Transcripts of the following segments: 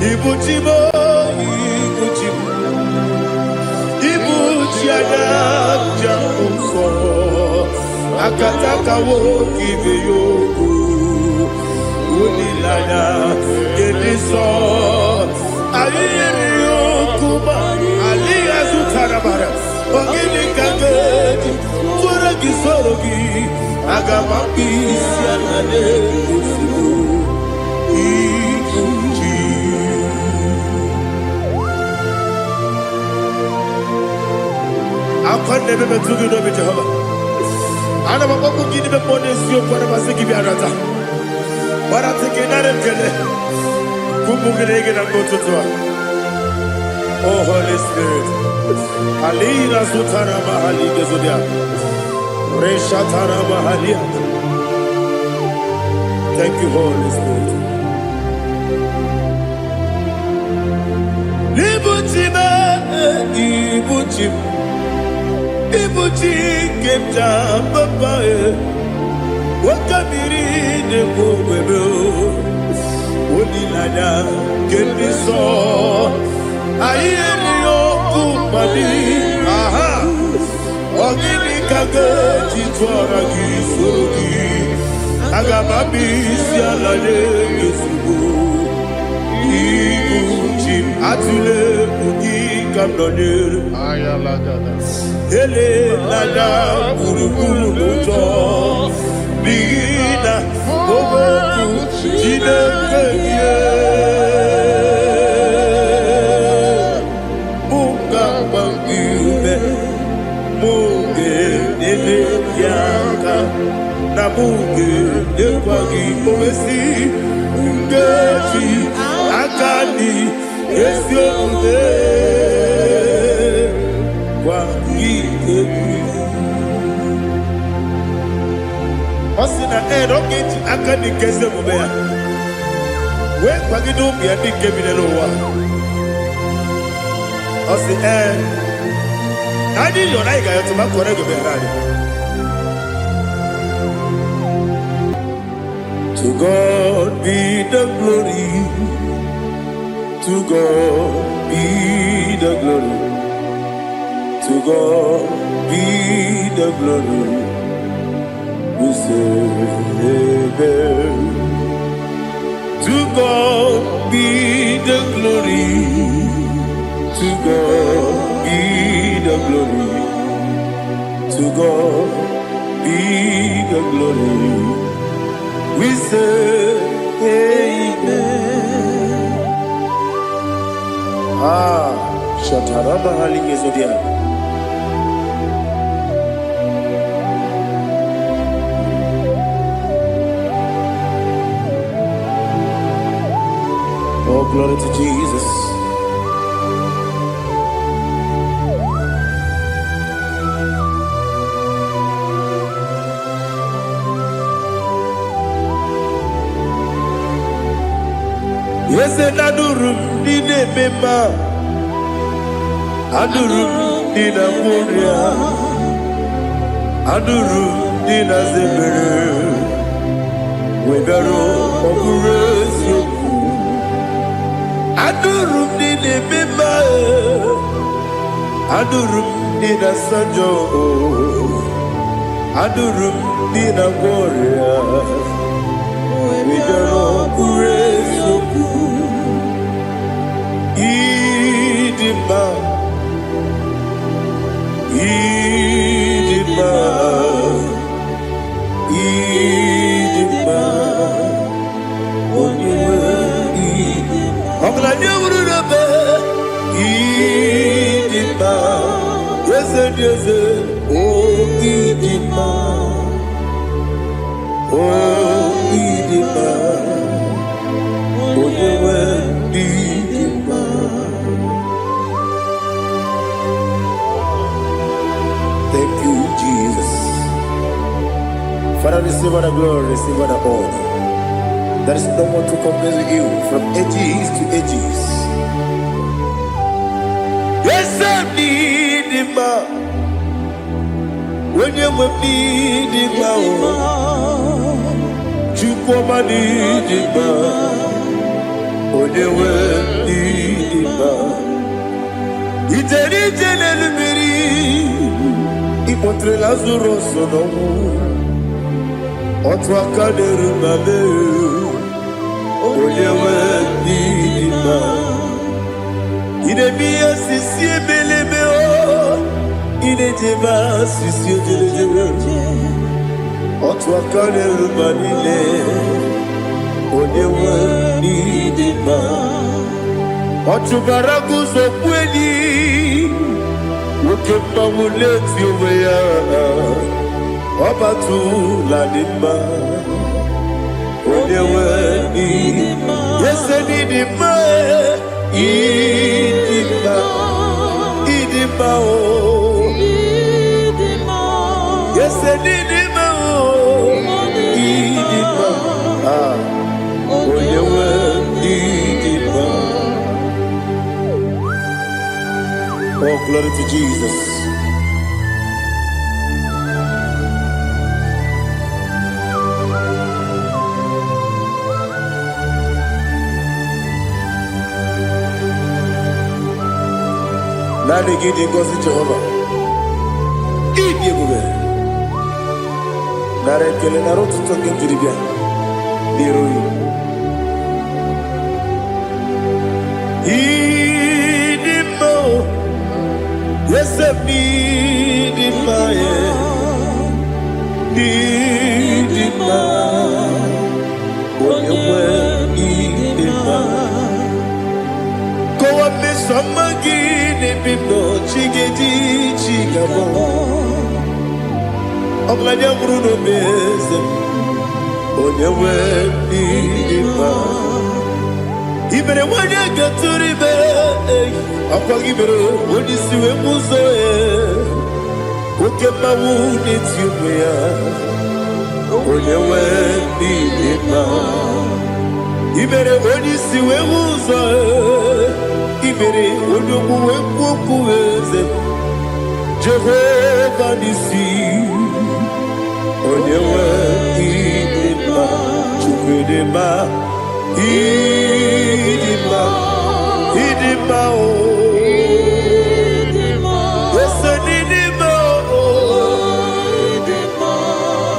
Ibuchimo, Ibuchimo, Ibuchiada, Jamuso, Akataka woki veyoku, Unilaya, Gediso, Ayiriyokuba, Aliya Zutarabara, Ogini Kageti, Turagi Sorogi, Agamapi, Sianade, I can't never be too good over Jehovah. I never want to give the money to you for the Masiki Biarata. But I take another killer. Kumbukiregin and go to Tua. Oh, Holy Spirit. Alina Sutana Mahali Gezudia. Reshatana Mahalia. Thank you, Holy Spirit. Ibuchima, Ibuchim. Ibuchi kemja papa wakamiri de bobebe onilanya kendiso ayeni okupadi aha ogini kageti twara gisogi agamabi sialade yesugo Ibuchi atule ugi kamdonir ayalagada ele nada buruburu moto bina oboku jinekeye munga bangiume munge nele yaka na munge nekwagi owesi ngeji akani esiode Osina rocket akani kese mubea. We kwagido bia di kebine lowa. Osi nadi yo na iga yo tuma kore go berari. To God be the glory. To God be the glory. To God be the glory. We say amen. To God be the glory. To God be the glory. To God be the glory. We say amen. Shataraba Haligezodia. Oh, glory to Jesus. Yes, and Adurum did a member. Adurum did a Moria. Adurum did a Zebere. We better operate you. Adurum did a member. Adurum did a Sanjo. Adurum did a Moria. We better operate you. Idima, Idima, Idima, Idima, yes, oh Idima, oh Idima, Idima. Thank you, Jesus. Father, receive all the glory, receive all the honor. There is no one to compare with you from ages to ages. Yes, I need him. When you need him, you come and need him. When you Ijenelumiri Ipotre Lazaro Sonomu Otwaka Nerumale Oyewe Nidima Idemia Sisi Belebeo Idejeva Sisi Ojelejeve Otwaka Nerumanile Oyewe Nidima Otubaraguzo Pweni Ukemba Muleti Uweya Obatu Ladima Oyewe Nidima Yes, Nidima Idima Idima oh Yes, Nidima oh Idima Oyewe Nidima. Oh, glory to Jesus. Nani gidi ngozi Jehovah. Idi bube. Nare kele naro tutoke diribia. Diroi. Idi mo. Yes, idi maye. Idi ma. Oyewe idi ma. Kowa me samagi. Bimbo chigedi chigabo Ogladia Bruno Bezem Onyewe Nidima Ibere wanya gaturibe Akwa gibere Onisiwe muzoe Ukema wuni tiumea Onyewe Nidima Ibere onisiwe muzoe Ibere onumu wekuweze Jehovah Nisi Onyewe Idima Chukwudema Idima Idima oh Yes, Idima oh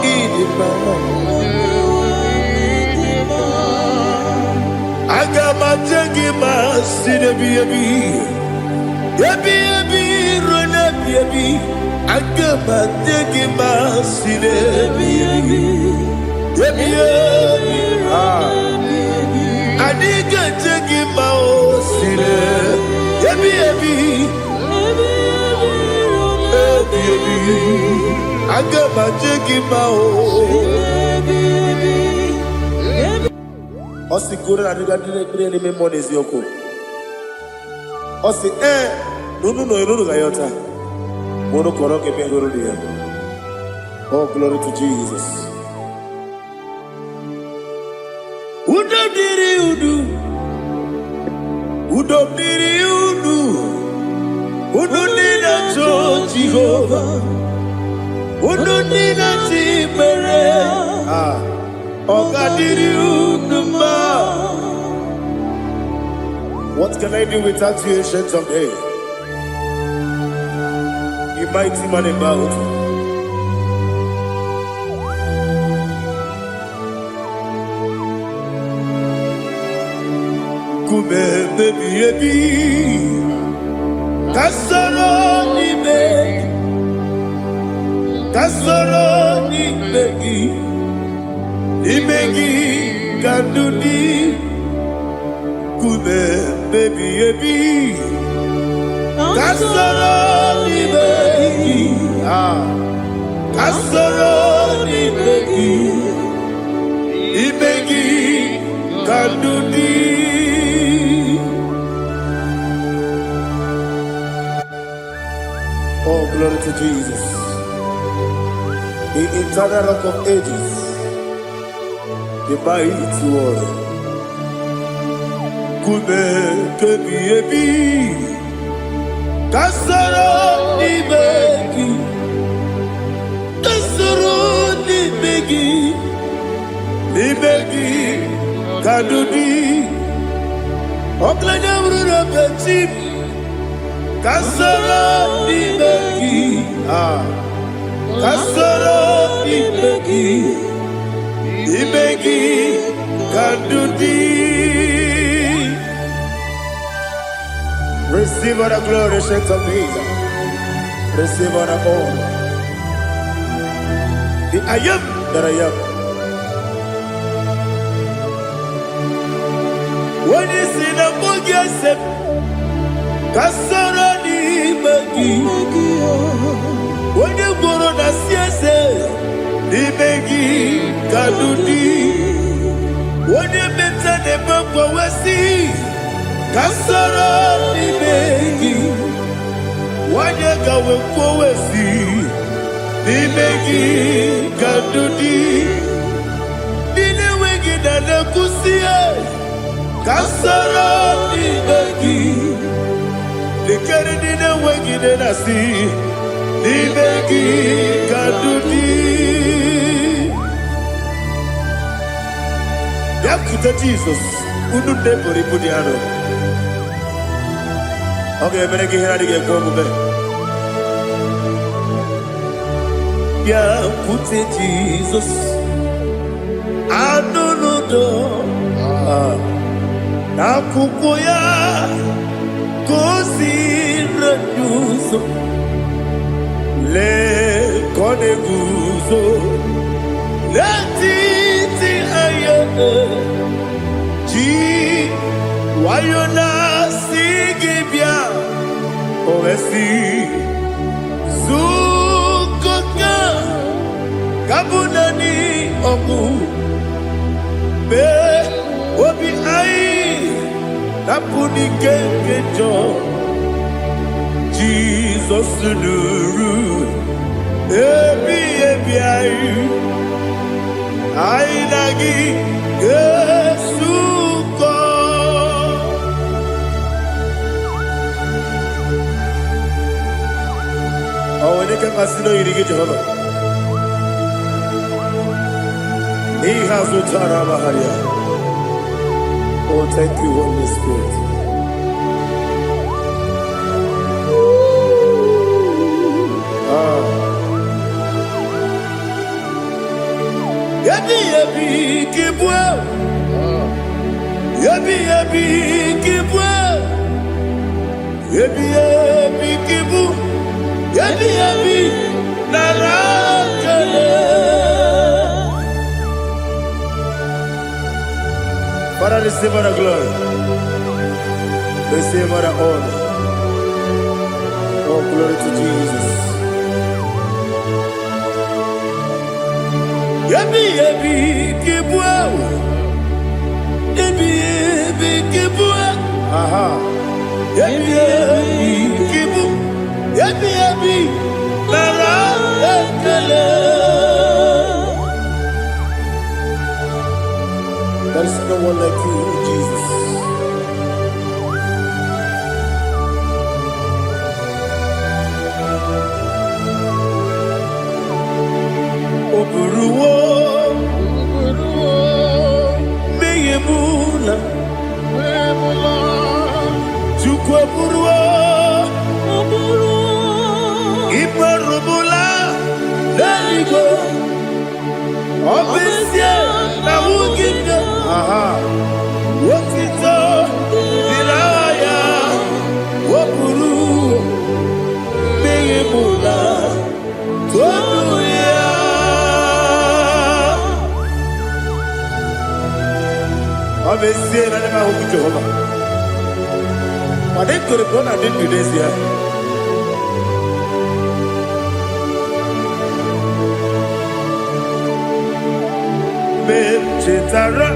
Idima Agama Jagima Sinebi Yebi Rona Yebi Agama Jagima Sinebi Yebi Adiga Jagima Sine Yebi Agama Jagima Osi kura na diga dire me monezi yoko. Osi nunu gayota. Mono koroke me guru dia. Oh, glory to Jesus. Udo diri udu. Udo nina cho Jehovah. Udo nina tibere. What can I do without you, ancient of days? You mighty man about. Kume baby, kasoro ni begi. Imegi kandudi Kume baby Kasoro ni begi Kasoro ni begi Imegi kandudi Oh, glory to Jesus. The eternal rock of ages, the mighty one. Kume kebi kasoro ni begi kadudi oklanya bruna petit Kasoro Ibeki. Kasoro Ibeki. Ibeki Kandudi. Receive all the glory, shake of Jesus. Receive all the honor. The I am that I am. When you see the book, yes, Kasoro Ibeki. When you go on the CS, Ibeki Kandudi. When you mention the book, we see. Kasoro Ibeki, wanyaka wekowesi, Ibeki Kandudi, Dine wegi dana kusiye, Kasoro Ibeki, Dikere dine wegi dana si, Ibeki Kandudi. Yakuta Jesus, unu debori pudiano. Okay, I'm going to get going. Yeah, put it Jesus. I don't know. Na kukoya kosi renuso le kone guzo le titi ayane ji wayona sigibia oesi zukoka kabunani oku be obi ai napuni kenkejo Jesus nuru ebi ai nagi Yesu ko. Oh, when you can consider you get Jehovah. He has no Tarabaharia. Oh, thank you, Holy Spirit. Yabi kibwa. Yabi kibwa. Yabi kibu. Yabi narakale. Father, receive our glory. Receive our honor. Oh, glory to Jesus. Yabi kibwa. Yabi kibwa. Aha. Yabi kibu. Yabi narakale. There is no one like you, Jesus. Oburuwo, meyemula, chukwu oburuwo, imarubula, leligo, obesie na wugide. Aha, wotito, dilaya, oburuwo, meyemula, tonuya. Obesie na nema huku Jehovah. Madem to the brother I did today here. Mem chetara.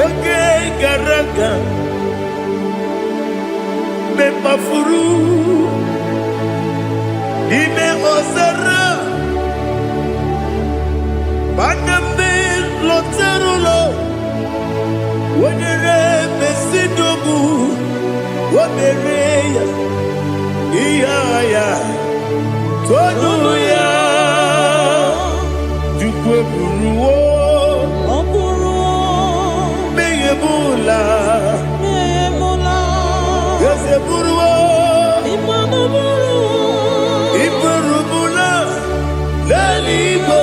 Oke garaga. Mem mafuru. Ime osara. Bandambe loterulo. Wenere mesidobu. Wabereya. Iyaya. Tonuya. Jukwe buruwo. Meyebula. Yese Buruo, Iburubula, Lalibo,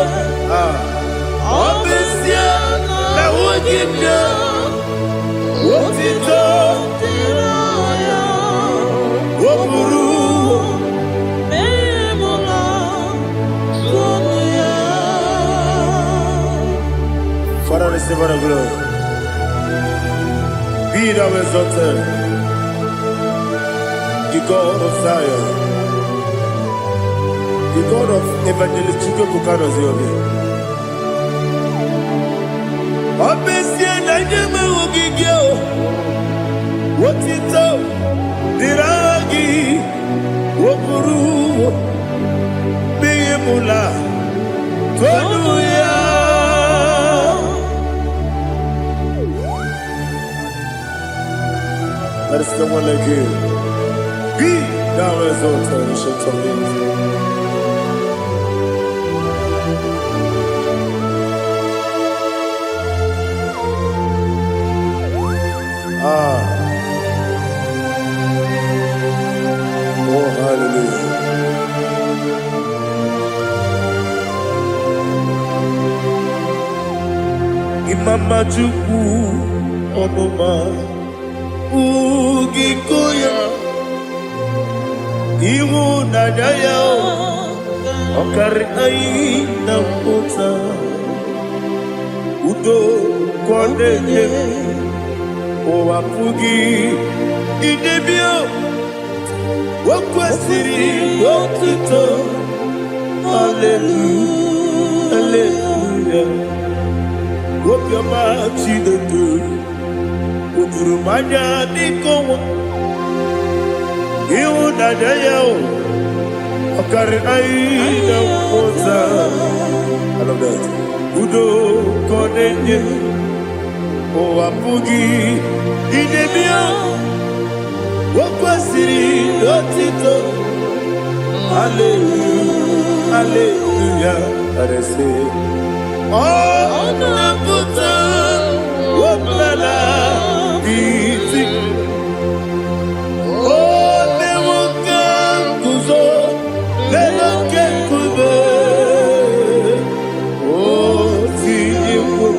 Obesia, La Wogibia, Wotito, Woburu, Father, receive our glory. Be thou exalted, the God of Zion, the God of Evangelist Chico Bukanos Yobi. Obesia Najama Wogigio, Wotito, Diragi, Woburu, Beyemula, Tonuya. There is no one like you. Be thou exalted, ancient of days. Oh, hallelujah. Imama Juku, Onoma. Ugikoya Iwu nadaya Okari aina mota Udo kondeye Owapugi Idebio Wakwasiri Wakito Hallelujah Hallelujah Wapiama Chidetu Ukurumanya nikowa Iwu nadaya Okari aina mota I love that Udo konenye Owapugi Idebia Wakwasiri Lotito Hallelujah Hallelujah I say Oh Naputa Waplala Biti Oh Newoka Kuzo Leloke Kube Oh Tiyimu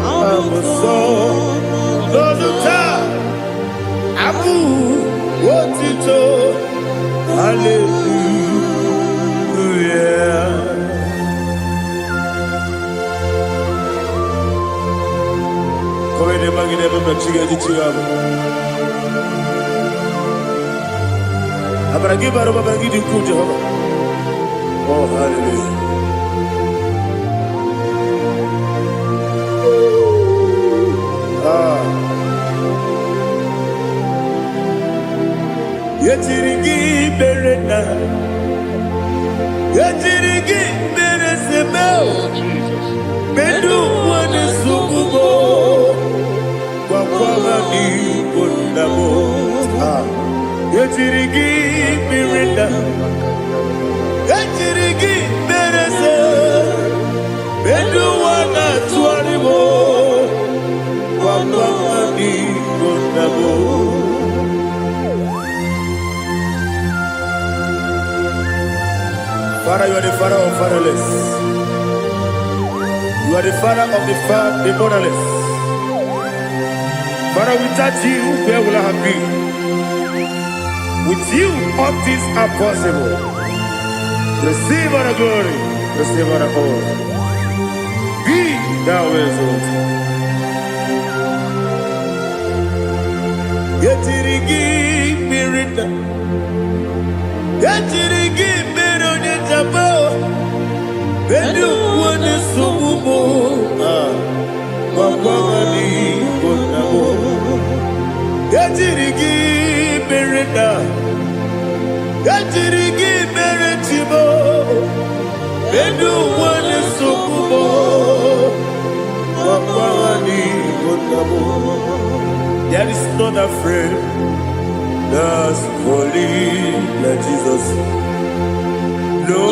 Amoso Loluta Abu Wotito Hallelujah Koine magine baba chiga chigabu Abragi baro baba gidi ku Jehovah Oh hallelujah Yetirigi berena Yetirigi beresebeo Bedu wane sububo Kwa ni kondamo Yetirigi berena Yetirigi berese Bedu wana tuaribo Kwa ni kondamo Father, you are the father of fatherless. You are the father of the motherless. Father, without you, where will I have been? With you, all things are possible. Receive our glory, receive our honor. Be thou exalted. Yetirigi mirita, yetirigi mironye jabo, bedu wane sububo, wapamani konamo. Yetirigi mirita, yetirigi miritibo, bedu wane sububo, wapamani konamo. There is none afraid that's holy like Jesus. No,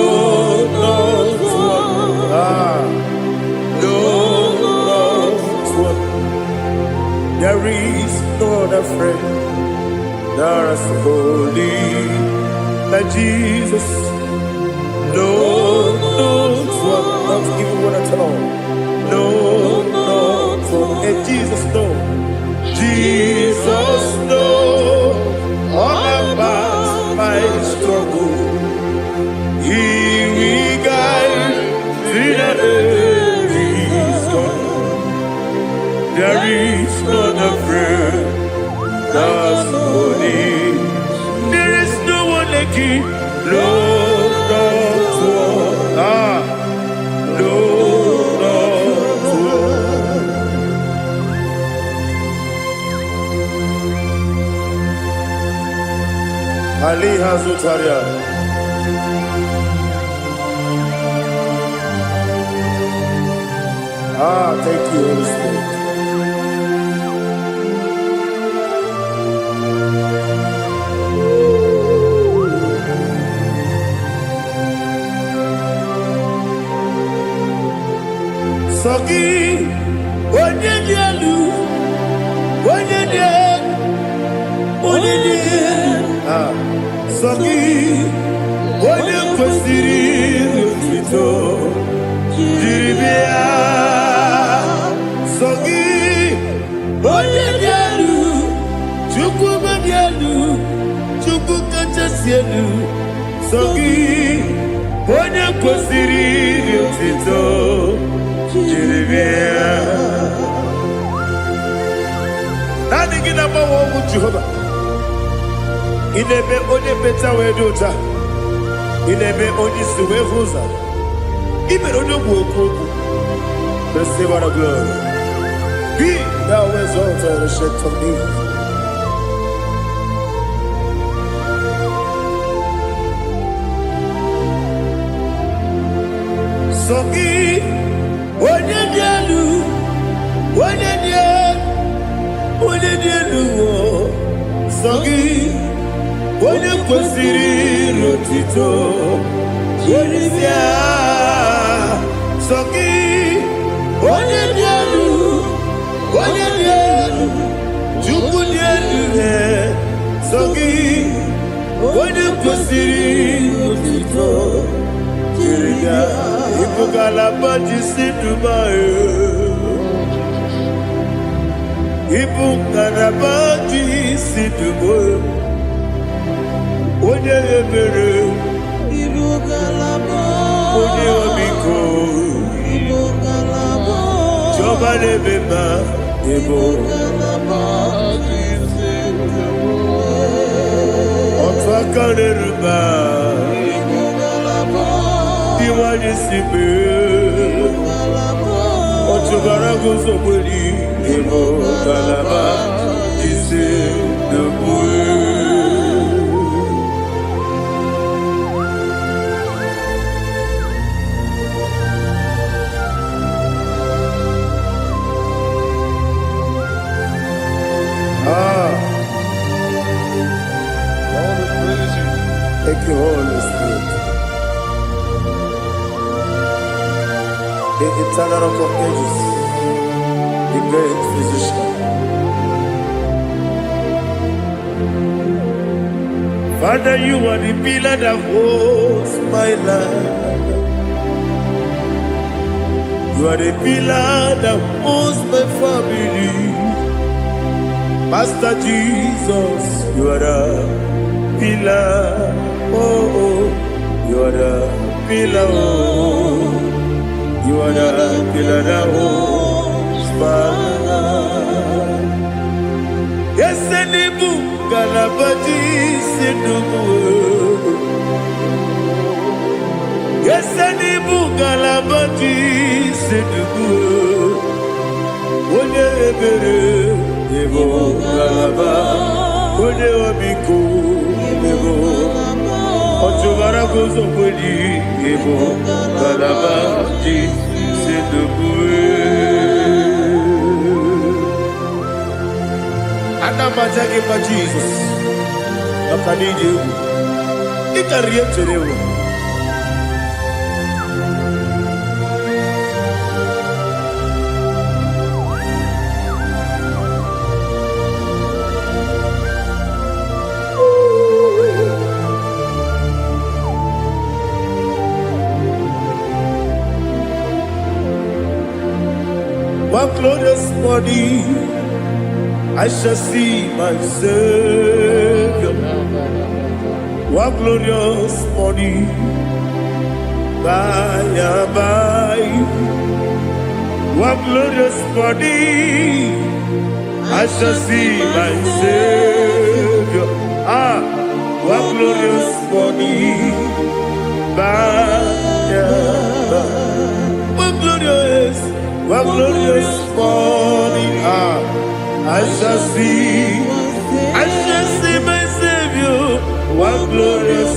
not one. No, not one. There is no other friend There's holy like Jesus. No, not even one at all. No, and Jesus, no. Jesus, no. All about my struggle. He will guide me that is gone. There is not a friend that's holy. There is no one like him. Lord, Ali Hazutaria. Thank you, Holy Spirit. Sogi, Onyedielu, Sogi, Onyekwesiri otito, jiribia. Sogi, Onyedielu, Chukwu kachasielu. Sogi, Onyekwesiri otito, jiribia. Nani gina mawo mu Jehovah. Inebe onye beta we dota. Inebe onye siwe huza. Ibe onye woku. Receive our glory. Be thou exalted and shed to me. Sogi onye dielu. Sogi Onyekwesiri otito, jiribia. Sogi Onyedielu, Chukwu dielu. Sogi Onyekwesiri otito, jiribia. Ibugalaba jisidumae. Ibugalaba jisidumae. Onye ebere, onye omiko, Jọba n'ebeba, otu aka n'eruba, iwanye sibe, otubara gozobeli, Ibugalaba jisidumae. Thank you, Holy Spirit. The eternal rock of ages, the great physician. Father, you are the pillar that holds my life. You are the pillar that holds my family. Master Jesus, you are the pillar. Oh, you are the pillar. Oh, you are the pillar that holds my life. Yes, Enibu Galabaji Sidumu. Yes, Enibu Galabaji Sidumu. Onye ebere, Ibu Galaba. Onye omiko, Ibu. Otubara gozobeli, Ibu Galaba Sidumu. Anamajage pa Jesus. Akanije. Ikariyeterewo. morning I shall see my Savior. What glorious morning, by and by. What glorious morning, I shall see my Savior. Ah, what glorious morning, by and by. What glorious morning, ah, I shall see my Savior. What glorious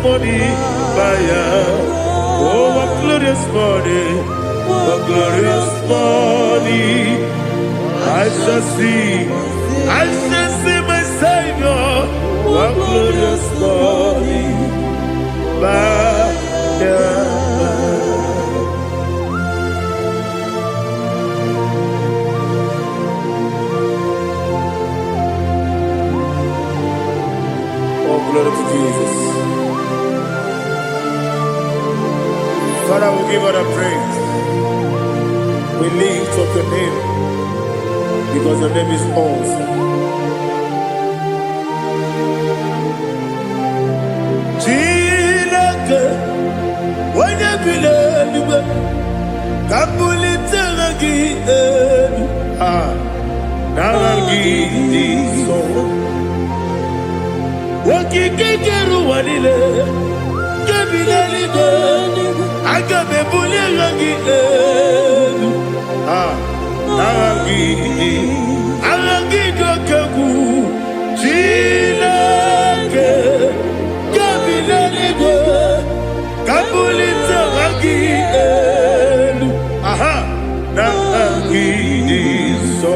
morning, by and oh, what glorious morning, I shall see my Savior. What glorious morning, by oh, glory to Jesus. Father, we give all the praise. We lift up your name because your name is awesome. Chilake, when you believe, Kabuli Telagi, Nagi, so. Wakikeru wanile, kebilaligo, agabe bulirangi, arangi dokagu, chilake, kebilaligo, kabulita rangi, nagi so.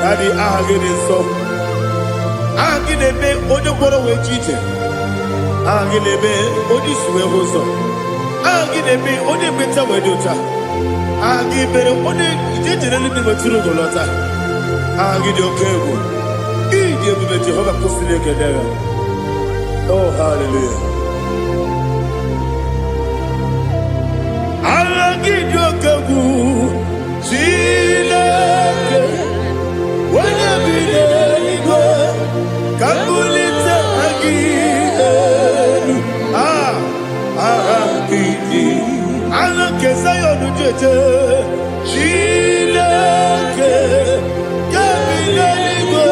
Daddy, so. Agilebe, Odoboro we cheated. Agilebe, Odiswe Hoso. Agilebe, Odebeta Wedota. Agibere, Ode, generally be with Tulota. Agidio Kebu. Idiot with Jehovah Postilic. Oh, hallelujah. Agidio Kebu. Chile. Kabulita agilelu, agidi, alake sayonu jeje, chileke, kabileligo,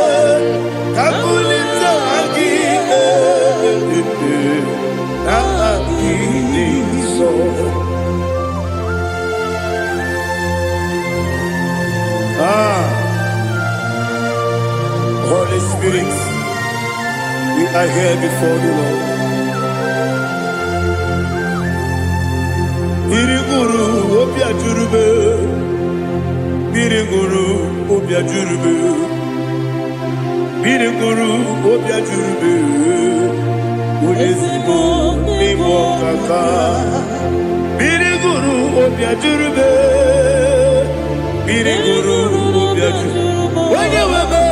kabulita agilelu, agidi so. Holy Spirit, we are here before you, Lord. Biriguru obia jurube, biriguru obia jurube, biriguru obia jurube. Udesibo nibo kaka, biriguru obia jurube, biriguru obia jurube. Wanyewebe.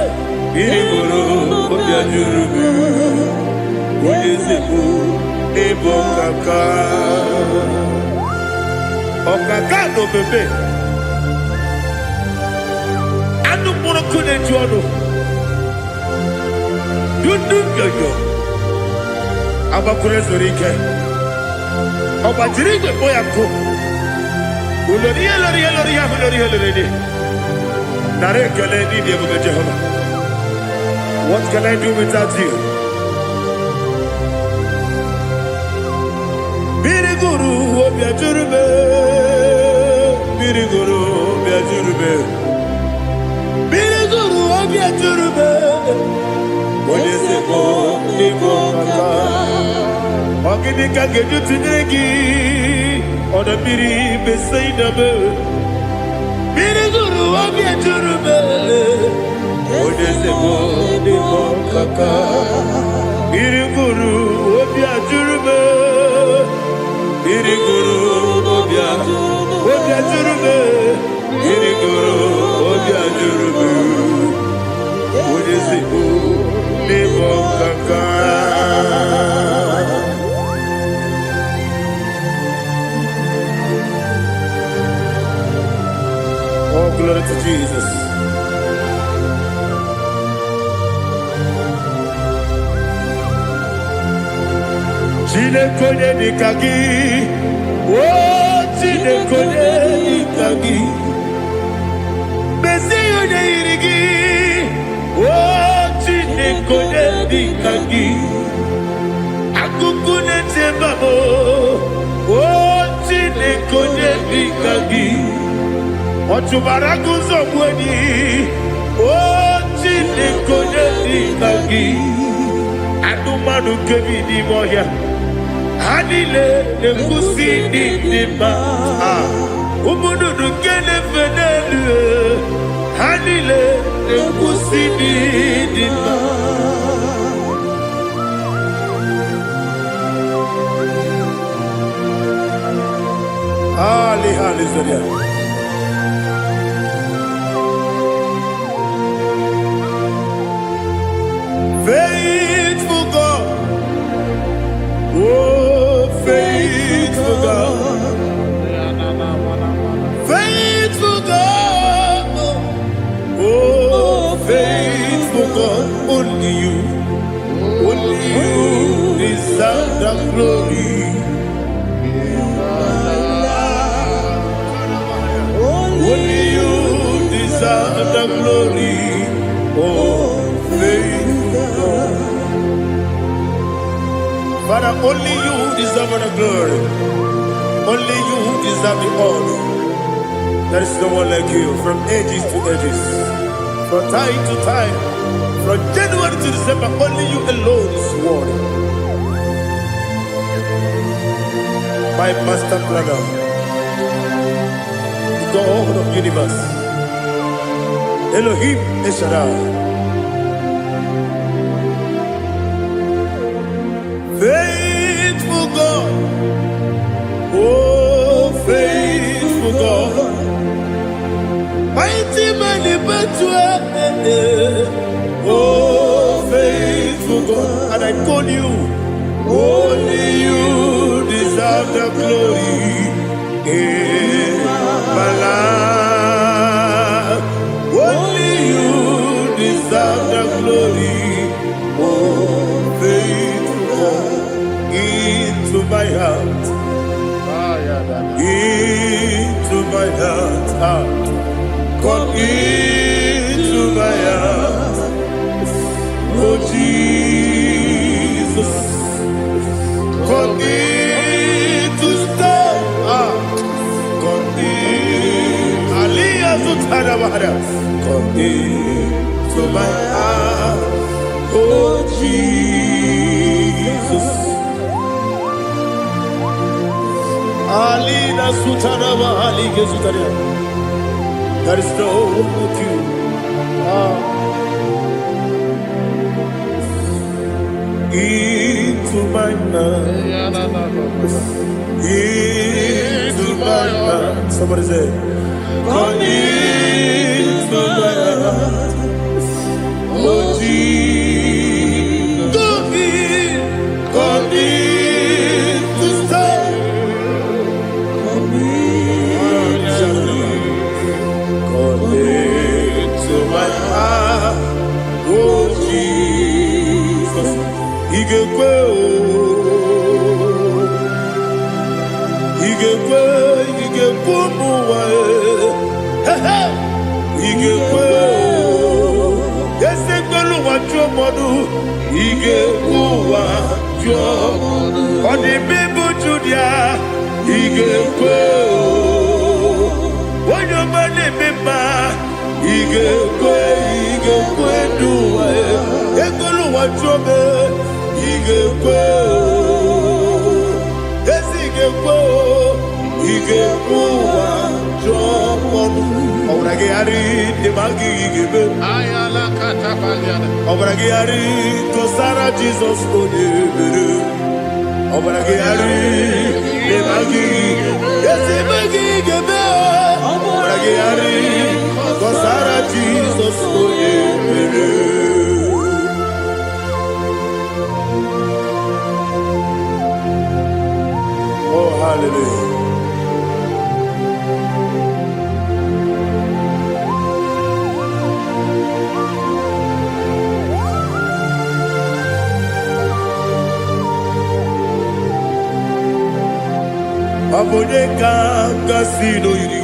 Biriguru obia jurube, udesibo nibo kaka. Okaka no bebe. Anu mono kune juano. Yundu yoyo. Abakure zorike. Obajirige boyako. Uloriya. Nare kele ni diye Jehovah. What can I do without you? Biriguru obia jurube, biriguru obia jurube, biriguru obia jurube. Odesibo nibo kaka, ogini kageju tinegi, oda biri besaidabe. Biriguru obia jurube. Odesibo nibo kaka, biriguru obia jurube, biriguru obia jurube, biriguru obia jurube. Odesibo nibo kaka. glory to Jesus. Chineke dịka gị, oh Chineke dịka gị, Mesie onye yiri gị, oh Chineke dịka gị, akụkụ na-echebe m, oh Chineke dịka gị, ọchụbara guzo gwenyi, oh Chineke dịka gị, anụmanụ kebi n'ime ọhịa. Hanile nebusi dindima, umunudu kene fenelu. Hanile nebusi dindima. Ali Zoria. Faithful God, oh faithful God, faithful God, oh faithful God, only you deserve the glory. Only you deserve the glory, oh faithful God. Father, only you deserve the glory. Only you deserve the honor. There is no one like you, from ages to ages, from time to time, from January to December. Only you alone is worthy. My master planner, the God of the universe, Elohim Eshadai. Faithful God, oh faithful God, mighty man in battle, oh faithful God, and I call you, only you deserve the glory in my life, only you deserve the glory, oh faithful God. Into my heart, into my heart, come into my heart, oh Jesus, come in to stay, come in, Aliyah Zutadabara, come into my heart, oh Jesus. Alina Sutanaba Alige Sutaria. There is no one like you. Into my mind. Into my heart. Somebody say, come into my heart. Oh Jesus. Come in to stay. To my heart, oh Jesus, Igekwe, muwa, Igekwe, Yesekelu wajomodu, Igekwe wajomodu, Odi bibu Judia, Igekwe, Wanyomane mema. Igekwe duwa, Ekolu wajobe, Igekwe, Igekwe wajomodu. Obrage ari demagi igebe. Ayala katapaliana. Obrage ari kosara Jesus odebere. Obrage ari demagi igebe. Obrage ari kosara Jesus odebere. Oh hallelujah. onye ka gasị n'oyiri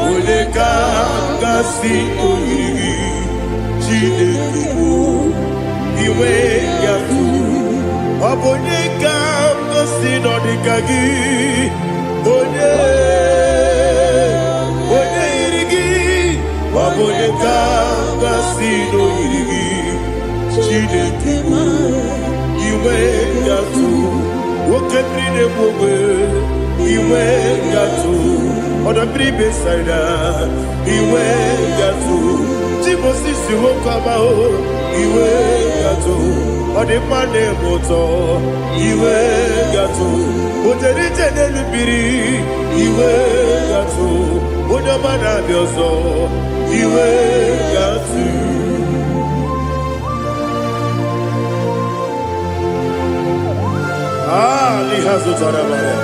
onye ka gasị n'oyiri Chineke bụ iwe ya tu ọ bụ onye ka gasị n'ọdịka gị onye yiri gị ọ bụ onye ka gasị n'oyiri gị Chineke bụ iwe ya tu nwoke mmiri na-egbu ogbe iwe ya tu ọdọ mmiri besaida iwe ya tu Timosisi nwoke amahụ iwe ya tu ọ dị mma na-eme ụtọ iwe ya tu ojere ije n'elu mmiri iwe ya tu onye ọma na-abịa ọzọ iwe ya tu lihazo tarabaya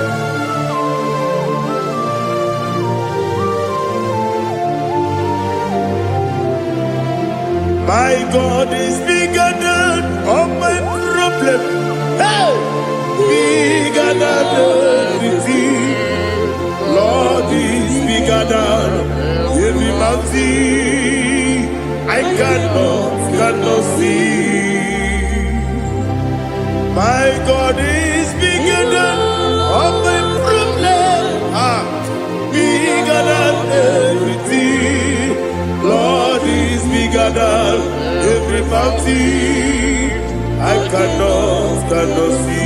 My God is bigger than all my problem. Hey! Bigger than everything. Lord is bigger than every mountain I cannot see. My God is bigger than all my problem. Bigger than everything. Lord is bigger than every mountain I cannot see.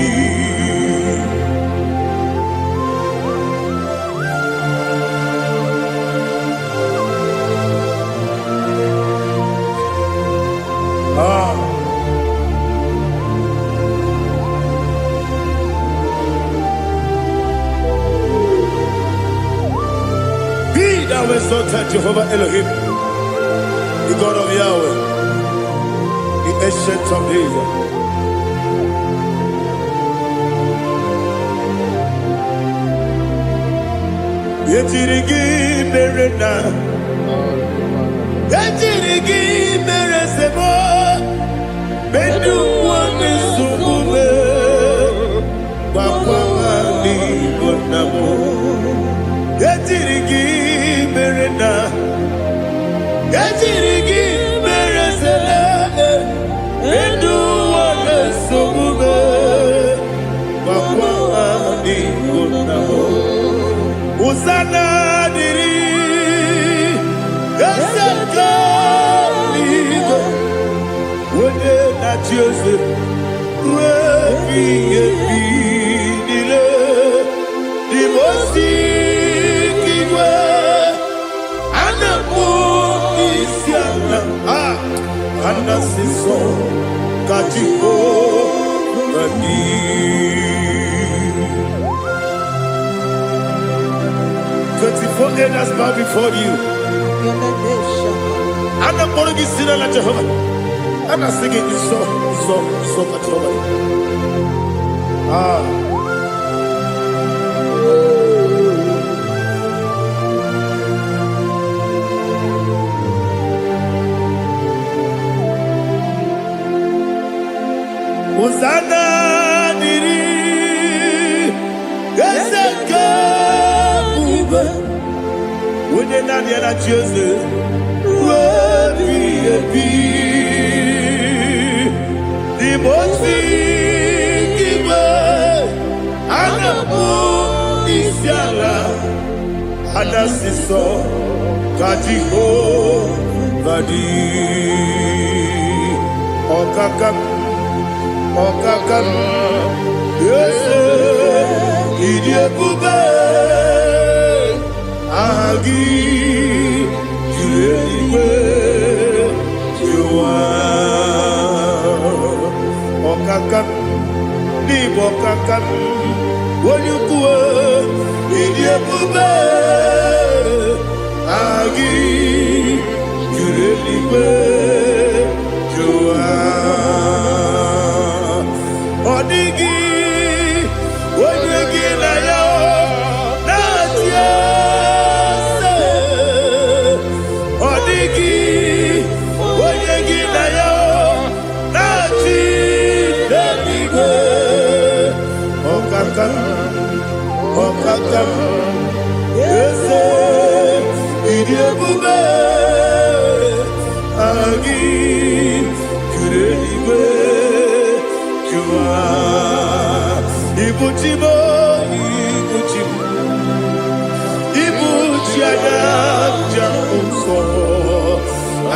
Be thou exalted, Jehovah Elohim, the God of Yahweh, the ancient of days. Yetirigi merena, yetirigi meresemo, bedu wane subume, wakwa ni bonamo. Yetirigi merena, yetirigi meresele, bedu wane subume, wakwa ni bonamo. Usana diri, esaka ligo, wode na Jose, rebi nile, di mosi kiwe, anamu isiana, anasiso kajiko mani. 24 elders bow before you. And I'm going to sing like Jehovah. And I'm singing this song like Jehovah. Hosanna diri, Ezeka. When you're not yet at Jesus, the most giver, and the moon is yala, and the sister, Kajiho, Vadi, Okakam, yes, Idiot Bube. Agi julewe juwa okakam ni bokakam wonyukwe idiebube agi julewe juwa odigi wonyegi na yo natie Odigi, Oyegi na yo, Nachi. Okaka Ese Idiabube Agi Kureliwe Jua Ibuchimo Ibuchimo Ibuchiana Jamuso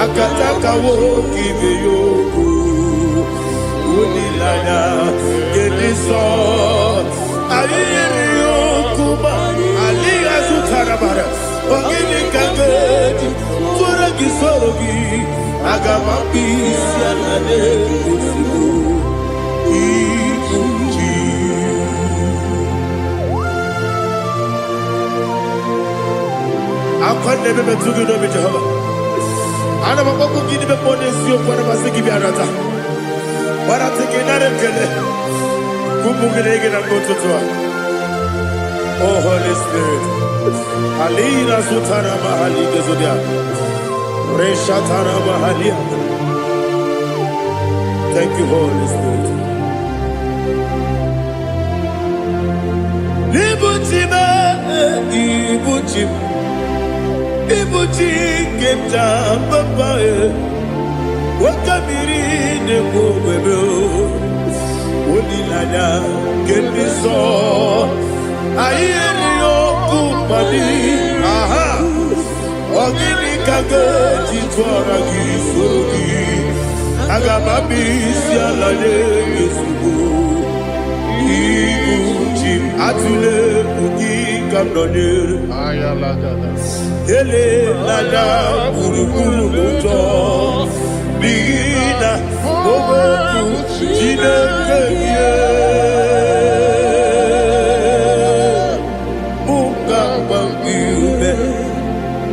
Akataka woki beyoku Unilaya Gediso Ayiri yokuba Aliya Zutarabara Ogini kagedi Tura gisorogi Agamapi Sianade Kusibu Ikunji Akwande bebe tugi no Jehova Ana maboko gini be ponesio kwa na basiki bi arata. Bara teke na rekele. Kumugirege na mtoto. Oh Holy Spirit. Alina sutara mahali gezodia. Resha tara mahali. Thank you Holy Spirit. Ibuchime, ibuchime. Ibuchi kemta papaye Wakamiri ne kubebe Unilanya kemiso Ayeri okupali Aha Ogini kage Jitwara gisogi Agamabisi alane Yesubu Ibuchi Atule Ugi kamdonir Ayalagada Ele nada burukuru muto Bigina Ogoku Jine kenye Muka bangiume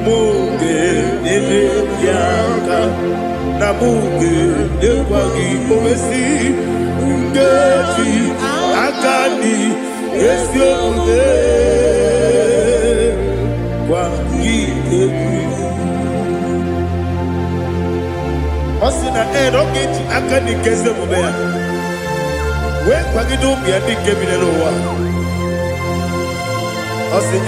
Muge nene yaka Na muge nekwagi omesi Ngeji akani Esyo ude Osina rogeji akani keze mubea We kwagido mbiadi kebile lowa Osi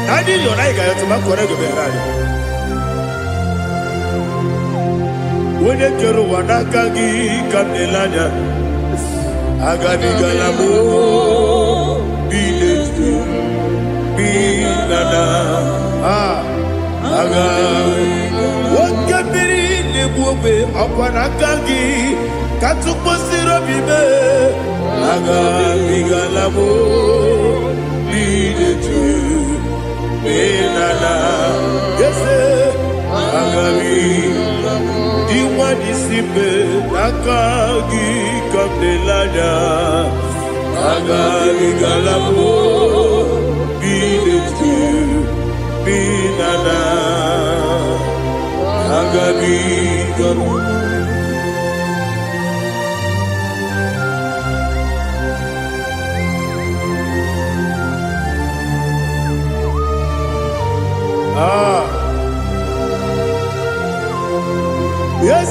Nadi yona iga yotuma kore goberari Wene kero wanakagi kamnelanya Agadi galamo Biletu Binana Aga Wakabiri Nebuwe Akwanakagi Katuposiro Bibe Aga Bigalamo Bidetu Binana Yese Aga Diwani Simbe Nakagi Kamdelanya Aga Bigalamo Binana Agabi Garu Yes,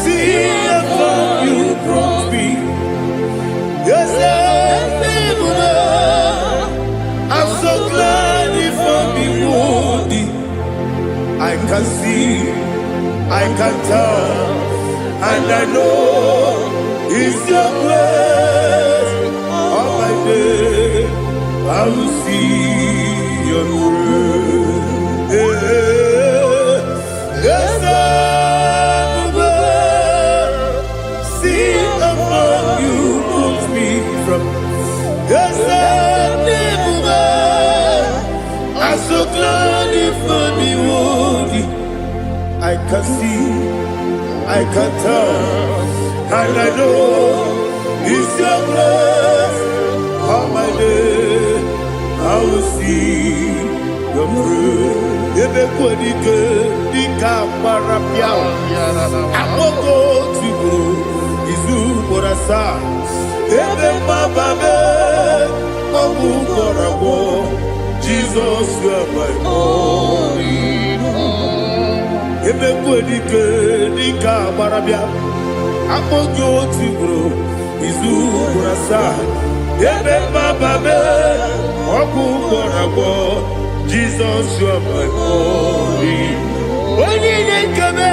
see if you brought me. Yes, I'm so glad if I'm wounded. I can see, I can tell, and I know it's your grace. All my day, I will see your grace. Yes, see among you moves me from. Yes, I'm so glad if me wounded. I can see, I can tell, and I know it's your grace. All my day, I will see your grace. Ebe kwenike, dika marapia. Amoko tibu, izu morasa. Ebe mababe, mabu korabo. Jesus, you are my only home. Ebe kwenike, dika marapia. akpọghị otu ugboro izu ugboro asaa ebe mmababe ọgwụ gwọrọ agwọ Jizọs ọbụghị onye na-ekebe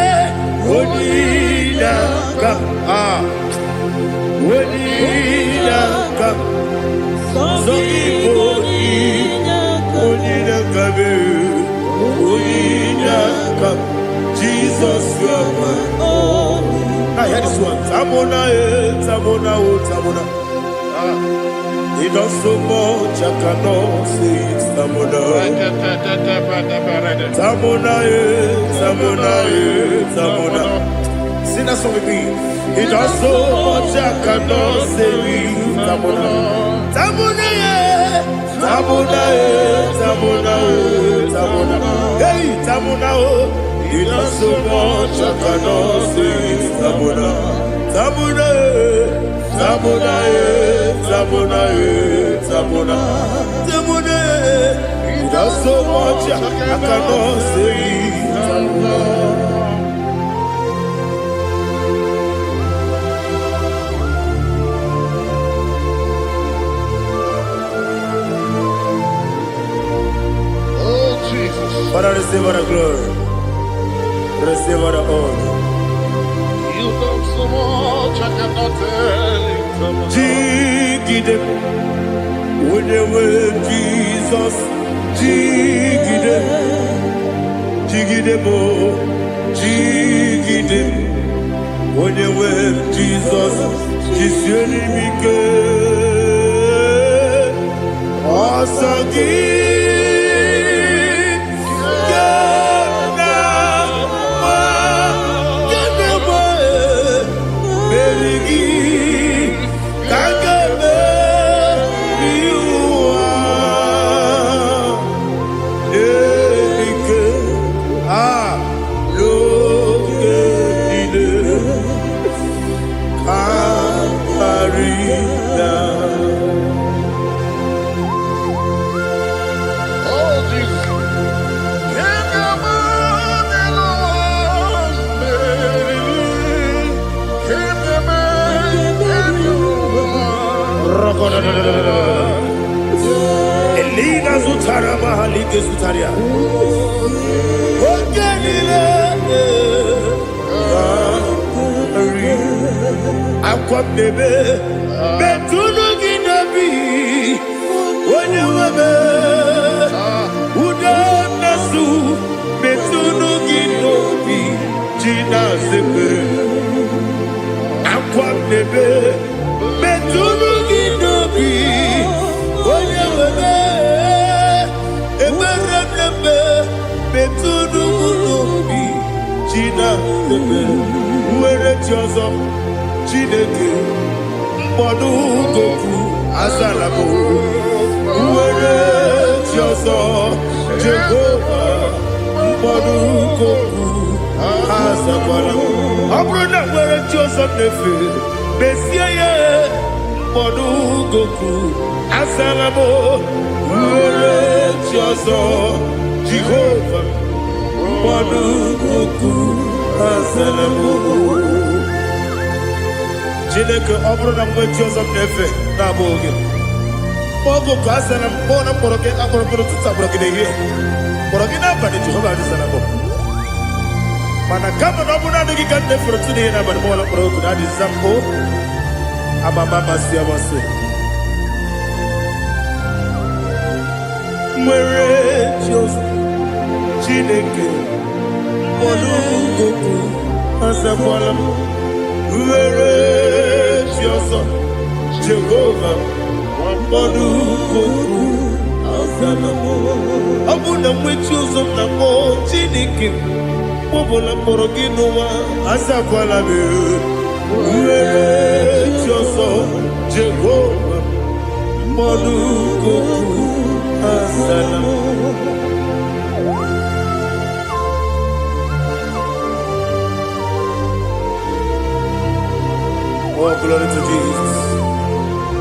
onye na-aka onye na-aka sọ Igbo onye na-akabe onye na-aka Jizọs ọbụghị. I hear this one. Tamona, Tamona, Tamona. He does so much, I cannot say it. Tamona, Tamona, Tamona, Tamona. Sing that song with me. He does so much, I cannot say it. Tamona, Tamona, Tamona, Tamona, Tamona. Hey, Tamona, he does so much, I cannot say it. Tamona, Tamona, Tamona, Tamona, Tamona, Tamona. He does so much, I cannot say it. Tamona. Oh, Jesus. Father, receive all the glory. Receive all the honor. You done so much, I cannot tell it. Jigide, when you were Jesus, Jigide, Jigide mo, Jigide, when you were Jesus, Jisyenimike, Asagi. Elina Zutara Mahalike Zutaria. Ogenile Akwabebe Betunu Ginabi Onye Webe Uda Nasu Betunu Ginobi Jina Zepe Akwabebe Betunu Ginobi Onye Webe Eberebe Betunu Ginobi Jina Zepe Uwere Tiozo Chineke mkpọdụ goku azalabo uwere chi ọzọ Jehova mkpọdụ goku azakwala ọ bụrụ na nwere chi ọzọ na-efe mesie ya mkpọdụ goku azalabo uwere chi ọzọ Jehova mkpọdụ goku azalabo. Chineke ọ bụrụ na mgbe chi ọzọ na-efe na-abụ oge ọgụ ka a sara mkpọ na mkpọrọ gị akpọrọ mkpọrọ tutu akpọrọ gị n'ehihie mkpọrọ gị n'abalị Jehova adịsara bụ mana kama na ọ bụ naanị gị ka nne fere tụ n'ihe n'abalị mụọla mkpọrọ oku na adịza mpụ amama amasị amasị nwere chi ọzọ Chineke mkpọrọ oku azakwala m nwere chi ọzọ Jehova mkpọrọ oku azala m ọ bụ na nwechi ụzọ na mkpọ Chineke kpọbụla mkpọrọ gị n'ụwa azakwala m nwere chi ọzọ Jehova mkpọrọ oku azala m. Oh, glory to Jesus.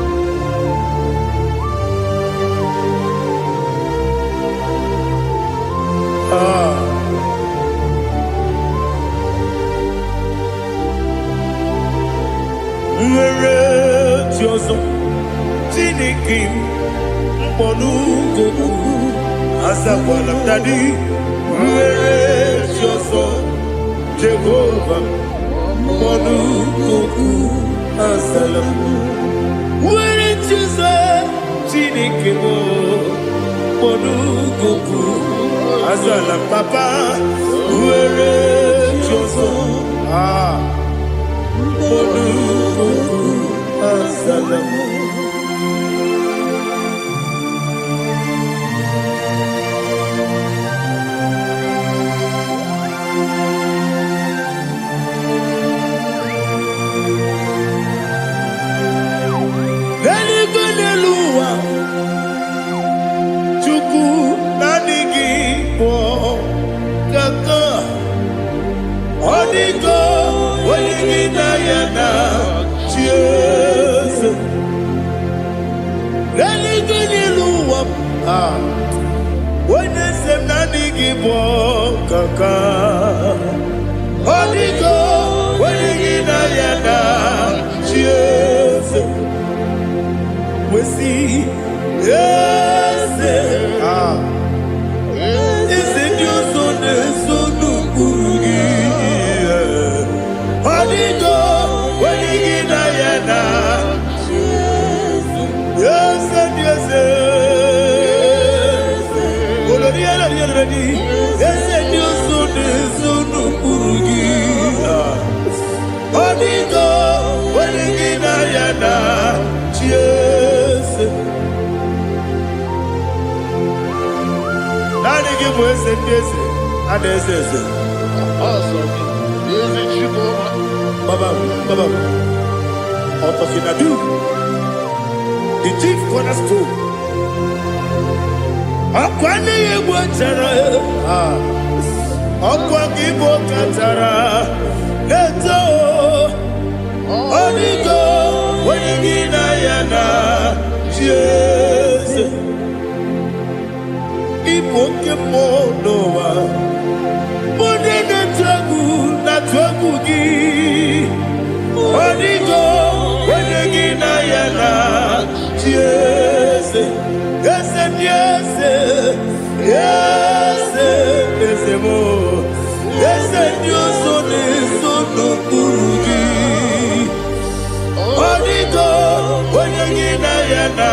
Where Joso, Tinikim, Monugo, Azawana Daddy, where Joso, Jehovah, Monugo, Azalam, where Joso, Tinikim, Monugo, Azalam, Papa, where Joso, Azalam. Hallelujah, Chuku nanigi po kaka odigo waligi na yana cheers. Hallelujah, when sem nanigi po kaka odigo waligi na yana cheers. We see, yes, is it your son, son, Urugi? Holigo, when you get Diana, yes, and yes, yes, and your son, son, Urugi. Holigo, when you get Diana, cheers. Nani give us a kiss and this is it. Awesome. Is it IGBO? Baba, Otokinadu, the chief cornerstone. Akwani Watara, Okwagibo Katara, Leto, Onigo, Wenigina Yana, Jesus. Ipokemonoa Monene tragu na tragugi Onigo Wenegina yana Yes Yes Yes Yes Yes mo Yes Dios one sono kurugi Onigo Wenegina yana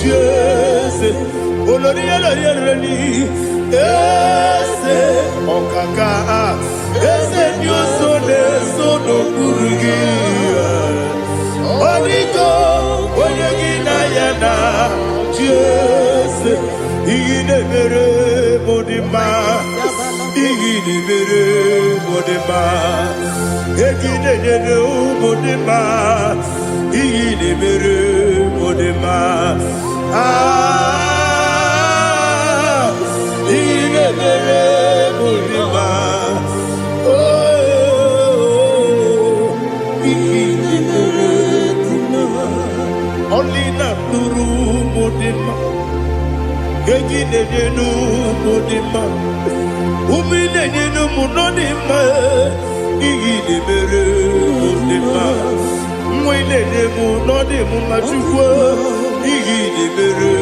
Yes Olori ese okaka ese nyoso de sono kurugi Onigo oyegina yana Jese igine mere modima igine mere modima egine nene modima igine mere modima Only na turu modima, gegi nenu modima, umi nenu munodima, igi nebere modima, mwe nenu munodimu machukwa, igi nebere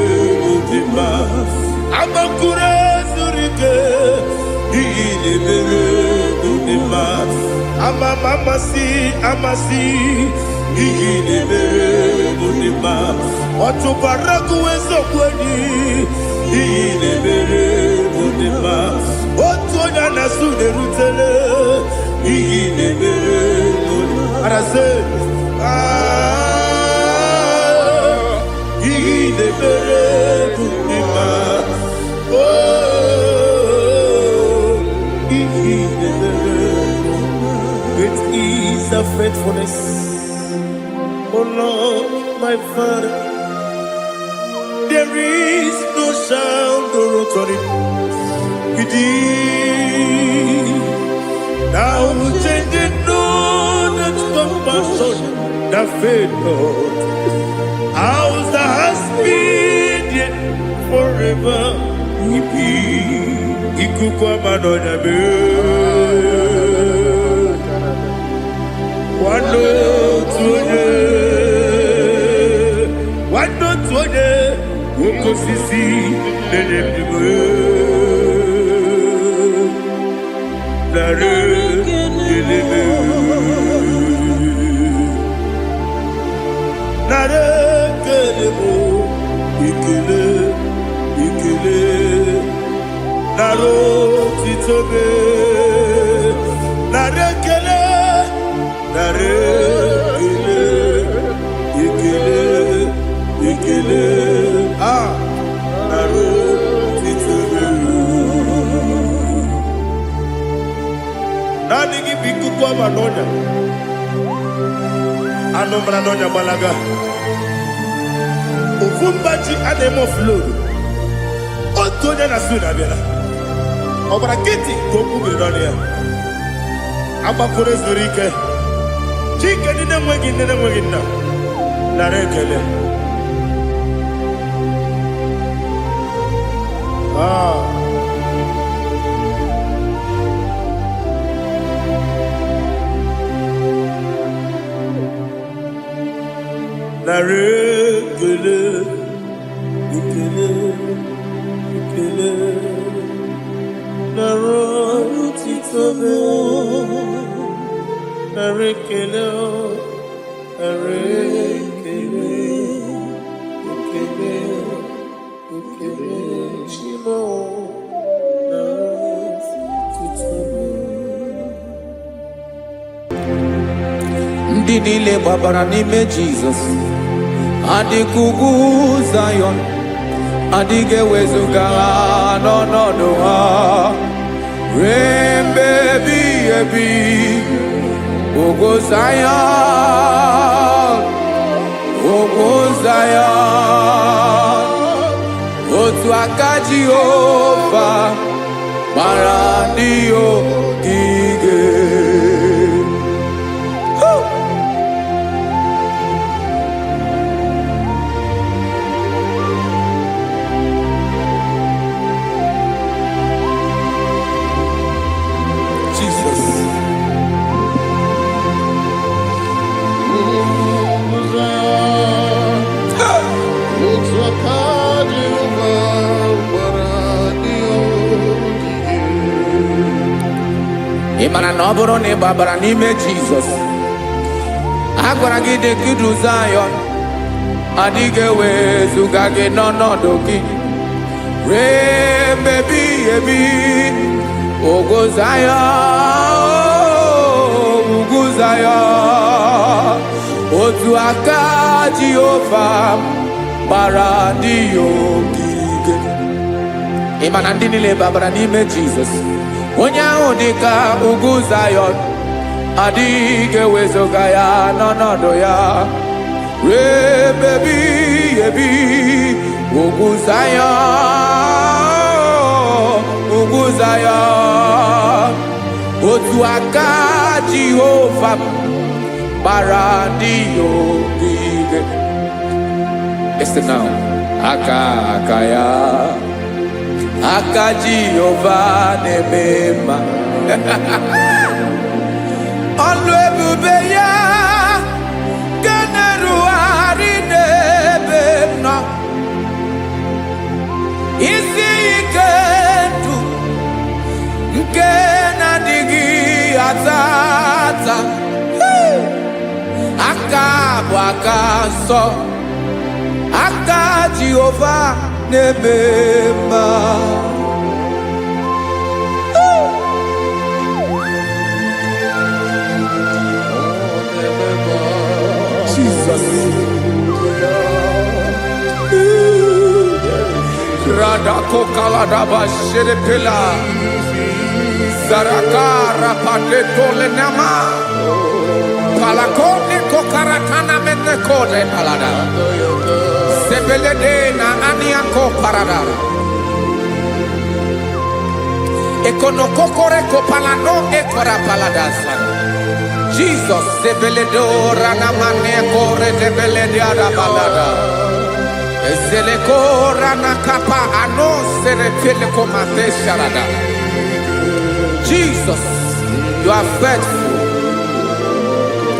modima, amakure surike, igi nebere modima, amasi. Igine mere munima, watu baraku wezo kweni. Igine mere munima, watu onyana sude rutele. Igine mere munima, arase. Igine mere munima, igine mere munima. Great is the faithfulness. Oh Lord, my Father, there is no sound or authority. Now changing no that compassion, that faith, Lord. How's the husband forever? Ikukwa manonya be. One to kosisi nenebime nare kelebe nare kelebo ikele ikele naro titobe nare kele nare kele ikele ikele naro titobe nani gibiku kwa manonya anombra nonya balaga ufumbaji anemo flow otonya na suna bela obra kiti koku bironia abakure zurike chike nine mwegi na narekele narekele ikele ikele naro titobe narekele narekele ikele ikele shimo naro titobe ndị niile gbabara n'ime Jizọs adịghị ugwu Zayọn adịghị ewezuga ha n'ọnọdụ ha ruo mgbe ebighị ebi. Ugwu Zayọn, ugwu Zayọn, otu aka Jehova gbara ndị ogige. Ị mara na ọ bụrụ na ị gbabara n'ime Jizọs, a gwara gị dị ka Zayọn adịghị ewezuga gị n'ọnọdụ gị ruo mgbe ebighị ebi. Ugwu Zayọn, ugwu Zayọn, otu aka Jehova gbara ndị ogige. Ị ma na ndị niile gbabara n'ime Jizọs, onye ahụ dị ka ugwu Zayọn adịghị ewezuga ya n'ọnọdụ ya ruo mgbe ebighị ebi. Ugwu Zayọn, ugwu Zayọn, otu aka Jehova gbara ndị ogige. Listen now, aka ya, aka Jehova na-eme mma. Ọlụ ebube ya ga na-erugharị n'ebe m nọ. Isi ike ndụ nke na-adịghị ata ata. Aka bụ aka nsọ, aka Jehova na-eme mma. Jesus. Radako kaladaba sherepela zarakara patole nama palakone kokaratana mene kode palada sebelede na aniako parada ekono kokore kopalano ekora paladasa. Jesus sebeledo rana mane kore sebelede ada balada. Ezele kora na kapa ano serepele komate sharada. Jesus, you are faithful.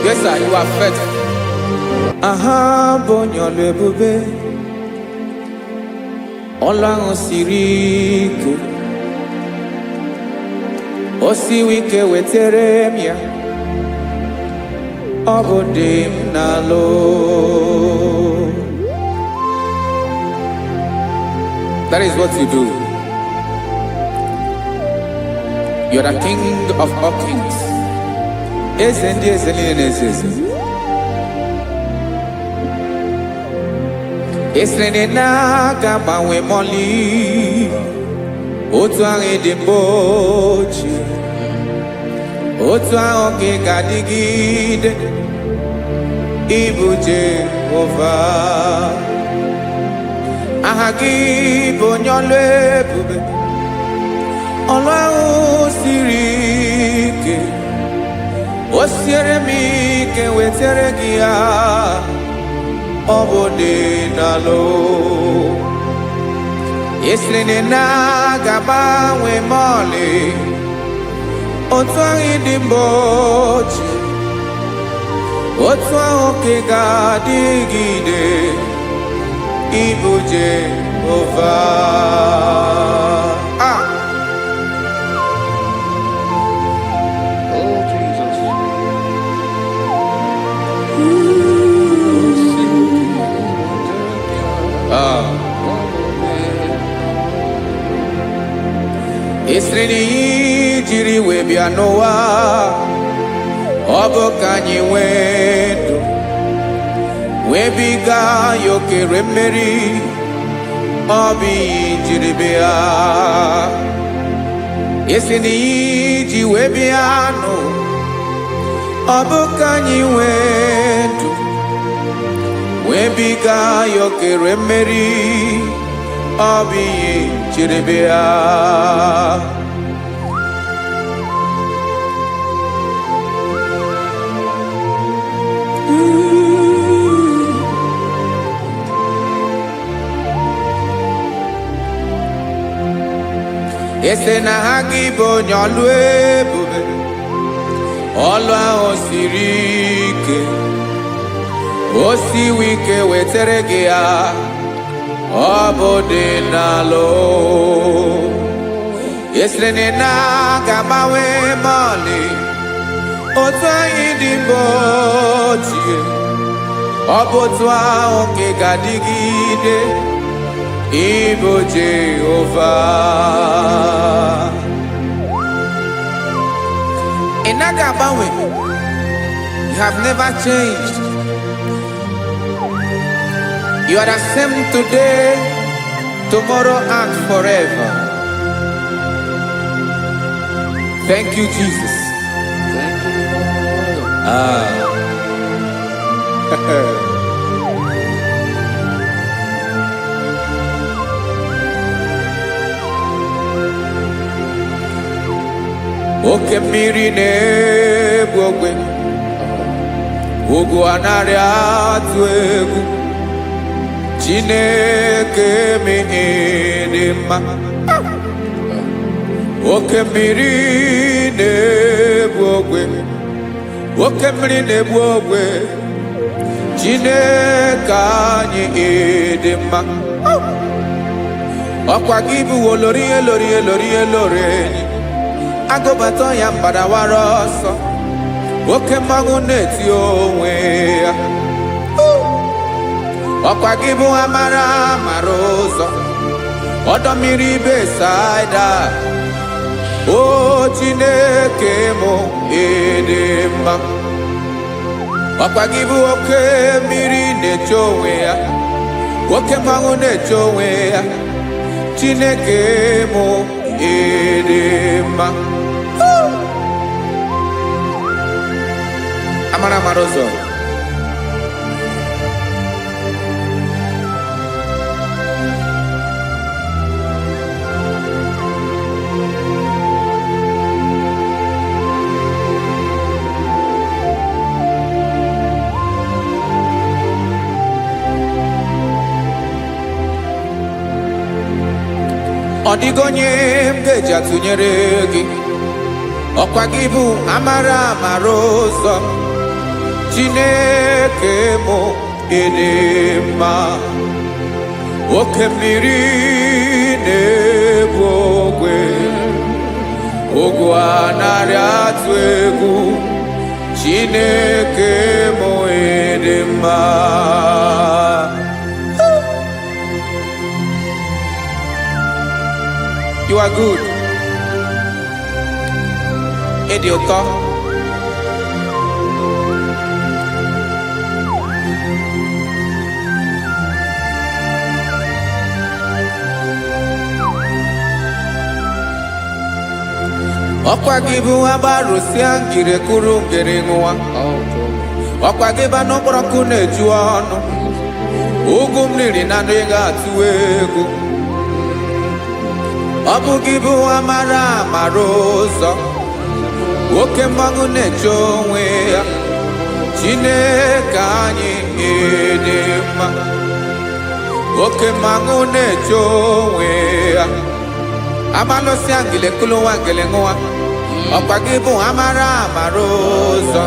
Yes, sir, you are faithful. Aha, bonyo lebube. ọlụ ahụ siri ike, o siwe ike wetere m ya, ọ bụ dị m n'alụ. That is what you do. You are the king of all kings. Eze ndị eze niile na-eze eze. Esere na-aga gbanwe mọlị, otu ahụ dị mgbe ochie, otu ahụ ka ị ga-adịgide, ịbụ Jehova. Aha gị bụ onye ọlụ ebube, ọlụ ahụ siri ike, o siere m ike wetere gị ya, ọ bụ dị n'alụ. Esiri na-agbanwe mọlị, otu ahụ dị mgbe ochie, otu ahụ ka ị ga-adịgide, ịbụ Jehova. Oh, Jesus. Esiri na ihe jiri wee bịa n'ụwa, ọ bụ ka anyị nwee ndụ, wee biga ya okere mmeri, ọ bụ ihe jiri bịa. Esi na ihe ji wee bịa nụ, ọ bụ ka anyị nwee ndụ, wee biga ya okere mmeri, ọ bụ ihe jiri bịa. Ese na ha gị bụ onye ọlụ ebube, ọlụ ahụ siri ike, o siwe ike wetere gị ya, ọ bụ dị n'alụ. Esere na-agbanwe mọlị, otu anyị dị mgbe ochie, ọ bụ otu ahụ ka ị ga-adịgide, ịbụ Jehova. Ị naghị agbanwe. You have never changed. You are the same today, tomorrow and forever. Thank you, Jesus. Thank you, Lord. Oke mmiri na-egbu ogwe, ugwu anaghị atụ egwu, Chineke me dị mma. Oke mmiri na-egbu ogwe, oke mmiri na-egbu ogwe, Chineke anyị dị mma. Ọkwa gị bụ olori elori elori elori enyi, agụbata ya mbadawara ọsọ, oke mmanwụ na-eti onwe ya. Ọkwa gị bụ amara amara ụzọ, ọdọ mmiri Besaida, o Chineke mụ ịdị mma. Ọkwa gị bụ oke mmiri na-eche onwe ya, oke mmanwụ na-eche onwe ya, Chineke mụ ịdị mma. Amara amara ụzọ, ọ dịghị onye m ga-eji atụnyere gị. Ọkwa gị bụ amara amara ụzọ, Chineke mụ ịdị mma. oke mmiri na-egbu ogwe ogwu anarị atụ egwu Chineke m dị mma. You are good. Ịdị ụtọ. Ọkwa gị bụ agbarụsịa ngire kụrụ ngere nwa. Ọkwa gị bụ n'okporoko na-eju ọnụ. Ugwu mmiri na ndị ga-atụ egwu. Ọ bụ gị bụ amara amara ụzọ. Oke mmanwụ na-eche onwe ya. Chineke anyị dị mma. Oke mmanwụ na-eche onwe ya. Amalụsịa ngile kụlụ nwa ngele nwa. Ọkwa gị bụ amara amara ụzọ.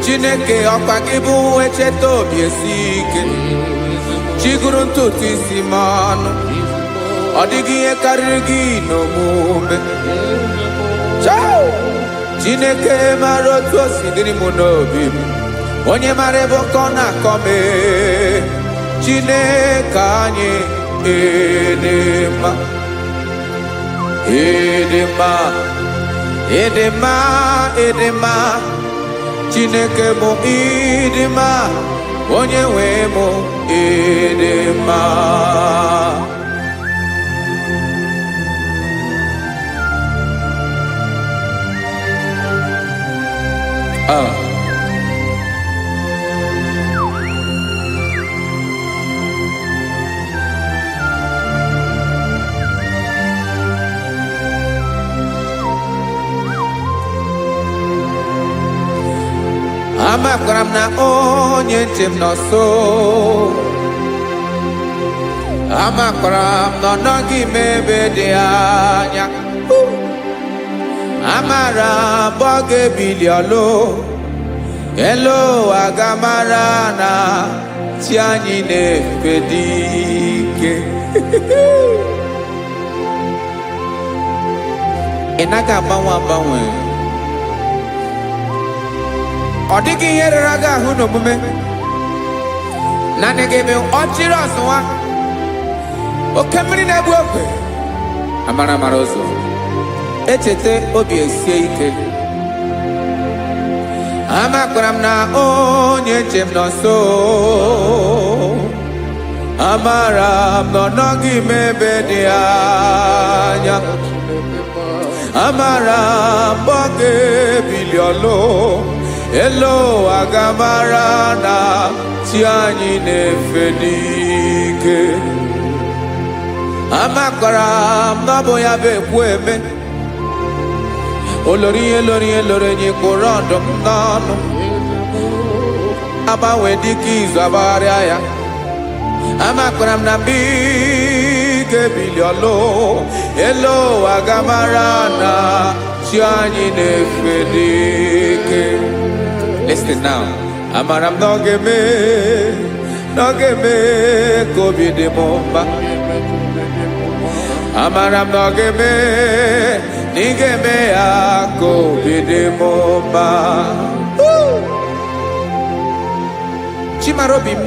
Chineke ọkwa gị bụ echeta obi esi ike. Chiguru ntutu isi m ọnụ. Ọ dịghị ihe karịrị gị n'omume. Chineke mara otu o si dịrị m n'obi m. Onye mara ebe ọkọ na-akọ m. Chineke anyị dị mma. Dị mma. Dị mma. Dị mma. Chineke bụ ịdị mma. Onye nwe m dị mma. Amakwara m na onye nche m nọ nso. Amakwara m na ọ nọghị m ebe dị anya. Amara m ọ ga-ebili ọlụ. Elu aga mara na chi anyị na-efe dị ike. Ị naghị agbanwe agbanwe. Ọ dịghị ihe rere gị ahụ n'omume. Naanị gị bụ ọchịrị ọzụwa. Oke mmiri na-egbu ogwe. Amara amara ụzọ. Echeta obi esie ike. Amakwara m na onye nche m nọ nso. Amara m na ọ nọghị m ebe dị anya. Amara m ọ ga-ebili ọlụ. Elu aga mara na chi anyị na-efe n'ike. Amakwara m na ọ bụ ya bụ ekwu eme. Olori ihe lori ihe lori enyi kpụrụ ọdụm n'ọnụ. Agbanwe dịka izu agbagharịa ya. Amakwara m na mgbe ị ga-ebili ọlụ. Elu aga mara na chi anyị na-efe n'ike. Listen now. Amara m na ọ ga-eme ka obi dị m mma. Amara m na ọ ga-eme na ị ga-eme ya ka obi dị m mma. Chimara obi m.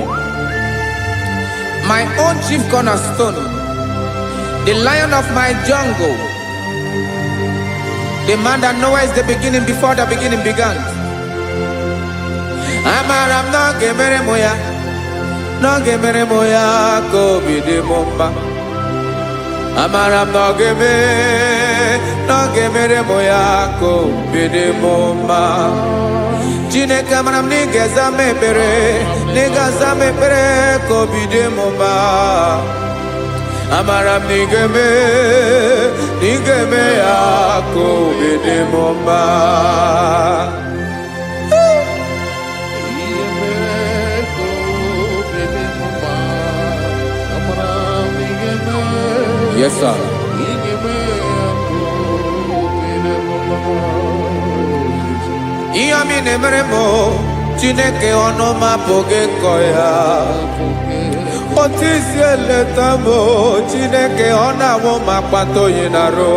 My own chief cornerstone. The lion of my jungle. The man that knows the beginning before the beginning began. Amara m na ọ ga-emere m ya. Na ọ ga-emere m ya ka obi dị m mma. Amara m na ọ ga-emere m ya ka obi dị m mma. Chineke amara m na ị ga-aza m ekpere. Na ị ga-aza m ekpere ka obi dị m mma. Amara m na ị ga-eme ya ka obi dị m mma. Yes, sir. Ihe mi na-emere m Chineke ọnụ m apụghị ịkọ ya. otisi eletamo Chineke ọ na-awụ ma kpata oyi na-arụ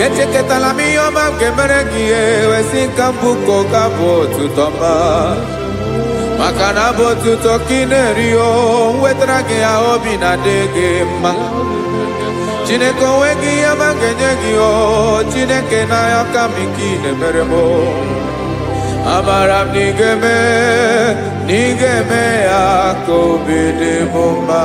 echeketala m ihe ọma nke mere gị ewesi nka mbụ ka ọ ga-abụ otuto ma maka na abụ otuto ka ị na-eri o wetara gị ya obi na-adị gị mma Chineke onwe gị ihe ọma ga-enye gị o Chineke n'anya ka m ike ị na-emere m amara m na ị ga-eme ya ka obi dị m mma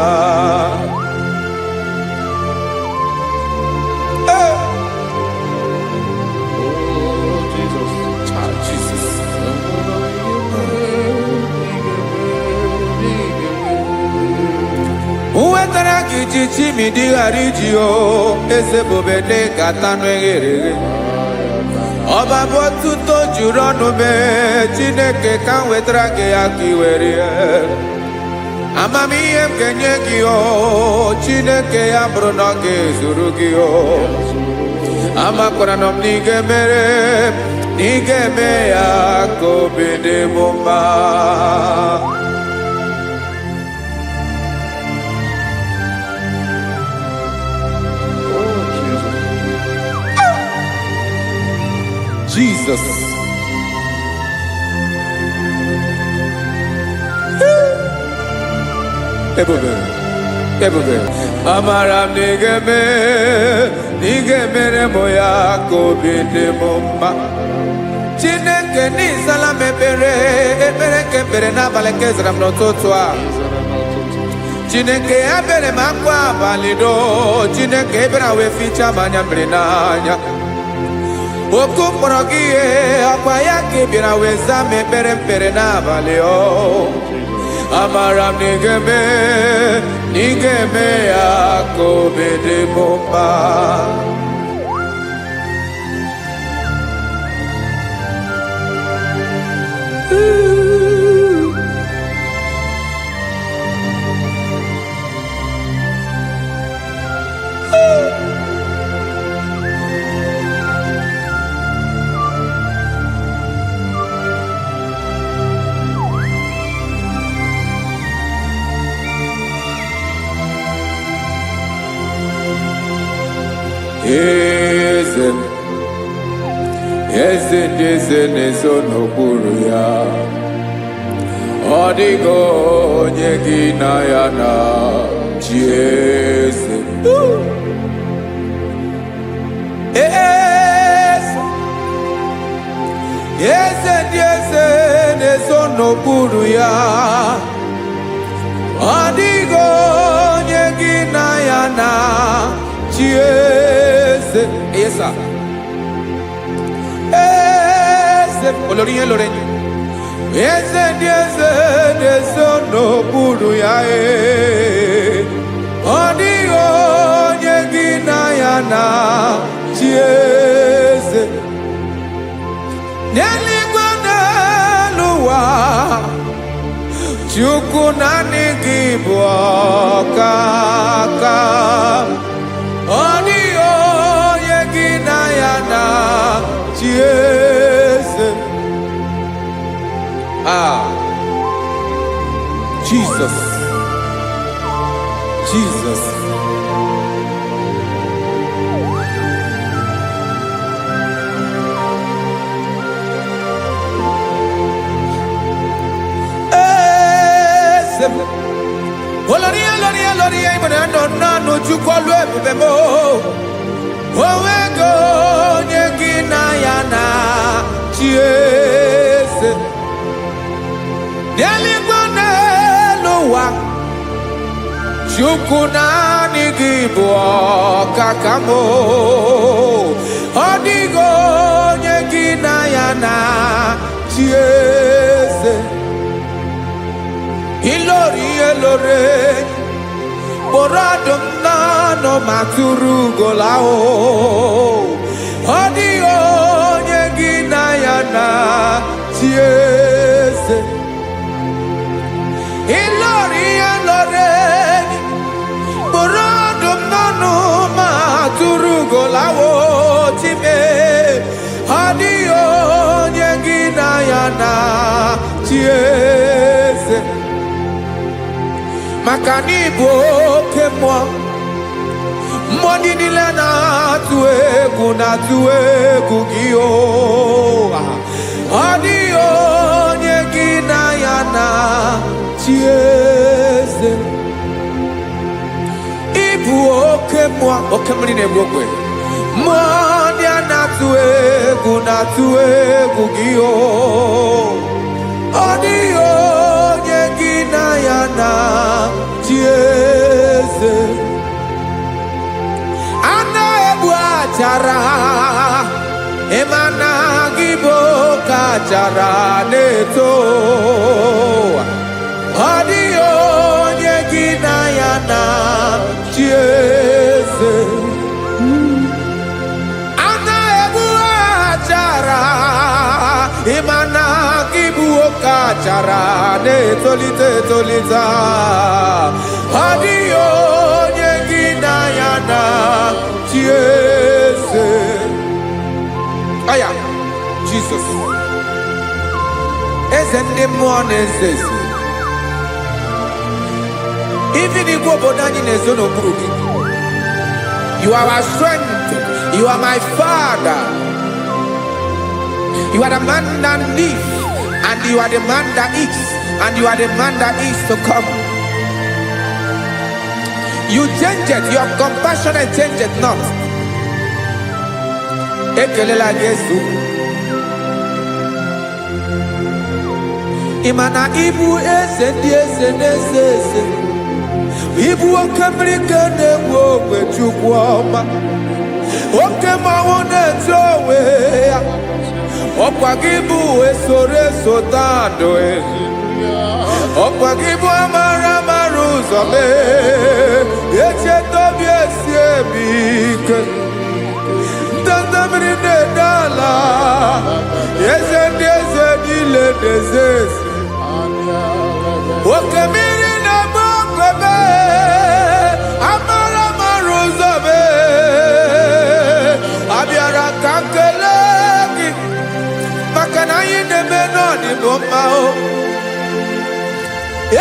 wetara gị chichi ma ị dịghara iji o eze bụbede gata nụ eghere eghe ọba bụ otuto juru ọnụ mee Chineke ka m wetara gị ya ka ị were amamihe m ga-enye gị o Chineke ya bụrụ na ọ ga-ezuru gị o amakwara na m na ị ga-eme ya ka obi dị m mma Jesus. Ebube. Amara m na ị ga-emere m ya ka obi dị m mma. Chineke n'ịzala m ekpere ka ekpere n'abalị ka ezara m n'ụtụtụ a. Chineke ya bere m akwa abalị do. Chineke ebere wee ficha m anya mmiri n'anya. Oku mkpọrọ gị ihe akwa ya ka ị bịara wee zaa m ekpere mpere n'abalị o amara m na ị ga-eme ya ka obi dị m mma eze ndị eze na-ezo n'okpuru ya ọ dịghị onye gị na ya na chi eze eze ndị eze na-ezo n'okpuru ya ọ dịghị onye gị na ya na chi eze esa olórí lórí eze ndị eze na-eso n'okpuru ya ọ dịghị onye gị na ya na chi eze n'eluigwe n'elu ụwa Chukwu naanị gị bụ ọkaka ọ dịghị onye gị na ya na chi eze Jesus olórí ìmọ̀nà nánú Chukwu ọlụ ebube m onwego onye gị na ya na chi eze n'eluigwe n'elu ụwa Chukwu naanị gị bụ ọkaka m ọ dịghị onye gị na ya na chi eze ilori kpọrọ ọdụm n'ọnụ ma tụrụ ugola ọ dịghị onye gị na ya na chi eze ilori kpọrọ ọdụm n'ọnụ ma tụrụ ugola time ọ dịghị onye gị na ya na chi eze maka na ịbụ oke mmụọ. Mmụọ niile na-atụ egwu gị o. Ọ dịghị onye gị na ya na-achị eze. Ịbụ oke mmụọ, oke mmiri na-egbu ogwe. Mmụọ ndị a na-atụ egwu gị o. Ọ dịghị onye gị na ya na-achị eze. A na-egbu achara, ịma na gị bụ ka achara na-eto. Ọ dịghị onye gị na ya na-achị eze. A na-egbu achara, ịma na gị bụ ka achara na-etolite etolite. Ọ dịghị onye gị na ya na-achị eze. Aya, Jesus. Eze ndị mmụọ na-eze eze. Even igwe obodo anyị na-ezo n'okpuru gị. You are our strength. You are my Father. You are the man that lives, and you are the man that eats, and you are the man that is to come. You change it. Your compassion change it not. Ekelela Yesu. Imana ibu eze ndị eze na-eze eze. Ibu oke mmiri ka na-egbu ogwe Chukwu ọma. Oke mmanwụ na-eti onwe ya. Ọkwa gị bụ esoro tando. Ọkwa gị bụ amara ụzọ mee. Echeta obi esi ebi ike. Ndanda mmiri na-ede ala. Eze ndị eze niile na-eze eze. Oke mmiri na-agba ogwe mee. Amara ụzọ mee. Abịara ka m kelee gị maka na anyị na-eme n'ọdịbụ mma o.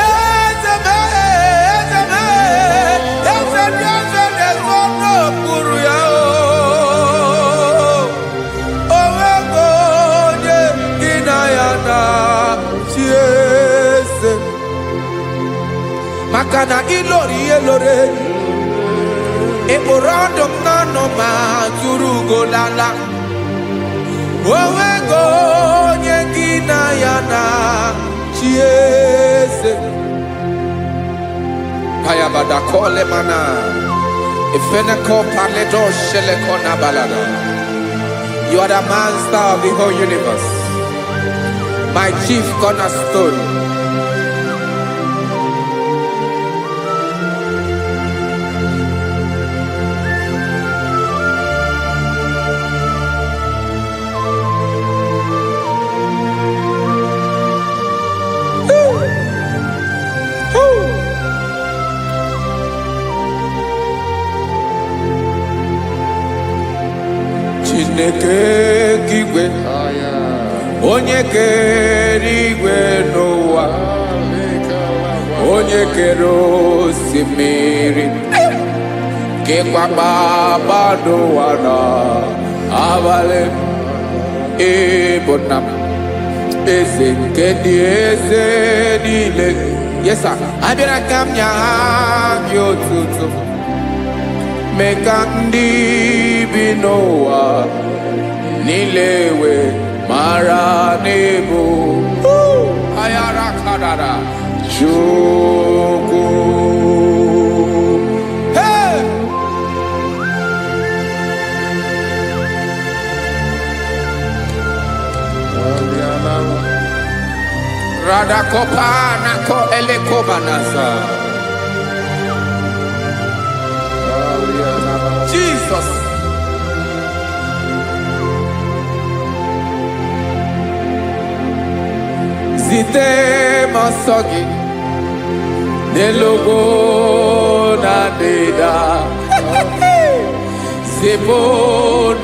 Eze mee, eze mee, eze ndị eze na-ezo n'okpuru ya o. O nweghị onye gị na ya na-achị eze. Maka na ịlọrọ ihe lọrọ ịkpụrụ ọdụ m n'ọnụ ma tụrụ ugo lala. O nweghị onye gị na ya na-achị eze. Payabada kole mana ifeneko paledo sheleko na balada. You are the master of the whole universe, my chief cornerstone. Chineke kigwe, onye kere igwe n'ụwa, onye kere osimiri, kekwa kpakpando ụwa n'abalị. Ịbụ nna m, eze nke ndị eze niile. Yes sir, abịara ka m nye gị otuto. Mee ka ndị bi n'ụwa niile wee mara n'ebu ayara kadara Chukwu. Hey! Radakopa nako elekobanasa. Jesus. Zite masogi nelogo na deda. Zipo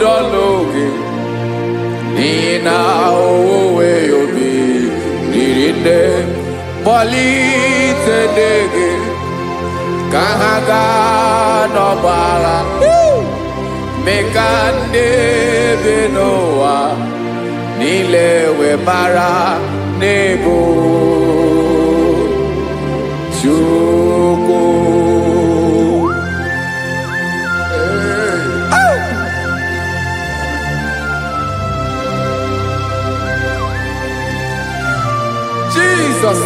dologe nina owe yobi nirinde polite dege kahaga no bara mekande benoa nilewe mara nebo chuko Jesus.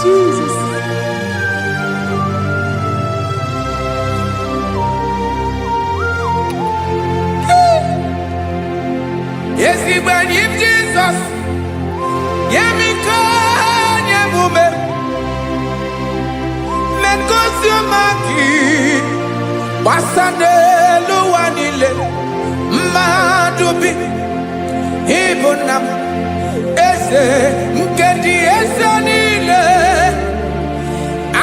Jesus. Yes, he when him Jesus. Yemiko nyemume. Menkosumaki. Wasande luwanile. Madubi. Ibunam. Ese nkedi ese nile.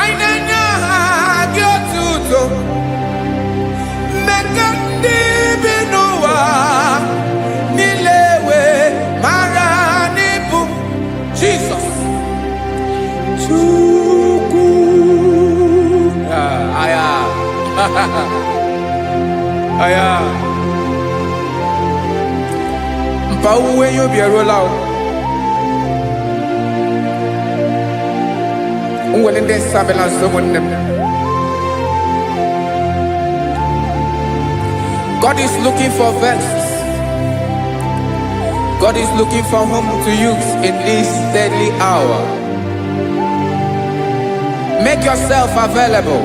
Ainanya hagiotuto. Mekandi binuwa. Nilewe maranibu. Jesus. Chuku. Aya. Aya. Mpauwe yo bierolao. Unwelende sabela someone. God is looking for vessels. God is looking for whom to use in this deadly hour. Make yourself available.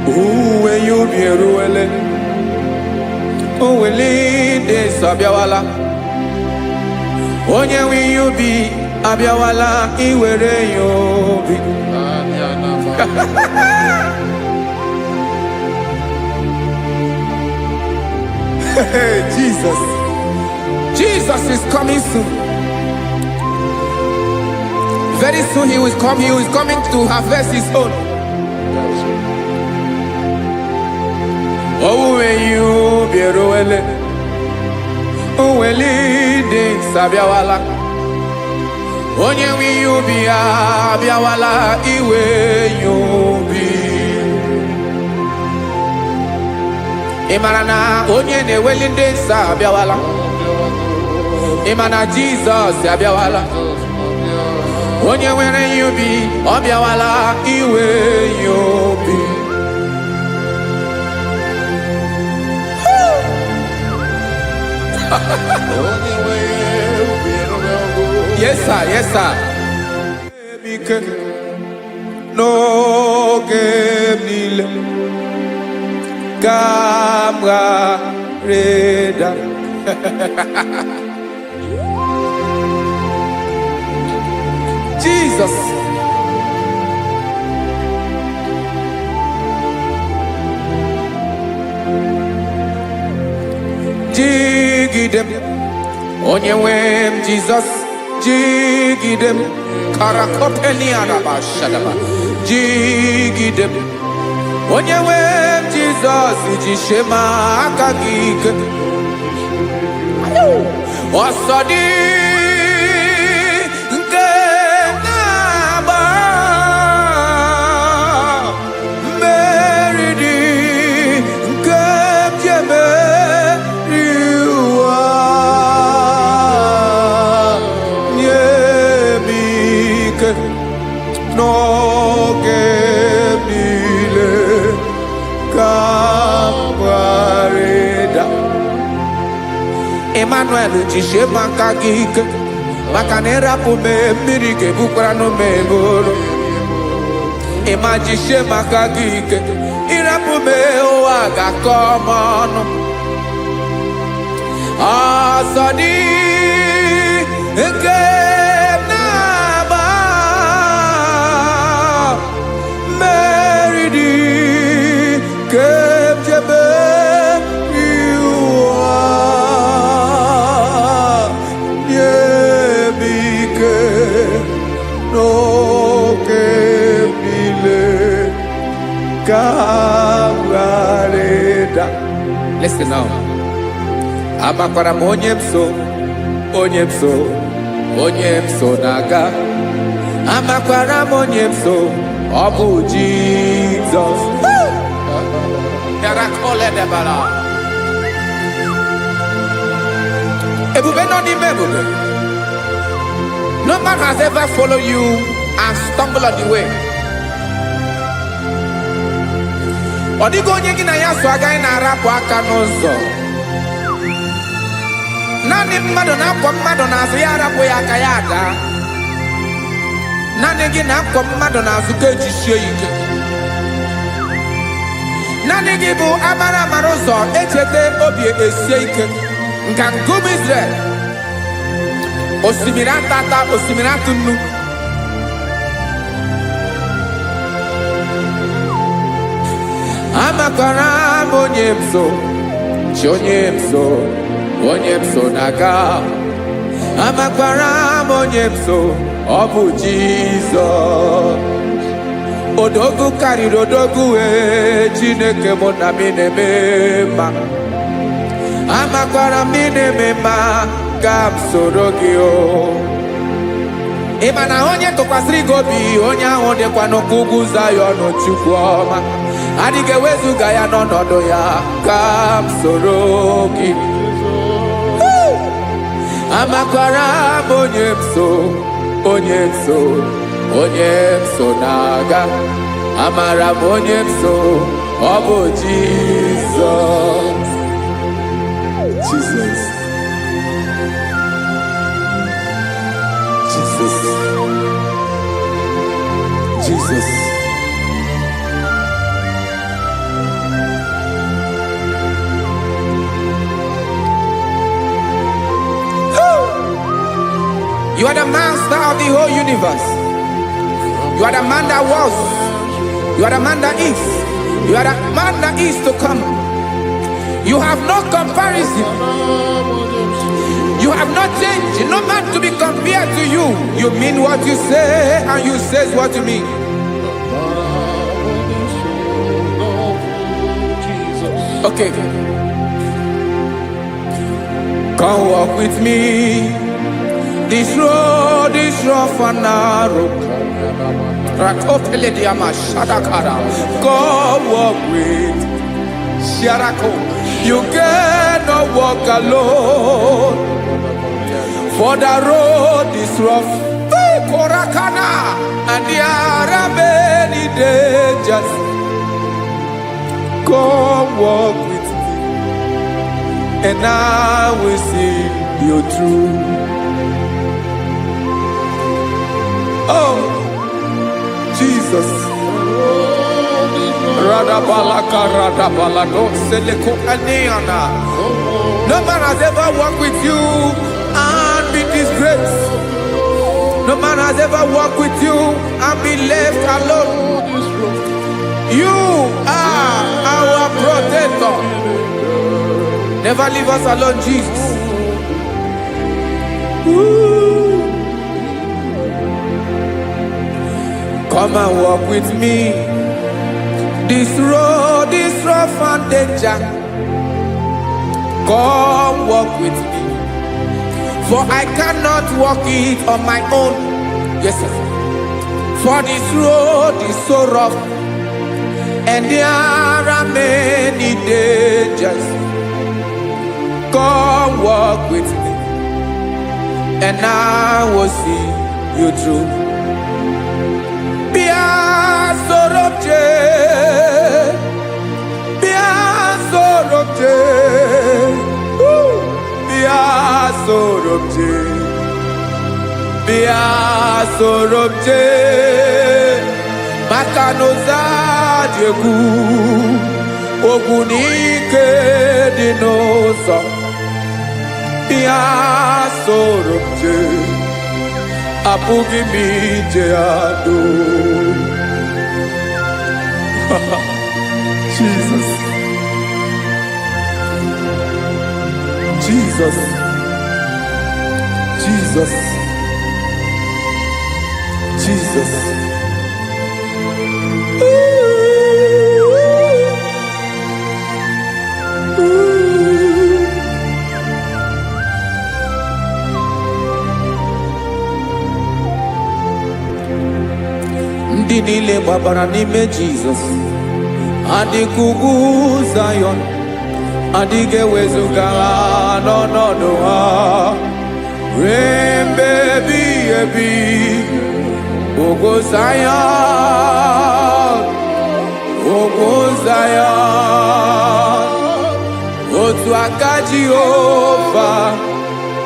Uwe you be ruele. Uwe de sabiawala. Onye wi you be abiawala iwere you be. Jesus. Jesus is coming soon. Very soon he will come. He is coming to harvest his own. Oh, when you be roele, oh, when leading sabiawala, onye wi you be abiawala iwe you be. Imarana onye ne welinde sabiawala, imana Jesus sabiawala, onye were you be abiawala iwe you be. Yes, sir. Yes, sir. No game camera reda. Jesus. Jigidem, onye wem Jesus, jigidem, karakopeni araba shadaba, jigidem, onye wem Jesus, jishema akagike, osodi nke naba, meridi nke jeme. No gemile camarada Emmanuel jishe makagike makanera pume mirike bukrano meboro Ema jishe makagike irapume oaga komono Asadi eke no que Kawareda. Listen now. Amakwara monyemso, onyemso, onyemso naga. Amakwara monyemso, Obu Jesus. Yarakole debala. Ebube no di mebube. No man has ever followed you and stumbled on the way. Odigo onye gị na ya so agaghị na-arapụ aka n'ụzọ. Naanị mmadụ na-akwọ mmadụ n'azụ ya arapụ ya aka ya ada. Naanị gị na-akwọ mmadụ n'azụ ka ejisie ike. Naanị gị bụ amara amara ụzọ echete obi esie ike. Nka ngụm Israel. Osimiri atata, osimiri atụ nnu. Amakwara monyemso, chonyemso, onyemso naga. Amakwara monyemso, Obu Jesus. Odogu karịrị odogu Chineke mụ na mi na-eme mma. Amakwara mi na-eme mma ka m soro gị o. Ị ma na onye tụkwasịrị gị obi, onye ahụ dịkwa n'ụkwụ ugwu Zayọn Chukwu ọma. Adịghị ewezuga ya n'ọnọdụ ya ka m soro gị. Amakwara m onyemso, onyemso, onyemso na-aga. Amara m onyemso, ọ bụ Jizọs. Jesus. Jesus. Jesus. You are the master of the whole universe. You are the man that was. You are the man that is. You are the man that is to come. You have no comparison. You have not changed. No man to be compared to you. You mean what you say and you say what you mean. Okay. Come walk with me. This road is rough and narrow. Come walk with Sharako. You cannot walk alone. For the road is rough. Korakana. And there are many dangers. Come walk with me. And I will see you through. Oh, Jesus. No man has ever walked with you and been disgraced. No man has ever walked with you and been left alone. You are our protector. Never leave us alone, Jesus. Woo. Come and walk with me. This road is rough and danger. Come walk with me. For I cannot walk it on my own. Yes, sir. For this road is so rough. And there are many dangers. Come walk with me. And I will see you through. Sorobje Makanoza Diegu Ogunike Dinosa Bia Sorobje Apugi Mijeado. Jesus. Jesus. Jesus. Jesus. Ooh. ndị niile gbabara n'ime Jizọs adịghị ugwu Zayọn, adịghị ewezuga ha n'ọnọdụ ha ruo mgbe ebighị ebi. Ugwu Zayọn, ugwu Zayọn, otu aka Jehova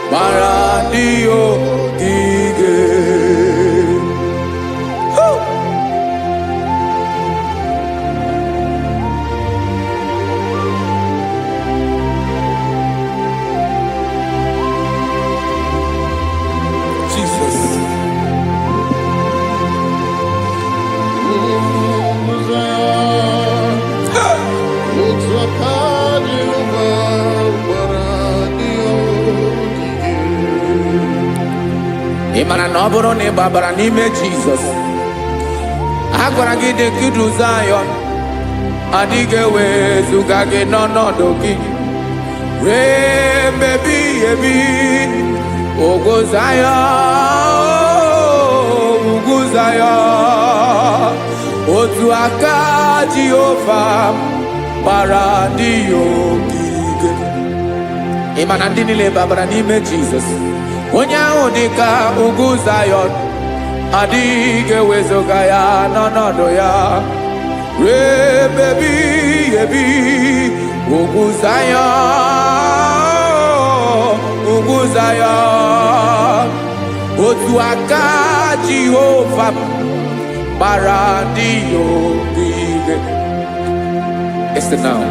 gbara ndị ogige. Ị mara na ọ bụrụ na ị gbabara n'ime Jizọs, a gwara gị dị ka Zayọn, adịghị ewezuga gị n'ọnọdụ gị ruo mgbe ebighị ebi. Ugwu Zayọn, ugwu Zayọn, otu aka Jehova gbara ndị ogige. Ị ma na ndị niile gbabara n'ime Jizọs, onye ahụ dị ka ugwu Zayọn, adịghị ewezuga ya n'ọnọdụ ya ruo mgbe ebighị ebi. Ugwu Zayọn, ugwu Zayọn, otu aka Jehova gbara ndị ogige. Listen now,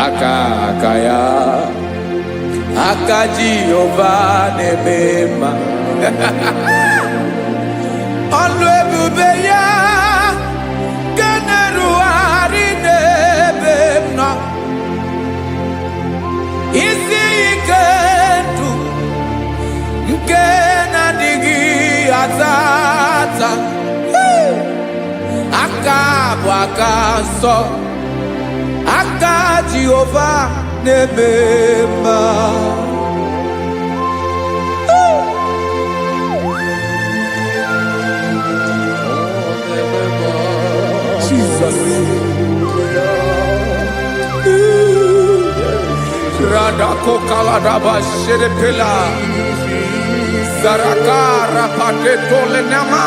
aka ya, aka Jehova na-eme mma. Ọlụ ebube ya ga na-erugharị n'ebe m nọ. Isi ike ndụ nke na-adịghị ata ata, aka bụ aka nsọ, aka Jehova na-eme mma. Jesus. Radako kaladaba sherepela zarakara pateto lenama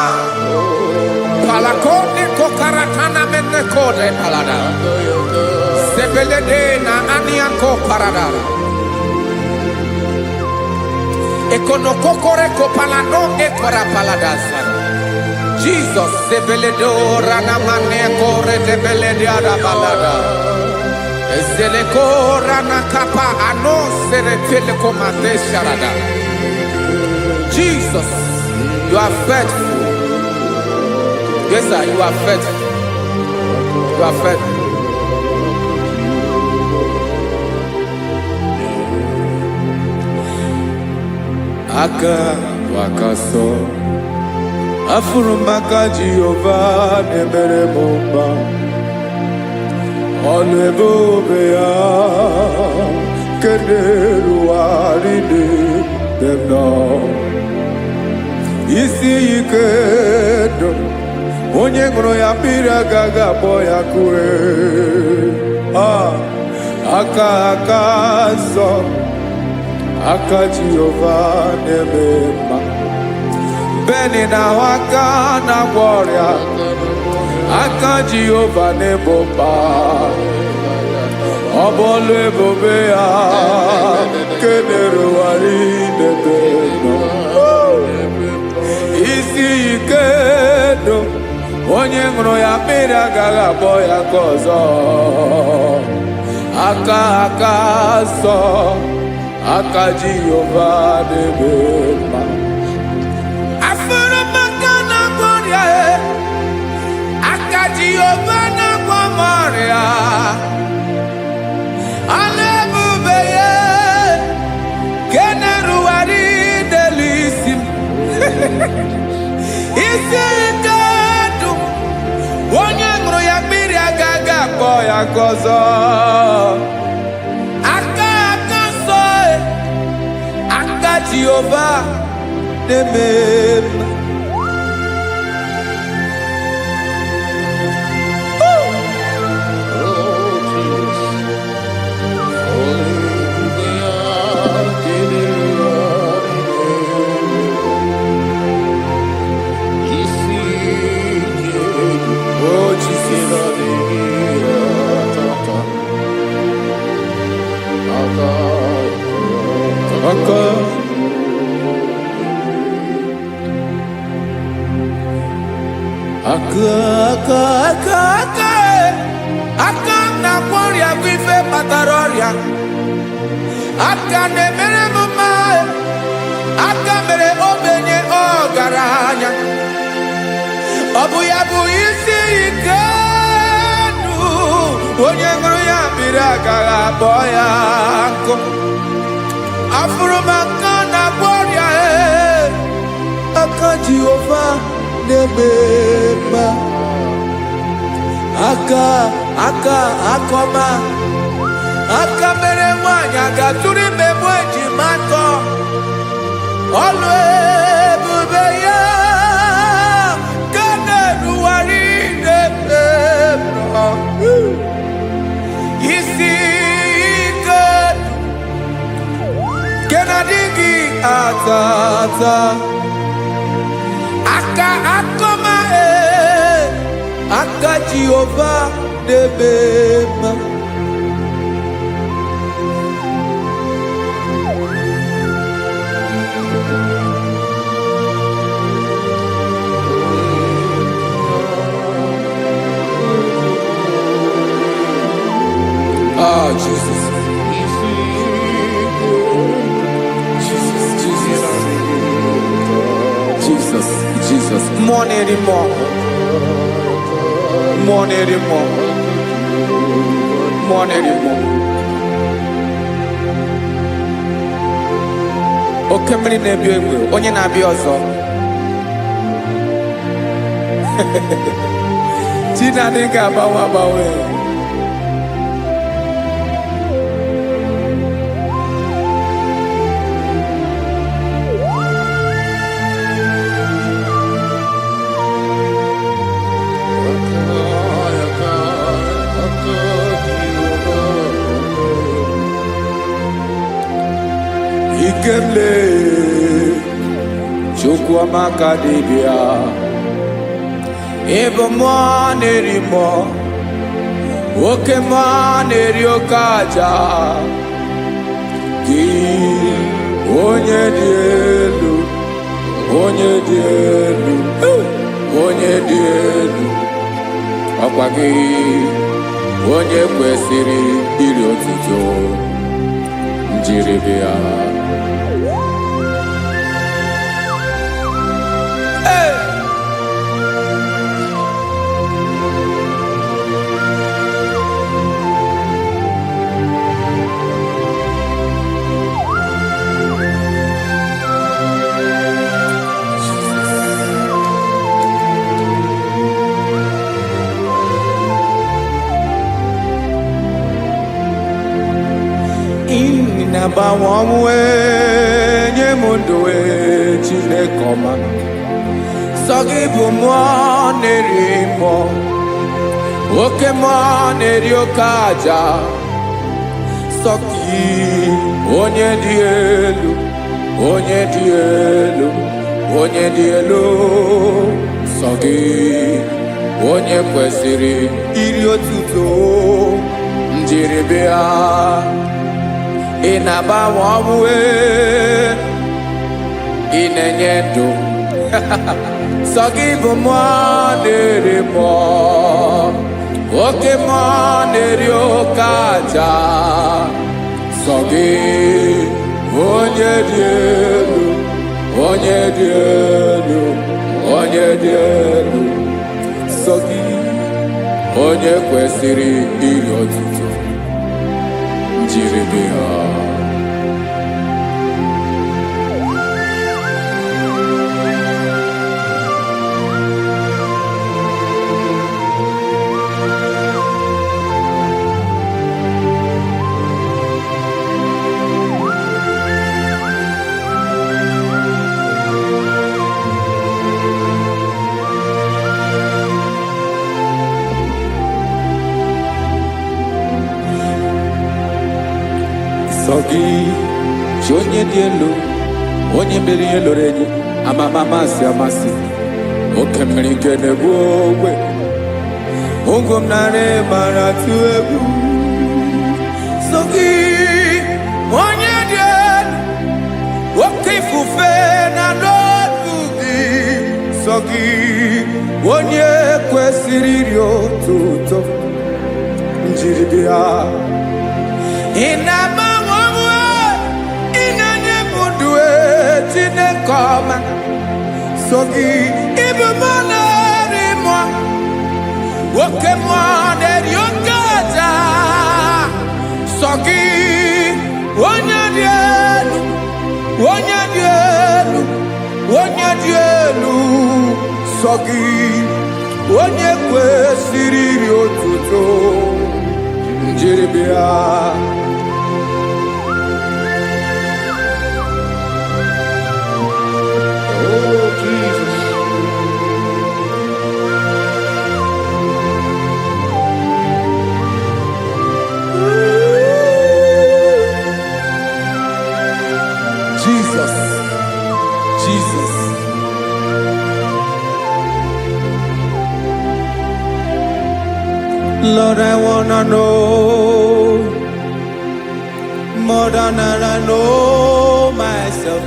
palakone kokaratana menne kode palada sebelede na aniako paradara ekono kokore kopalano ekora paladasa. Jesus sebeledo rana mane kore debelede ada balada ezele kora na kapa ano sere tele komate sharada. Jesus, you are faithful. Yes sir, you are faithful. You are faithful. Aka so afuru maka Jehova nebere mumba. Ọlụ ebube ya keneruwarị n'ebe m nọ. Isi ike ndụ onye ṅụrụ ya mmiri agaghị akpọ ya kue. Aka nsọ, aka Jehova na-eme mma. Beni na-ahụ aka na-agwọ ọrịa, aka Jehova na-ebo mba. Ọ bụ ọlụ ebube ya kenerugharị n'ebe m nọ. Isi ike ndụ onye ṅụrụ ya mmiri agaghị akpọ ya ka ọzọ. Aka nsọ, aka Jehova na-eme mma. Afụrụ m aka na-agwọ ọrịa, aka Jehova na-agwọ m ọrịa. Ọlụ ebube ya kenerugharị n'elu isi m. Isi ike ndụ onye ṅụrụ ya mmiri agaghị akpọ ya ka ọzọ. Aka nsọ, aka Jehova na-eme mma. aka na kwọrịa bụ ife kpatara ọrịa, aka na-emere m mma, aka mere ogbenye ọgaranya, ọ bụ ya bụ isi ike ndụ, onye ṅụrụ ya mmiri agaghị abụọ ya nkụ. Afụrụ m aka na kwọrịa, aka Jehova na-eme mma, aka akọma, aka mere nwanyị ga-atụrụ ime mụ ejima atọ, ọlụ ebube ya ka na-erugharị n'ebe nọ, isi ike nke na-adịghị ata ata, aka akọma, aka Jehova na-eme mma. Oh, Jesus. Jesus. More anymore. More anymore. More anymore. Oke mmiri na-ebi egbe, onye na-abịa ọzọ. Chinadị ga-agbanwe agbanwe. Ikemle Chukwuamaka dibịa, ịbụ mmụọ na-eri mmụọ, oke mmụọ na-eri oke aja, gị onye dị elu, onye dị elu, onye dị elu, ọkwa gị onye kwesịrị iri otuto, njiri bịa. Inagbanwe ọnwụ nye m ndụ Chineke ọma, sọ gị bụ mmụọ na-eri mmụọ, oke mmụọ na-eri oke aja, sọ gị onye dị elu, onye dị elu, onye dị elu, sọ gị onye kwesịrị iri otuto, njiri bịa. Ị na-agbanwe ọnwụ, ị na-enye ndụ, sọ gị bụ mmụọ na-eri mmụọ, oke mmụọ na-eri oke aja, sọ gị onye dị elu, onye dị elu, onye dị elu, sọ gị onye kwesịrị iri otuto, njiri bịa. Sọ gị chi onye dị elu, onye mere ihe lụrụ enyi, amama amasị amasị, oke mmiri nke na-egbu ogwe, ụgwọ m narị mara atụ egwu. Sọ gị onye dị elu, oke ifufe na n'olu gị, sọ gị onye kwesịrị iri otuto njiri bịa. Ị na-agbanwe onwe, ị na-enye m ndụ Chineke ọma, sọ gị ịbụ mmụọ na-eri mmụọ, oke mmụọ na-eri oke aja, sọ gị onye dị elu, onye dị elu, onye dị elu, sọ gị onye kwesịrị iri otuto njiri bịa. Oh, Jesus. Jesus, Jesus. Lord, I wanna know more than I know myself.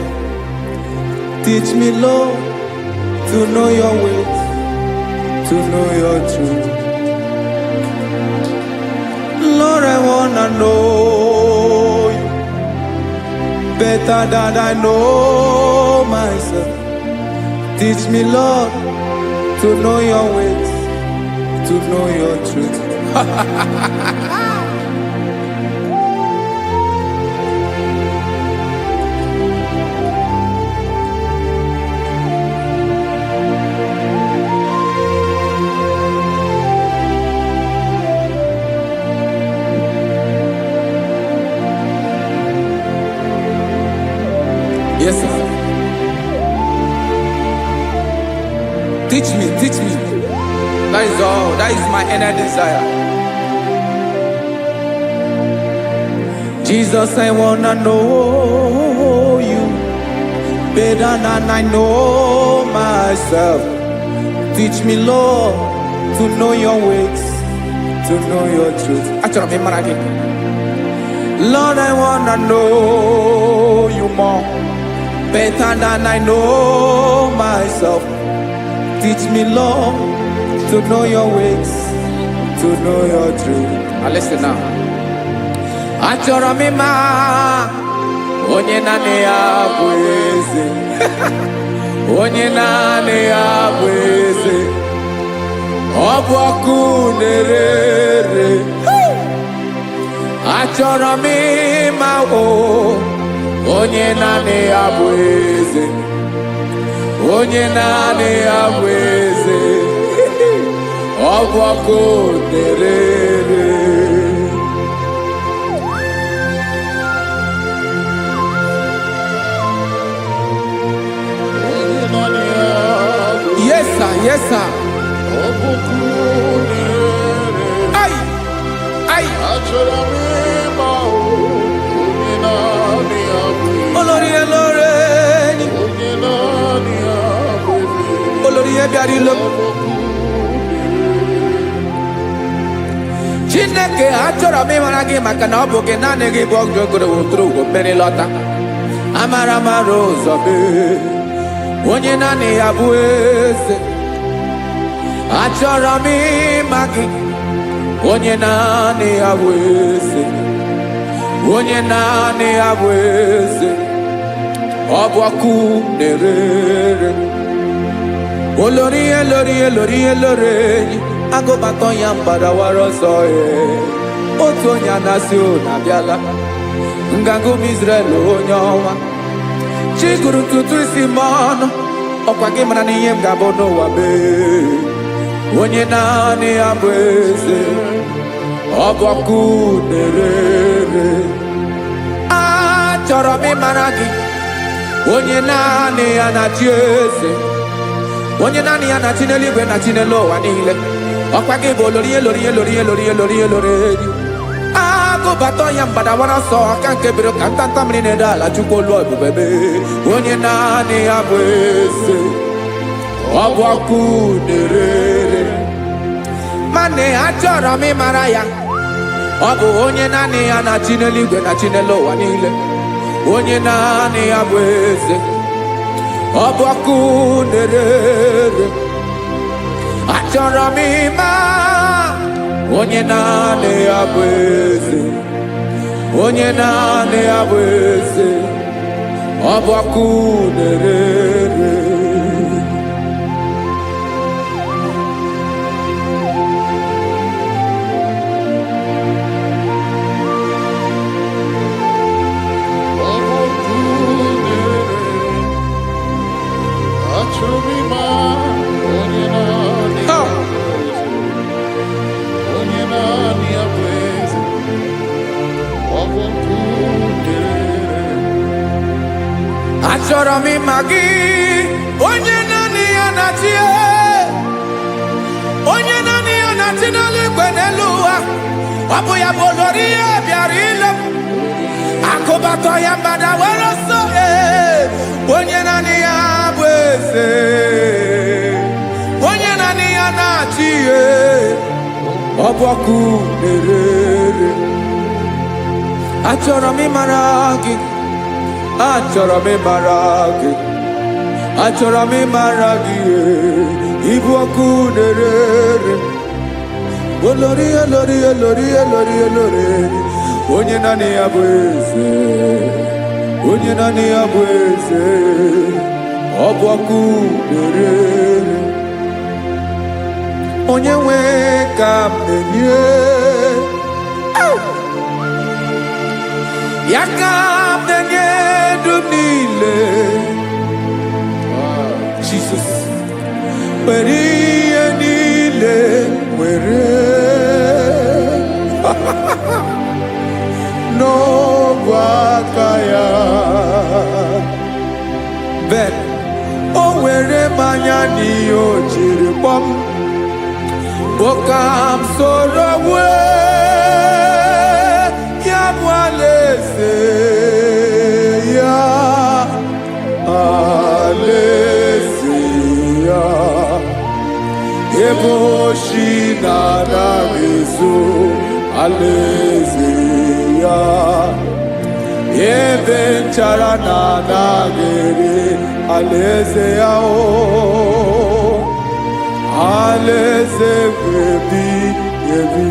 Teach me, Lord, to know your ways, to know your truth. Lord, I wanna know you better than I know myself. Teach me, Lord, to know your ways, to know your truth. Yes, sir. Teach me, teach me. That is all. That is my inner desire. Jesus, I wanna know you better than I know myself. Teach me, Lord, to know your ways, to know your truth. Actually, I'm again. Lord, I wanna know you more better than I know myself. Teach me, Lord, to know your ways, to know your truth. Listen now. Achọrọ m ịma onye naanị ya bụ eze, onye naanị ya bụ eze, ọ bụ ọkụ na-ere. Achọrọ m ịma onye naanị ya bụ eze, onye naanị ya bụ eze, ọ bụ ọkụ na-ere. Yes, sir. Yes, sir. Ay, ay. Olórí ẹlọ́rẹ́, olórí ẹbí àdìlọ́. Chineke achọrọ m ịmara gị maka na ọ bụ gị naanị gị bụ ọgụ ogologo wotoro ugwo mmeri lọta. Amara mara ụzọ mee, onye naanị ya bụ eze. Achọrọ m ịma gị, onye naanị ya bụ eze, onye naanị ya bụ eze, ọ bụ ọkụ na-ere. Olórí elórí elórí elórí enyi, agụbatọ ya mgbadawara ọsọ ya. Otu onye anasị na-abịala, nganga ụmụ Izrel onye ọma. Chi gụrụ ntutu isi m ọnụ, ọkwa gị mara na ihe m ga-abụ n'ụwa mee. Onye naanị ya bụ eze, ọ bụ ọkụ na-ere. Achọrọ m ịmara gị, onye naanị ya na-achị eze, onye naanị ya na-achị n'eluigwe na chi n'elu ụwa niile. Ọkwa gị bụ olórí elórí elórí elórí elórí elórí enyi. Agụbatọ ya mgbadawara ọsọ, aka nke biri ka ntanta mmiri na-ede ala, Chukwu olu ebube mee. Onye naanị ya bụ eze, ọ bụ ọkụ na-ere. Mane achọrọ m ịmara ya, ọ bụ onye naanị ya na-achị n'eluigwe na chi n'elu ụwa niile. Onye naanị ya bụ eze, ọbọkụ na-ere achọrọ m ịma onye naanị ya bụ eze, onye naanị ya bụ eze, ọbọkụ na-ere. Achọrọ m ịma gị, onye naanị ya na-achị, onye naanị ya na-achị n'eluigwe n'elu ụwa. Ọ bụ ya bụ olori ya bịara ile m, akụbatọ ya mgbada were ọsọ. Onye naanị ya bụ eze, onye naanị ya na-achị ihe, ọbọkụ na-ere. Achọrọ m ịmara gị, achọrọ m ịmara gị, achọrọ m ịmara gị, ịbụ ọkụ na-ere. Olori olori olori olori olori, onye naanị ya bụ eze, onye naanị ya bụ eze, ọ bụ ọkụ na-ere. Onye nwe ka m na-enye, ya ka m na-enye dum niile. Jesus, were ihe niile were n'ọbụ aka ya. Ben o were mmanya n'ihe o jiri kpọọ m, bụ ka m soro wee ya bụ alaeze ya, alaeze ya, ebe oshi na-anaghị ezo, alaeze ya, ebe nchara na-anaghị ere, alaeze ya. Alaeze ebi ebi.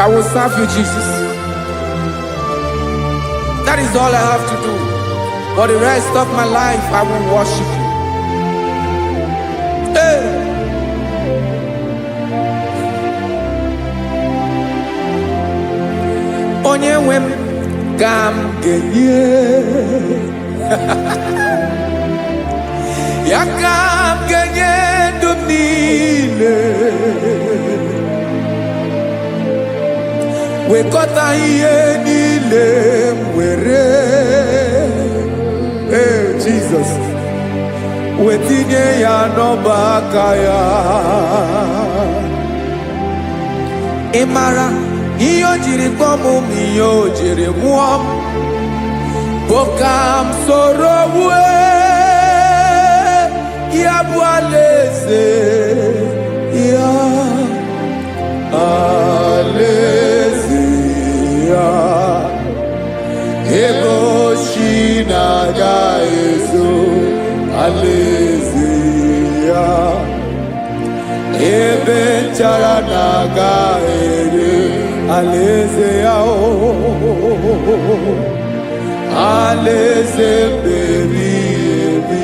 I will serve you, Jesus. That is all I have to do. For the rest of my life, I will worship you. Hey. Onye nwe m ka m ga-enye, ya ka m ga-enye ndụ m niile, wekọta ihe niile m were, Jesus, wetinye ya n'ọba aka ya. Ị mara ihe o jiri kpọọ m, ihe o jiri mụọ m, bụ ka m soro wee ya bụ alaeze ya, alaeze ya, ebe oshi na-agaghị ezo, alaeze ya, ebe nchara na-agaghị ere, alaeze ya. Alaeze ebi ebi,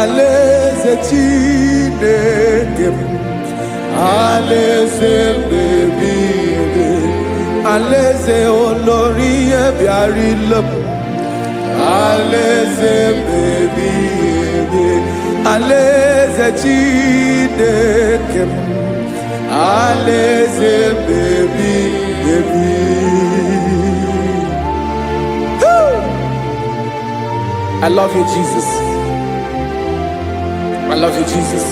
alaeze Chineke m, alaeze ebi ebi, alaeze olori ya bịara ile m, alaeze ebi ebi, alaeze Chineke m, alaeze ebi ebi. I love you, Jesus. I love you, Jesus.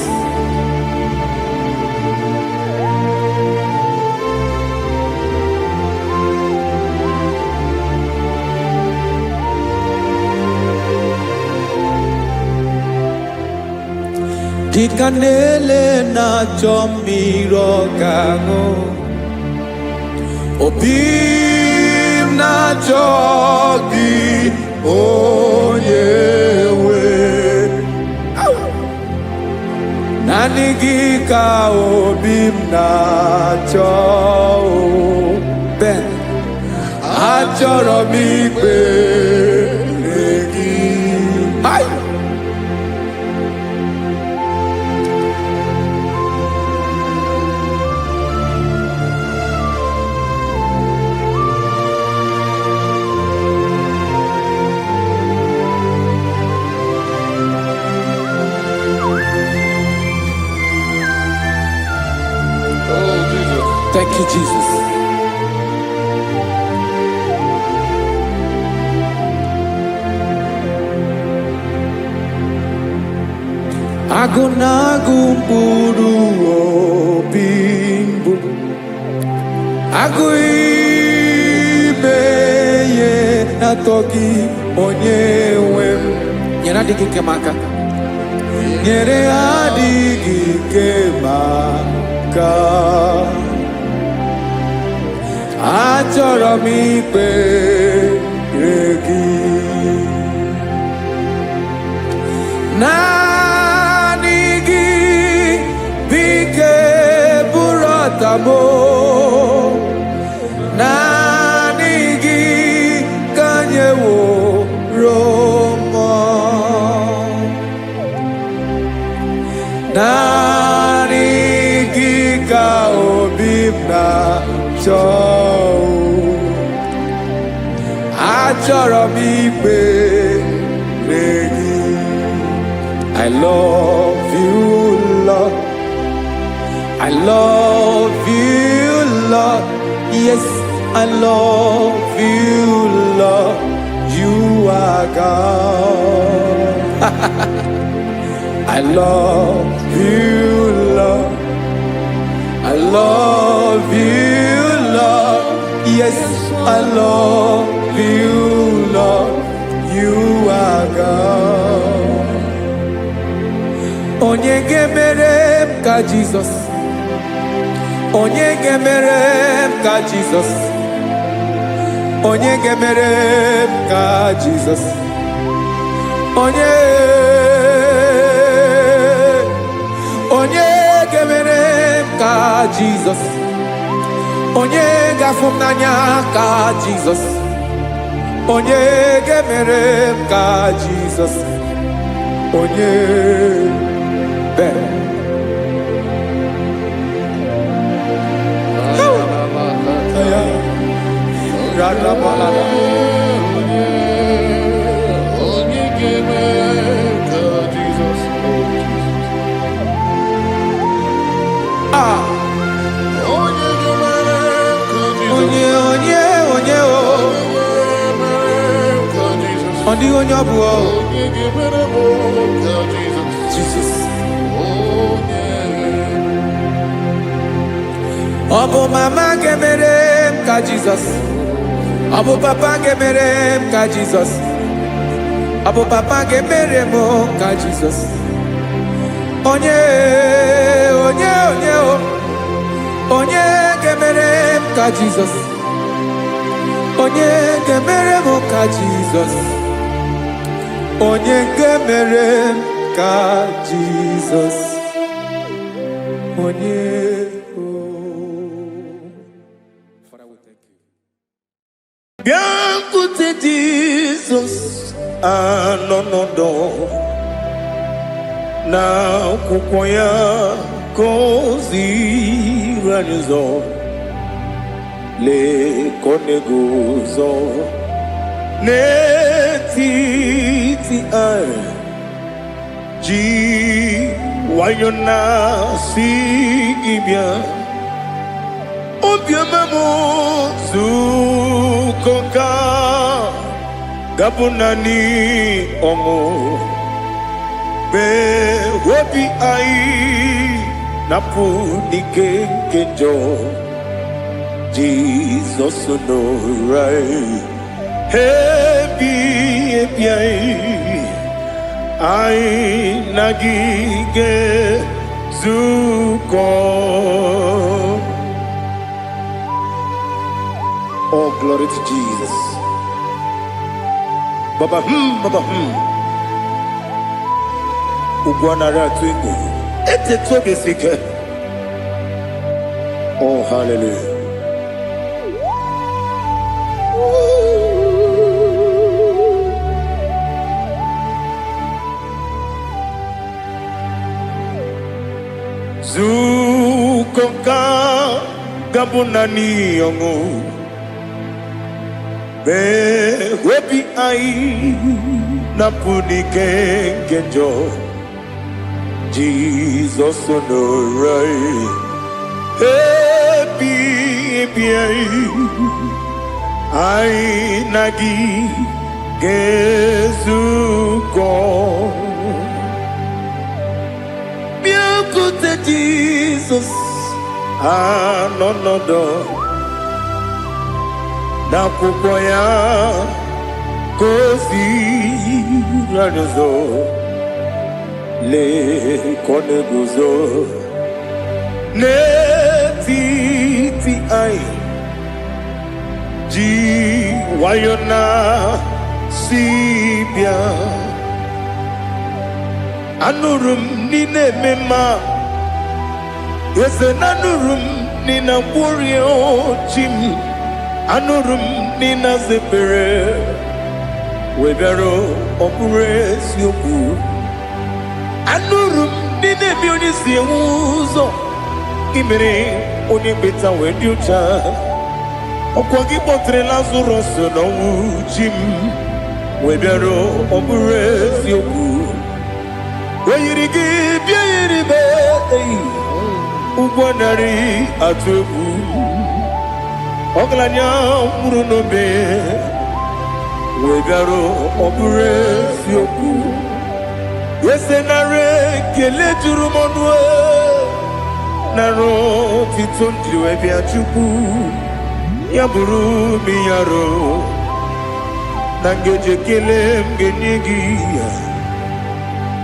Dịka na-ele na-achọ mmiri ọ ga-aṅụ, obi m na na-achọghị onye nwe. Naanị gị ka obi m na-achọ. Ben, achọrọ m ikpere gị. Hai! Thank you, Jesus. Agụ na-agụ mkpụrụ obi mbụ, agụ ime ihe na-atọ gị onye nwe m. Nyere adịghị ike m aka, nyere adịghị ike m aka. Achọrọ m ikpere gị. Naanị gị bike bụrụ ọtabo. Naanị gị ka nyeworo m. Naanị gị ka obi m na-achọ. Achọrọ m ikpere gị. I love you, Lord. I love you, Lord. Yes, I love you, Lord. You are God. I love you, Lord. I love you, Lord. Yes, I love you, Lord. You are God. Onye ga-emere m ka Jizọs. Onye ga-emere m ka Jizọs. Onye ga-emere m ka Jizọs. Onye ga-emere m ka Jizọs. Onye ga-afụ m n'anya ka Jizọs. Onye ga-emere m ka Jizọs. Onye Ben. Jesus. Obu mama ga-emere m ka Jizọs. Obu papa ga-emere m ka Jizọs. Obu papa ga-emere m ka Jizọs. Onye ga-emere m ka Jizọs. Onye ga-emere m ka Jizọs. Onye ga-emere m ka Jizọs. Onye Biancote Jesus anonodo na akwụkwọ ya gọziri anyị ụzọ lekonego ụzọ n'etiti anyị ji nwayọ na-asị gị bịa obiọma m zukọ ka gabụ naanị ọṅụ mgbe obi anyị napụ n'ike nke njọ Jizọs nọrọ anyị ebi anyị na gị ga-ezukọ. Oh, glory to Jesus. Baba Ugwanara twingo. Ete tobe sike. Oh, hallelujah. Zukoka gabunani yongo be webi ai napuni kenjo Jesus onorai happy ai nagi gezuko Jesus, no, na kukoya kosi ranuzo le koneguzo ne ti ai ji wayona sibia anurum nine mema. Yes, anurum nina warrior chim, anurum nina zepere, webero opures yoku, anurum nina bionisi uzo, imere onibeta weducha, okwagi potre lazuros no chim, webero opures yoku, weyirigi biayiribe. Ugwanari atubu Oglanya murunobe Wegaro obure sioku Yesenare kele jurumonwe Naro titondriwe biachuku Yaburu miyaro Nangeje kele mgenyigi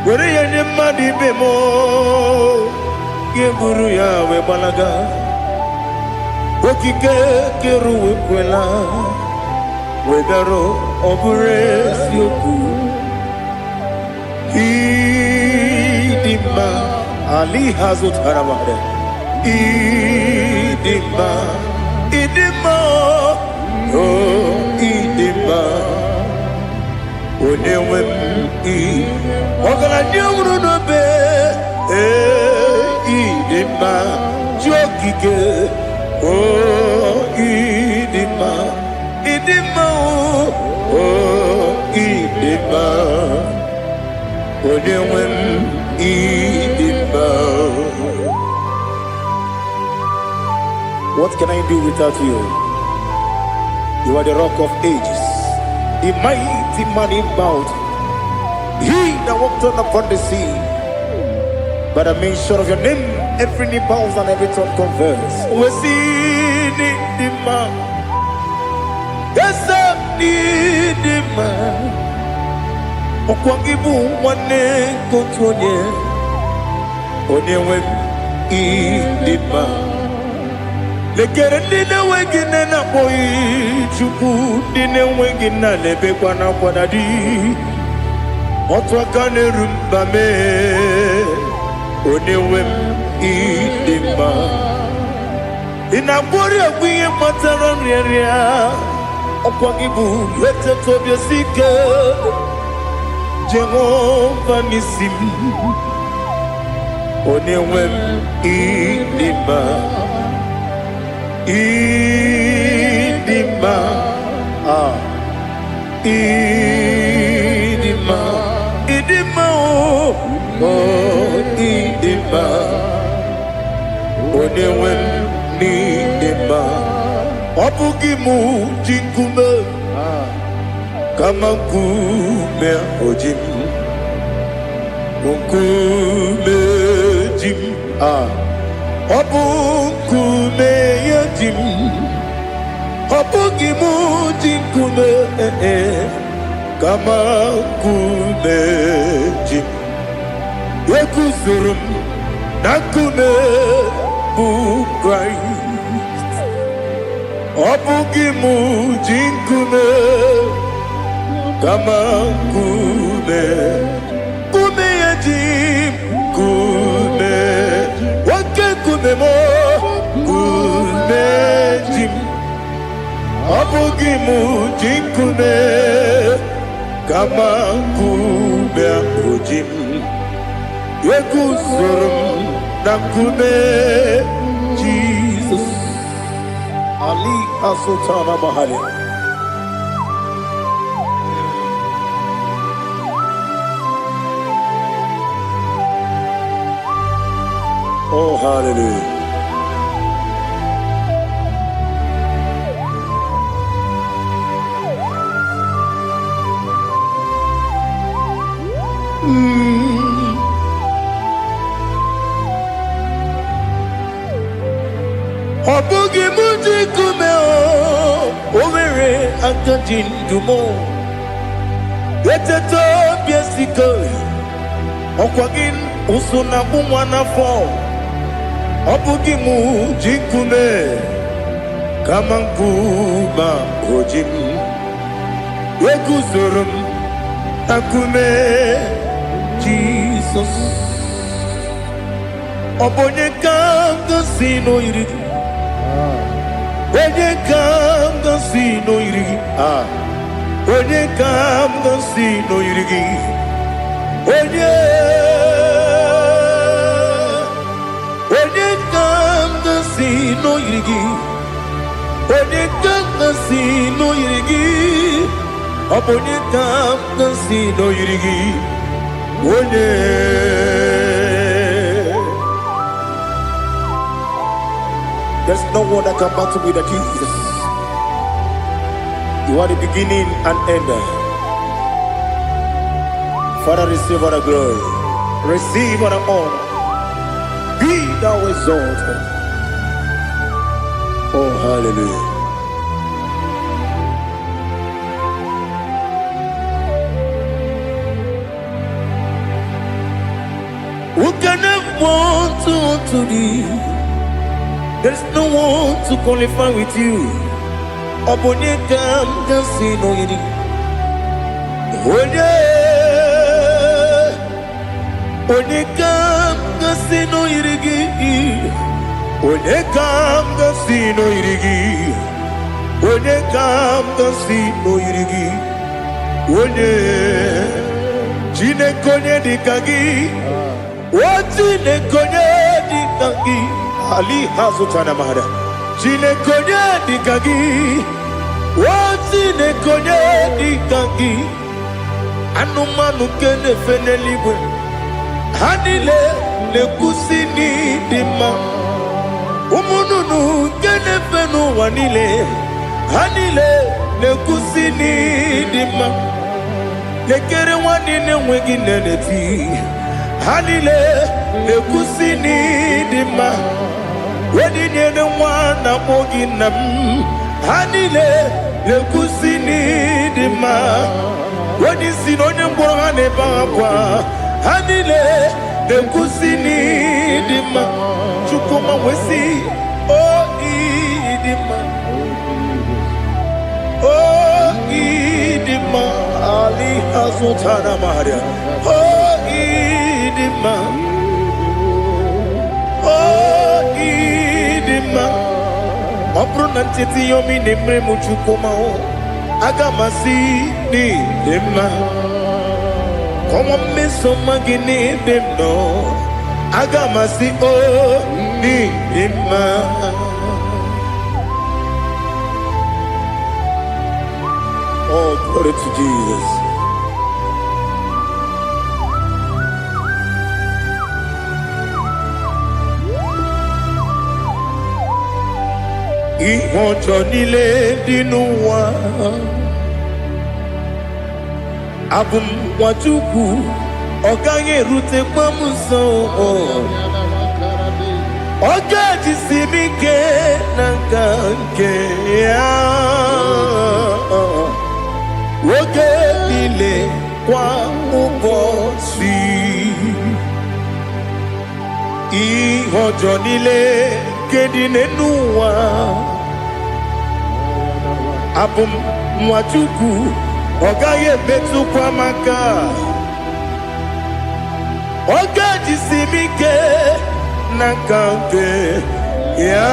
Were yenye madi bemo Guru yawe balaga Okike keru wekwela Wedaro obure sioku Idima Ali hazut haramare Idima Oh idima Onewem Ogala nyamuru nobe Idima jokike oh idima oh idima onewem idima. What can I do without you? You are the rock of ages, the mighty man in mountain, he that walked upon the sea. By the mention of your name, every knee bows and every tongue confess. We see the man. Yes, I need the man. Okwangibu wane kotonye. Onyewe idima. Lekere nina wengine na boy chuku. Nina wengine lebe kwa na kwa dadi. Otwakane rumbame. Onewem idima Inabori agwiye mataran ria Okwagibu lete tobye sike Jehova nisim Onewem idima Idima Idima Idima oh idima Onewem nidima Obugimu jinkume Kama kume ojim Unkume jim Obukume yajim Obugimu jinkume Kama kume jim Yekuzurum nakume bu Christ Obugimu jinkume kama kume kume ya jim kume wake kume mo kume jim abugi mu jikume kama kume ujim yekuzurum na kume Jesus Ali Asultana Mahali. Oh, hallelujah. Obugi muji kume o owere akadi ndumo eteto biesiko okwagin usuna umwana fo obugi muji kume kama nkuma ojim yekuzurum akume Jesus obonye kanga sino irigi Onye kam gansi no irigi Onye kam gansi no irigi Onye kam gansi no irigi Onye kam gansi no irigi Onye kam gansi no irigi Onye There's no one that can battle with Jesus. You are the beginning and end. Father, receive all the glory. Receive all the honor. Be thou exalted. Oh, hallelujah. Who can have one to thee? There's no one to qualify with you. Obonye kam gansi no yiri. Onye kam gansi no yirigi. Onye kam gansi no yirigi. Onye kam gansi no yirigi. Onye chine konye dikagi. Chine konye dikagi. Ali Hazutana Mahada. Chine konye dikagi. Chine konye dikagi. Anumanu kene feneliwe. Hanile le kusini dima. Umununu kene fenu wanile. Hanile le kusini dima. Lekere wanine wegi neneti. Hanile le kusini dima. Wedi nyene wana mogi nam Hanile le kusini dima Wedi sinonye mbwana bakwa Hanile le kusini dima Chukuma wesi oh idima Oh idima Ali Hazutana Maria Oh idima Obruna titi yomi nemre muchukoma o agamasi ni dema Komo meso magini demno agamasi o ni dema Oh, glory to Jesus. Ìwọ̀njọ́ nílé nínú wa Abumwachukwu ọ̀gá yẹn rute pọ́mùsọ ọ̀gá jisi mi ké na nke ya Oge nílé kwa ụbọchị Ìwọ̀njọ́ nílé Kedi n'ụwa Abumwachukwu Ogaye betu kwa maka. Oga jisimike na kanke ya.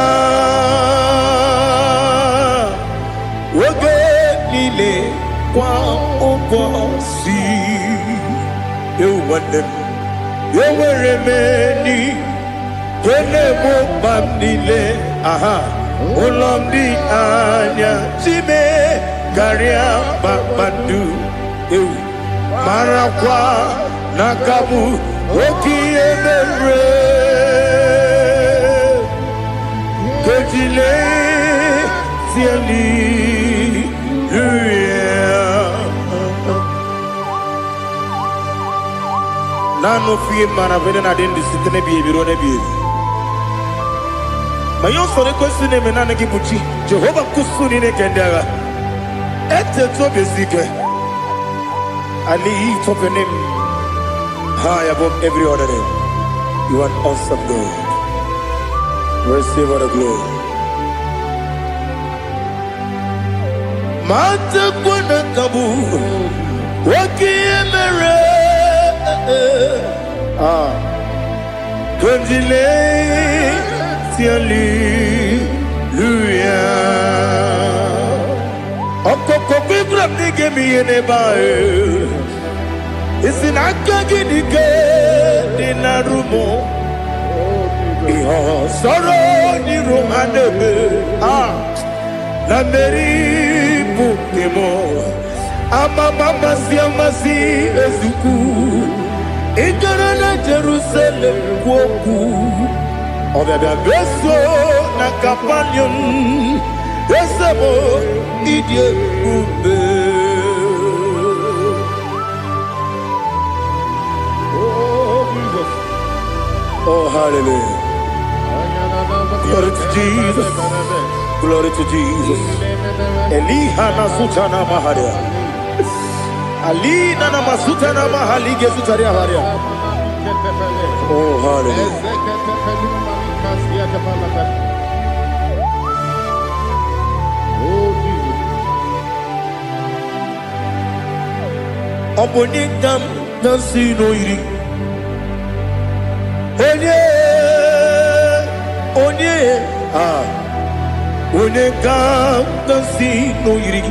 Oge nile kwa ubosi. You want them. You were remaining. Kene mo pamnile. Aha. Ulomdi anya. Chime. Garia Babandu Marakwa Nakabu Oki Emere Kejile Tiali Nano fiye maravene na dindi sitene biye birone biye Mayon sore kusune menane kibuchi Jehovah kusuni ne kendaga Ete to besike. I lift up your name high above every other name. You are an awesome God. Receive all the glory. Mata kuna kabu waki emere Kanjile tiali luya Okoko bibra nige mi enebae Isinaka ginike dinarumo Iho soro ni romanebe Na meri pukemo Ama mama si amasi ezuku Igara na Jerusalem kwoku Obebe beso na kapanion Yesemo idye ube. Oh, Jesus. Oh, hallelujah. Glory to Jesus. Glory to Jesus. Elihana sutana maharia. Alina na masutana mahalige sutaria haria. Oh, hallelujah. Obonikam nasino iri. Onye, Onekam nasino iri.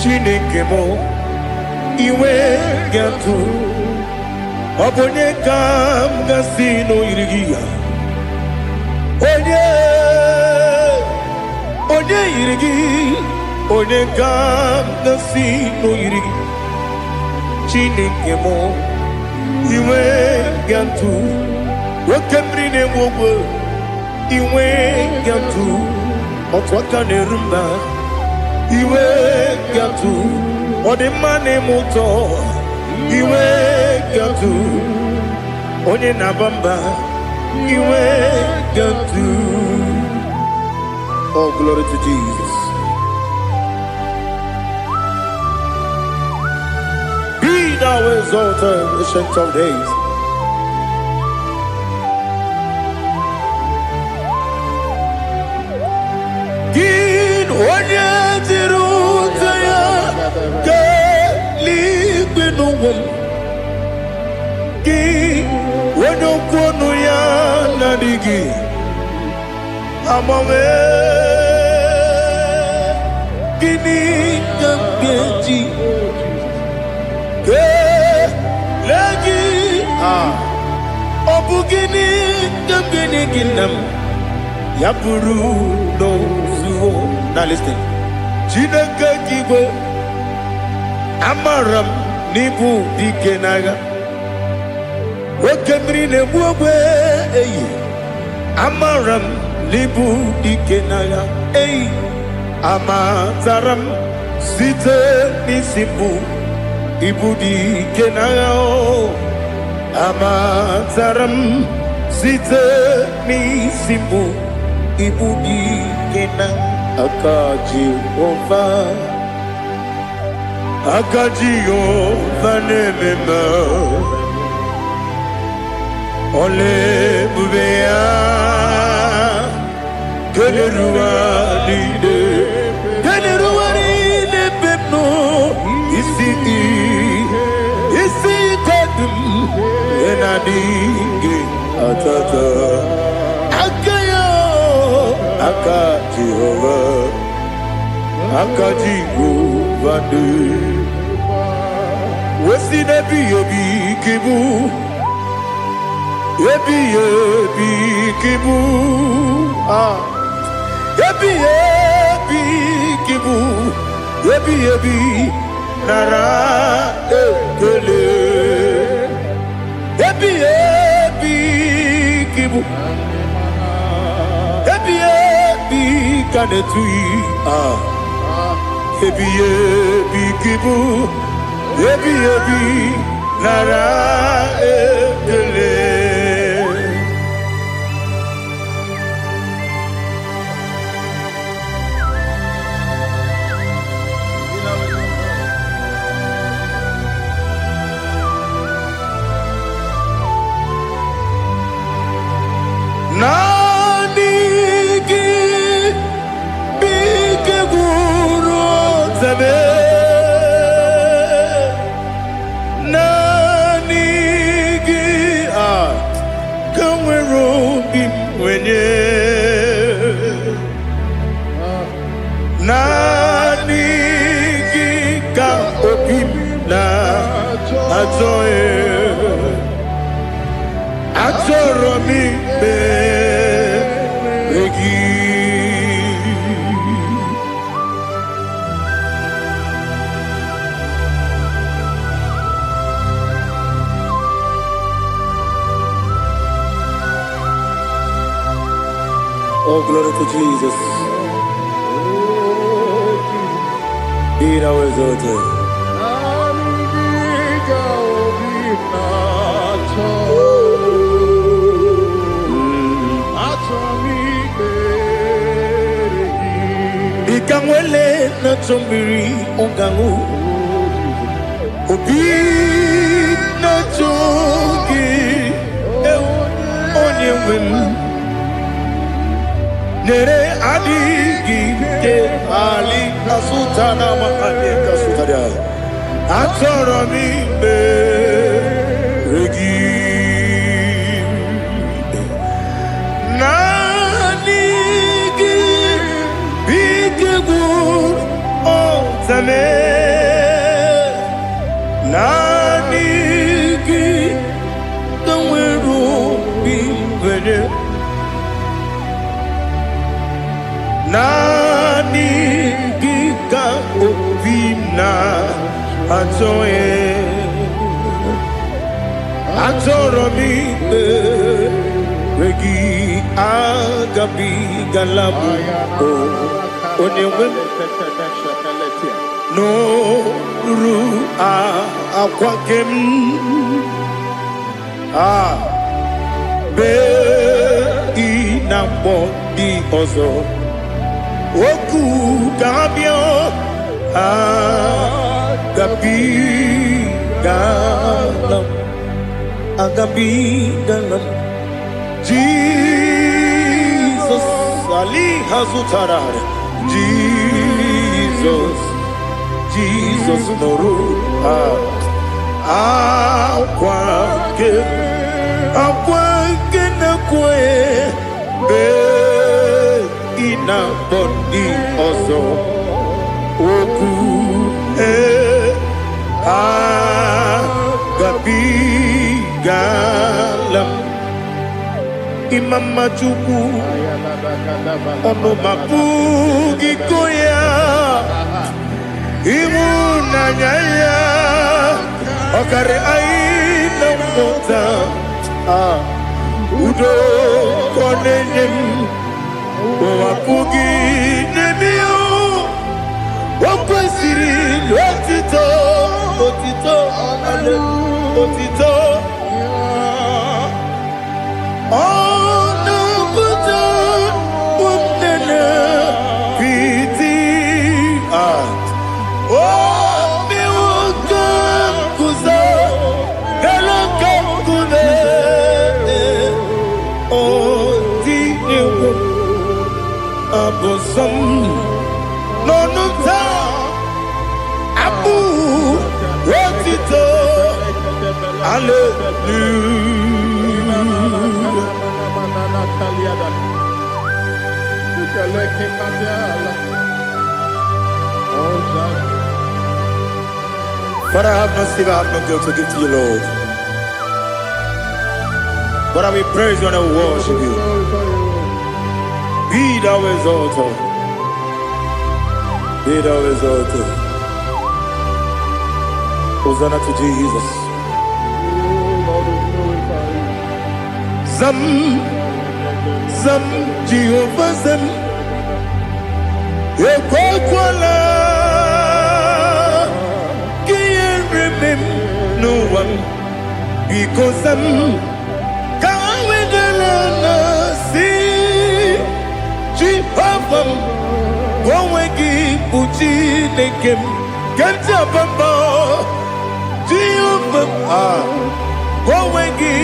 Chineke mo iwe gatu. Obonekam nasino iri. Onye iri. Onekam nasino iri. Chineke mo iwe gantu wakemri ne wowo iwe gantu otwaka ne rumba iwe gantu odemane moto iwe gantu onye nabamba iwe gantu. Oh, glory to Jesus. Thou exalted, ancient of days. Gin onye tirutaya ke libinuwum. Gin onye kwonu ya nadigi amame. Gini kambeji. Lagi obugini gambini ginam yapuru no zuo. Now listen. Chineke kibo amaram nibu dikenaga wakemri ne buwe amaram nibu dikenaga amazaram site nisimbu ibudi kenao amazaram site ni simbu ibudi kena akaji ova nemema ole bubea kederuari de pepno adigi atata akayo aka Jehovah aka Jehovah wesi nebi ebi kibu ebi kibu ebi kibu ebi nara ekele ebi kibu ebi kanetui ebi kibu ebi nara ekele Nanigi bige guru zabe Nanigi kamwero bimwenye Nanigi ka opim na ajoe Atoro mi beregi Oh, glory to Jesus. Be thou exalted. Ikamwele na chombiri ongangu Obi na chogi onye wem Nere adigi ke ali kasutana ma ali kasutaria Atoro mi beregi Nanigi kamweru bimwenye Nanigi ka opina atoye Atoro mi regi agabi galabu onyewe no ru akwakem be inambo di ozo oku kabio agabi galam Jesus ali hazutarare Jesus noru akwake na kwe be ina bondi ozo oku gabi galam imama chuku ono mapugi koya imuna nyaya okare aina mota udo konenyem wapugi nemio wakwesiri lotito ale otito ono buto unene piti mi wakam kuzo hello kamkune dinyo abosom nonuta abu rotito Father, I have no silver, I have no gold to give to you, Lord. But I will praise you and I will worship you. Be thou exalted. Be thou exalted. Hosanna to Jesus. Zam, Zam, Jehovah Zam. Ekwakwala. Kiyerimim. No one. Because I'm Kawedalana. See. Jehovah. Gowegi Uchi Nekem. Kajabamba. Jehovah. Gowegi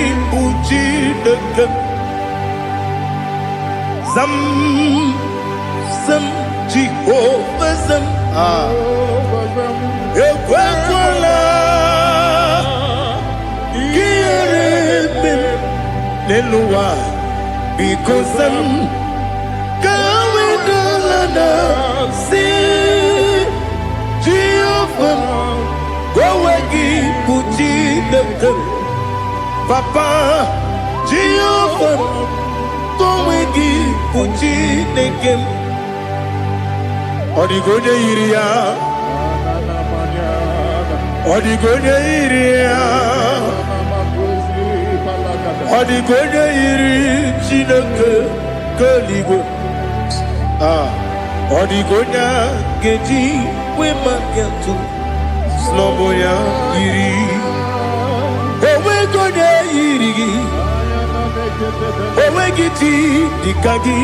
Uchi Nekem. Zam. Zam. Jehovah Zam. Ekwakwala. Kiyerimim. Nenua. Because I'm Kawedalana. See. Jehovah. Gowegi Uchi Nekem. Papa. Jehovah. Gowegi Uchi Nekem. Odigoje iria. Odigoje iria. Odigoje iri Chineke keligo. Odigonya geji we magentu. Sloboya iri. Owe goje iri. Owe giti dikagi.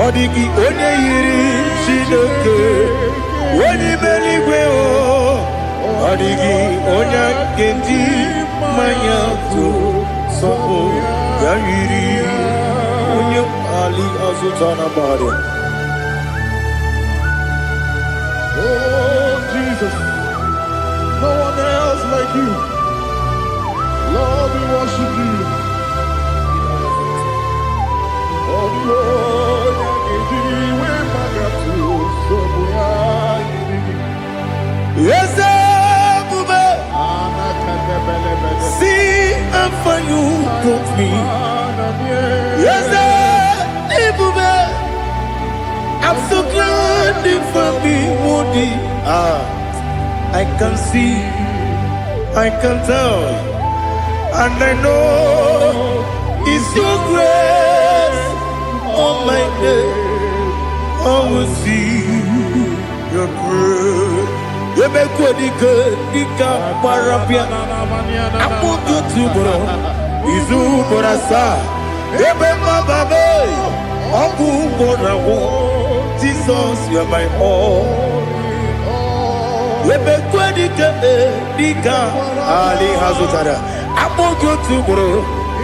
Odigi onye yiri Chineke onye meligwe o. Odigi onye kendi manya to sopo ya yiri onye ali azutana bari. Oh Jesus, no one else like you. Lord, we worship you. Oh Lord, yes, Bube. See how you put me. Yes, Bube. I'm so glad for me, Woody. I can see, I can tell, and I know it's your grace. Oh my God, I will see your grace. You make good, Dika Parapia. I put you to bro. Izu Borasa. You make my baby. Oku Borawo. Jesus, you are my all. You make good, Dika Ali Hazutara. I put you to bro.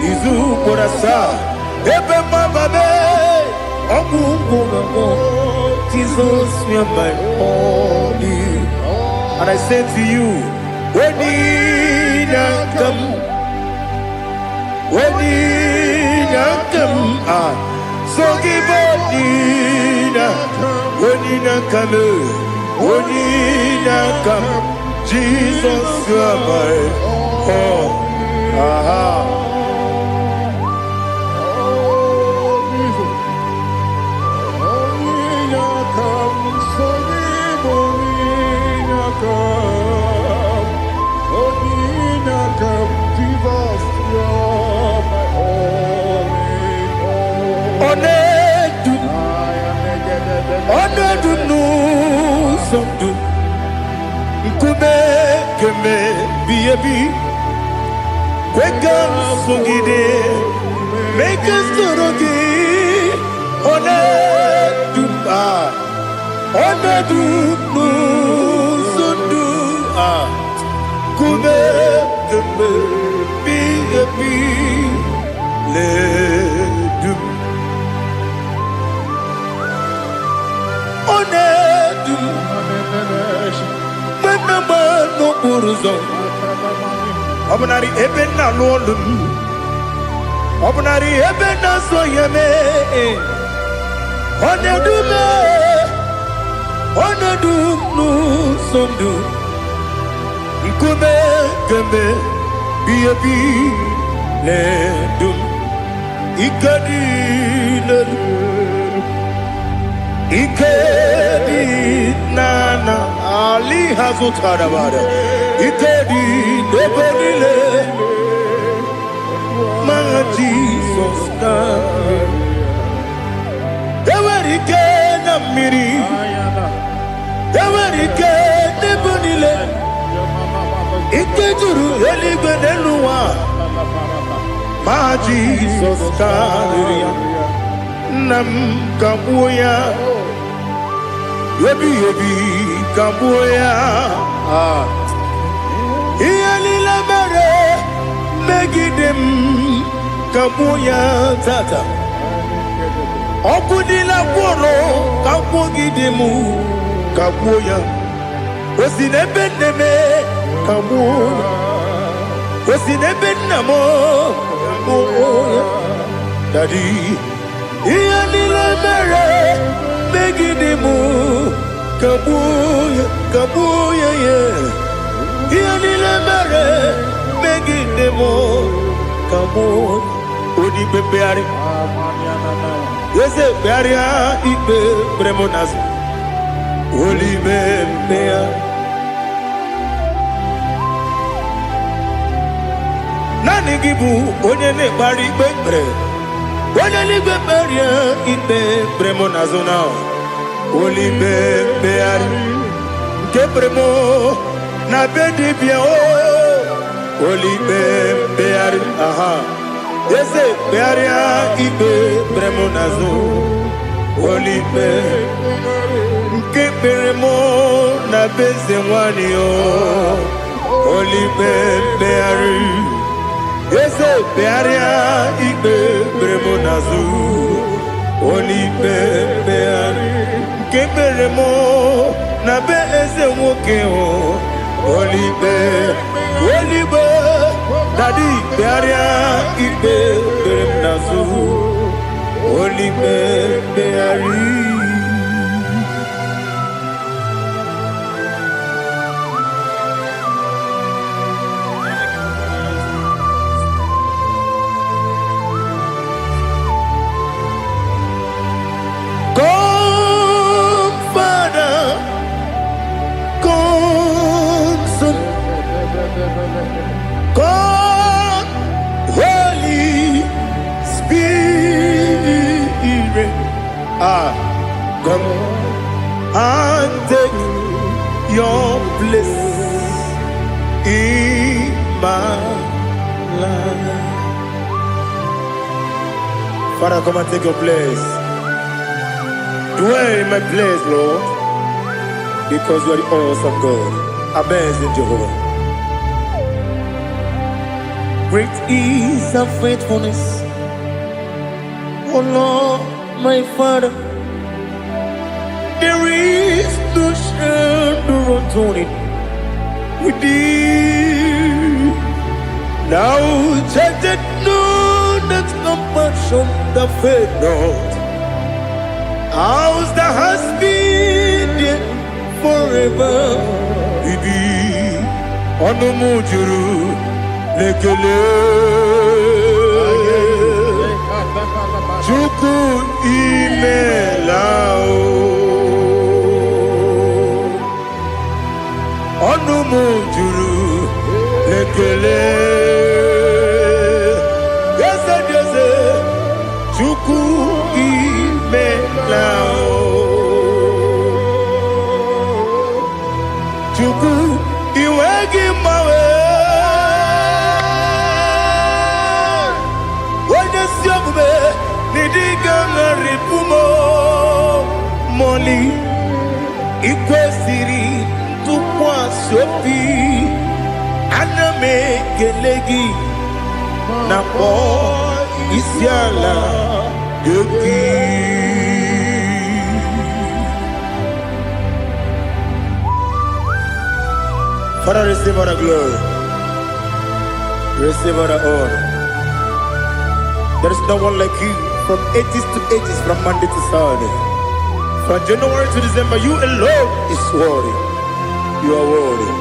Izu Borasa. You make my baby. Oku Borawo. Jesus, you are my all. And I say to you, when you come, so give up, when you come, Jesus, you are my all. Make us Obunari ebe na lolu. Obunari ebe na so yeme. Onedume. Onedunu sondu. Ikume kembe. Biyebi ledum. Ikadi ledum. Ikedi nana Ali hazutara bada. Ikedi nebonile. My Jesus na. Ewerike na miri. Ewerike nebonile. Ikejuru eligwe neluwa. My Jesus na. Nam kabuya. Yebi kabuya. Iyalila mere megidem kabuya tata. Okudila kworo kabugidemu kabuya. Osinebendeme kabuya. Osinebennamo kabuya. Daddy. Iyalila mere megidemu kabuya kabuya yeah. Iyalila mere megidemu kabuya. Odi bebeari. Yese bearia ibe bremonas. Oli bebea. Nani gibu onye ne bari bebre. Onye ligwe beria ibe bremonazona. Oli bebeari. Ke bremo na bedi bia o. Oli bebeari. Aha. Yese bearia ibe bremonazo. Oli be. Ke bremo na beze wani o. Oli bebeari. Yese bearia ibe bremonazo. Oli bebeari. Ke bremo na beze woke o. Oli be. Oli be. Daddy bearia ibe bremonazo. Oli beari. Come, Father, come, Son, come, Holy Spirit. Come and take your place in my life. Father, come and take your place. Dwell in my place, Lord, because you are the awesome God. Amazing Jehovah. Great is thy faithfulness, oh Lord, my Father. There is no shadow unto it with thee. Now check that no, that compassion that faith not. Ours that has been there forever. Bibi, ono mujuru lekele. Chuku imelao. Ono mujuru lekele. Yese yese. Chuku imelao. Chuku iwegi mawe. Wanya siogbe nidiga ngaripumo. Moli ikwesiri tukwa sopi. Aname kelegi na po isiala yoki. Father, receive all the glory. Receive all the honor. There is no one like you. From ages to ages, from Monday to Sunday. From January to December, you alone is worthy. You are worthy.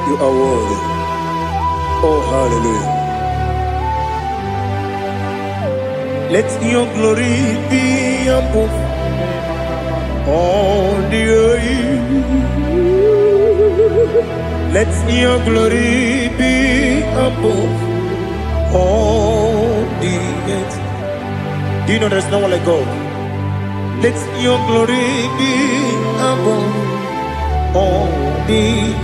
You are worthy. Oh, hallelujah. Let your glory be above all the earth. Let your glory be above all the earth. Do you know there's no one like God? Let your glory be above all the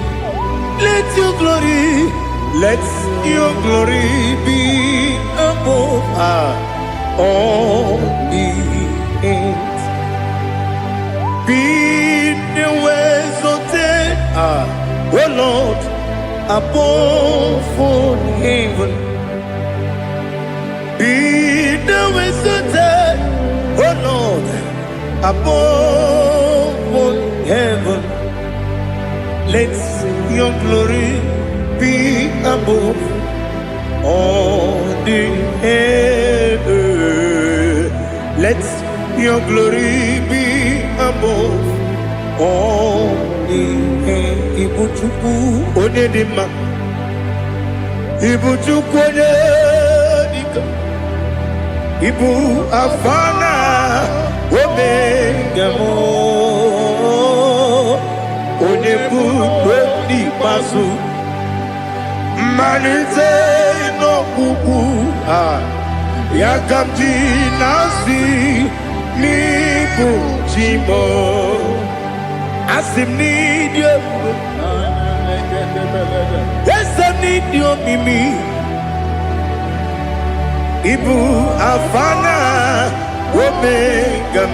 earth. Let your glory be above all the earth. Be the ways of death, oh Lord, above all heaven. Be the ways of death, oh Lord, above all heaven. Let your glory be above all the earth. Let your glory be above all the earth. Ibuchuku onedima, Ibuchuku onedika, Ibu afana omega mo. Onebu di pasu manite no kuku ya kamji nasi ni bujimo asim ni dio asim ni dio mimi ibu afana omega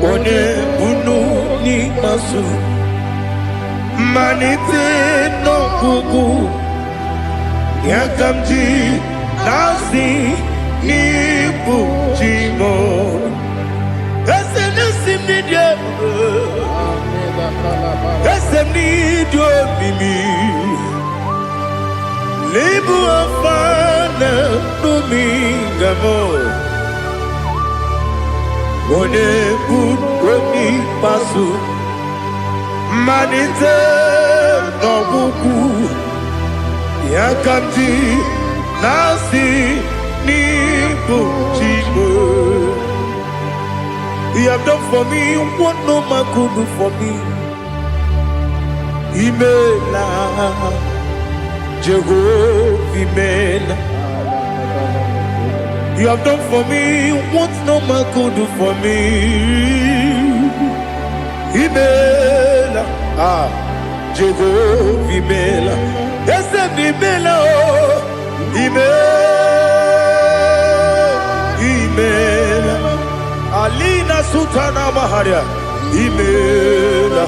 one bunu ni masu manite no kuku ya kamji nasi ni bujimo ese nasi media ese nidio mimi lebu afana numingamo one buni pasu manite no buku ya kamji nasi ni bujimo. You have done for me what no man could do for me. Imela Jehovah Imela. You have done for me what no man could do for me. Imela, Jehovah Imela. Yes, Imela, Imela, Alina Sutana Maharia. Imela,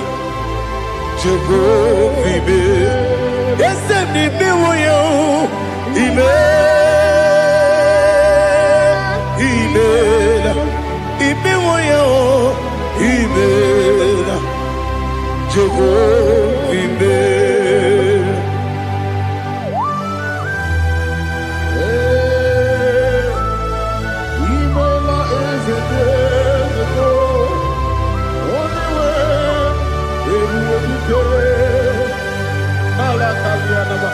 Jehovah Imela. Yes, Imela, Imela, Imela, Jehovah Imela. Imela is a day only way everyone can. Alakalianaba.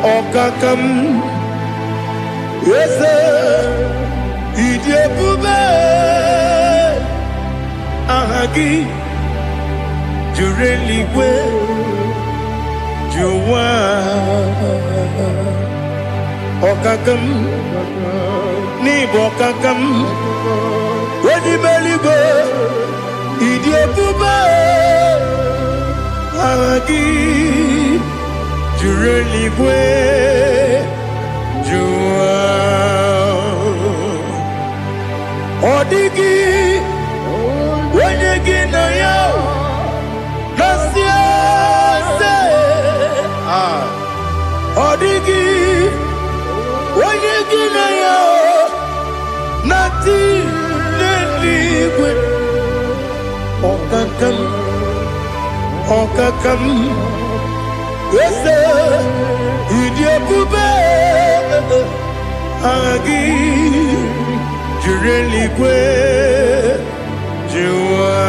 Okakam, yes, Idiabube, Ahagi, Jureli, Juwa, Okakam, Nibokakam, Wedi Beligo, Idiabube, Ahagi. Jureligwe Jua Odigi Wenegi na yo Nasia se Okakam, yes, idiot, Agi, Jureligwe, Jua,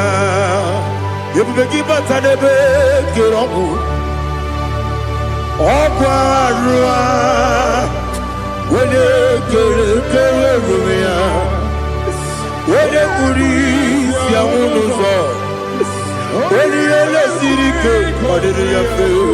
you begin but I never get on. Okwarua, when you get when you police, Yamuno, when you see the cake, what did you feel?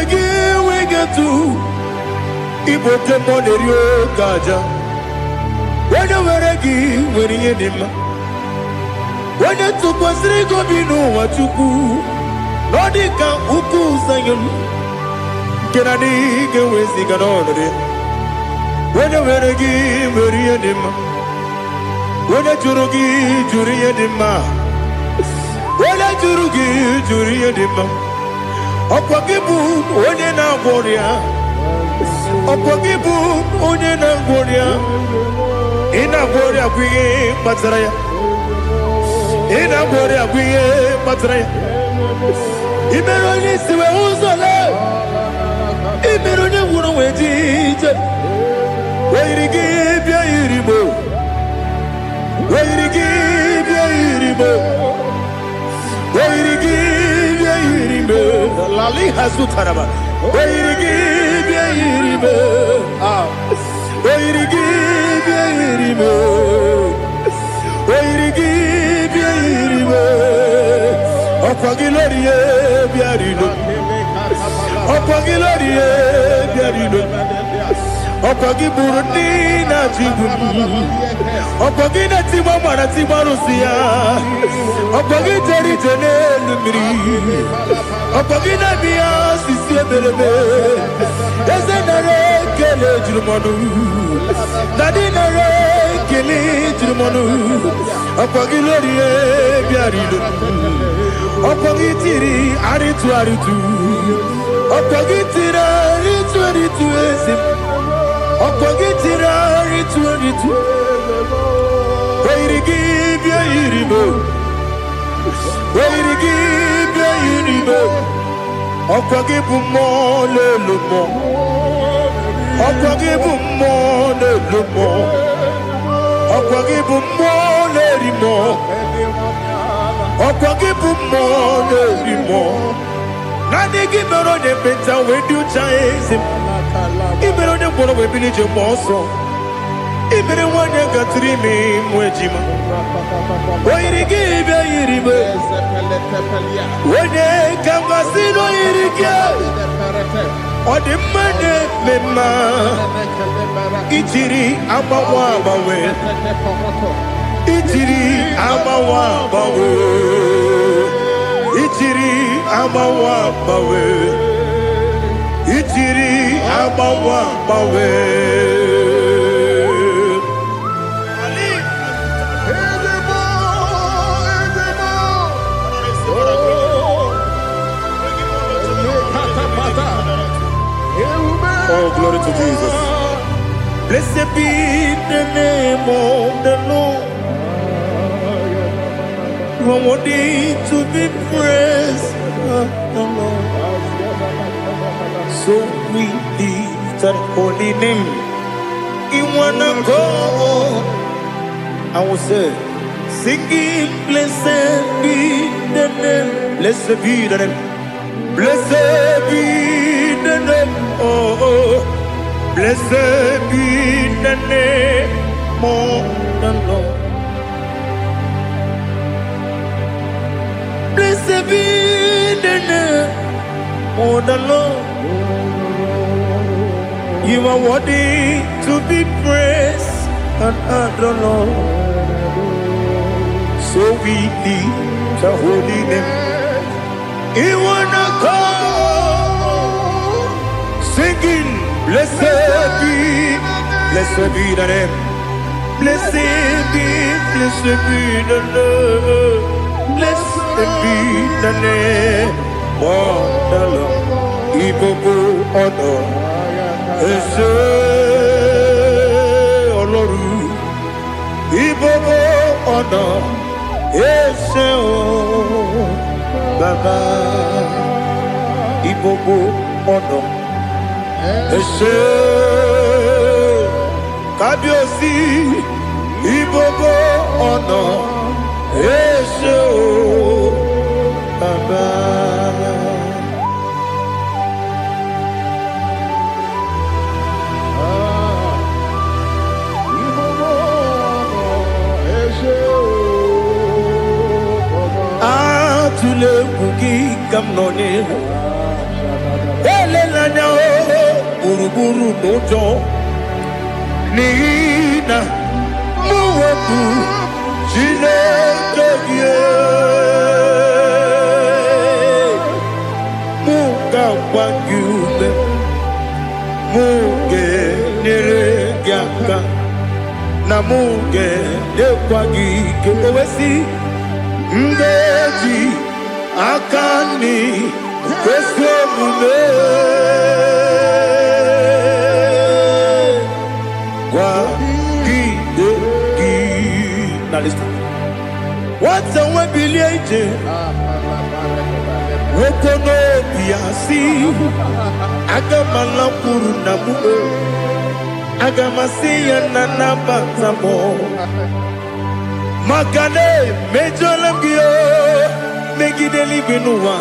You we get to Ibo Temonerio Gaja. When you were a give, when you did when you took was Rigo Bino, what you do, Nodika Uku Sayon. Can I dig away Siganone? When you were a give, when you did when you Jurugi, Juria Dima. When I Jurugi, Juria Dima. Okwagibu onye na-agwọrịa Okwagibu onye na-agwọrịa Ị na-agwọrịa bụ ihe kpatara ya Ị na-agwọrịa bụ ihe kpatara ya Ị mere onye isi wee ụzọ lee Ị mere onye nwụrụ wee dị ije Wee yiri gị bịa yiri mo Wee yiri gị bịa yiri mo Wee yiri gị bịa yiri mo Lali Hazutaraba. Where give ye, where give ye, where give ye, Opagilorie, Biarino, Opagilorie, Biarino, Opagiburdina, Opagina Timamana Timarusia, Opagiteri Tenelumri. Opagina Bia, Sissia Belebe, Ezenare, Kele Jumanu, Nadinare, Kele Jumanu, Opagilorie, Biarido, Opagitiri, Aritu Aritu, Opagitira, Ritu Aritu, Opagitira, Ritu Aritu, Where give ya Iribo, Where give ya Iribo. Okwagibu mo le lumo, Okwagibu mo le lumo, Okwagibu mo le rimo, Okwagibu mo le rimo. Nani gimero de beta we do chase him. Imero de bono we bilije moso. Imere wanya gatrimi mwejima. Oiri give ya iribe. Wene kambasino irike. Odi mane mema. Itiri amawa bawe. Itiri amawa bawe. Itiri amawa bawe. Itiri amawa bawe. Oh, glory to Jesus. Blessed be the name of the Lord. You are worthy to be praised, the Lord. So we lift that holy name. You wanna go? I will say, singing, blessed be the name. Blessed be the name. Blessed be the name. Oh, blessed be the name of the Lord. Blessed be the name of the Lord. You are worthy to be praised and adored, Lord. So we lift the holy name. You wanna call singing. Blessed be the name. Blessed be the name. Blessed be the name of the Lord. IGBO honor. Ese Oloru. IGBO honor. Ese Baba. IGBO honor. Ese Kabiosi. IGBO honor. Ese Baba. Tule kuki kamnoni ele lanya buruburu nojo nina muwetu jine keye muka wagyume muge neregyaka na muge dekwagike owesi ndeji akani kwesomume kwa gidegi. Now listen. What's a webilieje? Wokono biasi agamalampuru namu agamasiya nanabatamo Makane mejolamgio megideli binuwa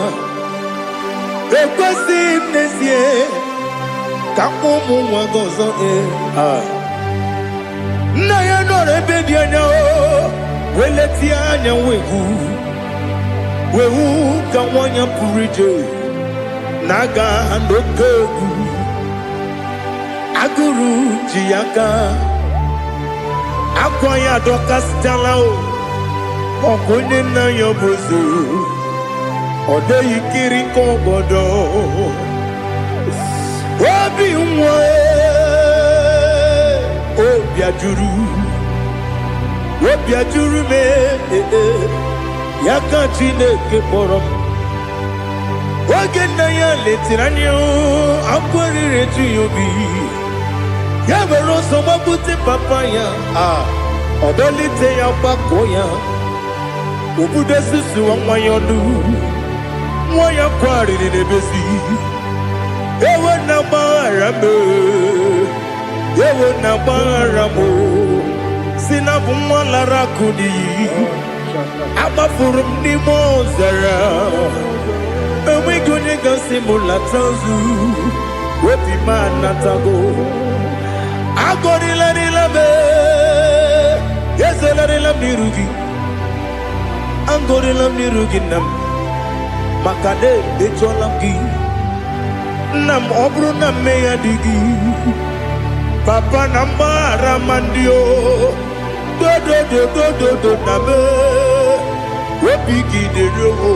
ekwesi nesie kamumu wagozo na ya nore bebi anya weleti anya wehu ka wanya purije naga nokegu aguru jiyaka akwanya doka stalao okonye na yobozo ode yikiri kogodo obi nwa obi ajuru me yaka Chineke kpọrọ oge na ya letirani akwarire tu yobi ya were ọsọ gbapute papa ya ọdọlite ya gbakọ ya obodo susu nwa ya ọnụ nwa ya kwariri n'ebezi ewe na gbaghara m si na bụ nwa lara akụ n'iyi agbafuru m n'ime ọzara enweghị onye gasị m lata nzu obi m anatago agọrịlarịla m ezelarịla m n'iru gị agọrịla m n'iru gị nna m maka na emejuola m gị nna m ọ bụrụ na mmehie dị gị papa na mgbaghara ma ndị o dodododododo na m obi gị dịrị owo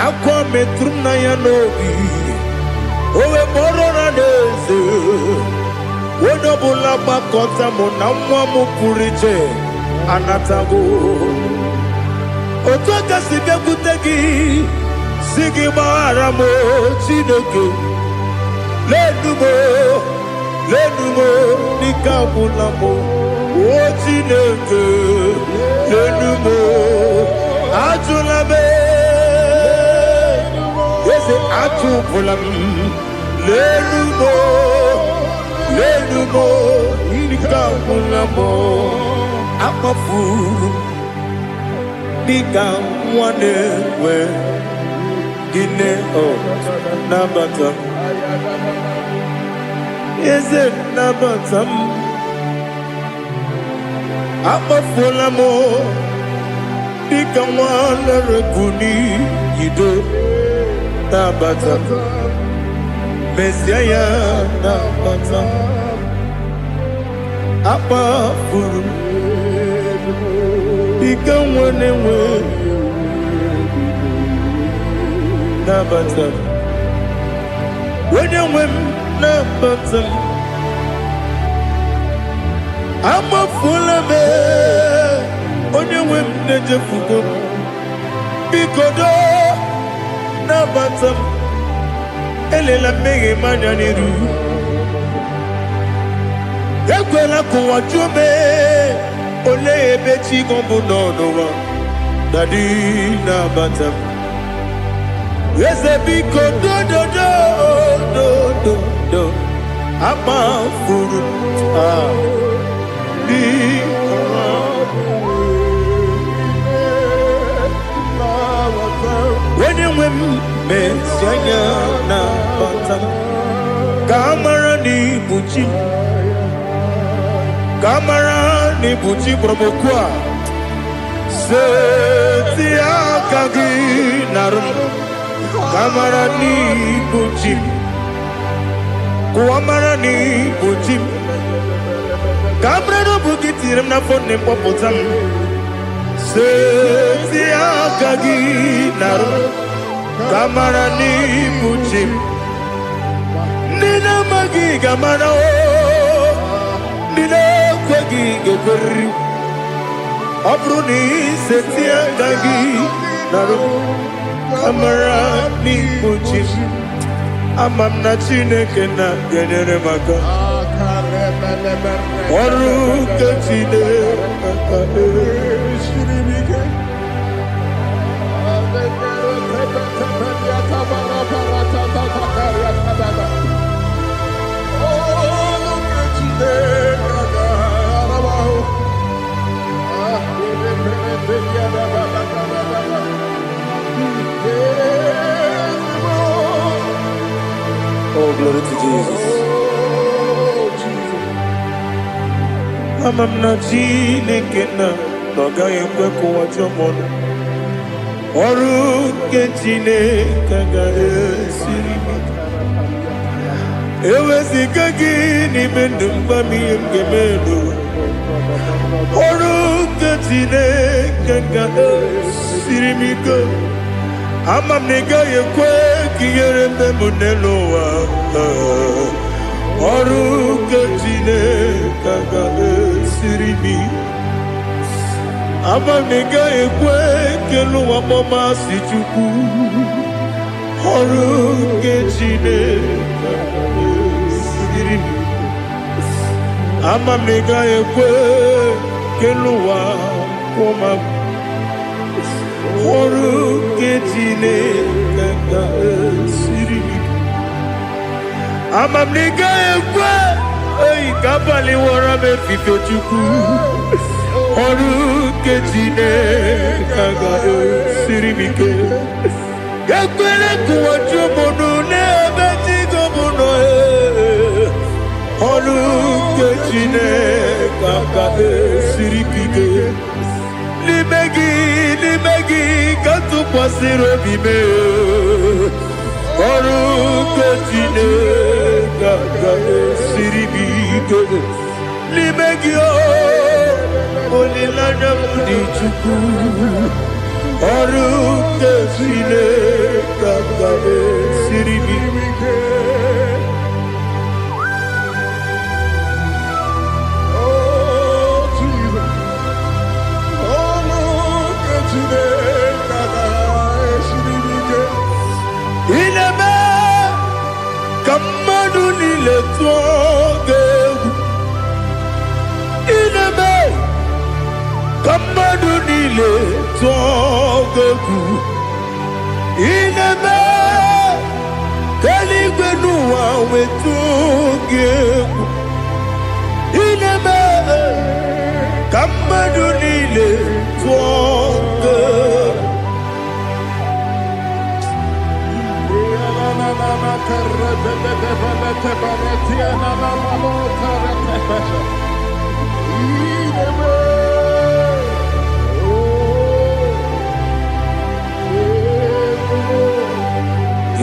akwa metụrụ m na ya n'obi owe kpọrọ na n'eze onye ọbụla gbakọta mụ na nwa m pụrụ iche anatago otu aka si bịakwute gị si gị gbaghara m Chineke lenumo dịka agwụla m o Chineke lenumo ajụla m eze atụpụla m lenumo dịka agwụla m akpafuru dịka nwa na-enwe gịnị nabata m eze nabata m akpafuola m dịka nwa na-erebu n'iyido nabata m mezie ya nabata m akpafuru dịka nwa na-enwe nabata m onye nwe m nabatam amafula me onye nwe m na-ejefugo bikodo nabatam elela mmehie m anya n'iru ekwela ka ụwa jụọ m olee ebe chi gị bụ n'ụwa dadi nabata m eze biko do amafuru onye nwe m mesi anya nabata m ka amara n'ibu chi kamara ni buchi promokua seti akagi narum kamara ni buchi kuamara ni buchi kamara no bukitirim na phone popotam seti akagi narum kamara ni buchi nina magi kamara nina kwagi gobri abruni setia gagi naru kamara ni buchi amam na chineke na genere maka oru kachide maka shiribike Oh, glory to Jesus. Amam na chineke na noga yekwe kuwa chomono oru ke chineke ga esiri ewezi gagi ni mendumba mi ngemelo oru ke chineke ga esiri migo amam nega yekwe kiyere mbemunelo wa oru ke chineke ga esiri mi amam nega yekwe kelu wa mama si chuku oru ke chineke ga amam nega yekwe kelu wa mama oru ke chineke ga esiri mi amam nega yekwe ei kabali wora me fito chuku oru ke chineke ga esiri mi ke yakwele kuwa chomono nebe tigo mono oru ke chineke ga esiri mi ke Limegi katu kwasiro bime oru ke chineke ga esiri mi ke limegi olilanya mudi chuku oru ke chineke ga esiri mi ke Kamadu nile tuoge inebe Kamadu nile tuoge inebe Kaligwe nuwa wetuge inebe Kamadu nile tuoge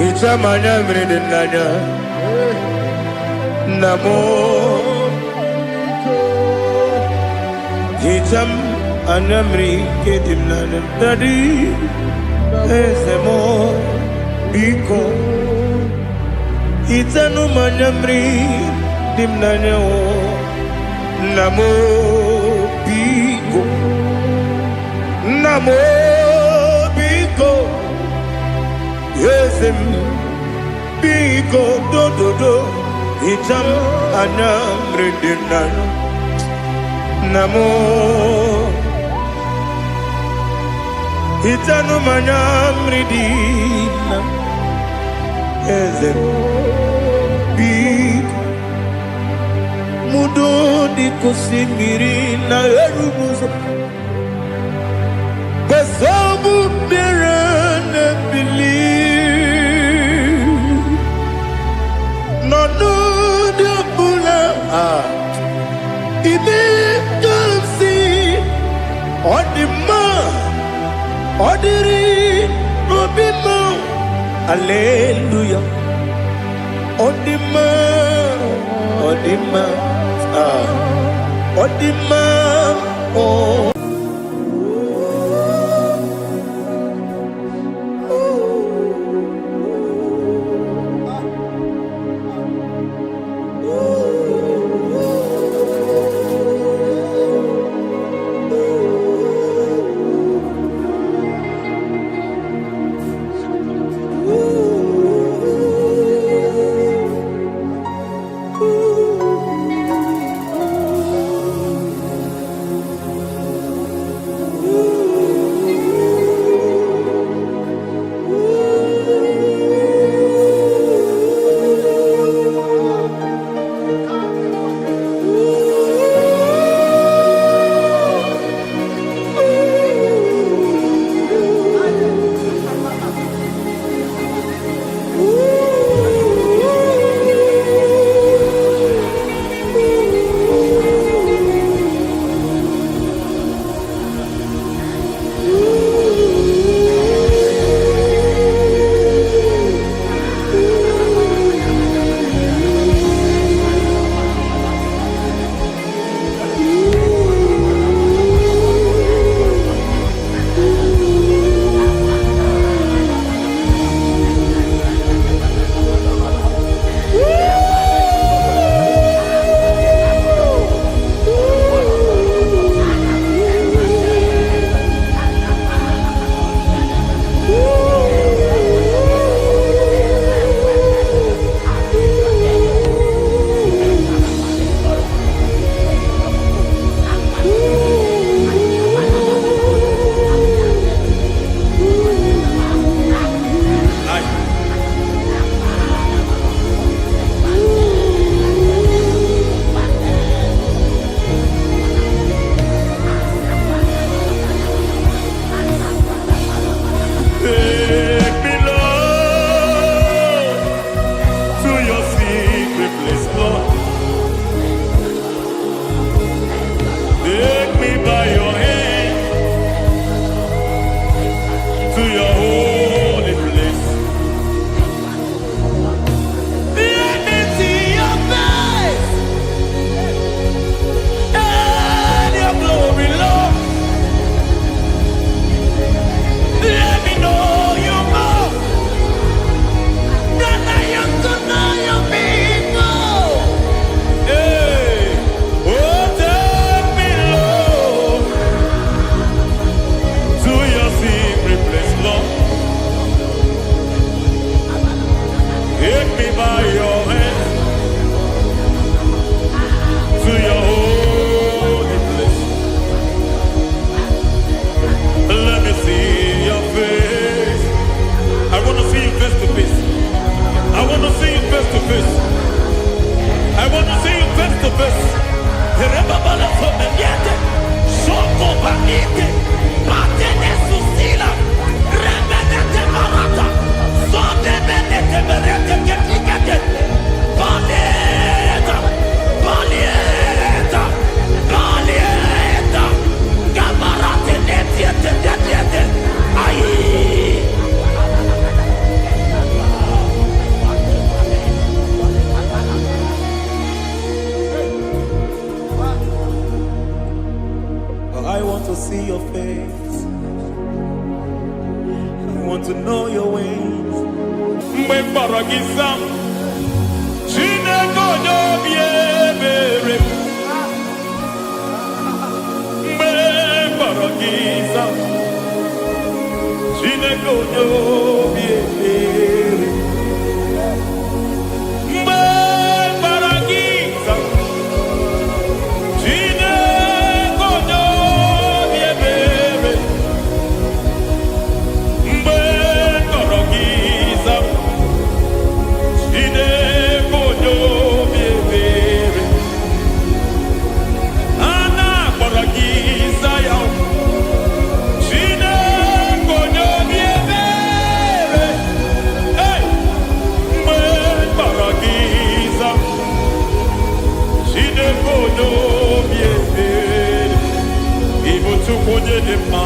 Ichamanya mridinanya namo Icham anamri kedimnana dadi ezemo biko Itanu manyamri dimnanyo namo biko yesem biko do itam anyamri dimnanyo namo itanu manyamri dimnanyo yesem mudo di kusimiri na erubuzo besobu mirane believe no de bula ibe kansi odima odiri obima hallelujah odima oh. want to know your ways. Mgbe mkpọrọ gị zam, biebere. Me baragiza. Chine konyo biebere. Me baragiza. Chine konyo biebere. Me baragiza. Chine konyo biebere. Ana baragiza yao. Chine konyo biebere. Hey, me baragiza. Chine konyo biebere. Ibu tu konye dema.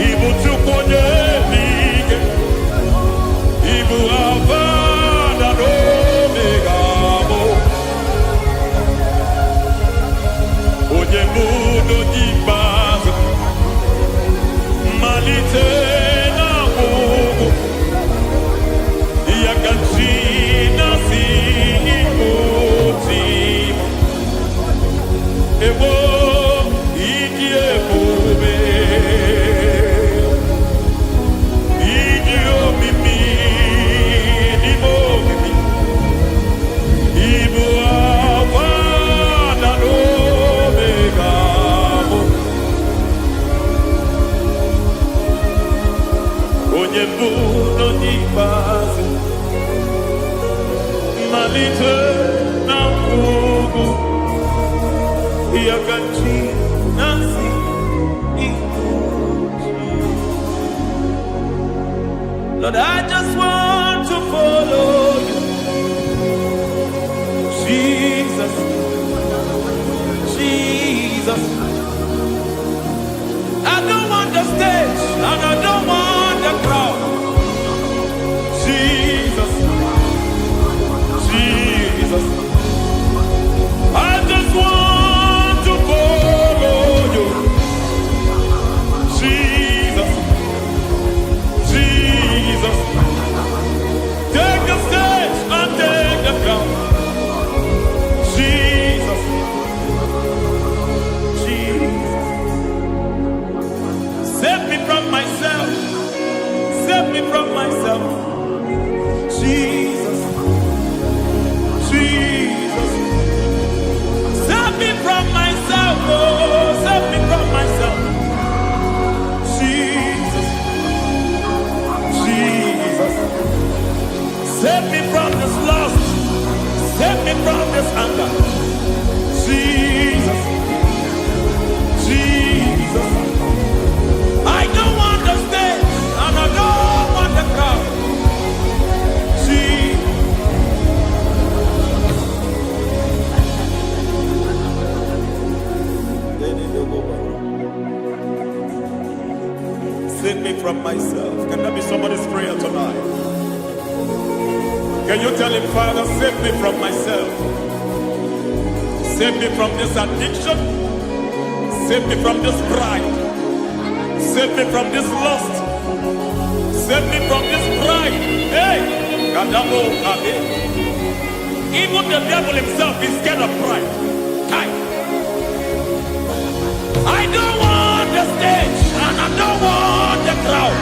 Ibu tu konye lige. Ibu avada no megamo. Onye muno di base. Malite na mugu. Yakachina si imuti. Ewo ikie mube. Idio mimi. Ibo mimi. Ibu avada no megamo. Onye muno di base. Malite na mugu. Yakachina si imuti. Lord, I just want to follow you, Jesus, Jesus. I don't want the stage and I don't want the crowd. Jesus, Jesus. I just want to follow you, Jesus, Jesus. Take the stage and take the crown. Jesus, Jesus. Save me from myself. Save me from myself. Jesus, Jesus. Save me from myself. Oh, save me from myself. Jesus, Jesus. Save me from this lust. Save me from this anger. Jesus, Jesus. I don't want the stage and I don't want the crowd. Jesus. Save me from myself. Can that be somebody's prayer tonight? Can you tell him, Father, save me from myself? Save me from this addiction. Save me from this pride. Save me from this lust. Save me from this pride. Hey! Kadamo Ade. Even the devil himself is scared of pride. Hi. I don't want the stage and I don't want the crowd.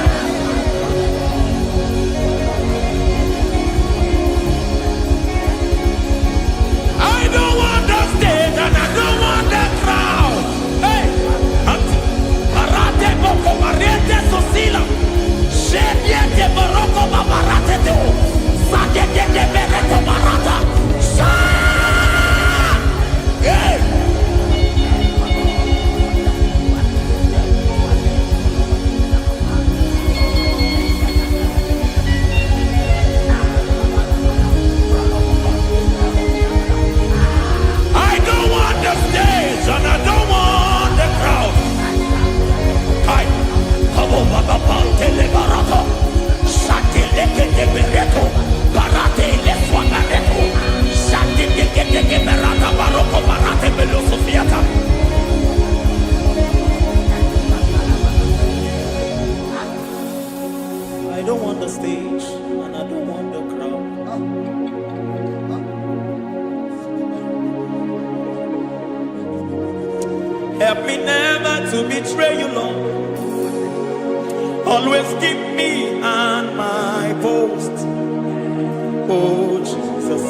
I don't want the stage and I don't want the crowd. Hey, Marate Boko Mariete Sosila. Shediete Baroko Babarate Teo. Sadete de Bereto Barata. Sa Help me never to betray you, Lord. Always keep me on my post. Oh Jesus,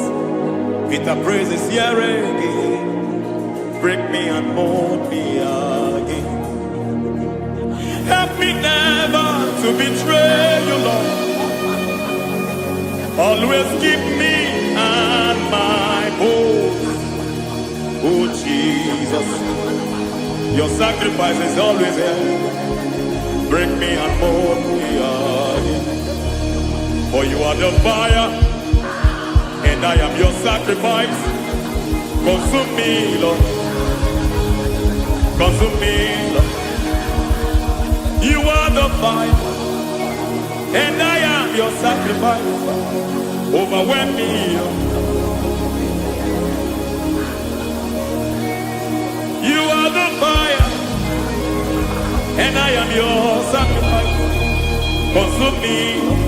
with the praises here again, break me and mold me again. Help me never to betray you, Lord. Always keep me on my post. Oh Jesus, your sacrifice is always here. Break me and mold me again. For you are the fire, and I am your sacrifice. Consume me, Lord. Consume me, Lord. You are the fire, and I am your sacrifice. Overwhelm me, Lord. You are the fire, and I am your sacrifice. Consume me.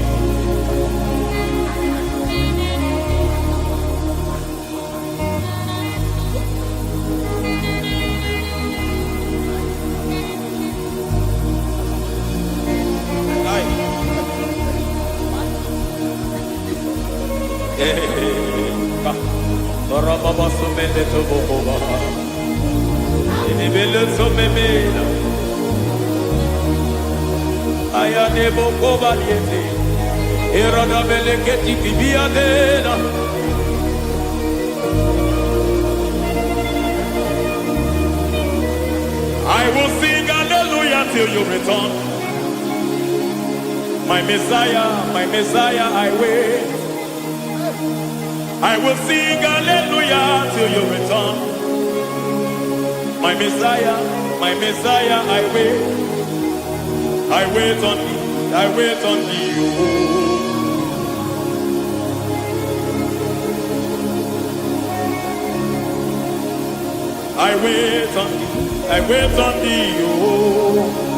I will sing hallelujah till you return. My Messiah, I wait. I will sing hallelujah till you return. My Messiah, I wait. I wait on thee, I wait on thee. Oh. I wait on thee, I wait on thee. Oh.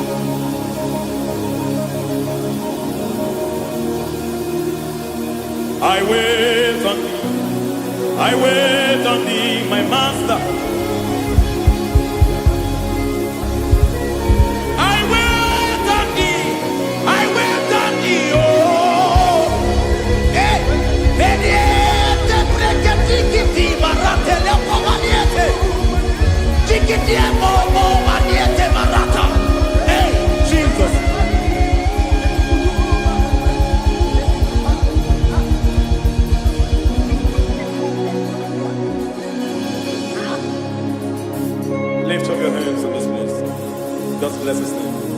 I wait on thee, I wait on thee, my master. I wait on thee, I wait on thee, oh. Hey, vediete, prekatiki, marate, lepo maniete. Tikiti, mo, maniete, marata. Hey, Jesus. Lift up your hands in this place. Just bless his name.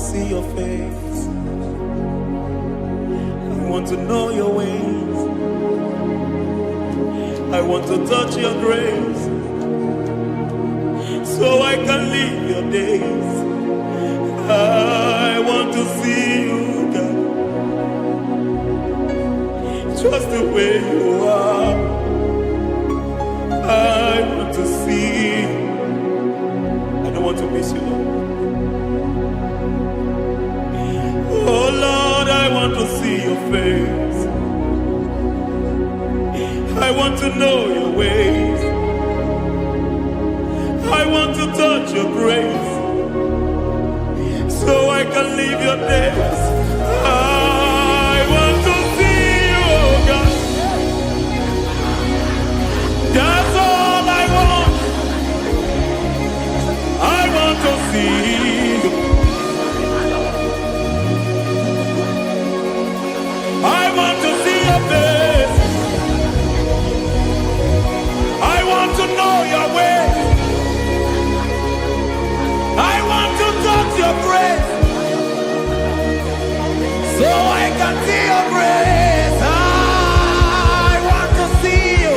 see your face. I want to know your ways. I want to touch your grace, so I can live your days. I want to see you, God, just the way you are. I want to see you. I don't want to miss you, Lord. Oh Lord, I want to see your face. I want to know your ways. I want to touch your grace, so I can live your days. I want to see you, oh God. That's all I want. I want to see you. I want to see your face. I want to know your ways. I want to touch your grace, so I can see your grace. I want to see you,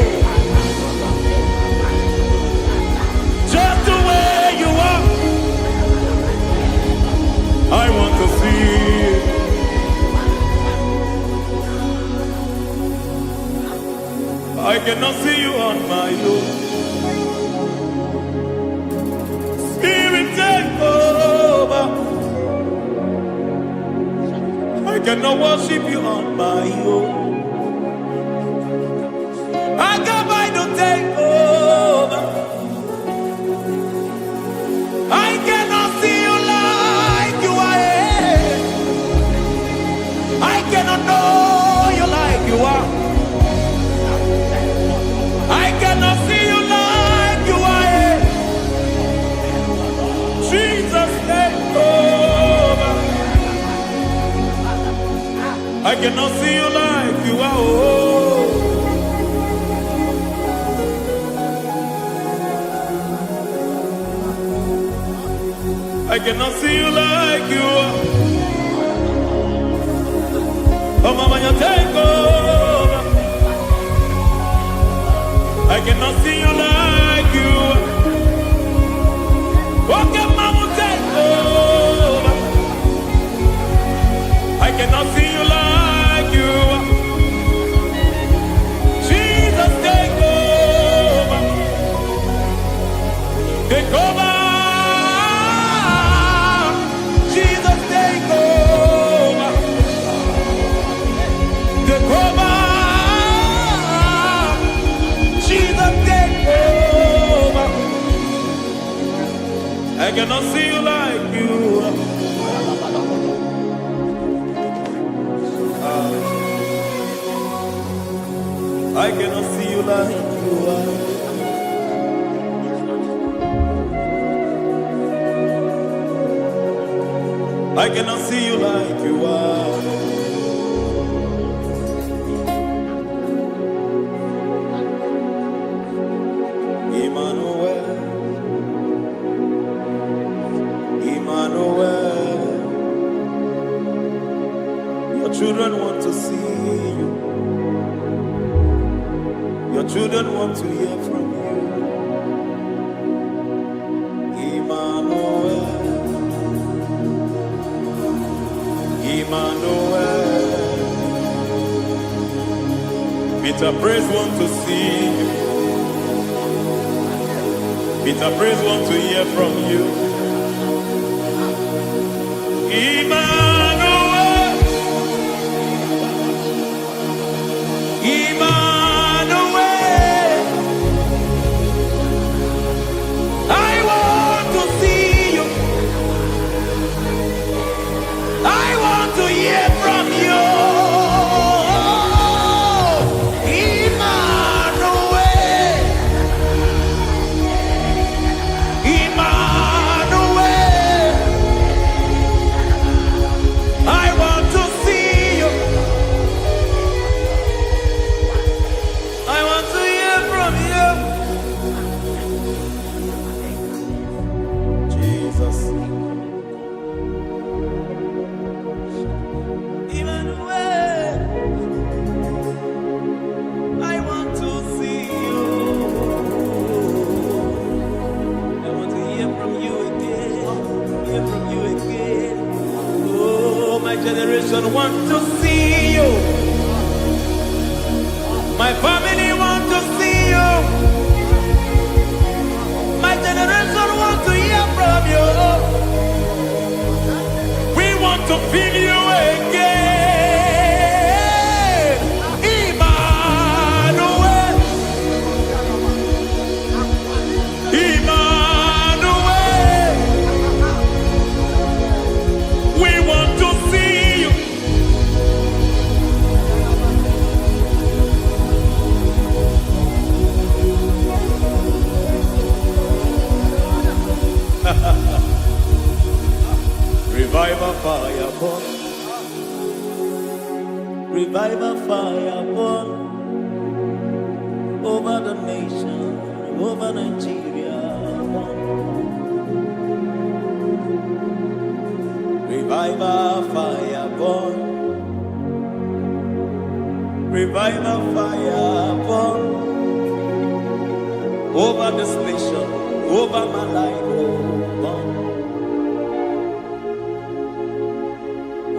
just the way you are. I want to see you. I cannot see you on my own. Spirit, take over. I cannot worship you on my own. I come by to take over. I cannot see you like you are. I cannot know you like you are. I cannot see you like you are. Jesus, take over. I cannot see you like you are. Oh. I cannot see you like you are. Oh, Mama, you take over. I cannot see you like you are. Okay, Mama, take over. I cannot see you like you are. Jesus, take over. Take over. Jesus, take over. Take over. Jesus, take over. I cannot see you like you are. I cannot see you like you are. I cannot see you like you are. Emmanuel, Emmanuel, your children want to see you. Your children want to hear from you. Emmanuel, Emmanuel. Peter Praise want to see you. Peter Praise want to hear from you. Emmanuel, Emmanuel. I want to see you. I want to hear from you. Emmanuel, Emmanuel. generation want to see you. My family want to see you. My generation want to hear from you. We want to feel you again. Emmanuel. Emmanuel. We want to see you. Revival fire burn. Revival fire burn over the nation, over Nigeria. Burn. Revival fire burn. Revival fire burn over this nation, over my life. Burn.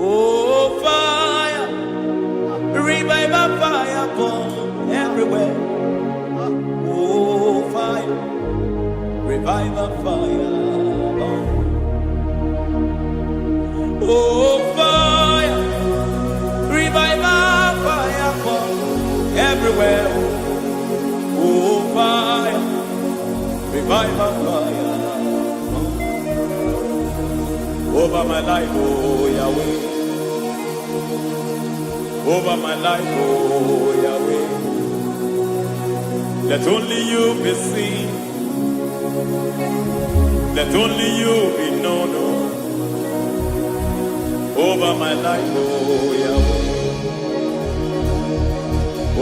Oh, fire, revival fire burn everywhere. Oh, fire, revival fire burn. Oh, fire, revival fire burn everywhere. Oh, fire, revival fire burn over my life, oh Yahweh. Over my life, oh Yahweh. Let only you be seen. Let only you be known. Over my life, oh Yahweh.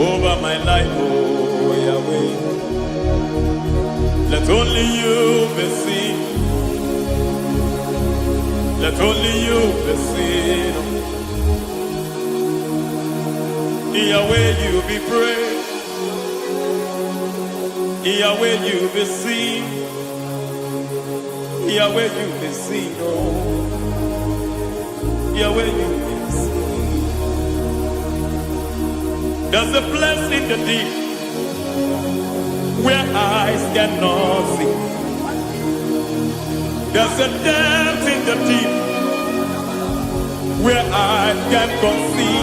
Over my life, oh Yahweh. Let only you be seen. Let only you be seen. Yahweh, you be praised. Yahweh, you be seen. Yahweh, you be seen. Oh, Yahweh, you be seen. There's a place in the deep where eyes cannot see. There's a depth in the deep where eyes cannot see.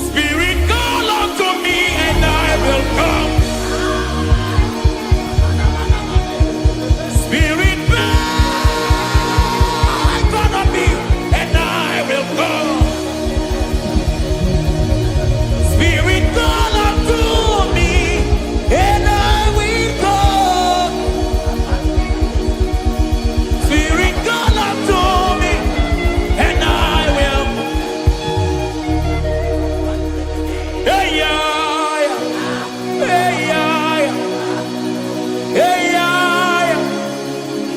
Spirit, call unto me and I will come. Spirit, beg unto me and I will come. Spirit, call unto me and I will come. Spirit, call unto me and I will. Hey, yeah, hey, yeah, hey, yeah,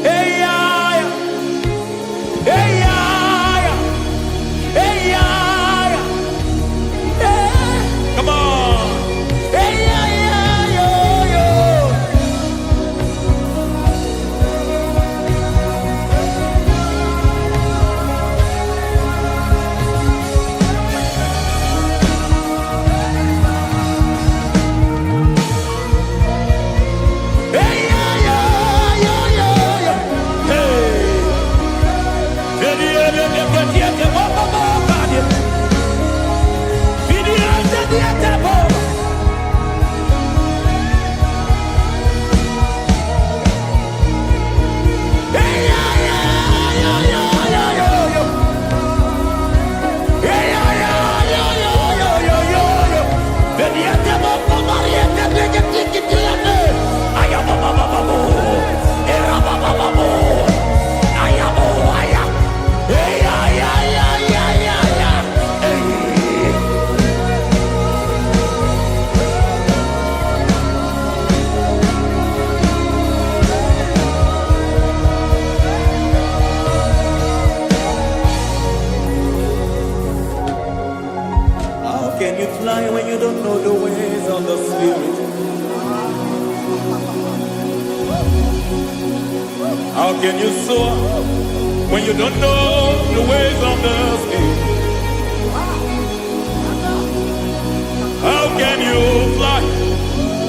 hey, yeah, hey, yeah, hey, yeah, hey. Come on. Hey, yeah, yo, yo. Hey, yeah, yo, yo, yo, yo. Hey. How can you fly when you don't know the ways of the Spirit? How can you soar when you don't know the ways of the Spirit? How can you fly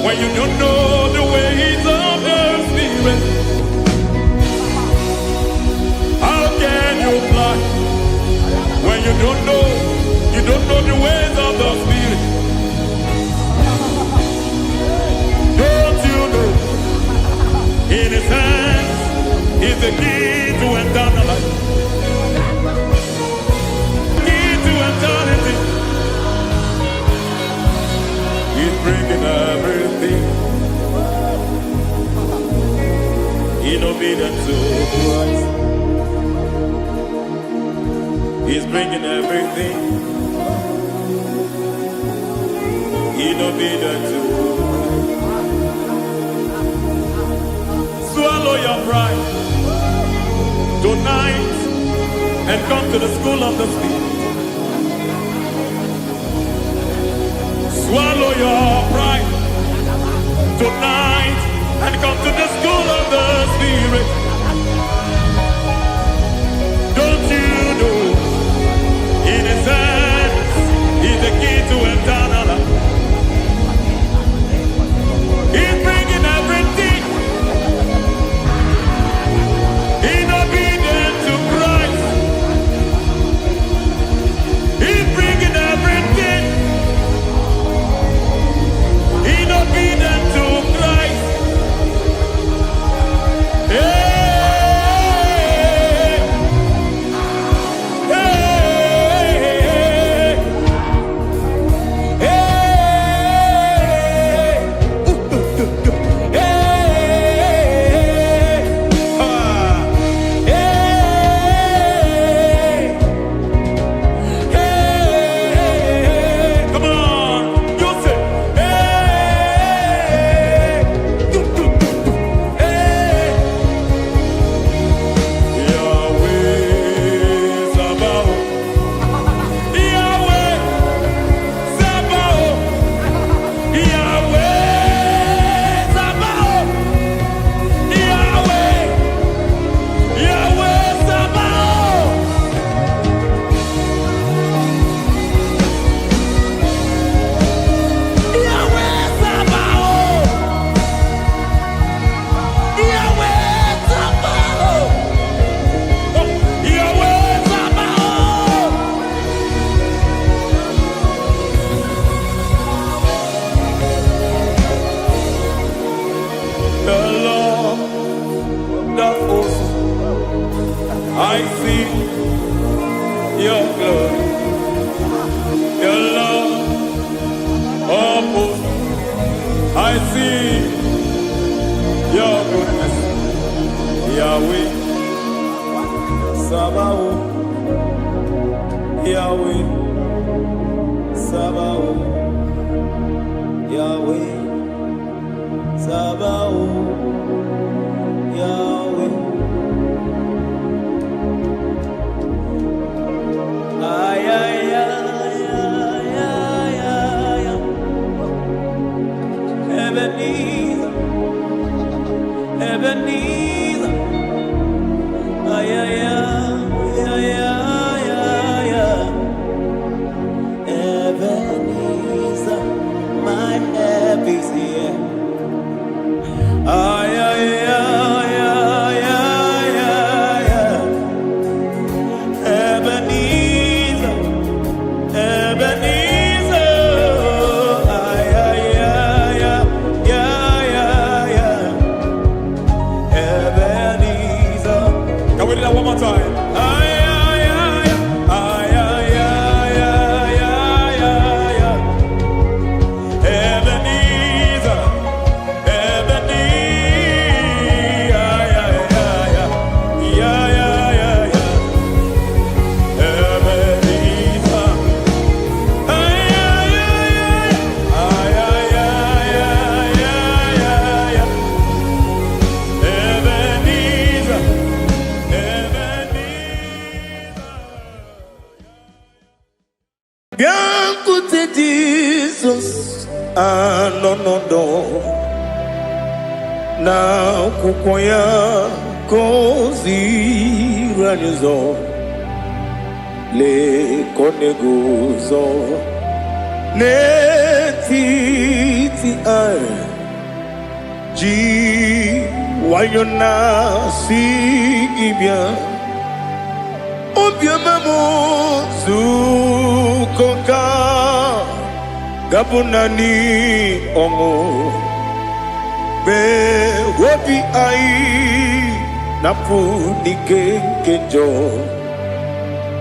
when you don't know the ways of the Spirit? How can you fly when you don't know the ways of the Spirit? Don't you know in His hands is the key to eternal life, key to eternity. He's bringing everything in obedience to Christ. He's bringing everything in obedience to Christ. Swallow your pride tonight and come to the school of the Spirit. Swallow your pride tonight and come to the school of the Spirit. Don't you know in His hands is the key to eternal life? He's bringing everything in obedience to Christ. He's bringing everything in obedience to Christ. Hey, hey, hey, hey, come on, you say, Yahweh Sabaoth, Yahweh Sabaoth, Yahweh Sabaoth, Yahweh, Yahweh Sabaoth. Yahweh Sabaoth, Yahweh Sabaoth, Yahweh Sabaoth. The Lord of hosts, I see your glory. The Lord of hosts, I see your goodness. Yahweh Sabaoth, Yahweh Sabaoth, Yahweh Sabaoth, Yahweh. Ay, ay, ay, ay, ay, ay, ay. Ebenezer, Ebenezer. Ay, ay, ay, ay, ay, ay, ay. Ebenezer, my help is here. Ay, ay, ay, ay, ay, ay, ay. Ebenezer, Ebenezer. Ay, ay, ay, ay, ay, ay, ay. Ebenezer. Can we do that one more time? Ay, ay, ay, ay, ay, ay, ay, ay, ay, ay. Ebenezer, Ebenezer. Ay, ay, ay, ay, ay, ay, ay, ay. Ebenezer. Ay, ay, ay, ay, ay, ay, ay, ay, ay, ay. Ebenezer, Ebenezer. Biancote Jesus, no, no, no. Na kukoya koziro. ranizo le koneguzo ne titi ai ji wayona si ibia obiamamu zukoka gabunani ongo be wobi ai napu nike kenjo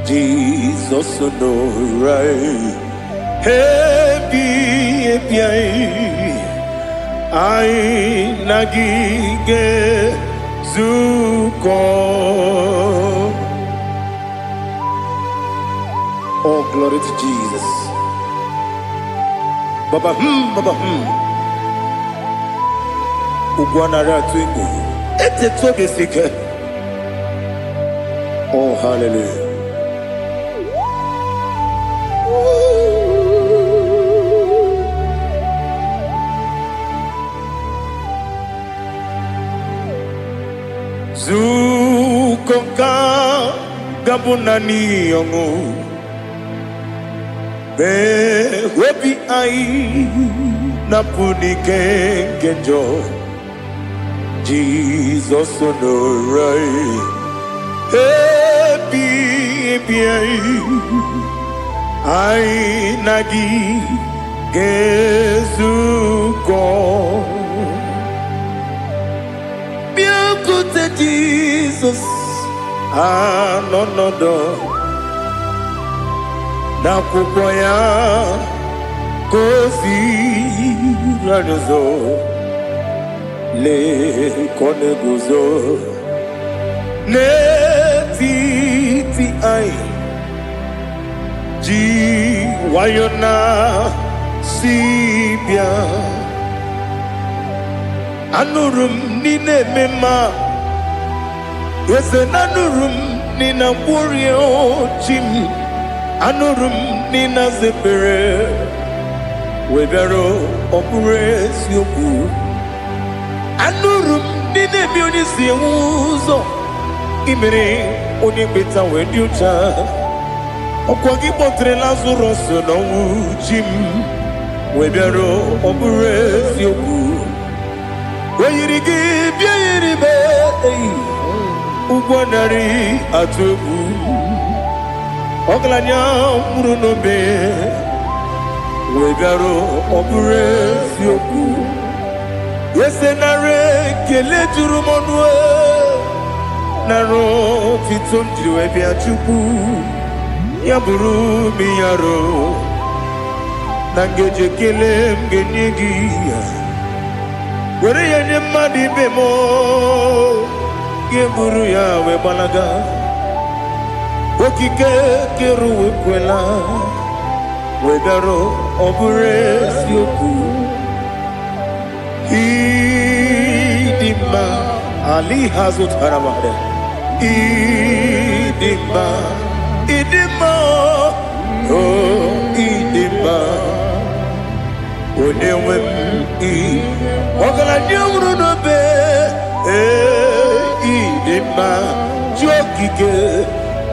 Jesus no right happy ai nagige zuko. Oh, glory to Jesus. Baba Baba Ugwanara twingu ete tobe sike. Oh, hallelujah. Zukonka gabunani yongo be webi ai napuni kenjo Jesus no right happy ai nagi gezuko biakute Jesus no na kukoya kozi ranizo le koneguzo ne titi ai ji wayona sibia anurum nine mema yese nanurum nina burio chim anurum nina zepere webero opures yoku anurum nine bioni siuzo imere oni beta wediucha okwagi potre lazarus no chim webero opures yoku weyirigi biayiribe ugwanari atubu oglanya murunobe wegaro oburesi oku yesenare kele jurumonwe naro titonjiriwe biachuku yaburu miyaro nangeje kele mgenyigi were yenye madi bemo geburu ya we balaga okike keru wekwela wegaro oburesi oku idima ali hazut haramade idima oh idima onewem ogala nyamru no be idima jokike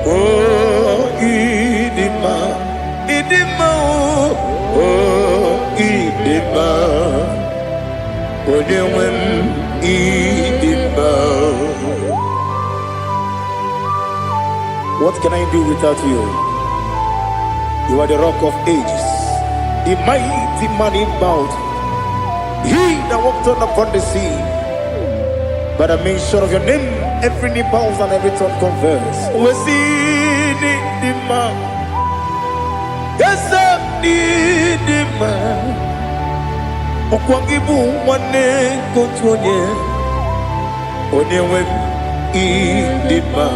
oh idima oh idima onewem idima. What can I do without you? You are the rock of ages, the mighty man in battle, he that walked on upon the sea. By the mention of your name, every knee bows and every tongue confess. We see the man. Yes, I need the man. Okwangibu wane kotonye. Onyewe idima.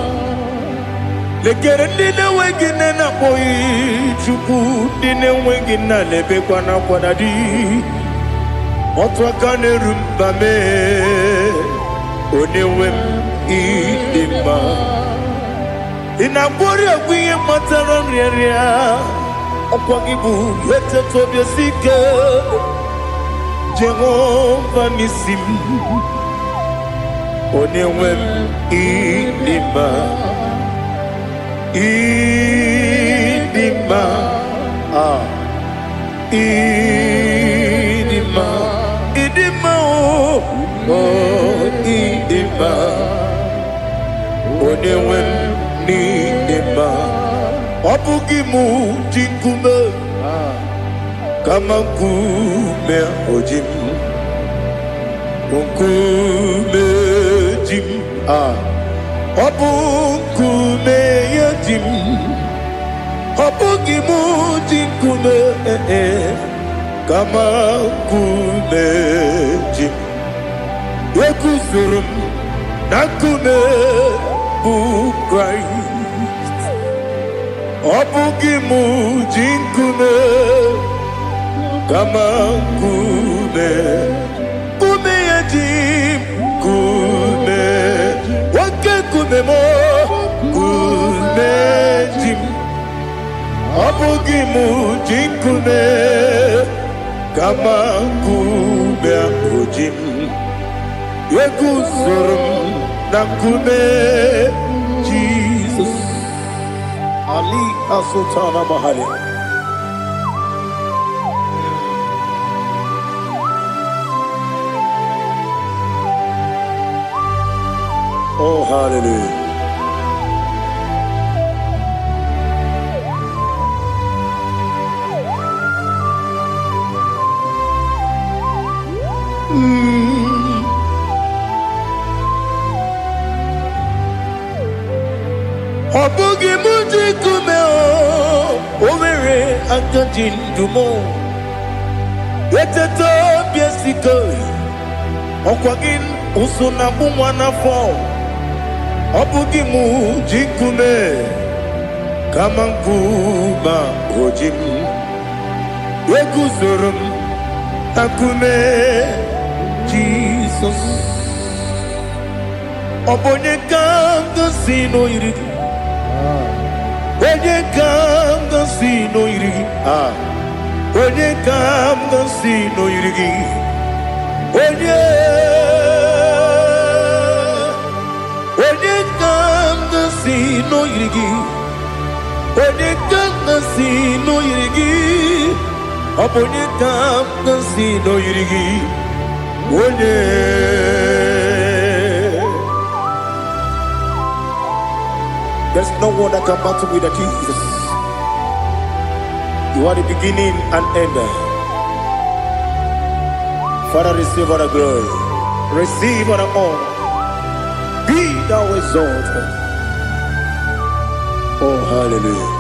Lekere dine wengine na boyi chuku dine wengine lebe kwa na kwa nadi. Otwakane rumbame. Onewem idima inabori agwiye matara nriaria okwagibu yete tobye sike Jehova nisim Onewem idima Idima, Idima, Idima, oh, Idima, Onewem Nidima, Opugimu Jinkume, Kamakume Ojim, Unkume Jim, Opunkume Yajim, Opugimu Jinkume, Kamakume Jim, Yekusurum, Nakume Christ, Opugimu Jinkume, Kamakume, Kume Yajim, Kume, Wakakume mo, Kume Jim, Opugimu Jinkume, Kamakume Ojim, Yekusurum, Nakume, Jesus. Ali Asutana Mahali. Oh, hallelujah. Obugi muji kume o, omere akajin dumo. Eteto biesiko, okwagin usuna bumwana fo. Obugi muji kume, kamankuba ojim. Yeguzurum akume, Jesus. Obonye kanga sino irigi. Onye kam ga si no irigi, onye kam ga si no irigi, onye kam ga si no irigi, onye kam ga si no irigi, onye kam ga si no irigi, onye. There's no one that can battle with Jesus. You are the beginning and end. Father, receive all the glory. Receive all the honor. Be thou exalted. Oh, hallelujah.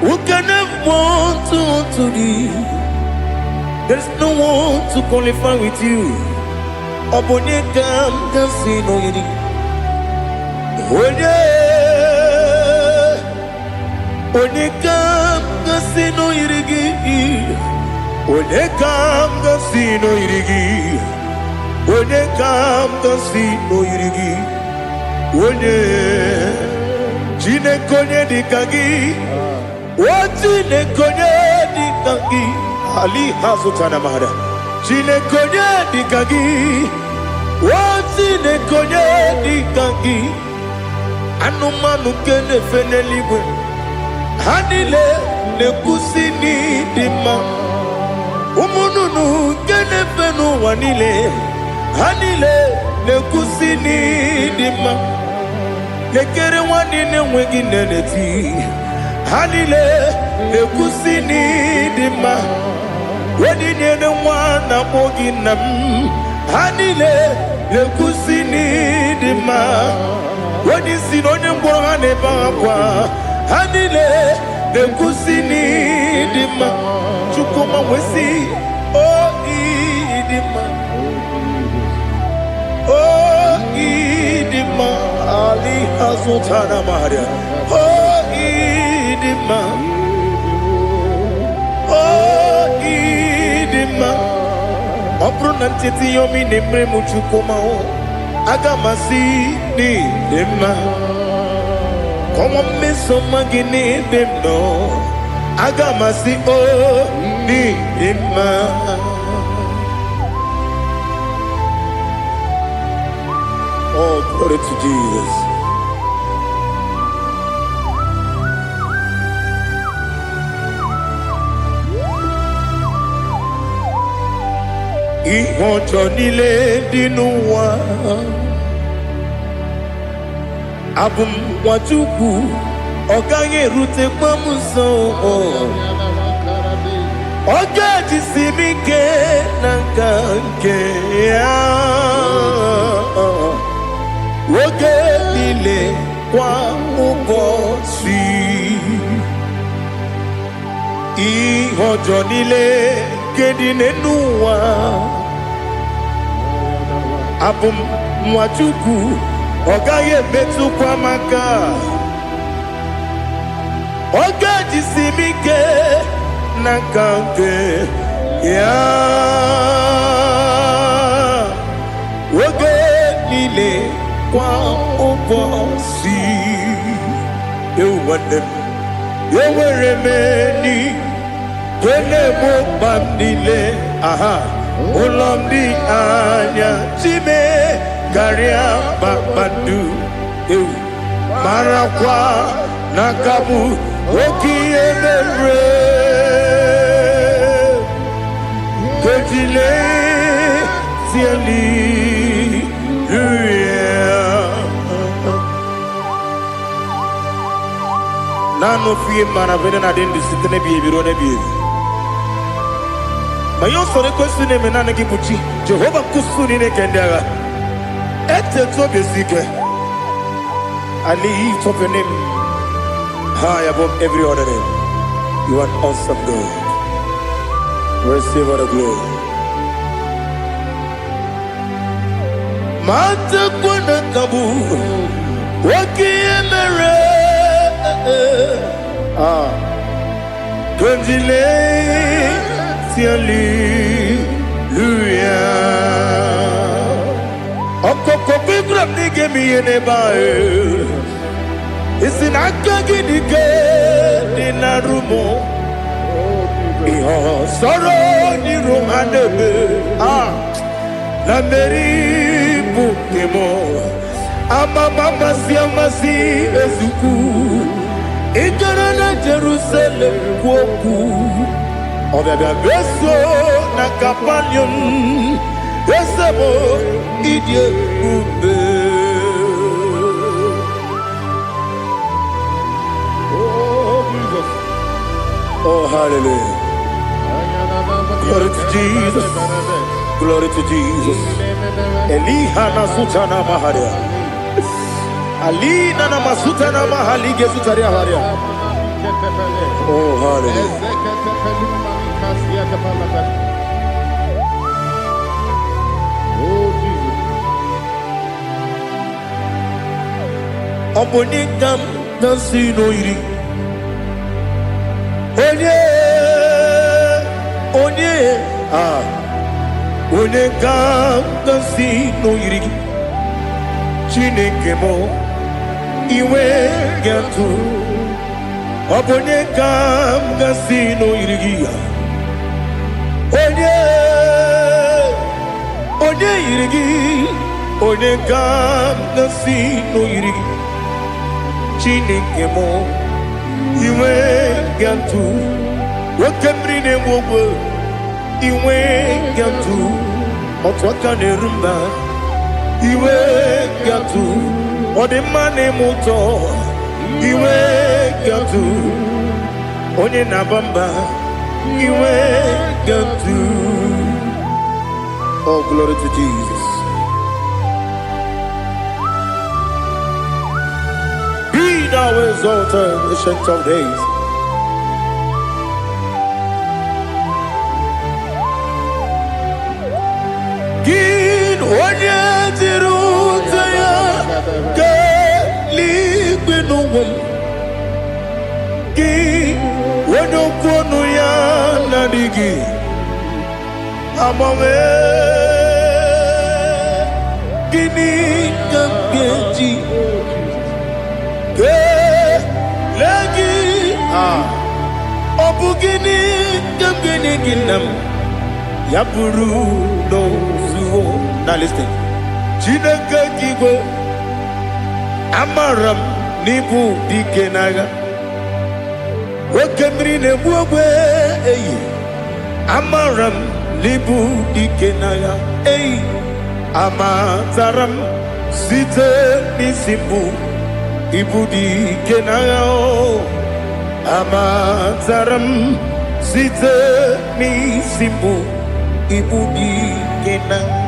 Who can have one to thee? There's no one to qualify with you. Obonye kam kasi no yiri. Onye kam kasi no yiri. Onye kam kasi no yiri. Onye kam kasi no yiri. Onye jine konye dikagi. Wajine konye dikagi. Ali Hazutana Mahara. Chile konye dikagi. Wazine konye dikagi. Anumanu kene feneliwe. Hanile ne kusini dima. Umununu kene fenu wanile. Hanile ne kusini dima. Lekere wanine wegi neneti. Hanile ne kusini dima. Wedi nene wana moginam. Hanile le kusini dima. Wedi sinonye mborane bakwa. Hanile le kusini dima. Chukuma wesi oh idima. Oh idima. Ali Hazutana Maria. Oh idima. Opro nantiti yomi nemre muchukoma o agamasi ni dema komo meso magini demno agamasi o ni dema Oh, glory to Jesus. Ihe ọjọọ niile dị n'ụwa abụ m nwa Chukwu, ọ gaghị erutekwa m nso. Ọ ga-ejisi m ike na nka nke ya oge niile kwa ụbọchị. Ihe ọjọọ niile nke dị n'ụwa abụ m nwa Chukwu, ọ gaghị emetụkwa m aka. Ọ ga-ejisi m ike na nka nke ya oge niile kwa ụbọchị. Nwanne m, enwere m enyi kele m mkpa m niile. Ụlọ m dị anya chime karịa kpakpando, marakwa n'aka m oke ihe mere. Kejile tieli nano fie mana vene na dendi sitene biebiro ne biebi. Mayo sore kwesu ne menane kibuchi Jehova kusuni ne kendaga ete to besike. I lift up your name high above every other name. You are awesome God. Receive all the glory. Mata kuna kabu wakiemere Konjile hallelujah. Okoko bibram ni gemi yene bae. Isinaka gidike dinarumo. Iho soro ni romanebe. La meri bukemo. Ama mama siamasi ezuku. Ikarana Jerusalem kwoku. Obebe beso na kapanion. Esebo idye ube. Oh Jesus. Oh hallelujah. Glory to Jesus. Glory to Jesus. Elihana sutana maharia. Alina na masutana mahali gesutaria haria. Oh hallelujah. Obonikam nasino iri. Onye Onekam nasino iri. Chineke mo iwe gatu. Obonekam nasino iri. Onye iri. Onekam nasino iri. Chineke mo iwe gatu. Wakemri ne mwogo iwe gatu. Otwaka ne rumba iwe gatu. Odemane moto iwe gatu. Onye nabamba iwe gatu. Oh glory to Jesus. Be thou exalted, ancient of days. Gin onye tiruta ya ke ligbe n'ụwa. Gin onye okwunu ya na-adịghị agbanwe. Gịnị ka m ga-eji kelee gị? Ọ bụ gịnị ka m ga-enye gị nna m? Ya bụrụ n'ozuo. Now listen. Chineke kigwe amaram n'ibu dike n'agha nwoke mmiri na-egbu ogwe eyi amaram n'ibu dike n'agha eyi amatara m site n'isi mbụ ibu dike n'agha amatara m site n'isi mbụ ibu dike n'agha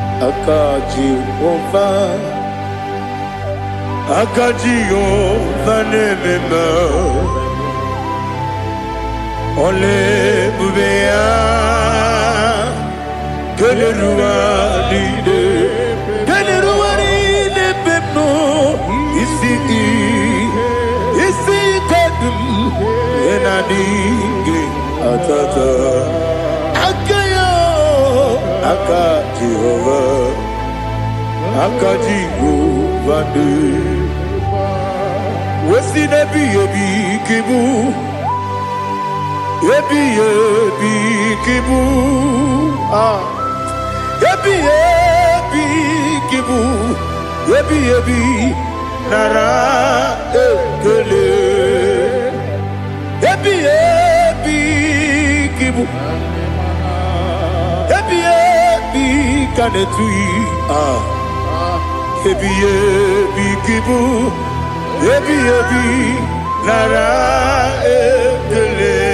aka Jehova na-ememe ole ebube ya keleruwa niile bemno isi kodum enadinge atata aka Jehova de wesi nebi kibu ebi kibu kibu ebi nara ekele ebi kibu ebi kanetui ebi kibu ebi nara ekele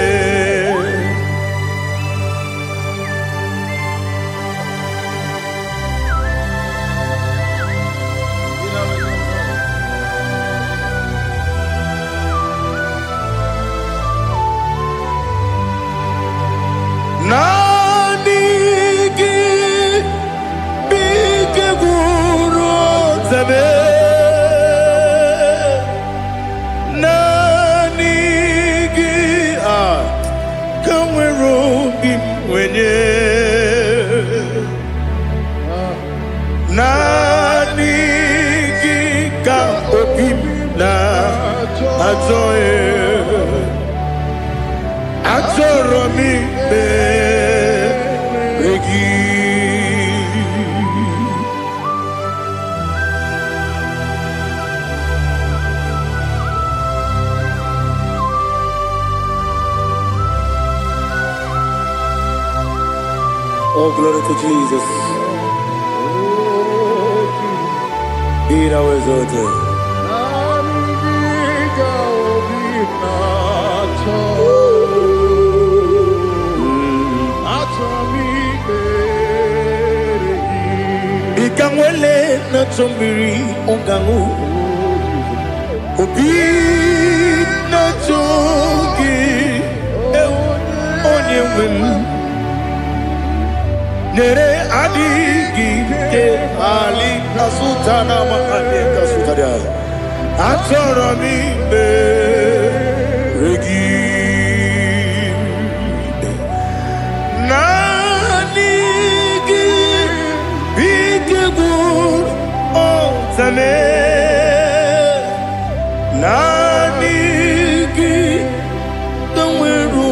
Oh, glory to Jesus. Be thou exalted. Ikamwele na chombiri ongangu obi na chogi onye wemu nere adigi ke ali kasutana ma ali kasutaria atoro mi regi nanigi bigegu otame nanigi tanweru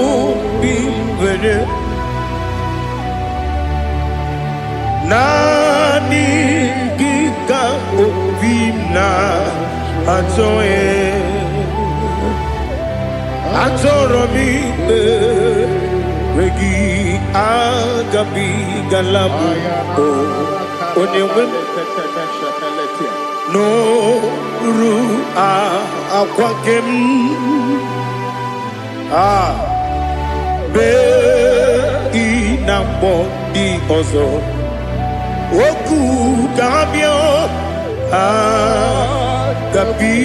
bimvere nani gika obina atoromi regi agabi galabu onyewe no ru akwakem be inambo di ozo oku kabio agabi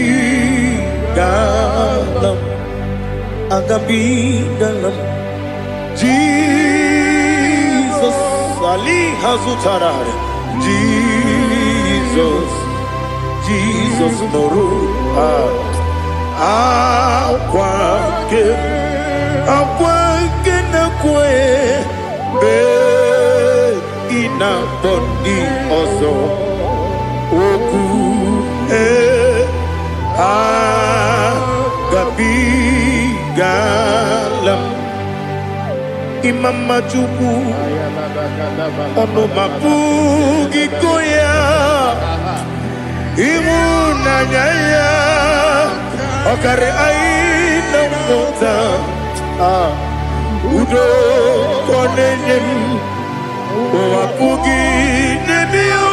galam Jesus ali hazutarare Jesus noru akwake na kwe be ina body ozo oku gabi galam Imama Chukwu Ono mapugi koya Imu nanyaya Okare aina mota Udo konenyem Wapugi nebio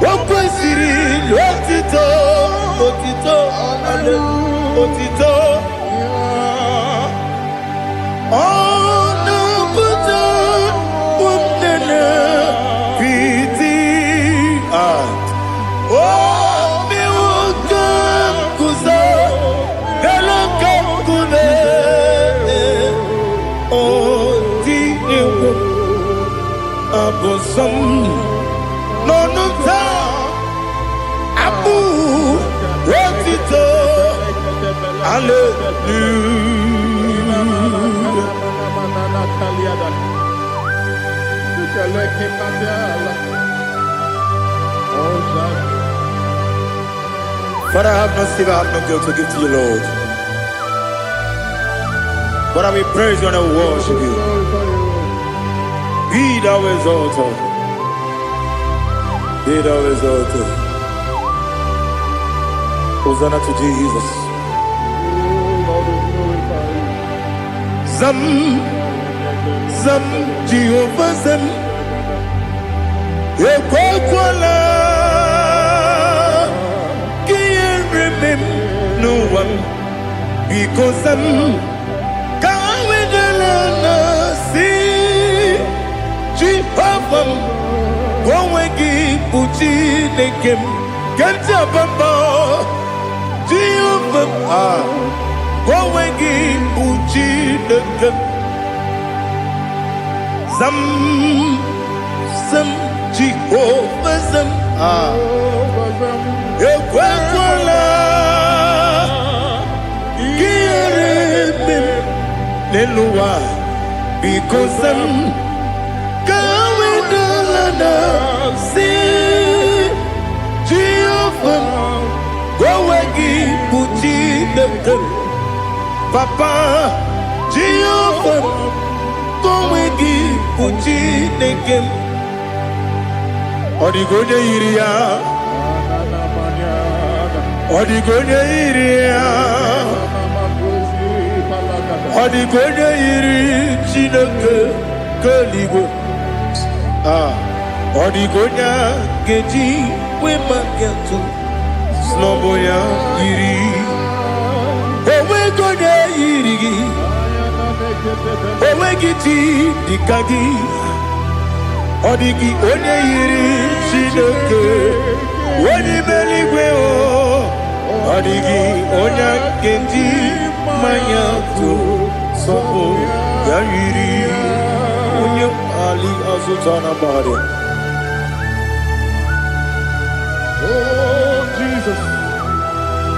Wakwesiri Otito Otito Ale Otito Ono puto Umnene Piti Oh mi wakam kuzo Galakam kune Oh di ewo Abosam Nonunta Abu Otito Hallelujah. Father, have mercy, I have no guilt to give to you, Lord. Father, we praise you and we worship you. Be thou exalted. Be thou exalted. Hosanna to Jesus. Zam, Zam, Jehovah Zam, Ekwakwala, can't remember no one, because Zam, Kawedalana, see, Jehovah, Gowegi, Puchi, Nekem, Kantabamba, Jehovah, Gowegi, Puchi, Nekem. Zam, Zam, Jehovah Zam, Ekwakwala, Kiyaremem, Neluwa, because Zam, Kawedalana, Si, Jehovah, Gowegi, Puchi, Nekem, Papa, Jehovah, Gowegi, Puchi, Nekem, Odigonya Iria, Odigonya Iria, Odigonya Iri, Chineke, Kaligo, Odigonya Geji, Wemakiatu, Snowboya Iri, Owegonya Iri, Owegiti, Dikagi, Odigi, Onye Iri, Chineke, Oni Meligwe, Odigi, Onya Genji, Mayatu, Sopo, Yayiri, Onye Ali Azutana Bari. Oh, Jesus,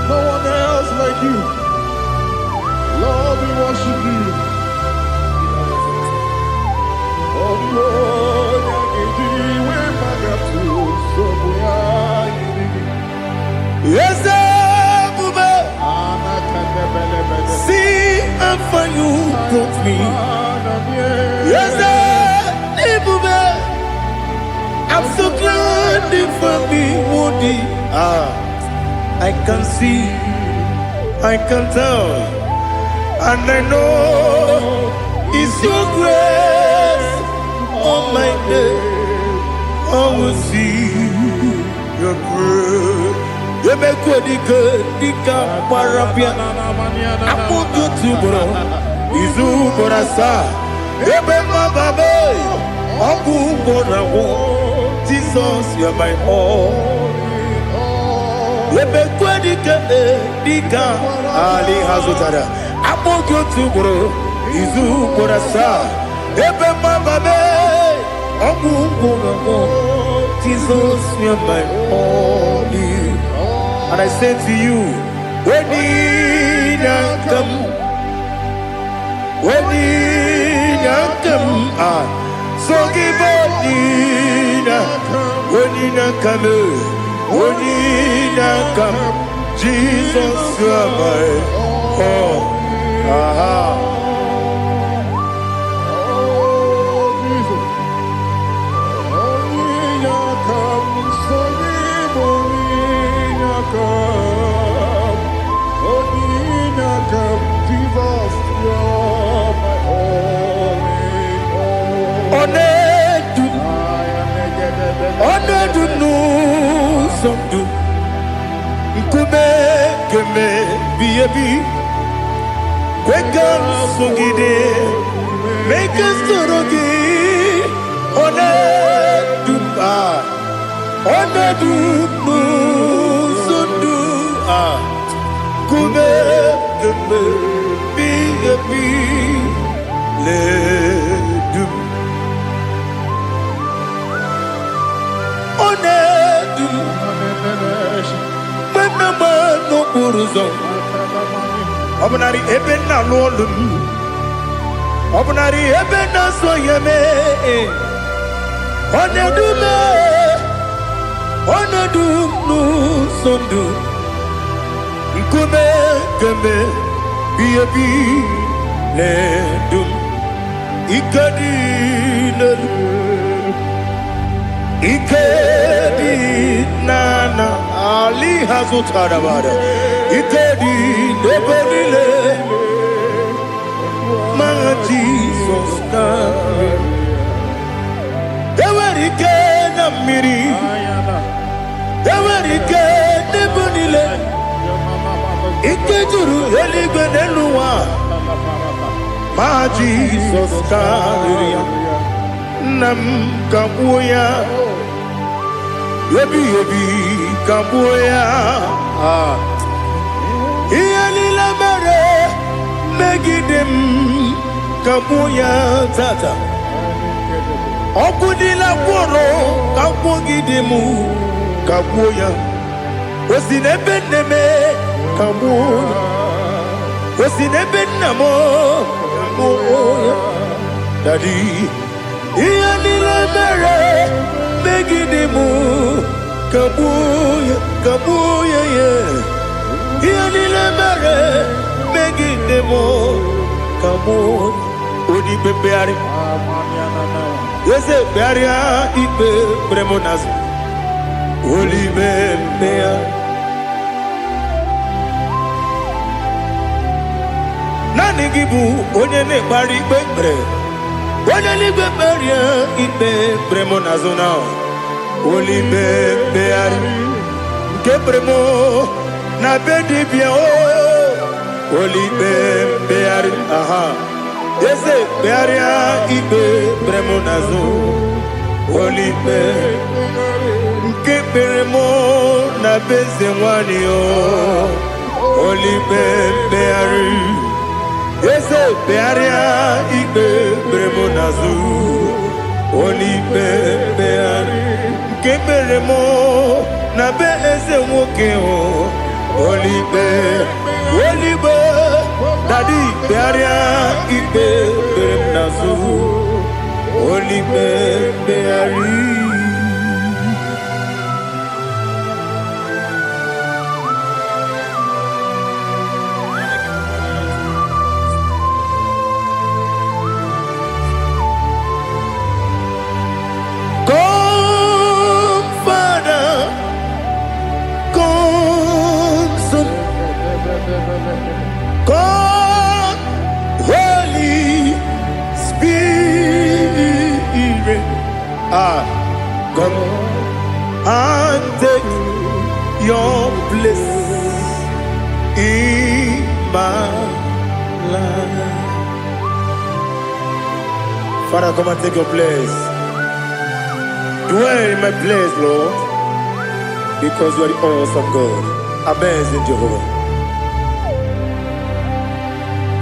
no one else like you. Lord, we worship you. Oh, Lord, yes, Bube. See how far you brought me. Yes, Bube. I'm so glad you found me, Woody. I can see, I can tell, and I know it's your grace on my day. I will see your grace. You make what you could, Dika Parapia. I put you to bro. Izu Borasa. Ebema Babe. Abu Borawo. Jesus, you're my all. You make what you could, Dika Ali Hazutara. I put you to bro. Izu Borasa. Ebema Babe. Abu Borawo. Jesus, you're my all. And I say to you, when you come, so give up, when you come, Jesus, you are my all. ebi. Kweka sugide. Make us torogi. One dupa. One dupu. Sundu. Kume. Kume. Be ebi. Le dup. One dup. Manama no buruzo. Obnari ebena lolum. Obnari ebena soyeme. One dume. One dup no sundu. Nkume keme. Bi le dum. Ikadi le. Ikedi nana Ali Hazutarabada Ikedi Nebelile My Jesus Ewerike Namiri Ewerike Nebelile Ikeduru Eligwe Neluwa My Jesus Nam Kabuya Yebi Kabuya Iyalila mere Megidem Kabuya tata Okudila kworo Kabugidemu Kabuya Osinebeneme Kabuya Osinebenamo Kabuya Daddy Iyalila mere Megidemu Kabuya, Kabuya, yeah. Iyalila mere Megidemu Kabuya. Odi bebeari. Yese bearia ibe bremonas. Oli bebea. Nani gibu onye ne bari bebre. Onye ni beberia ibe bremonazona. Oli bebeari. Kebremo na bedi bia o. Oli bebeari. Aha. Yese bearia ibe bremonazo. Oli bebeari. Kebremo na bezewani o. Oli bebeari. Yese bearia ibe bremonazo. Oli bebeari. Kebremo na bezewani o. Oli be Daddy bearia ibe bremonazo. Oli beari. God, Holy Spirit, come and take your place in my life. Father, come and take your place. Dwell in my place, Lord, because you are the awesome God, amazing Jehovah.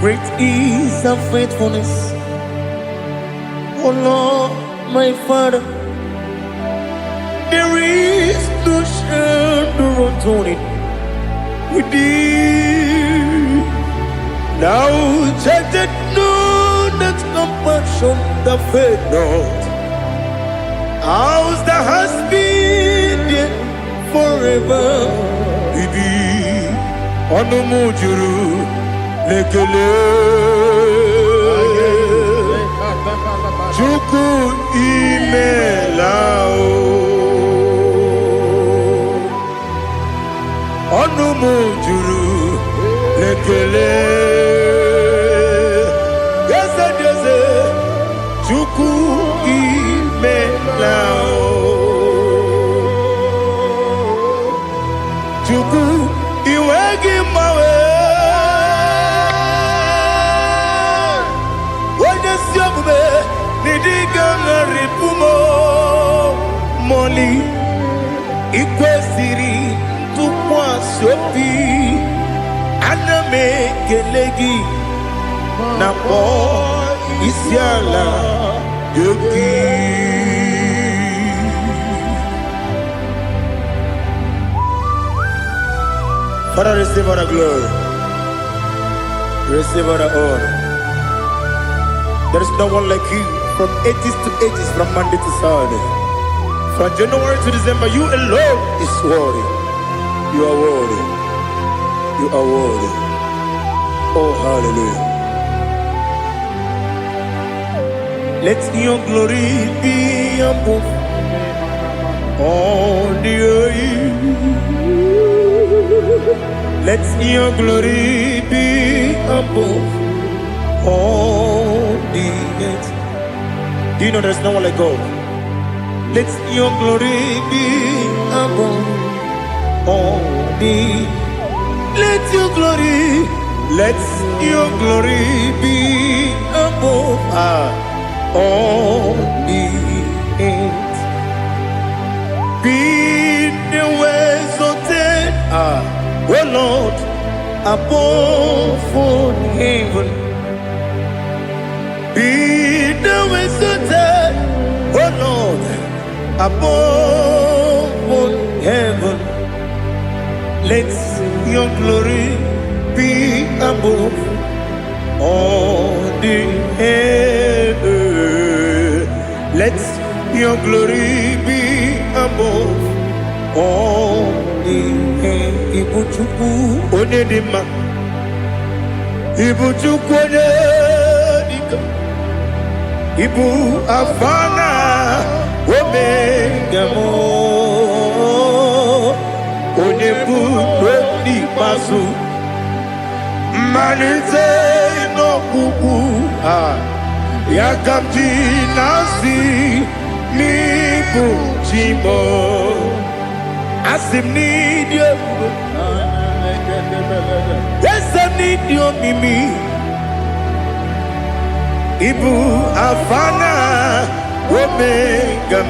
Great is thy faithfulness, oh Lord, my Father. There is no shadow unto it with thee. Now check that no that compassion that faith not. Ours that has been there forever. Bibi Onumujuru. Lekele Chuku imelao Onumujuru Lekele Yese Chuku imelao Chuku iwegi mawe Moli ikwesiri tụkwasị obi ana m ekele gị na kpọ isi ala gị. Father, receive all the glory, receive all the honor. There is no one like you from ages to ages, from Monday to Sunday. From January to December, you alone is worthy. You are worthy. You are worthy. Oh, hallelujah. Let your glory be above all the earth. Let your glory be above all the earth. Do you know there's no one like God? Let your glory be above all the. Let your glory be above all the earth. Be the ways of death, oh Lord, above all heaven. Be the ways of death, oh Lord, above all heaven. Let your glory be above all the earth. Let your glory be above all the earth. Ibuchukwu onedima, Ibuchukwu onedika, Ibu afana omega mo, onebu odi masu, manite no kuku yakamti nasi nibu chimo. Asim need you. Yes, I need you, Mimi. Ibu afana omega.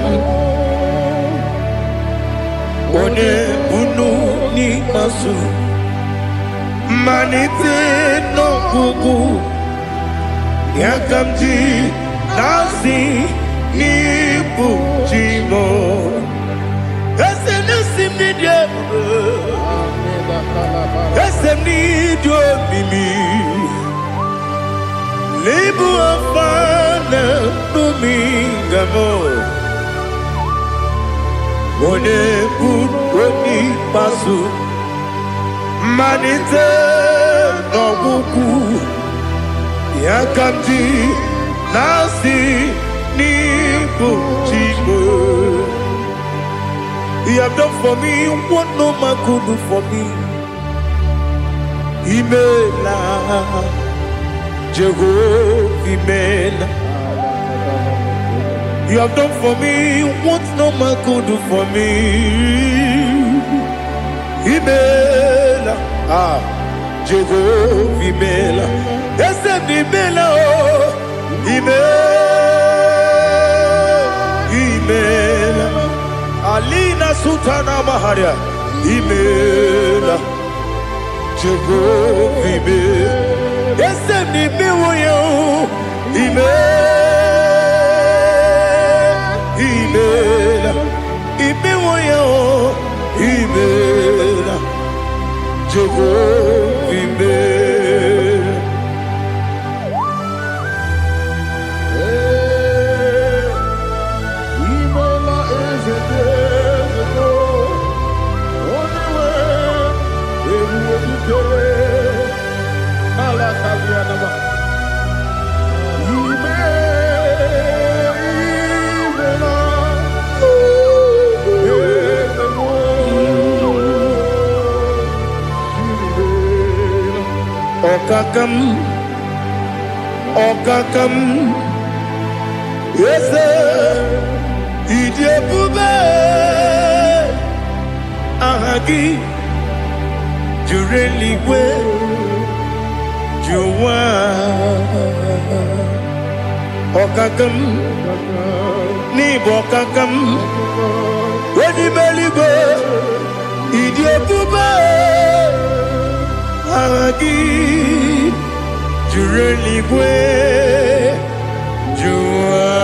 One bunu ni masu. Manite no kuku. Yakamji nasi nibu chimo. Esem need you, Mimi. Lebu afana dominga mo. One puni pasu, manite no buku. Yakamji nasi ni buchimo. You have done for me what no man could do for me. Imela, Jehovah, Imela. You have done for me what no man could do for me. Imela, Jehovah, Imela. Yes, Imela, Imela. Alina Sutana Maharia, Imela, Jehovah, Imela. Yes, Imela, Imela, Imela, Jehovah, Imela. Okakam, yes, Idiabube, Ahagi, you really will, you want. Okakam, Nibo Kakam, when you belly go, idiot Buba, Agagi, Jureli Gwe, Jua,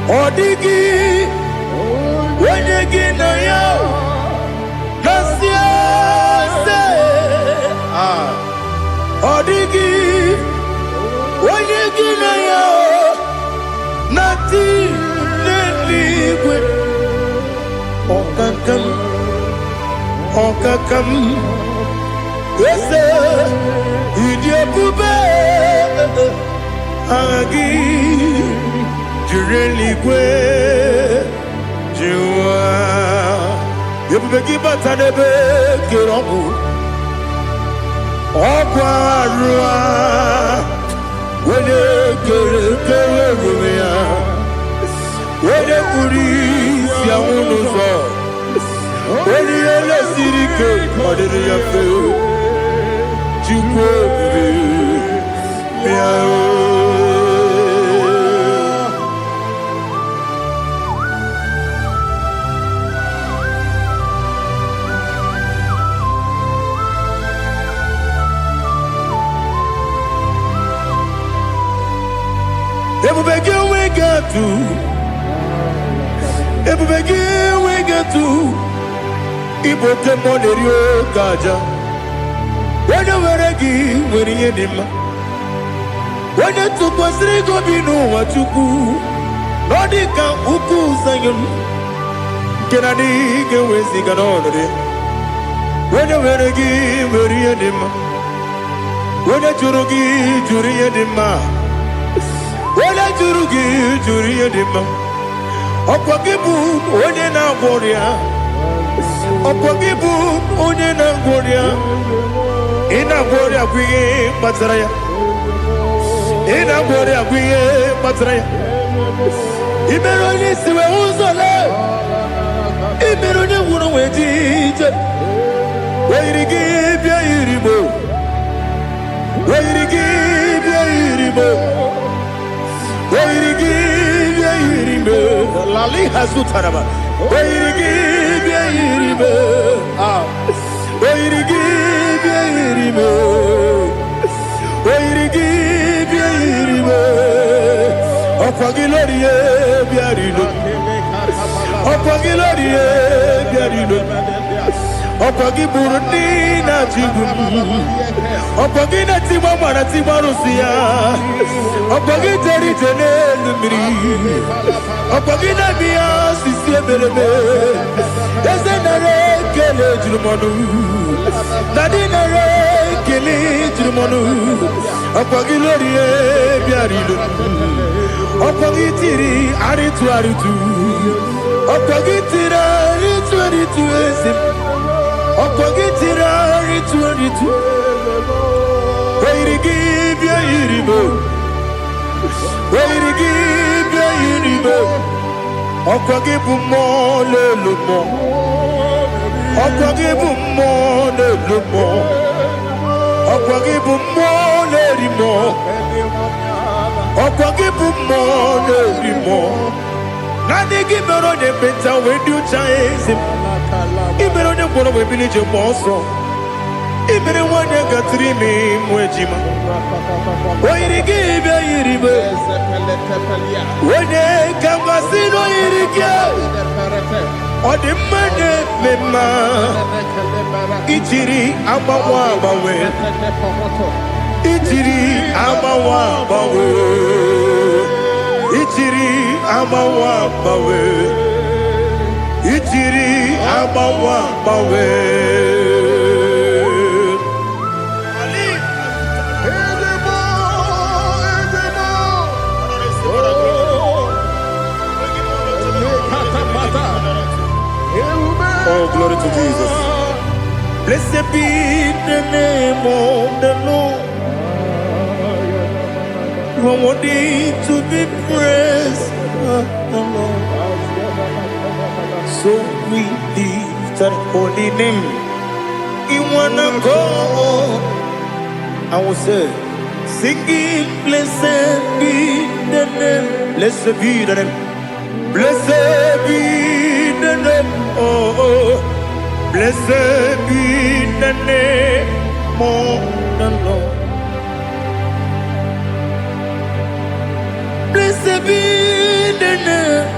Odigi, when you get a yow, Nasia, Odigi. When you get a yo, nothing liquid. Okakam, yes, sir. Idiot Bube, Agi, Jurelique, Jua, you begin but a bit, Kirobu, Okwa. When you when you police ya unuso when you la sirike odiri ya fe chukwu ya Everybody we got to. Everybody we got to. Ibo temone rio kaja. When you were a game, when you did ma. When you took was Rigo Bino, what you do. Nodika Uku Sayon. Can I dig away cigar on it? When you were a game, when you did ma. When you Jurugi, Juria de ma. Wala Juria de ma. Okwagibu, Odena Goria. Okwagibu, Odena Goria. Ina Goria, we Matraya. Ina Goria, we Matraya. Imeroni, Siwa Uzala. Imeroni, Wuna Wejija. Where you give your Iribo. Where you give your Iribo. Where you give your Iribo. Lali Hazutaraba. Where you give your Iribo. Where you give your Iribo. Where you give your Iribo. Opagilorie Biarino. Opagilorie Biarino. Opagiburuni na Jibum. Opagina Timamana Timarusia. Opagiteri Tenelumri. Opagina Mia Sisiebelebe. Esenare Kele Jumonu. Nadinare Kele Jumonu. Opagilorie Biarino. Opagitiri Aritu Aritu. Opagitira Aritu Aritu Esim. Opagitira Aritu Aritu. Where you give your Iribo. Where you give your Iribo. Oppagibu mo le lumo. Oppagibu mo le lumo. Oppagibu mo le rimo. Oppagibu mo le rimo. Nani gibero de benta we do chase. Ibero de bono we village monso. Ibere wanya gatrimi mwejima. Where you give your Iribo. Wene kamasino irikia Odimane mema Ichiri amawa bawe Ichiri amawa bawe Ichiri amawa bawe Ichiri amawa bawe Oh, glory to Jesus. Blessed be the name of the Lord. You are worthy to be praised. So we lift that holy name. You wanna go? I will say, Singing, blessed be the name, blessed be the name, blessed be the name, oh, blessed be the name of the Lord. Blessed be the name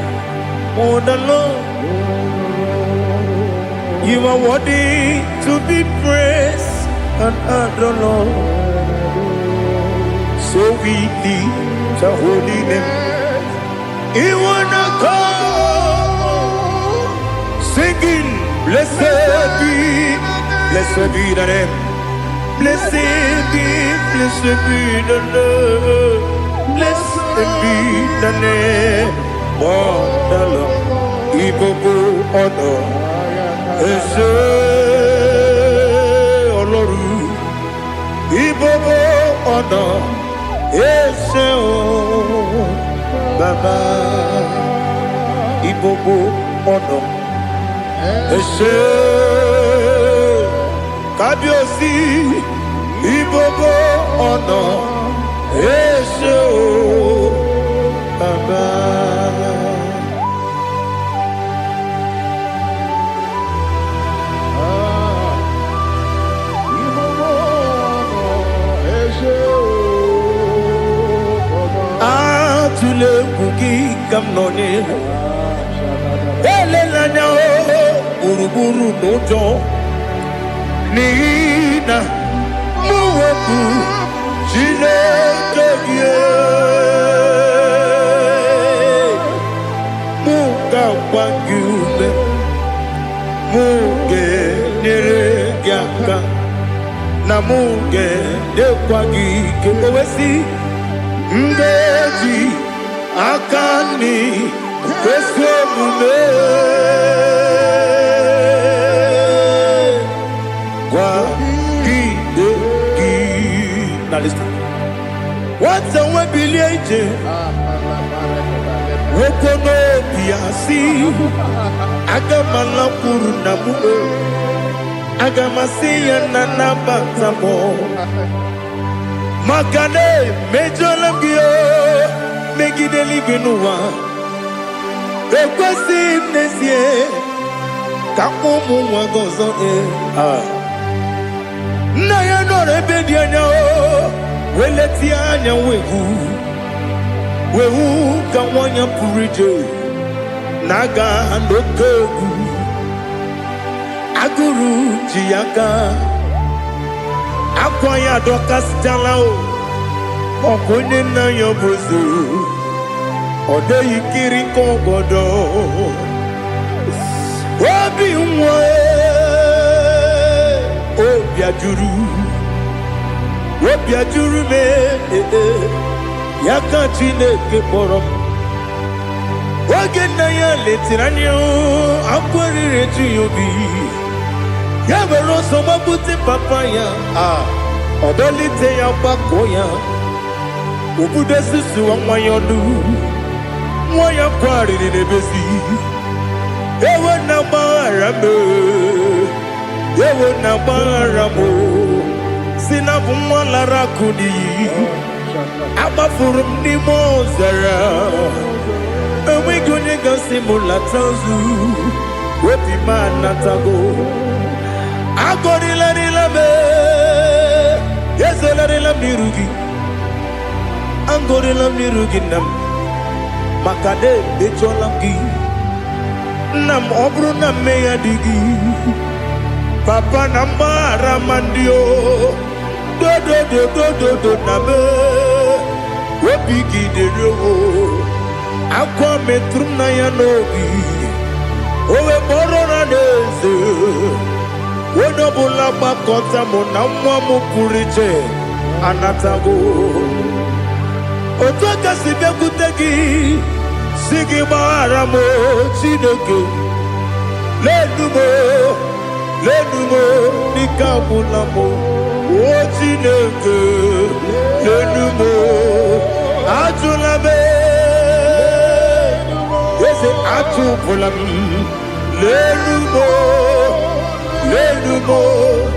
of the Lord. You are worthy to be praised and adored, Lord. So we lift your holy name. You wanna come singing, blessed be the name, blessed be the Lord, blessed be the name of the Lord. IGBO honor, Ese Oloru, IGBO honor. Ese o Baba IGBO ono Ese Kabiosi IGBO ono Ese o Baba Tule kuki kamnoni ele lanya o buruburu nojo nina muweku Chineke ye muga wangume muge neregiaka na muge dekwagi kewesi ngeji akani kwesemume kwa hideki. Now listen. What's a webilieje? Wokono biasi agamala kurunamu agamasiya nanabatamo Makane mejolambio megideli benua ekwesi nesie kamumu wagozo na ya nore bedianya o weleti anya wehu kawanya purije naga ndokogu aguru jiaka Akwaya dokas jalao Okonye na yobozo Ode yikiri kogodo Obi mwe Obi ajuru me Yaka Chineke porom Oge na ya letiranyo Akwari retu yobi Yabero soma puti papaya Odolite ya pakoya Ubude susu wa mwayonu Mwaya kwari ni nebezi Ewe na baramo Sina bumwala rakudi Abafurum ni mozara Ewe gune gasi mula tanzu Wepi manatago Agorila me Yeselala mirugi Angorila mirugi nam Makade becholangi Nam obru na meya digi Papa nambara mandio Do nabe Wepigi de rogo Akwa metrum na yanogi Owe moro na neze Wodobula bakota mona mwamu puriche Anatago Otoka sibe kutegi Sigi baramo Chineke Lenumo Nikabulamo O Chineke Lenumo Atulame Yese atupulam Lenumo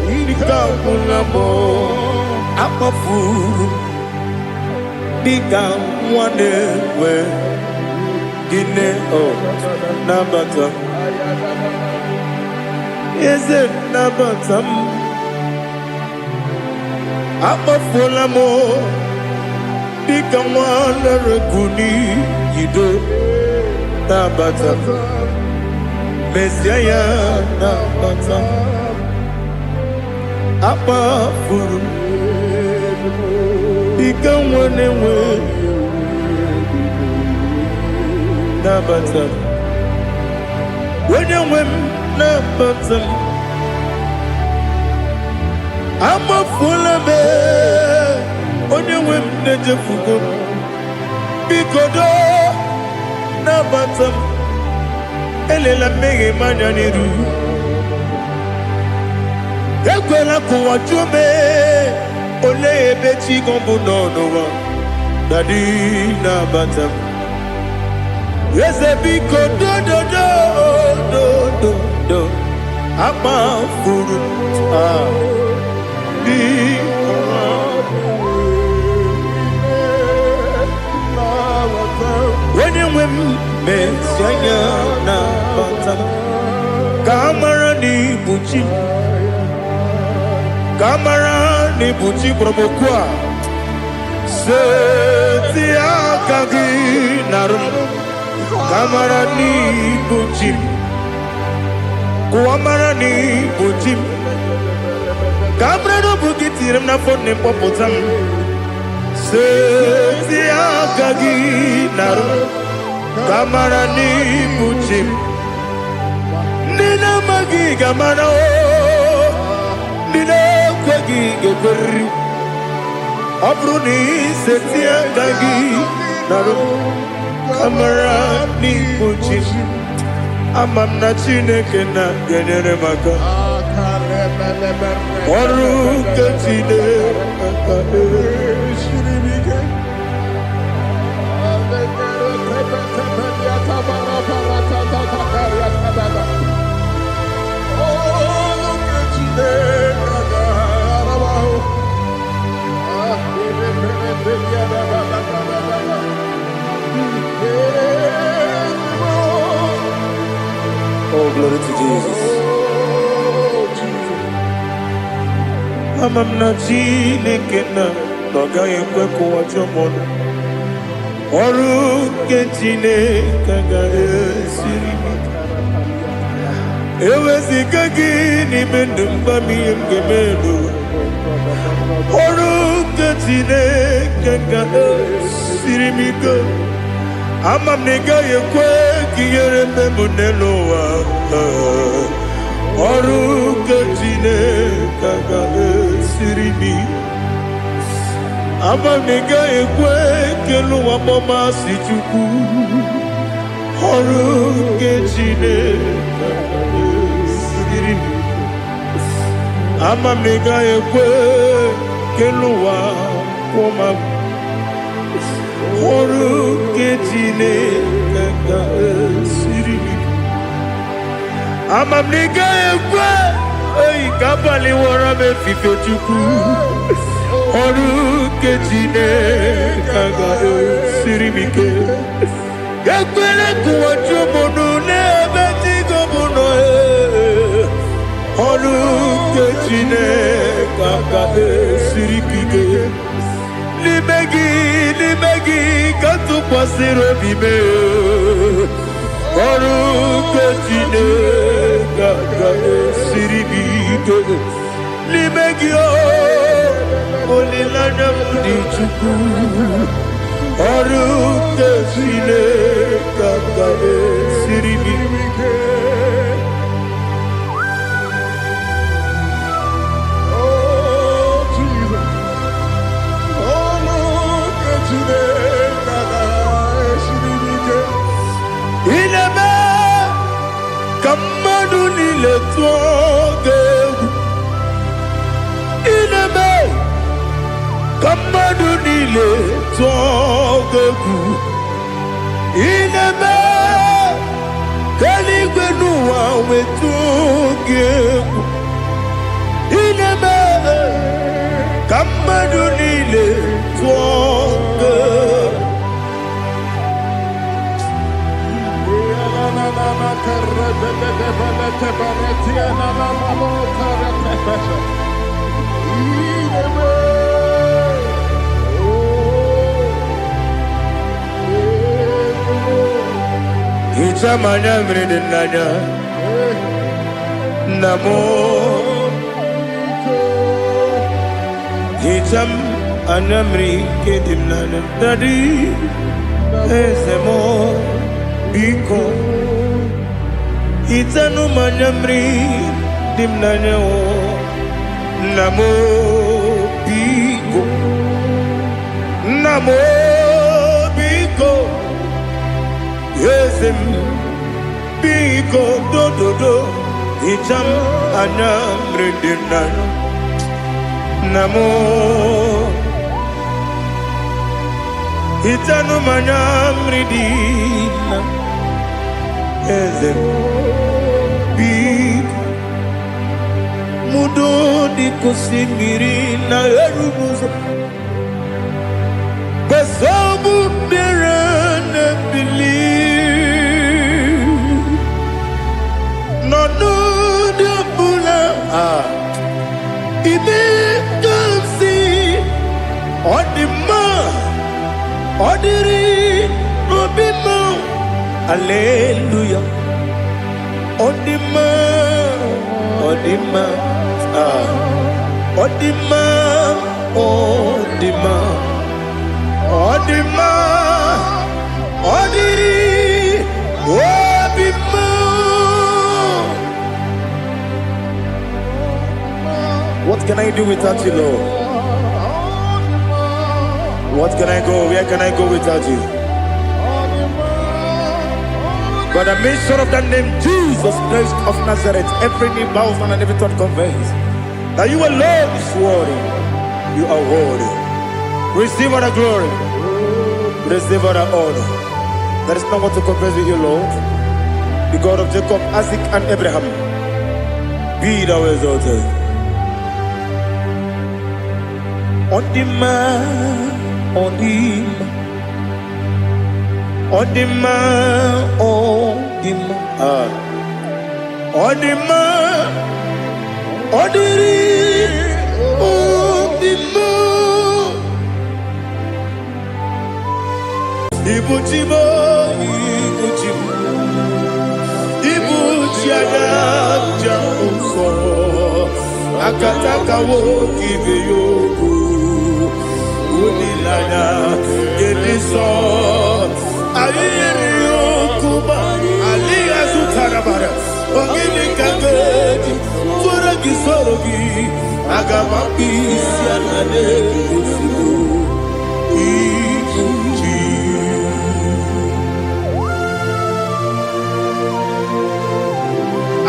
Inikabulamo Amafuru dịka nwanne wee gịnị nabata m eze nabata m akpafuola m dịka nwanne rekuni yido nabata m mesia ya nabata m akpafuru dịka nwanne wee nabata m onye nwe m nabata m amafuola m onye nwe m na-ejefugo m biko do nabata m elela mmehie m anya n'iru ekwela ka ụwa jụọ m olee ebe chi gị bụ n'ụwa dadi nabata m eze biko do akpafuru onye nwe m mesi anya nabata m ka amara na ibu chi ka amara na ibu chi kpọrọ m okwu a seti aka gị narụ m kamara n'ibu chi m kụwamara n'ibu chi m kamara n'obu gị tiri m n'afọ na mkpọpụta m seti aka gị narụ kamara n'ibu chi m ndị na-amaghị ga-amara ndị na-ekweghị ga-ekweriri ọ bụrụ na iseti aka gị narụ kamara n'ibu chi ama m na Chineke na-enyere m aka ọrụ nke Chineke Oh, glory to Jesus. Ama m na Chineke na ọ gaghị ekwe ka ụwa jụọ m ọnụ ọrụ nke Chineke ga-esiri m eweziga gị n'ime ndụ m gwa m ihe m ga-eme n'ụwa ọrụ nke Chineke ga-esiri m ike ama m na ị gaghị ekwe ka ihere mme m n'elu ụwa ọrụ nke Chineke ga-esiri m ama m na ị gaghị ekwe ka elu ụwa gbamasị Chukwu ọrụ nke Chineke ga-esiri m ama m na ị gaghị ekwe ka elu ụwa kwụma m ọrụ nke Chineke ga-esiri m ama m na ị gaghị ekwe ka abalị wara m efife Chukwu ọrụ nke Chineke ga-esiri m ike ekwela ka ụwa jụọ m ọnụ n'ebe chi gị bụ nọ ọrụ nke Chineke ga-esiri m ike n'ime gị ka tụkwasịrị obi m ọrụ nke Chineke ga-esiri m ike n'ime gị olileanya m dị Chukwu ọrụ nke Chineke ga-esiri m ike ka mmadụ niile tụọ gị egwu ineme ka mmadụ niile tụọ gị egwu ineme ka eluigwe n'ụwa wee tụọ gị egwu ineme ka mmadụ niile tụọ gị egwu Ichamanya mridinanya Namo Icham anamri kedimnana Dadi Ezemo Biko Itanu manyamri dimnanya Namo Biko Namo Biko Yesem Biko do do do Icham anamri dimnanya Namo Itanu manyamri dimnanya Yesem Biko Mudo di kusimiri na erubuzo Besobu birane believe No no de bula Ibe kamsi Odima Odiri Obima Hallelujah Odima Odima Odima Odima Odima Odiri Obima What can I do without you, Lord? What can I go? Where can I go without you? By the mention of that name, Jesus Christ of Nazareth, every knee bows and every tongue confesses that you alone is worthy. You are worthy. Receive all the glory. Receive all the honor. There is no one to confess with you, Lord. The God of Jacob, Isaac, and Abraham. Be thou exalted. On the man, on the man. Odima, Odima, Odima, Odiri, Odima. Ibuchibo, Ibuchibo, Ibuchiada, Jamuso, Akataka wo kiveyoku, Unilana, Gediso. Aliyokuba aliyazutarabara ogini kangeti fora gisorogi agamapi sianane kusibu ikuchi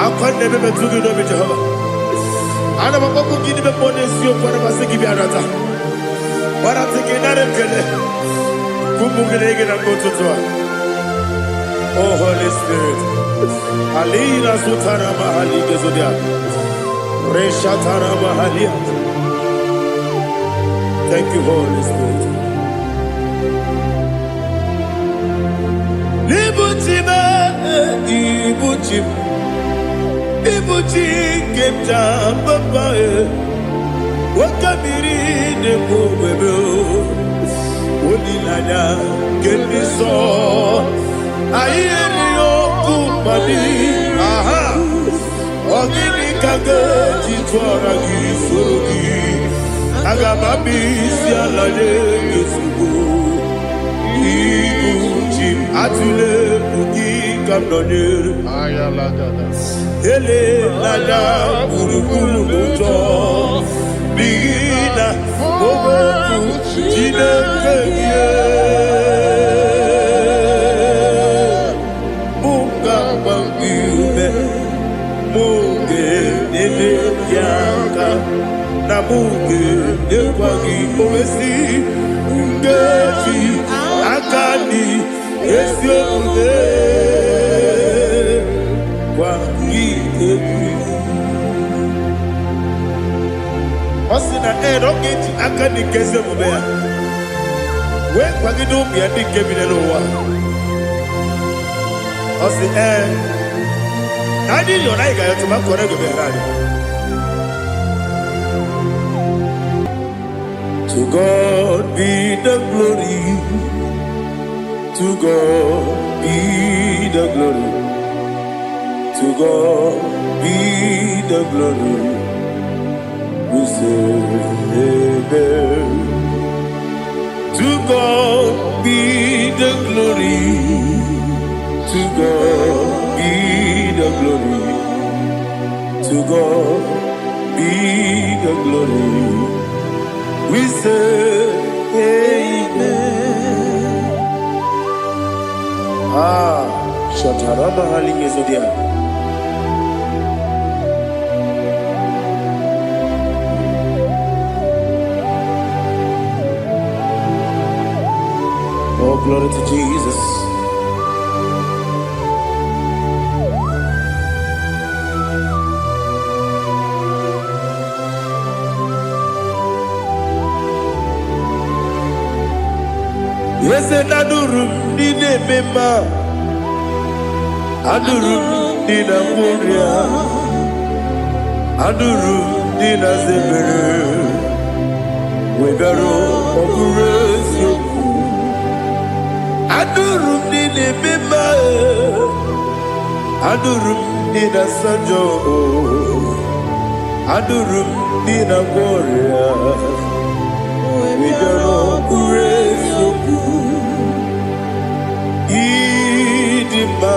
akwande bebe tugi no be Jehova ana bako gidi be ponesio para basigi bi arata para tikinare kele Oh Holy Spirit, Alina Sutara Mahali Gezodia, Reshatara Mahalia. Thank you, Holy Spirit. Ibuchima, Ibuchim, Ibuchi Kepta Papa, Wakamiri de Bobebo. Olilanya Keniso Ayeri Okupadi Aha Ogini Kage Chitwara Gisurugi Agamabi Sialade Gisugu Iguchi Atule Buki Kamdonir Ayalagada Ele Lada Burukulu Muto Bigina Ogoku Jinekeye Muga Bangiume Muge Nene Yaka Namuge Nekwagi Owesi Ngeji Akani Esiode Kwagi Ebi Osina Rogeji Akani Kese Mubea We Kwagi Dumbi Adi Kebinelowa Osi Nadi Yonaiga Yotuma Korego Berani To God be the glory To God be the glory. To God be the glory. We say amen. To God be the glory. To God be the glory. To God be the glory. We say amen. Shataraba Halingezodia. Oh, glory to Jesus. Yes, and Adurum Nine Mema Adurum Nina Muria Adurum Nina Zebere Webero Okurezio Adurum Nine Mema Adurum Nina Sanjo Adurum Nina Muria Webero Okurezio Idima,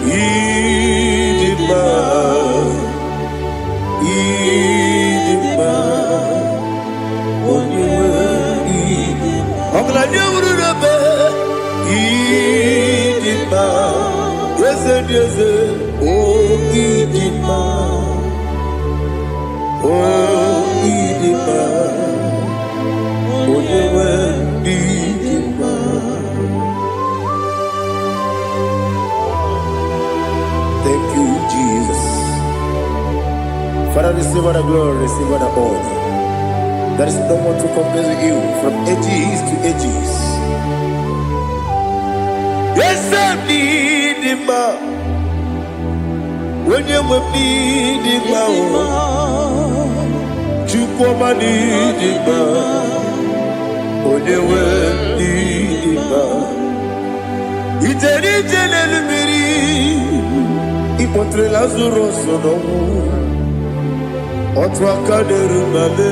Idima, Idima, Idima, Idima, yes, oh Idima, oh Idima, Idima. Thank you, Jesus. Father, receive all the glory, receive all the honor. There is no one to compare with you from ages to ages. Yes, I need him. When you need him, you come and need him. When you need him, it's a little Ipotre Lazaro sono Otwa kaderu mame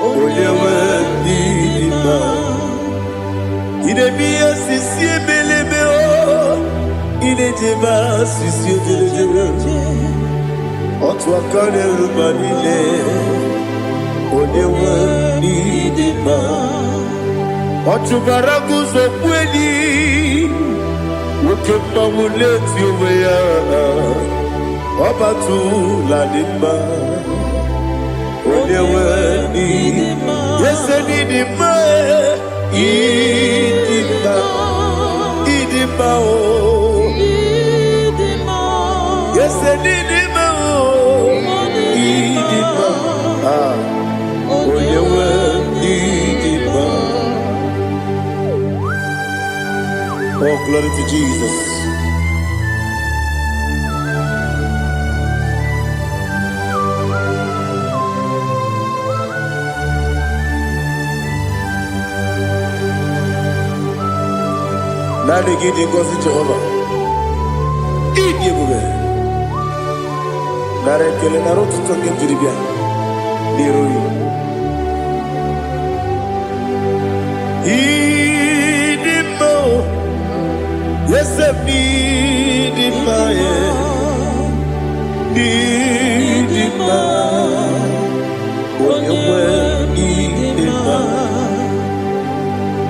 Oyewe dima Idebia sisi belebe o Idejeba sisi ojelejebe Otwa kaderu manile Oyewe dima Otubaragu zopweni Ukemba muleti uweya Wabatu ladima Onyewe nidima Yese nidima Idima Idima o Yese nidima o Idima Onyewe nidima. Oh, glory to Jesus. Nani gidi ngozi Jehovah. Idi bube. Nare kele naro tutonge jiribia. Niroi. Idi mo. Yes, I need it, my need it, my when you need it,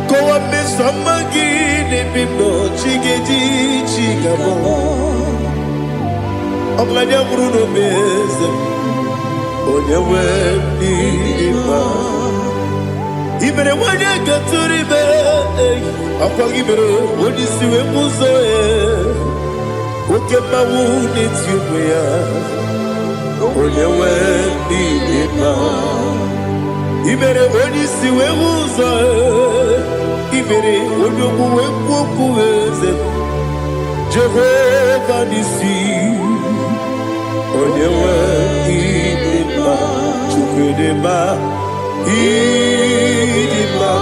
go up, Miss Samagin, if you know, Chiggy, Chigabo. I'm like a Bruno Bez, when you need it, even when you get to the bed. Apagibero, when you see a muzo, okay, my wound it's you, when you went in Ibere, when you see a muzo, Ibere, when you go, Jehovah, Nissi, when you went in Chukudema, Idima.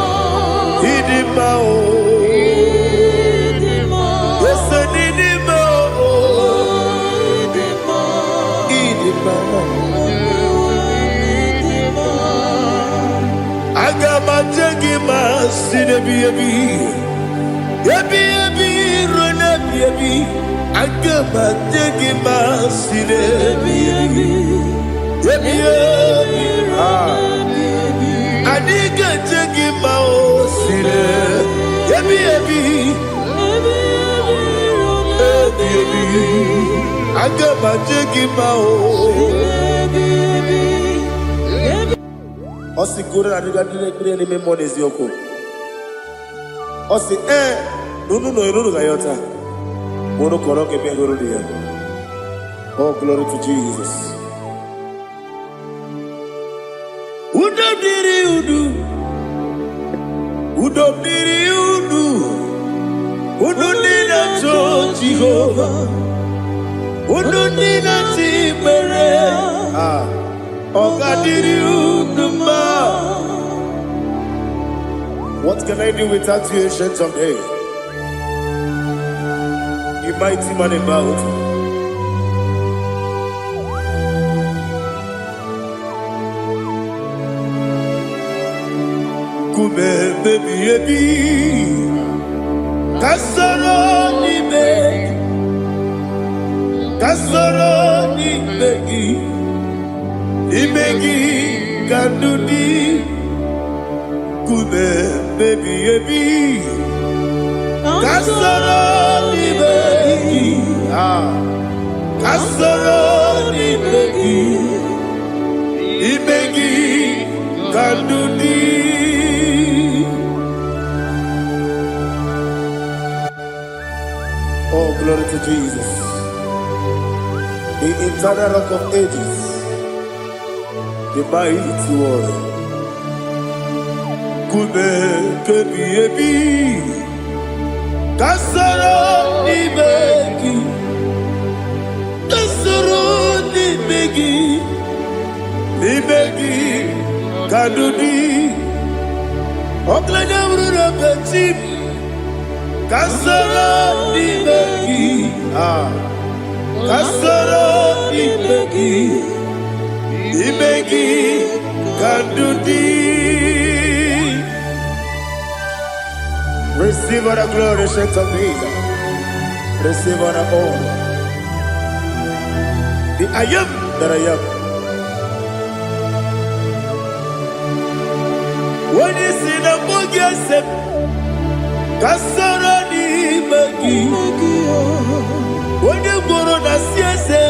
Jagima, Sinabi, Yabi, Ronabi, Agama, Jagima, Sinabi, Yabi, Adiga, Jagima, Sinabi, Yabi, Agama, Jagima, Osi kura na nigga ni me money yoko. Osi no gayota. Mono koroke me guru dia. Oh, glory to Jesus. Udom diri udu. Udu nina to Jehovah. Udu nina timere. What can I do without you, ancient of days? You mighty man in battle. Kume baby, kasoro ni begi. Imegi kandudi kube baby kasoro ni begi kasoro ni begi imegi kandudi. Oh, glory to Jesus, the eternal rock of ages, the mighty warrior. Kube kebi kasoro ni begi kadudi oklanya urura peti kasoro ni begi kasoro ni begi Ibegi Kandudi. Receive all the glory, strength of Jesus. Receive all the honor. The I am that I am. When you see the boogie, I said, Kasarani Magi. When you go on the CSA,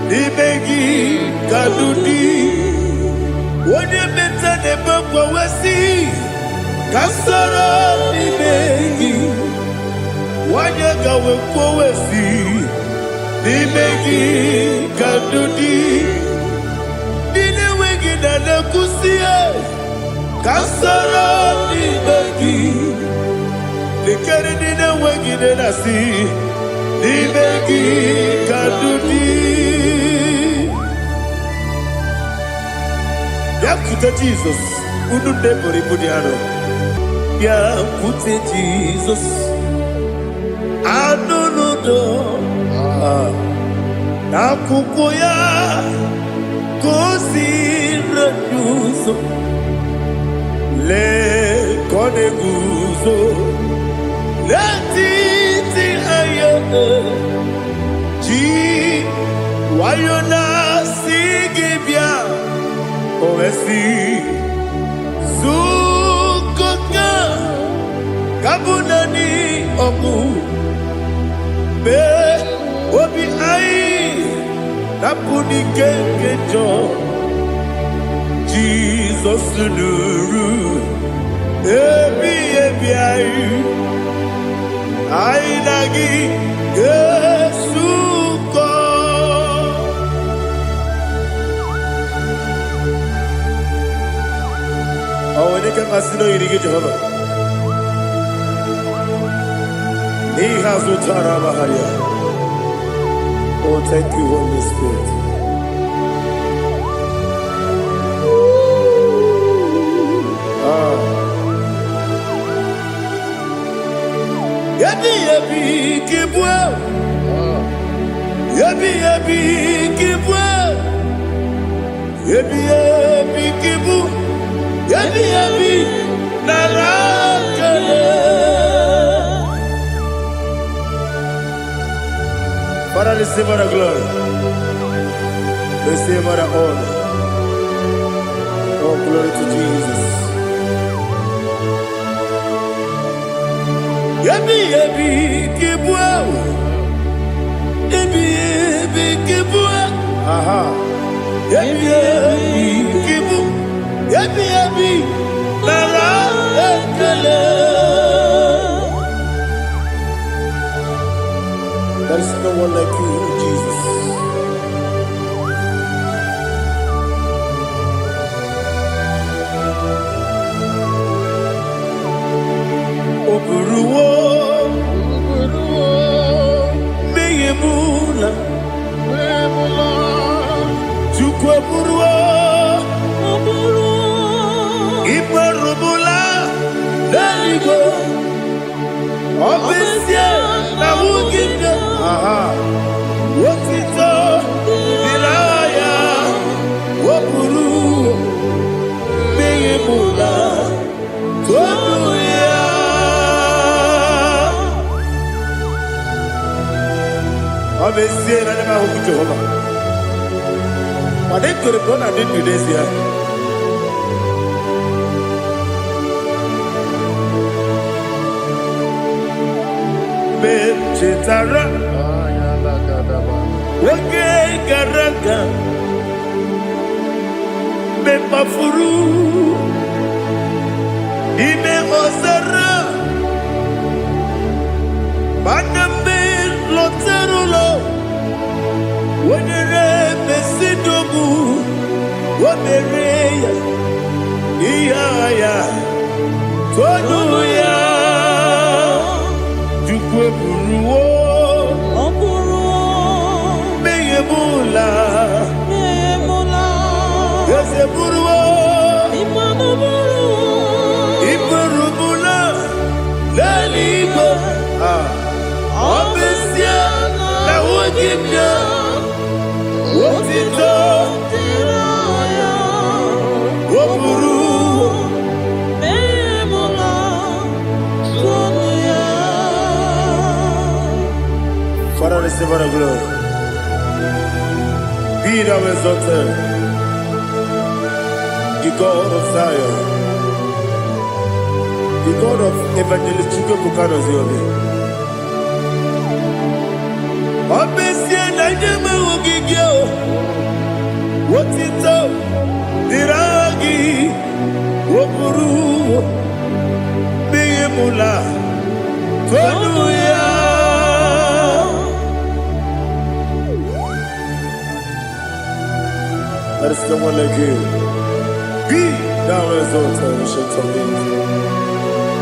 Ibegi Kadudi. When you mention the book, we see Kasara Ibegi. When you go we see Ibegi Kadudi. Dine wegi na kusie Kasara Ibegi. Likere dine wegi na si Ibegi Kadudi. Yakute Jesus, ununde bori budiano. Yakute Jesus, anunudo. Nakukoya, kosi renuso. Le koneguzo, le titi ayane. Ji wayona sigibia. Oesi Zukoka Kabunani Oku Be Obi Ai Napuni Kenkejo Jesus Nuru Ebi Ai Ai Nagi Yesuko. Oh, when you can casino, you get Jehovah. He has Utara Baharia. Oh, thank you, Holy Spirit. Yabi Kibwa. Yabi Kibwa. Yabi Kibu. Yabi yabi narakale. Father, receive our glory. Receive our honor. Oh, glory to Jesus. Yabi yabi kibwa. Yabi yabi kibwa. Aha. Yabi yabi kibu. Yabi yabi nara ekele. There is no one like you, Jesus. Oburuwo, meyemula, chukwu oburuwo, imerubula, n'eluigwe, obesie na wugide, otito diraya, oburuwo, meyemula, tonuya. Obesie na nema huku Jehova. Made kore bona din Indonesia. Chetara Wage Garaga Mepafuru Ime Ozara Maname Loterulo Wenere Mesidobu Wamereya Iyaya Tonuya Jukwe Buruwo Meyemula Yose Buruwo Iburubula Leligo Obesia Na Wogimya Wotito Woburu Father, receive our glory. Be thou exalted, the God of Zion, the God of Evangelist Chico Buchanan Ziobi. Obesie na nyama ugigio, wotito diragi, woburu, biyemula, tonuya. There is no one like you. Be thou exalted, ancient of days.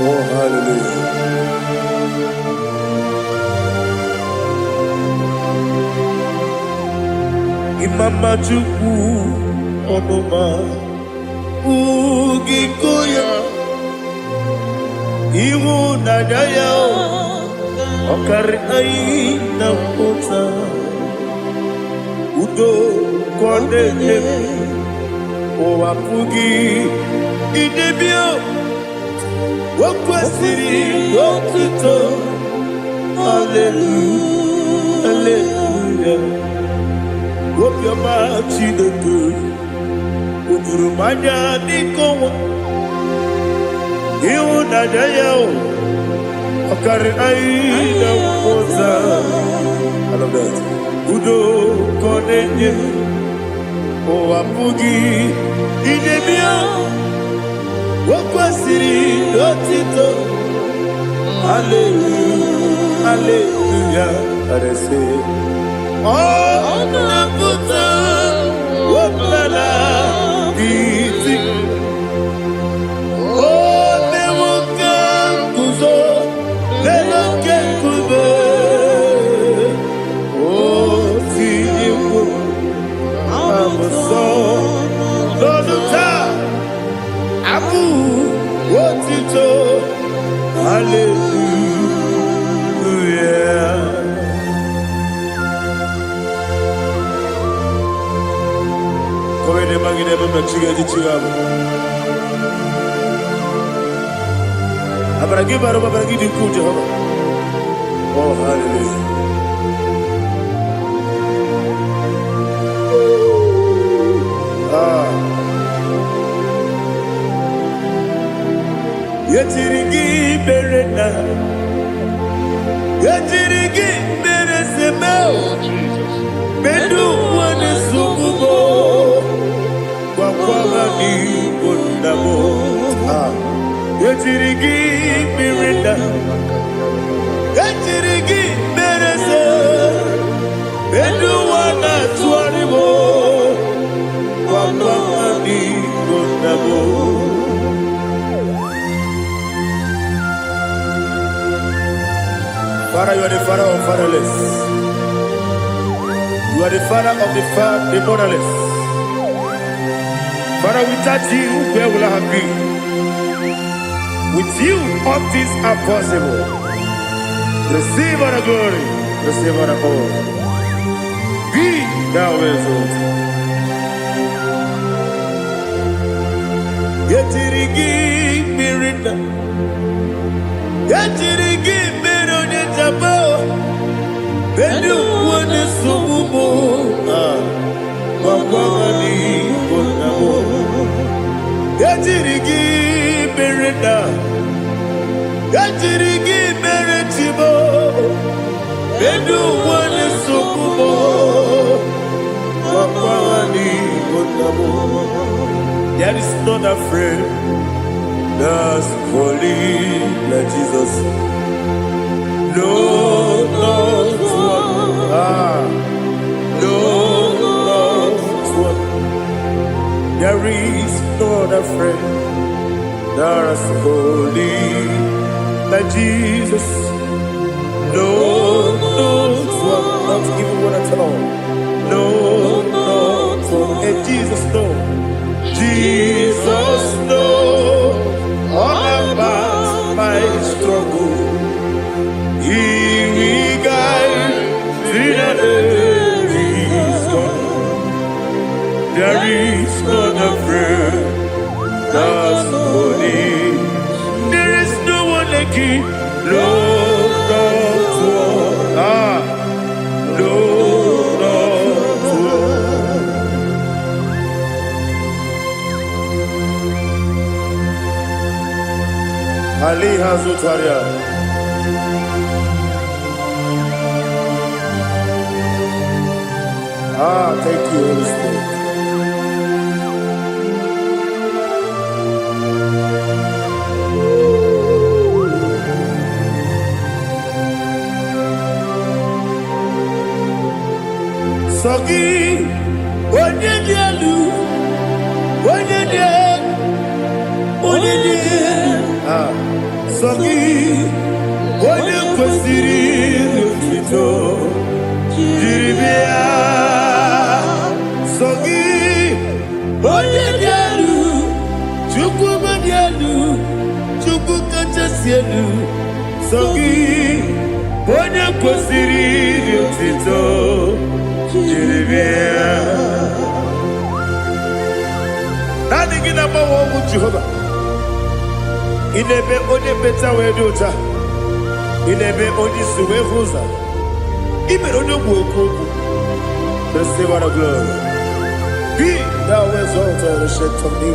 Oh, hallelujah. Imama Chukwu Onuma Ugikoya Iwu Nadaya Okari Aina Kota Udo Kondene Owapugi Idebio Wakwasiri Wakito Hallelujah Hallelujah Wopioma Chinedu Udurumanya Nikowa Iwu Nadaya Okari Aina Kota I love that Udo Kondene Owapugi Idebio Wakwasiri Otito Hallelujah Hallelujah I say Oh Nabuta Wapala Iti Oh Newoka Kuzo Newoka Kube Oh Tiyiwo Amuso Loduta Abu Otito Jehovah chigaji chigabu. Abaragi baru abaragi diku Jehovah. Oh hallelujah. Yatirigi berena, yatirigi beresemo, bedu wane sukubo, wakwama ni bundamo. Yatirigi berena, yatirigi berese, bedu wana tuaribo, wakwama ni bundamo. Father, you are the father of fatherless. You are the father of the motherless. Father, without you, where will I have been? With you, all things are possible. Receive all the glory, receive all the honor. Be thou exalted. Yetirigi mirina, yetirigi mirona jabo. Bedu wane subumo, wakwani bonamo. Yatirigi merenda, yatirigi meretibo. Bedu wane subumo, wakwani bonamo. There is not a friend that's holy like Jesus. No, not one. No, not one. There is no other friend that's holy like Jesus. No, not one. Not even one at all. No, not one. And Jesus knows. Jesus knows all about my struggle. He will guide through the days gone. There is not a friend that's holy. There is no one like him. No, not one. No, not one. Ali Hazutaria. Thank you, Holy Spirit. Sogi, Onyedialu, Sogi, Onyekwesiri Lutito, Jiribia. Sogi, Onyedialu, Chukwu Madialu, Chukwu Kachasielu. Sogi, Onyekwesiri Lutito, Jiribia. Nani gina mawa mu Jehovah. Inebe onye beta we dota. Inebe onye suwe huza. Ibe onye gwoku. Receive our glory. Be thou exalted, the shit of me.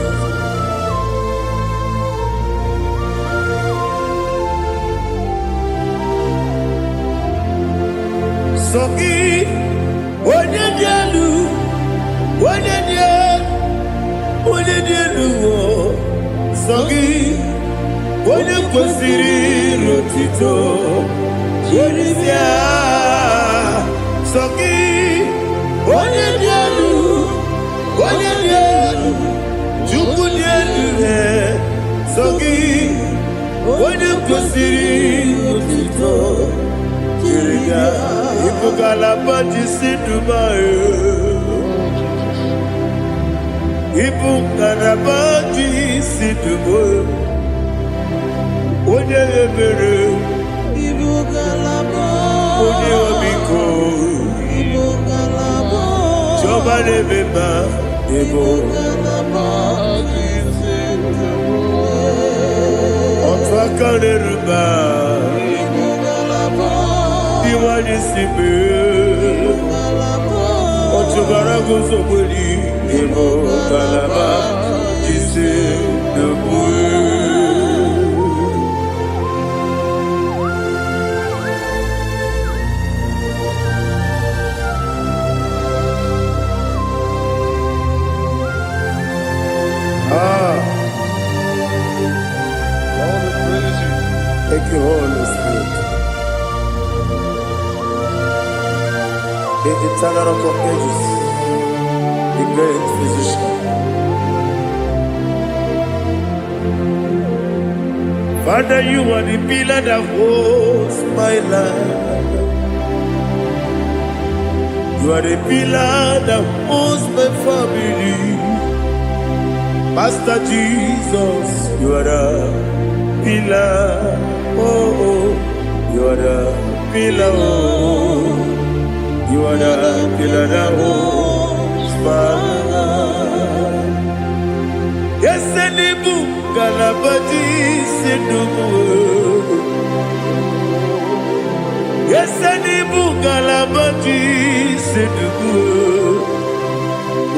Sogi, onye dialu, onye dialu, Sogi, onye kwesiri rotito, Jerisia. Sogi, onye dialu, Chukwu dialu, Sogi, onye kwesiri rotito, Jerisia. Ipukalabati Dubai. Ipukalabati Dubai. Onye ebere. Onye omiko. Jehovah nebeba. Otwakanerba Diwani Sibe Otubarago Zoboli Ebo Kalaba Jise Debue. Thank you, Holy Spirit. The eternal rock of ages, the great physician. Father, you are the pillar that holds my life. You are the pillar that holds my family. Master Jesus, you are the pillar. Oh, you are the pillar. Oh, you are the pillar that holds my life. Yes, any book, Galabati, Sidubu. Yes, any book, Galabati, Sidubu.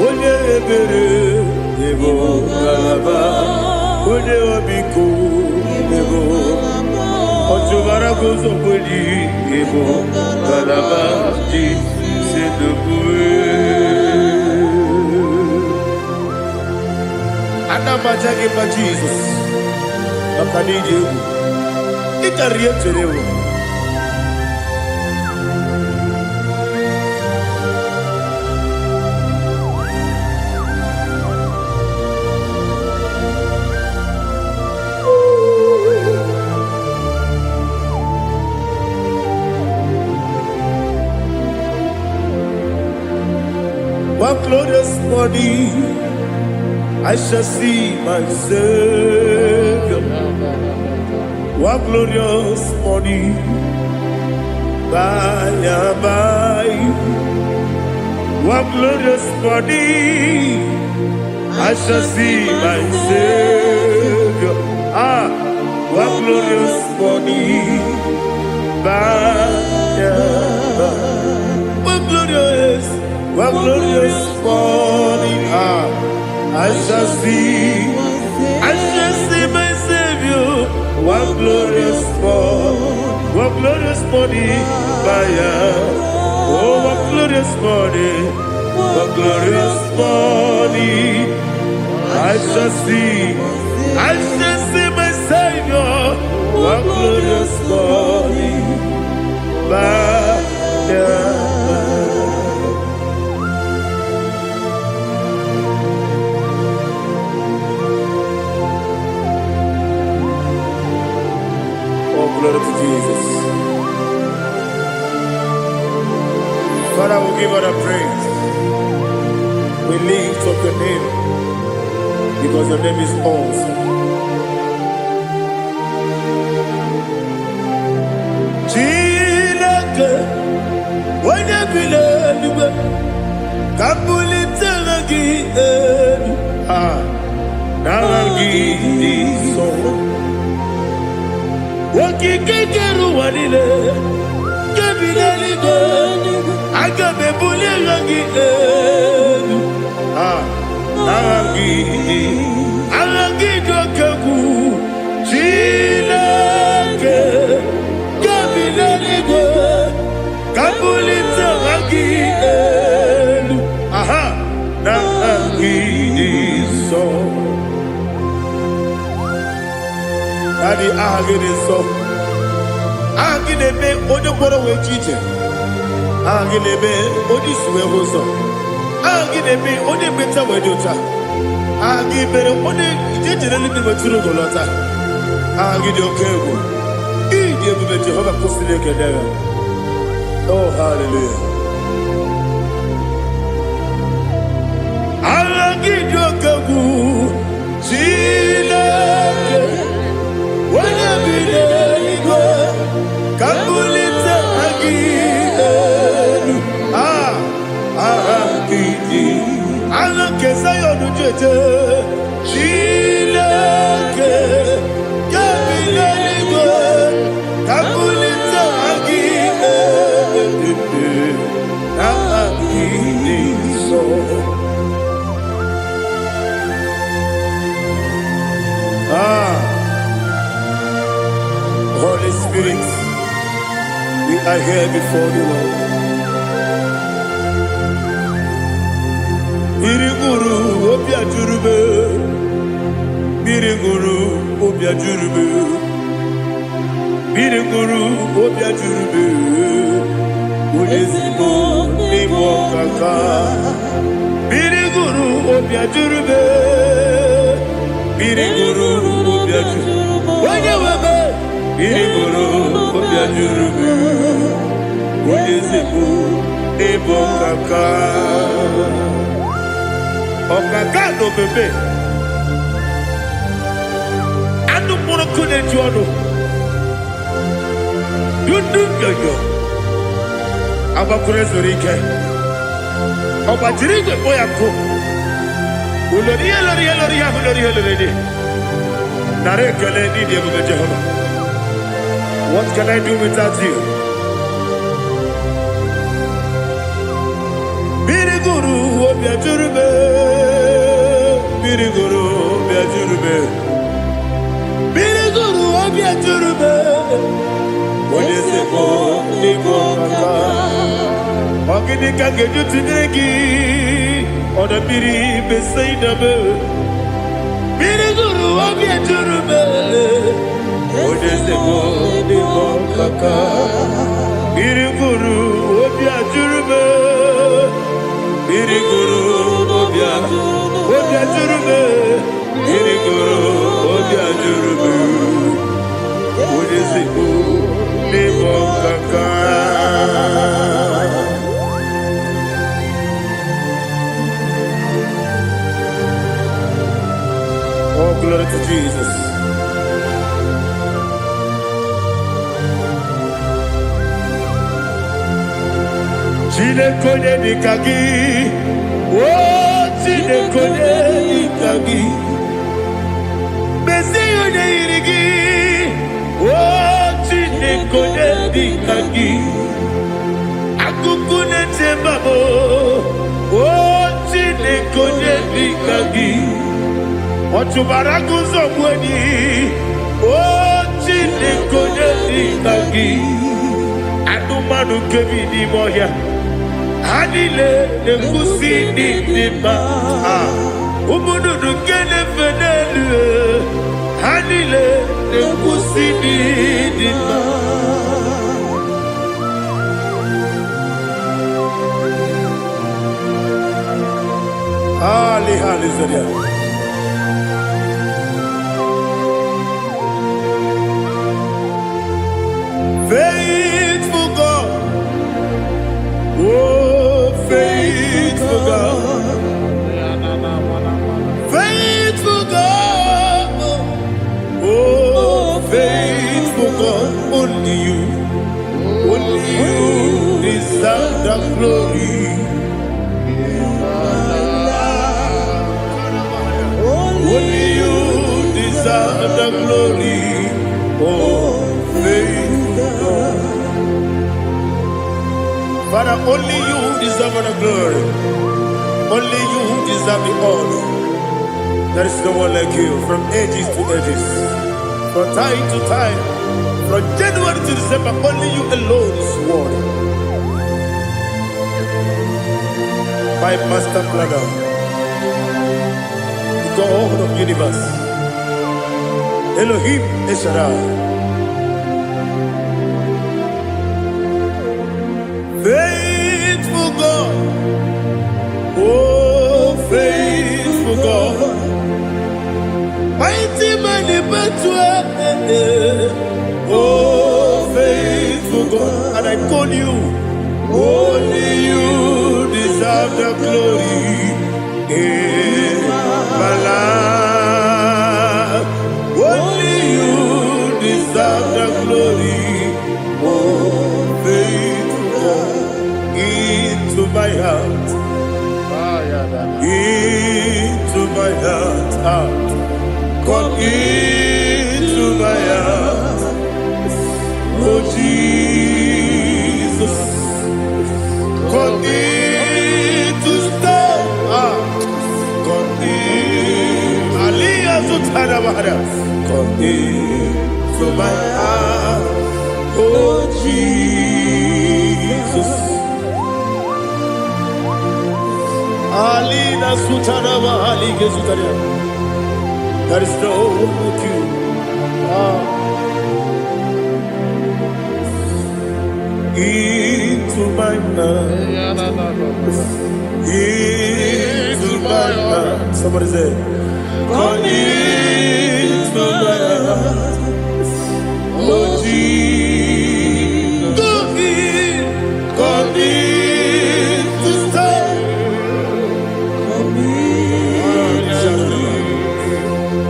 Oye ebere, Ebo Galaba, Oye Obiku, Ebo. Otubara gozo boli ebo galaba di sedebue. Anamajage ba Jesus. Akanije u. Ikariye terewo. One glorious morning, I shall see my Savior. One glorious morning, by and by. One glorious morning, I shall see my Savior. One glorious morning, by and by. One glorious morning, I shall see my Savior. One glorious morning, oh, one glorious morning, I shall see my Savior. One glorious morning, glory to Jesus. Father, we give all the praise. We lift up your name because your name is awesome. Chilake, when you believe, Kabuli Telagi, Naragi, so. Wakikeru wanile Kabila ligo Agabe bule rangi Arangi dokagu Chilake Kabila ligo Kabulita rangi Narangi so Daddy, agide so. Agide be odi kworo we chiche. Agide be odi suwe hoso. Agide be odi beta we dota. Agide odi jejere ni be turu golota. Agide okego. Ide be Jehovah kusile kedera. Oh, hallelujah. Agide okego. Chile. Kesa yo nu jeje Spirit, we are here before you, Lord. Biriguru obia jurube, biriguru obia jurube, biriguru obia jurube, ulezimo ni mokaka. Biriguru obia jurube, biriguru obia jurube, wanyewebe, biriguru obia jurube, ulezimo ni mokaka. Okagado bebe anu mono kune jono yundu yoyo abakure zorike obajirigwe boyako ulori nare kele ni de bebe Jehovah. What can I do without you? Biriguru obia jurube, biriguru obia jurube, biriguru obia jurube. Wodesebo nigo kaka, ogini kangeju tinegi, oda biri besaidabe. Biriguru obia jurube, wodesebo nigo kaka, biriguru obia jurube. Biriguru obia jurube, biriguru obia jurube, udesibu ni mokaka. Oh, glory to Jesus. Chinekonye nikagi, oh chinekonye nikagi, Mesiyo ne irigi, oh chinekonye nikagi, akukune chembabo, oh chinekonye nikagi, ochubaraku zomweni, oh chinekonye nikagi, anumanu kevini moya. Hanile ne kusini nima, umudu kene fenelu. Hanile ne kusini nima. Hallelujah. Faithful God, oh faithful God, faithful God, oh faithful God, only you deserve the glory. Only you deserve the glory, oh faithful God. Father, only you deserve the glory. Only you deserve the honor. There is no one like you from ages to ages, from time to time, from January to December. Only you alone is worthy. My master planner, the God of the universe, Elohim Eshaddai. Faithful God, oh faithful God, mighty man in battle, oh faithful God, and I call you, only you deserve the glory in my life, only you deserve the glory, oh faithful God. Into my heart, into my heart, come into my heart, oh Jesus, come in to stay, come in, Aliyah to Tanabara, come into my heart. There is no one like you. Into my mind. Into my mind. Somebody say, come into my heart. Oh Jesus, come in to stay.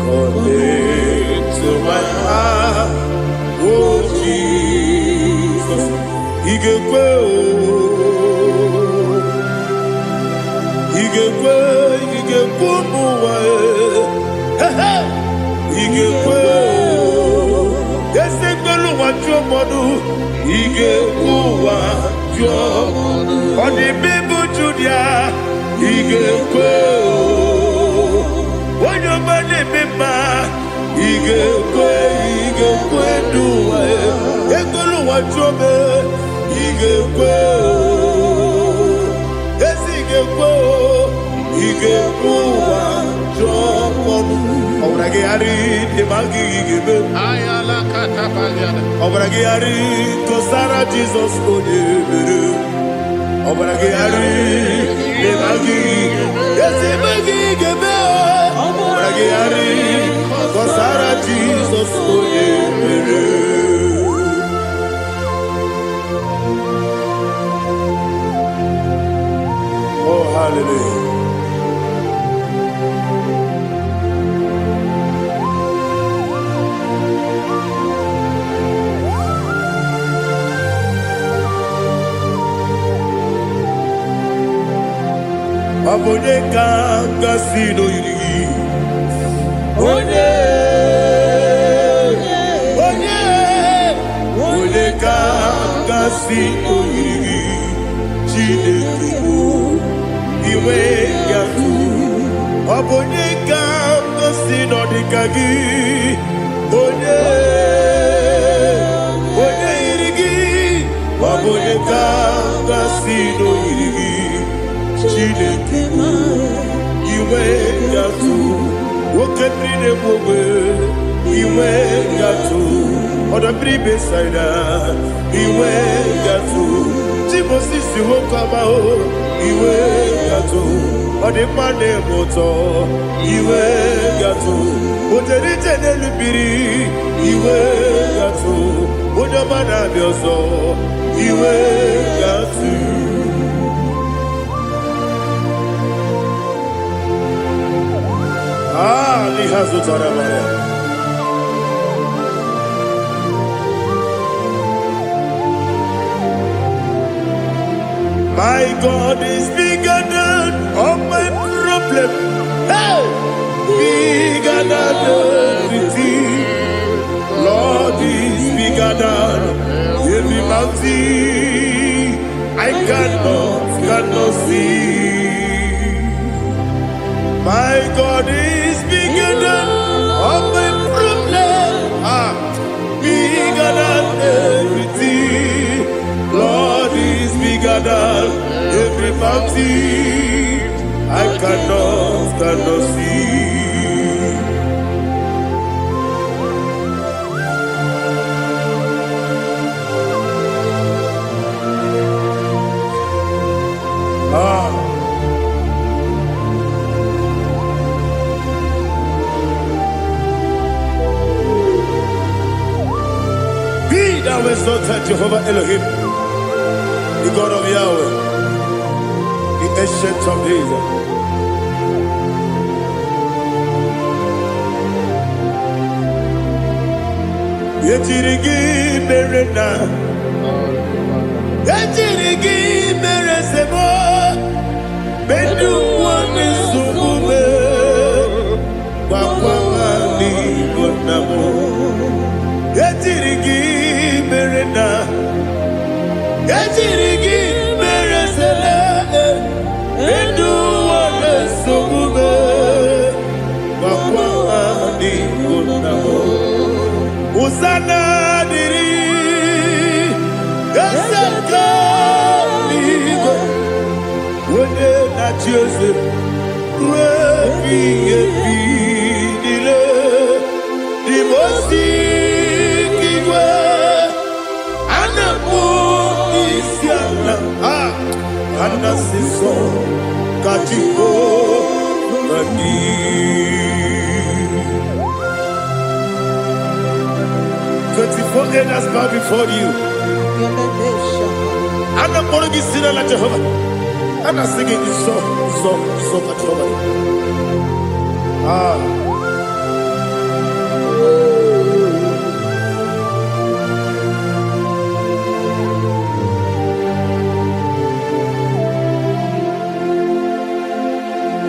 Come into my heart. Oh Jesus, He can go. He can go away. He can go. Yes, they go what your mother. He can go what your on the baby Julia. He can go. When your money member, he can go do it. He can go what your man. He can go. Yes, he can go. He can go what your mother. Obragari de magi gebe. Ayala katapaliana. Obragari to Sarah Jesus onye. Obragari de magi. Yes, magi gebe. Obragari to Sarah Jesus onye. Oh, hallelujah. Abone kanga sino yiri. Onye kanga sino yiri. Chineke mo iwe yatu. Abone kanga sino dikagi. Onye yiri. Abone kanga sino yiri. Chineke ma iwe gatu wokenine mwe iwe gatu oda bribe saida iwe gatu timosisi wokama o iwe gatu ode mane moto iwe gatu oderite nelubiri iwe gatu onyamana bioso iwe gatu. My God is bigger than all my problem. Hey! Bigger than everything. Lord is bigger than every mountain I cannot see. My God is bigger than all my problems. Bigger than everything. Lord is bigger than every mountain I cannot see. Thou exalted Jehovah Elohim, the God of Yahweh, the ancient of days. Yetirigi merena, yetirigi meresemo, bedu wani subume, wakwamani bonamo. Yetirigi merena, yetirigi meresele, bedu wani subume, wakwamani bonamo. Usana diri, esaka migo, wone na Jose, Anasiso Kachiko Mani 24 elders bow before you. And I'm going to be singing like Jehovah. And I'm singing this song like Jehovah.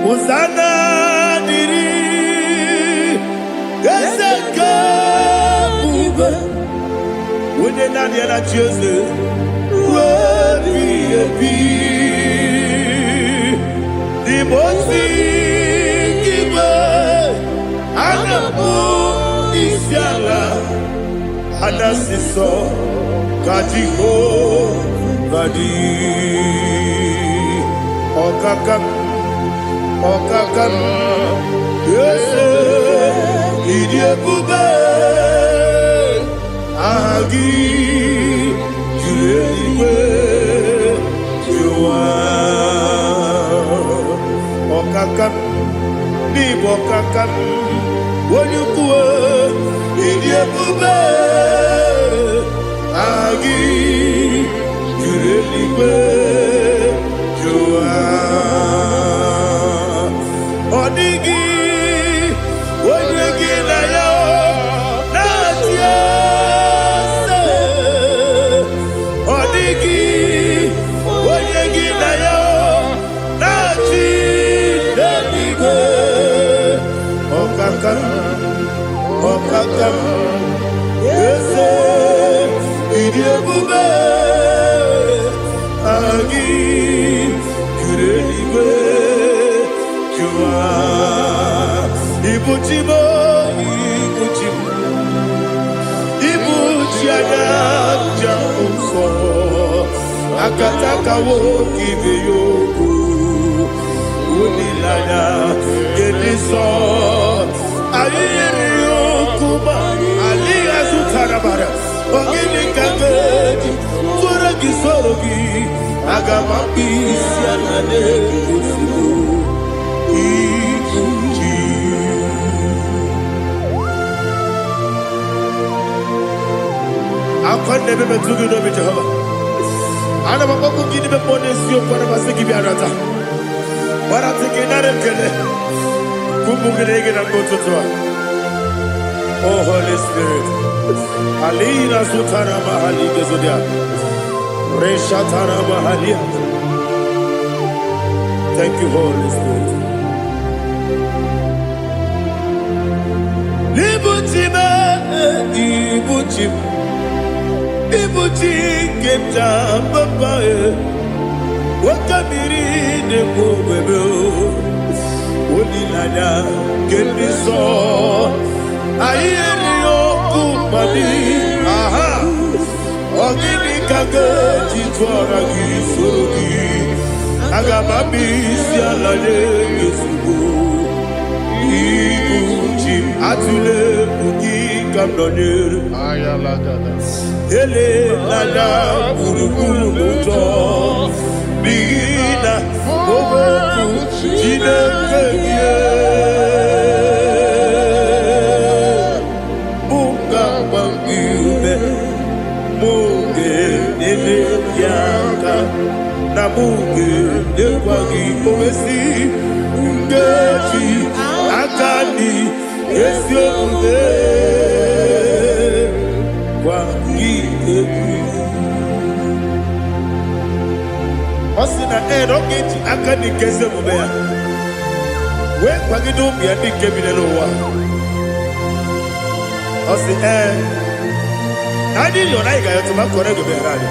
Hosanna diri Geseka Uba Wene nani ana Jose Wabi ebi Dimosi Kiba Anamu Isiala Anasiso Kajiho Kadi Okakam Okakam Yese Idiebube Agi Juleiwe Jua Okakam Nibo Okakam Wonyukue Idiebube Agi Juleiwe Jua Odigi, Odigi na yo, na tiase. Odigi, Odigi na yo, na tiase. Okakam, Okakam, Yese, Idiebube, Agi, Jureliwe. Ibuchimo, Ibuchiana, Jamso, Akataka wo kibeyoku, Unilana, Gediso, Ayeriokuba, Alia Zutarabara, Ogini Kageti, Turagi Sorogi, Agamapi, Sianane, Akon nebe betugi no be Jehovah. Ana bako gidi be ponesio kwa base gibi arata. Bara teke nare kele. Kumugirege na kototwa. Oh Holy Spirit. Alina sutara mahali gezodia. Resha tara mahali. Thank you, Holy Spirit. Libutime, ibutim. Ibuti kemta papaye Wakamiri de mwebe Unilanya kendiso Ayeri yokumani Aha Ogini kage jitwara gisurugi Agamami sialane yesugu Ibuti atule ugi kamdonir Ayalagada Ele lala burukuru muto Bina oboku jine kenye Munga wangiume Munge nene yaka Na munge nekwagi owesi Ngeji akani esio ude Osina rogeji akani keze mubea We kwagido mbiandi kebine lowa Osi Nadi yona iga yotuma kore goberani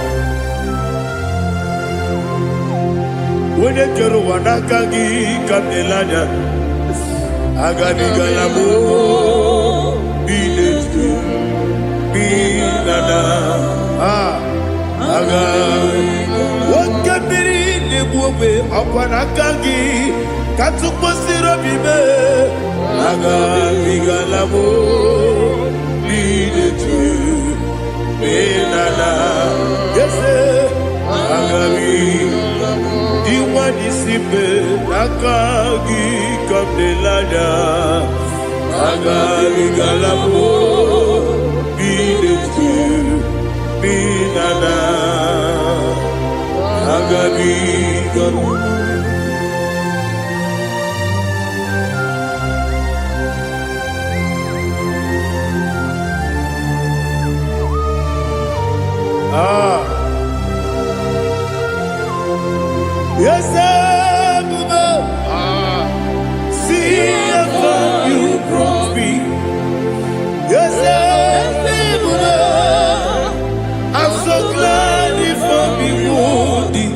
Wene kero wanakagi kamelanya Agani galamo Binetu Binana Aga Wakabiri nebuwe Apanakangi Katuposiro bibe aga bigalamo bidetu benana yese aga bigalamo diwani sibe nakagi kabdelada aga bigalamo bidetu benana aga bigalamo. Yes, see how you brought me. Yes, I'm so glad if I'm wounded.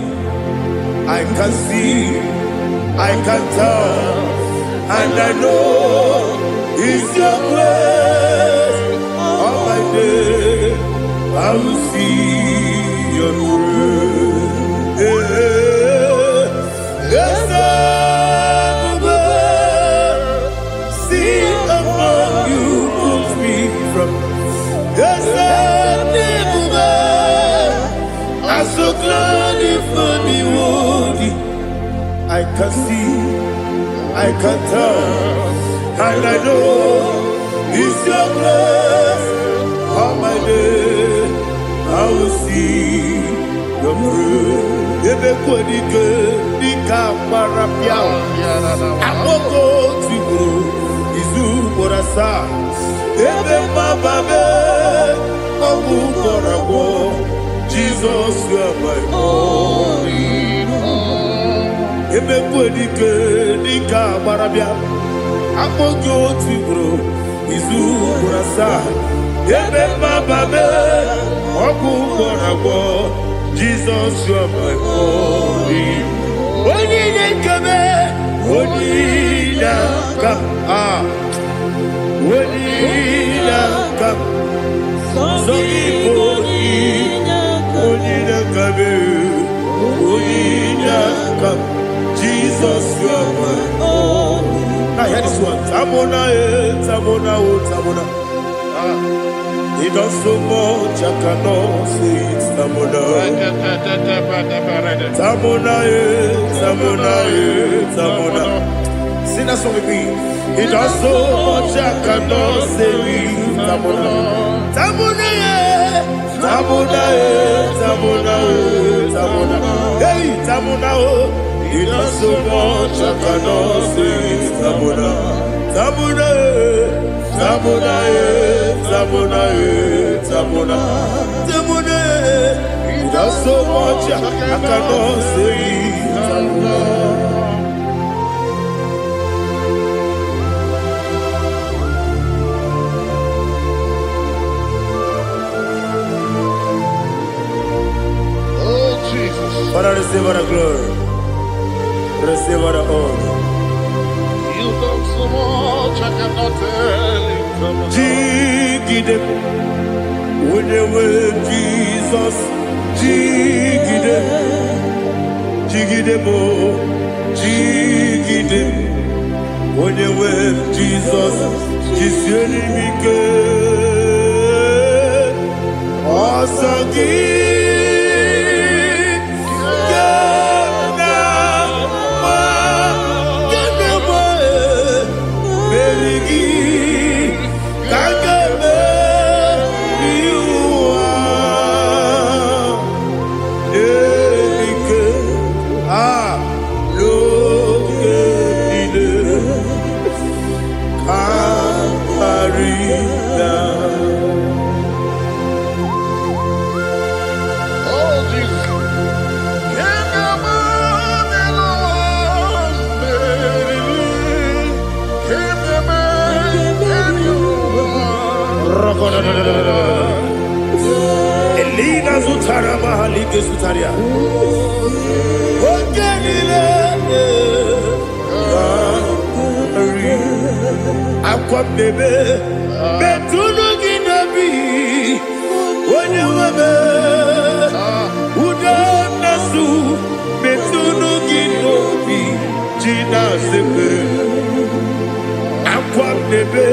I can see, I can tell, and I know it's your grace. All my day, I will see your grace. Yes, see among you moves me from. Yes, I'm so glad if me woody. I can see, I can tell, and I know it's your grace. All my day, I will see your grace. Ebe kodike dika parapia amoko tibo izu borasa ebe mababe obu korabo Jesus you are my only hope. Ebe kodike dika parapia amoko tibo izu borasa ebe mababe obu korabo Jesus, you are my only. Only come, only come, only come. So only come, come. Jesus, you are my only. Now hear this one. Tamona, tamona, tamona. He does so much, I cannot say it's Tamona. Tamona, Tamona, Tamona. Sing that song with me. He does so much, I cannot say it's Tamona. Tamona, Tamona, Tamona, Tamona. Hey, Tamona, he does so much, I cannot say it's Tamona. Tamona, Tamona, Tamona, Tamona, Tamona. He does so much, I cannot say Tamona. Oh, Jesus. Father, receive our glory. Receive our honor. You've done so much, I cannot tell you. Jigide, when you were Jesus, Jigide, Jigide mo, Jigide, when you were Jesus, Jiseli mike, Osagi. Elina Zutara Mahalike Sutaria. Aqua bebe, Betuno Ginabi, when you were Uda Nasu, Betuno Ginobi, Gina. nebe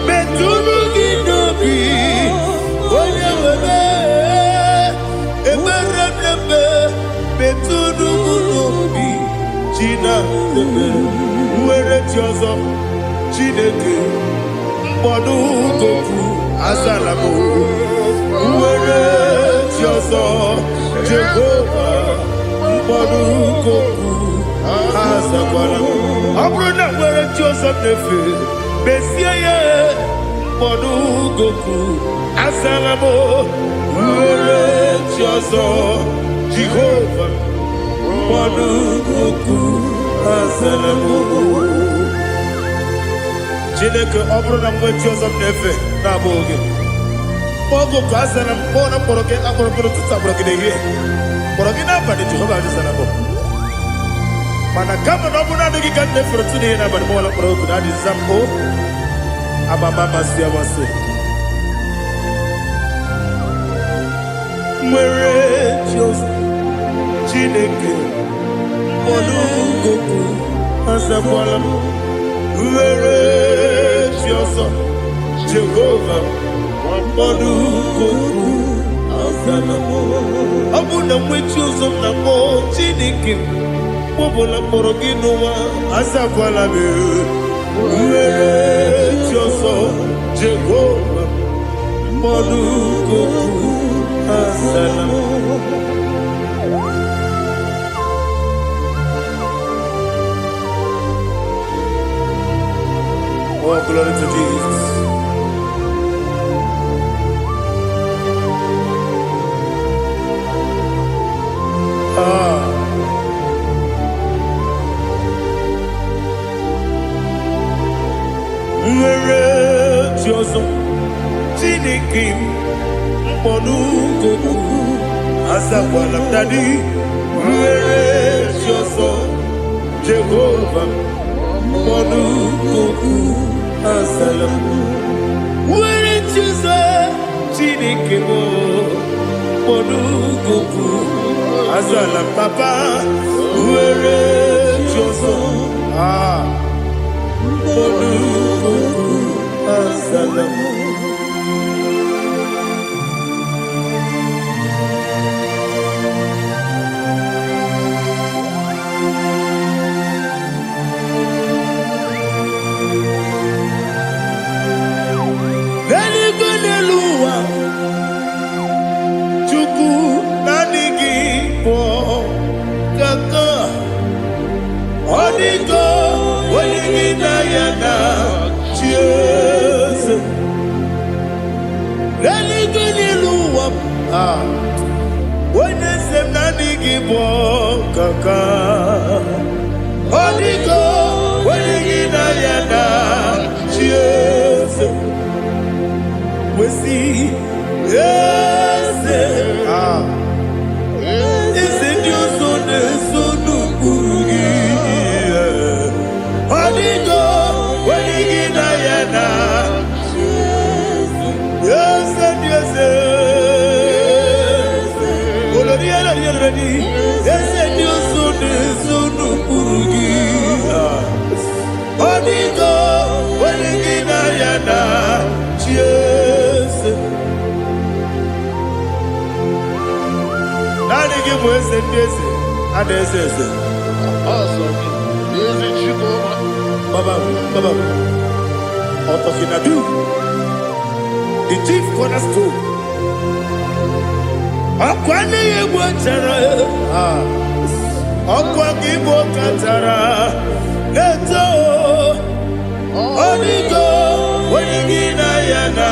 metụrụ gị n'obi onye nwere ebere nebe metụrụ m n'obi Chineke nwere chi ọzọ Chineke mkpọdụ goku azala m nwere chi ọzọ Jehova mkpọdụ goku azakwala m ọ bụrụ na nwere chi ọzọ na-efe mesie ya mkpọdụ goku azala m nwere chi ọzọ Jehova mkpọdụ goku azala m Chineke ọ bụrụ na mgbe chi ọzọ m na-efe na-abụghị gị ogo ka azara m kpọọ na mkpọrọ gị akpọrọ mkpọrọ tutu akpọrọ gị n'ehihie kpọrọ gị n'abalị Jehova adịzara m mana kama na ọ bụrụ na adịghị ka m na-efere otu n'ihe n'abalị mọla mkpọrọ ogu na adịza m o amama amasị amasị nwere chi ọzọ Chineke mkpọrọ ogu azakwala m nwere chi ọzọ Jehova mkpọrọ ogu azala m ọ bụ na nwe chi ọzọ m na mbụ Chineke mkpọbụla mkpọrọ gị n'ụwa azakwala m nwere chi ọzọ Jehova mkpọrọ ogu azala m Oh, glory to Jesus. Nwere chi ọzọ Chineke mkpọrọ ogu azakwala m dadi nwere chi ọzọ Jehova mkpọrọ ogu azala m nwere chi ọzọ Chineke mkpọrọ ogu azala m papa nwere chi ọzọ mkpọrọ ogu azala m n'eluigwe n'elu ụwa Chukwu na-adịghị pụọ kaka ọ dịgo onye gị na ya na chi eze n'eluigwe n'elu ụwa onye eze m na-adịghị pụọ kaka ọ dịgo onye gị na ya na chi eze wesi eze eze ndị ọzọ na-eso n'okpuru gị ọ dịgo onye gị na ya na eze ndị eze eze ndị ọzọ na-eso n'okpuru gị ọ dịgo onye gị na ya na chi eze naanị gị bụ eze ndị eze a na-eze eze Baba Otokinadu the chief cornerstone ọkwa anaghị egbu ọchara ọkwa gị bụ ọkachara na-eto ọ dịgo onye gị na ya na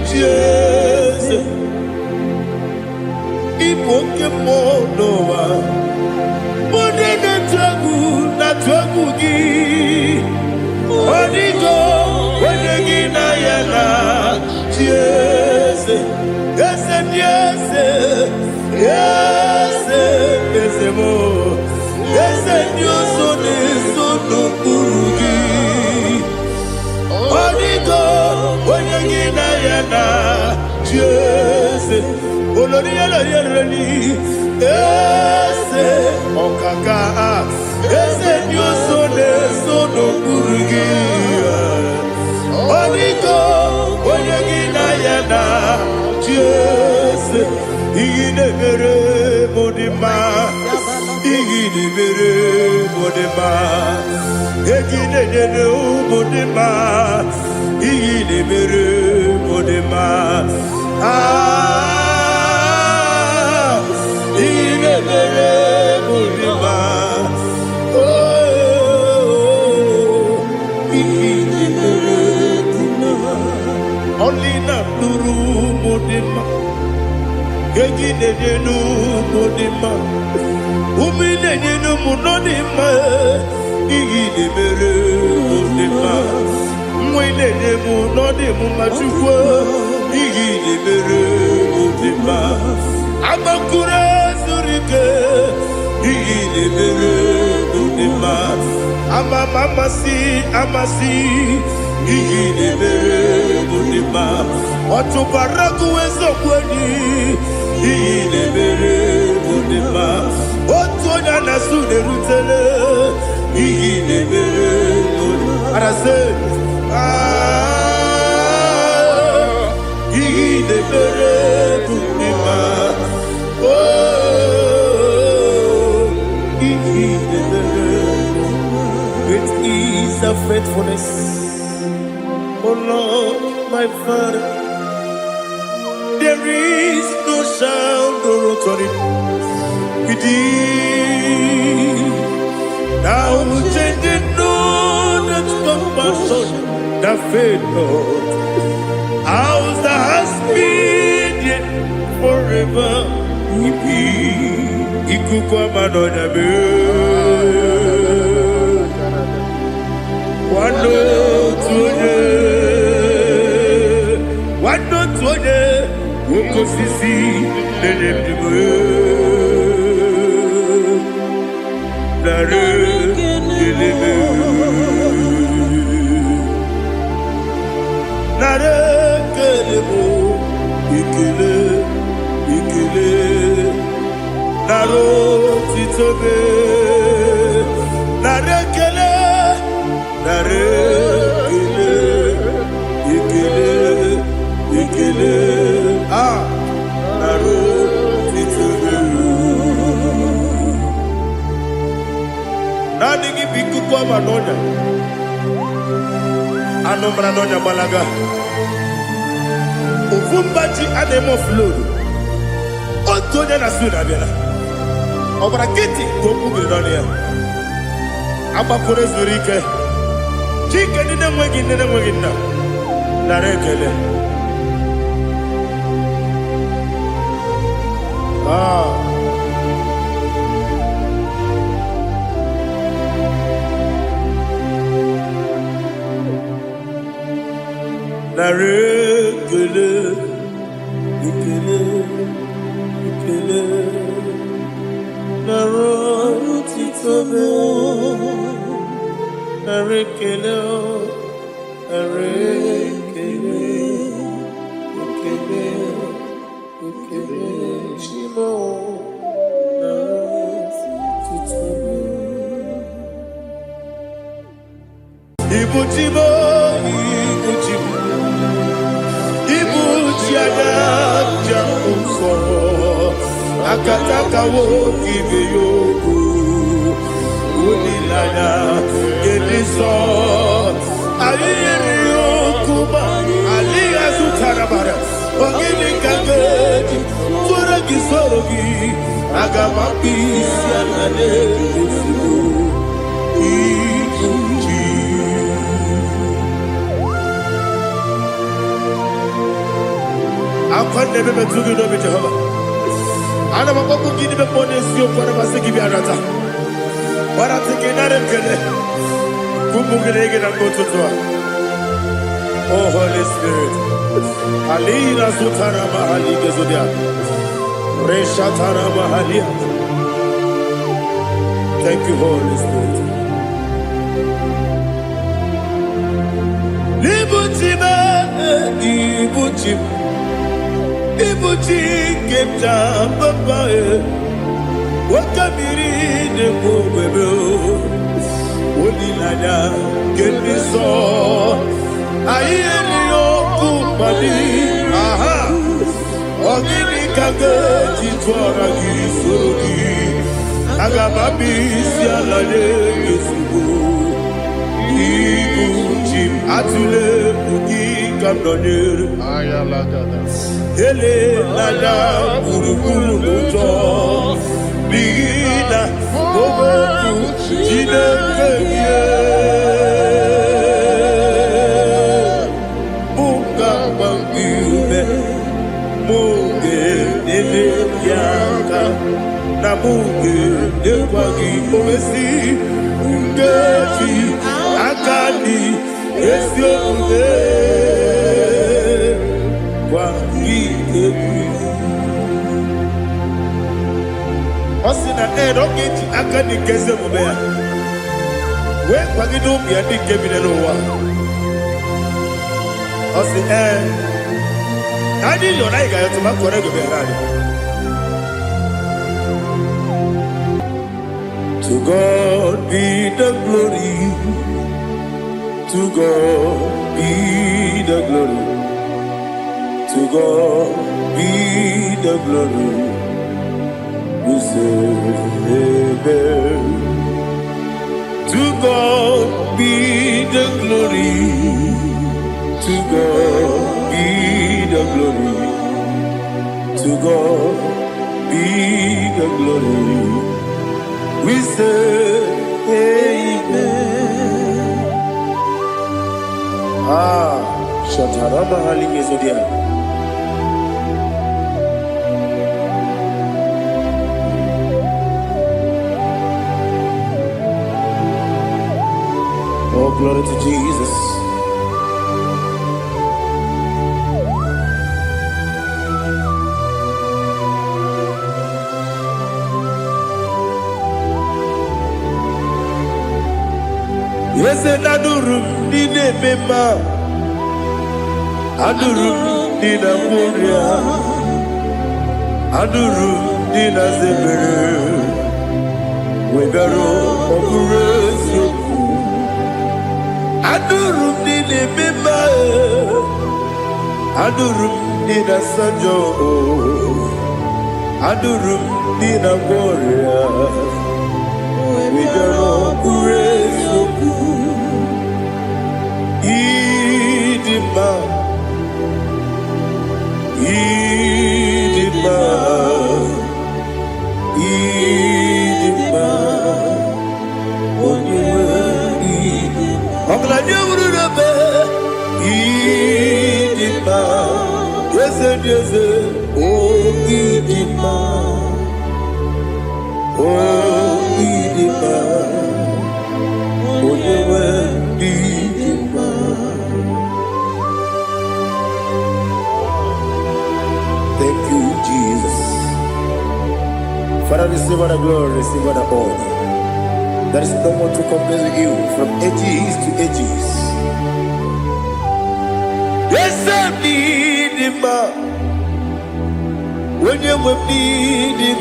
chi eze ịbụ oke mmụọ n'ụwa onye na-atụ egwu gị ọ dịgo onye gị na ya na chi eze eze ndị eze eze eze m eze ndị ọzọ na-eso n'okpuru gị ọ dịgo onye gị na ya na chi eze olori eloyereli eze ọkaka eze ndị ọzọ na-eso n'okpuru gị mere modima. Igini mere modima. Egine dene modima. Igini mere modima. Ah, igini mere modima. Oh, igini mere modima. Only na nuru modima. Egine dene modima. Umine dene modima. Igini mere modima. Mwine dene modima machukwa. Igini mere modima. Amakure zurike. Igini mere modima. Amasi. Igini mere modima. Otubaraku ezokweni. Igini mere modima. Otonya nasune rutele. Igini mere modima. Arase. Igini mere modima. Oh, Igini mere modima. Great is thy faithfulness, oh Lord, my Father. There is no sound or authority within. Thou changest not that compassion, that faith, Lord. Ours that has been yet forever will be. Ikukwa manonya be. Wano tuone, woko sisi, nenem diwe. Nare kelebe, nare kelebo, ikele, naro titobe, nare kele, ikele, ah, naro titobe. Nani gibiku kwa manonya, anomra nonya balaga. Ufumbaji anemo flood. Otonya na suna bela. Obra kiti koku bironia. Abakure zurike. Chike nina mwegina. Narekele. Ah. Narekele. Ikele. Naro titobe. Narekele. Shimo. Naro titobe. Ibuchimo. Ibuchiaja uso. Akataka wo kibe yoku. Unilaya geliso. Aliyeri yokuba. Aliya zutarabara. Ogini kangeji. Turagi sorogi. Agamapi sianale kufu. Ibuchi. Akwande bebe tugi nobi Jehova. Ana maboku gini be pone siyo kwa nabase gibi arata. Wara tiki nare mkele. Kumbugirege na kututwa. Oh Holy Spirit. Alina sutara mahali gezudia. Resha tara mahali. Thank you, Holy Spirit. Ibuchi kemja papa wakamiri de bobebe olilanya kemiso ayeni okupadi aha ogini Kage Jitwara Gisori Agababisi Alale Yesubu Ibuji Atule Bugi Kamdonir Ayalagada. Ele Lala Burukuru Muto Bigina Bobo Jine Kege Muga Bangiume Muge Nene Yaka Namuge Nekwagi Owesi Ngeji Akani Esiode Kwagi Ebi Osina Erogeji Akani Kese Mubea We Kwagi Numbi Adi Kebine Lowa Osi Nadi Yona Iga Yotuma Kore Gebe To God be the glory. To God be the glory. To God be the glory. We say amen. To God be the glory. To God be the glory. To God be the glory. We say amen. Shataraba Halinge Zodia. Oh, glory to Jesus. Yes, and Adurum Nine Mema Adurum Nina Muria Adurum Nina Zebere Webero Operation Adurum Nine Mema Adurum Nina Sanjo Adurum Nina Moria Webero Operation Idima, Idima, Idima, Idima, Idima, yes, oh Idima, oh Idima, oh Idima. Thank you, Jesus. Father, receive all the glory, receive all the honor. There is no one to compare with you from ages to ages. Yes, I need him. When you will need him,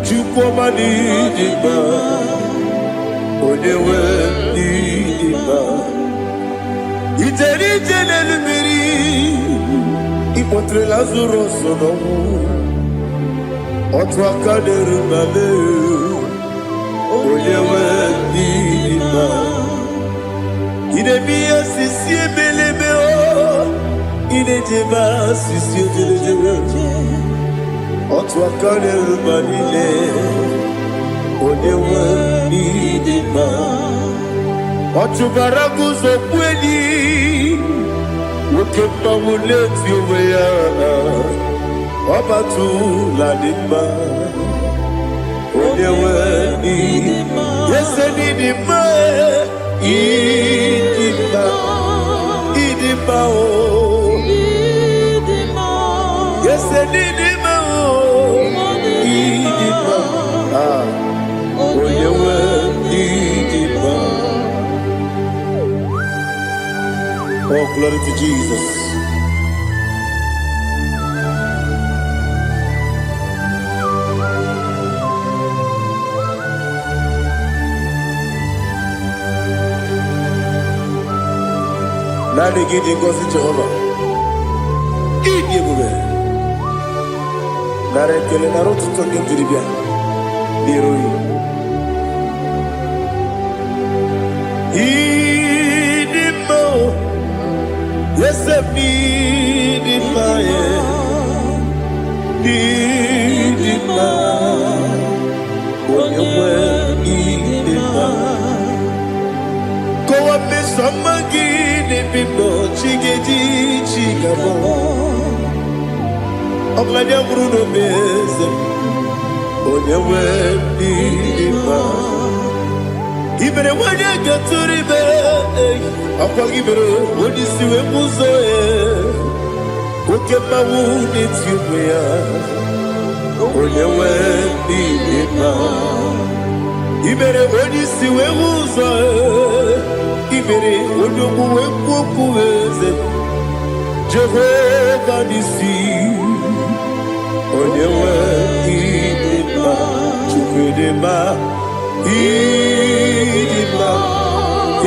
you come and need him. When you will need him, it's a little Ipotre Lazaro sono Otwa kaderu mame Oyewe nima Ine miya sisi belebe o Ine jeba sisi ojelejebe Otwa kaderu manile Oyewe nima Otubaragu zokweni Ukemba muleti uweya Wabatu ladima Oyewe nima Yese nidima Idima Idima o Yese nidima o Idima Oyewe nidima Oh, glory to Jesus. Nani gidi ngozi Jehovah. ịdị ebube nara ekele nara ụtụtụ nke jiri bịa n'iru ya ịdị mma eze m ịdị mma ịdị mma onye nwe ịdị mma kowa mmesoma gị n'ebe nọ chi ga-eji chi gabọ ọbụladị bụrụ n'obe eze onye nwe ịdị mma ibere nwanyị ga-atụrụ ibe ọkwa gị mere onye isi wee bụ ụzọ ya oke mmanwụ n'eti onwe ya onye nwe ịdị mma ibere onye isi wee bụ ụzọ ibere onye okwu wee kwuo okwu eze Jehova n'isi onye nwe ịdị mma Chukwu dị mma ịdị mma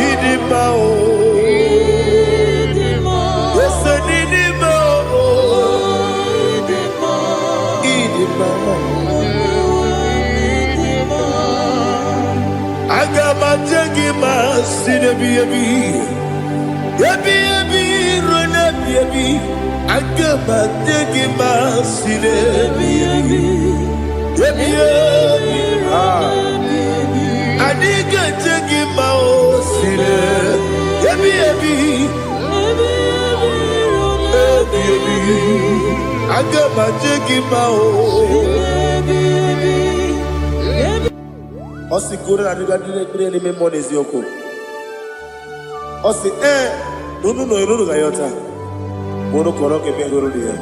ịdị mma ese n'ịdị mma ịdị mma aga m aja gị ma si n'ebi ebi ebi ebi ruo n'ebi ebi aga m aja gị ma si n'ebi ebi ebi ebi adịghị eje gị ma o si n'ebi ebi ebi ebi aga m aja gị ma o Osi kure na niga dire ni memo nezi yoko. Osi nunu ga yota. Mono koroke me guru dia.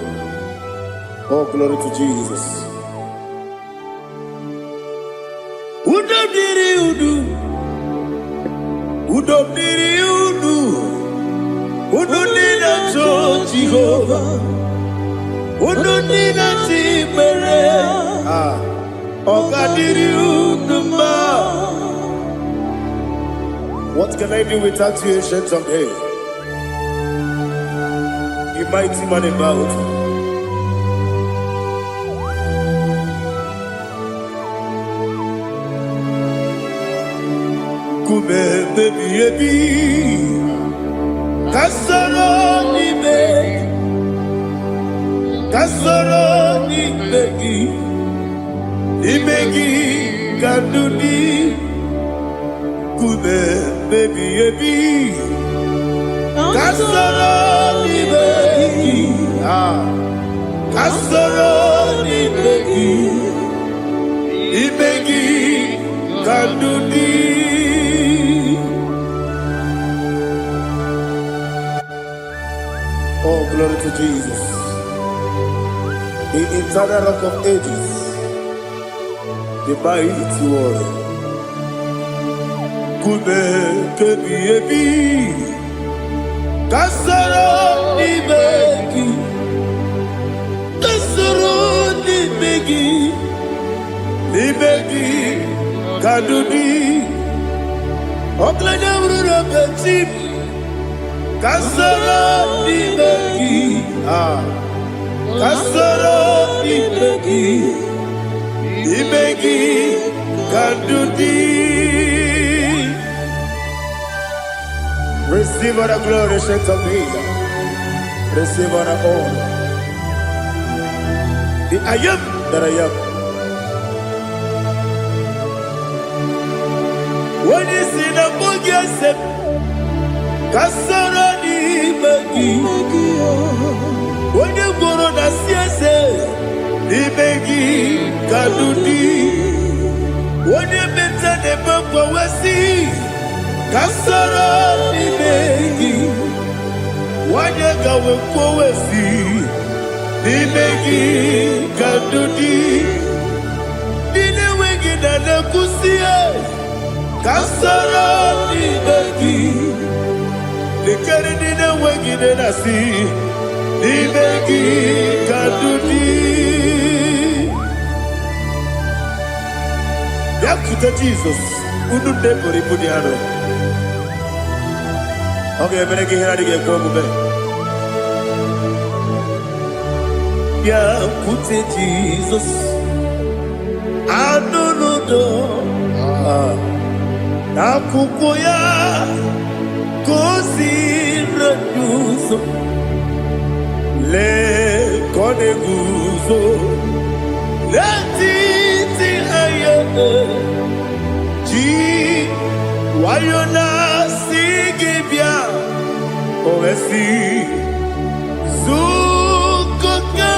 Oh, glory to Jesus. Udo diri udu. Udo diri udu. Udo nina cho Jehovah. Udo nina chimere. What can I do without you, ancient of days? You mighty man in battle. Kume baby ebi, kasoro ni begi. Ibegi kadudi kube baby ebi kasoro ni begi kasoro ni begi ibegi kadudi Oh, glory to Jesus, the eternal rock of ages, the mighty one. Kube kebi ebi, kasoro ni begi, ni begi kadudi. Oklanya urura betim, kasoro ni begi, kasoro ni begi. Ibegi kadudi. Receive all the glory, strength of Jesus. Receive all the honor. The I am that I am. When you see the book, you say, Kasara ni begi. When you go on the CSA, Ibegi kadudi. Wone meta ne bamba wasi. Kasara ibegi. Wanye gawe kwa wasi. Ibegi kadudi. Dine wengi na nekusie. Kasara ibegi. Nikere dine wengi na nasi. Ibegi kadudi. Yakuta Jesus, unu nebori pudiano. Okay, better get here to get go. Biakute Jesus. Anunudo. Nakukoya. Kosi reduso. Le koneguzo. Le titi ayene. Ji wayona sigibia. Ovesi. Zukoka.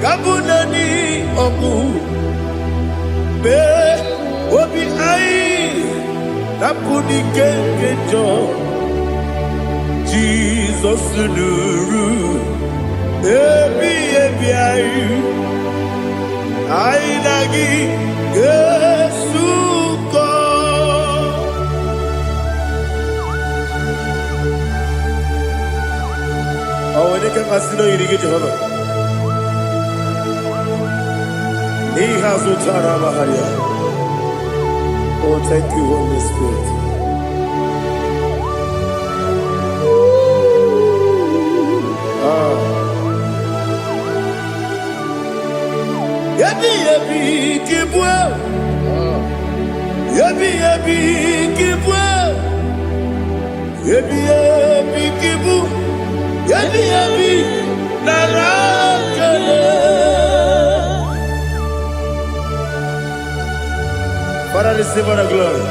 Kabunani omu. Be obi ai. Napuni kenkejo. Jesus nuru. Ebi ayu. Ai lagi Yesuko. Aweneke kasino yirige Jehovah. Ni hazutara baharia. Oh, thank you, Holy Spirit. Yabi kibwa. Yabi kibwa. Yabi kibu. Yabi narakale. Father, receive all the glory.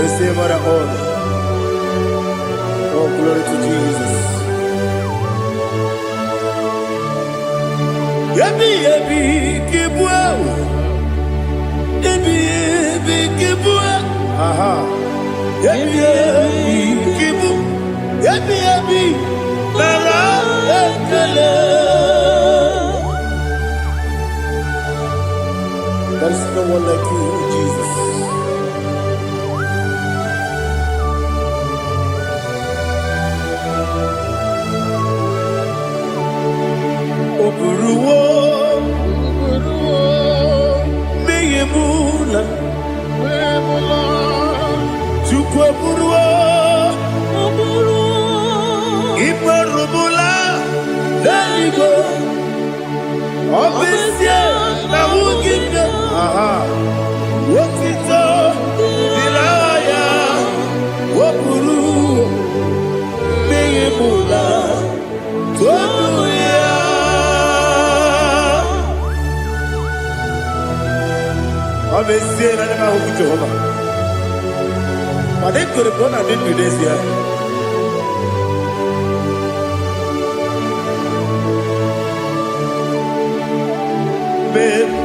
Receive all the honor. Oh, glory to Jesus. Yabi kibwa. Yabi kibwa. Aha. Yabi kibu. Yabi narakale. There is no one like you, Jesus. Oburuwo, meyemula, chukwu oburuwo, imarubula, leligo, obesie na wugide. Aha, wotito, diraya, oburuwo, meyemula, tonuya. Obesie na nema huku Jehovah. But they could have gone and did this year.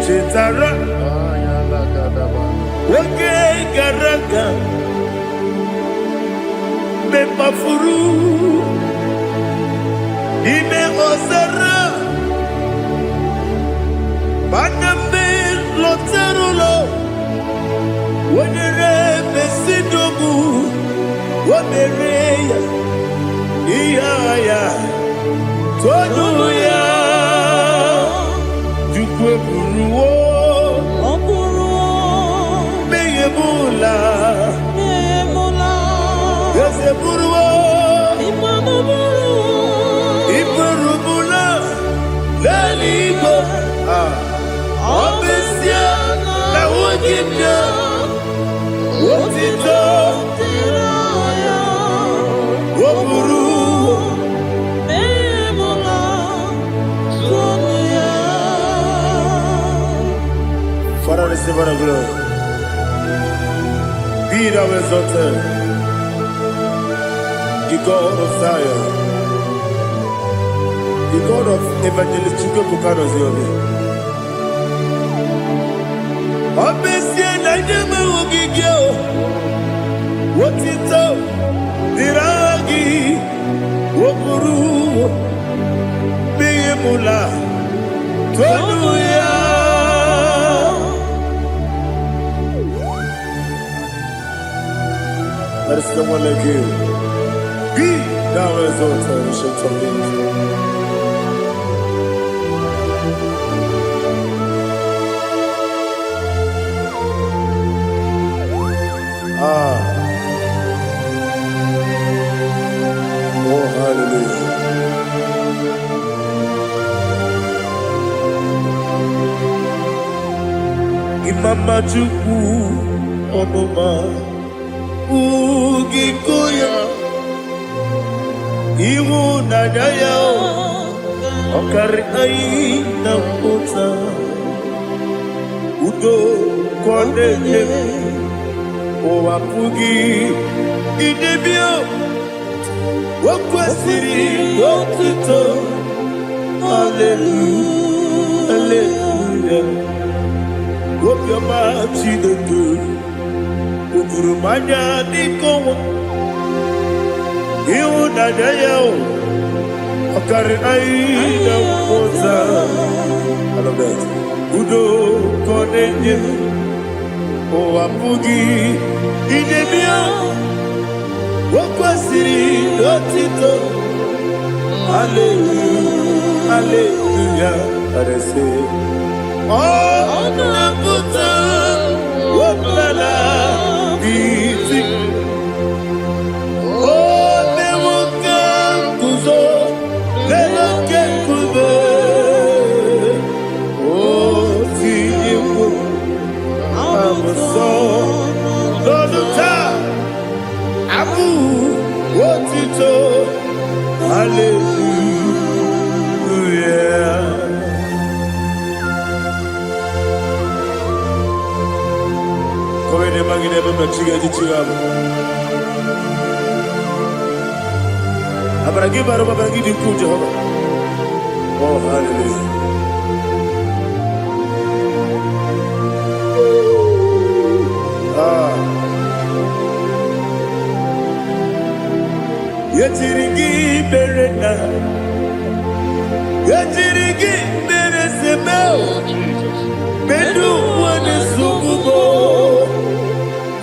Chetara, Wake Garaka, Me Mafuru, Ime Osara, Baname Loterulo, Wenere Mesidogu, Wamereya, Iaya, Toduya. Buruwo, meyemula, yese buruwo, iburubula, leligo, obesia na wugimya, wotito, woburuwo. Father, receive all the glory. Be thou exalted, the God of Zion, the God of Evangelist Chike Bukanos Yomi. Obesie na nyeme wugigyo, wotito, diragi, wokuru, meyemula, tonuya. There is no one like you. Be thou exalted, ancient of days. Oh, hallelujah. Mama Chukwu Omuma Ugikoya Iwu Nadaya Okari Ai Nampota Udo Kondeye Owapugi Idebio Wakwasiri Wotito Hallelujah Hallelujah Wopioma Chinedu Ukurumanya Nikowa Iwu Nadaya Okari Aina Mota I love that Udo Konenye Owapugi Idebia Wakwasiri Lotito Hallelujah Hallelujah I say Oh Nabuta Wapala Biti Oh Newoka Kuzo Newoka Kuzo Oh Tiyewo I'm a son Lord of time Abu Wotito Hallelujah Koine magine baba chiga jichigabo Abaragi baro babaragi dinku Jehovah Oh hallelujah Yetirigi berena Yetirigi beresebeo Medu wane sukubo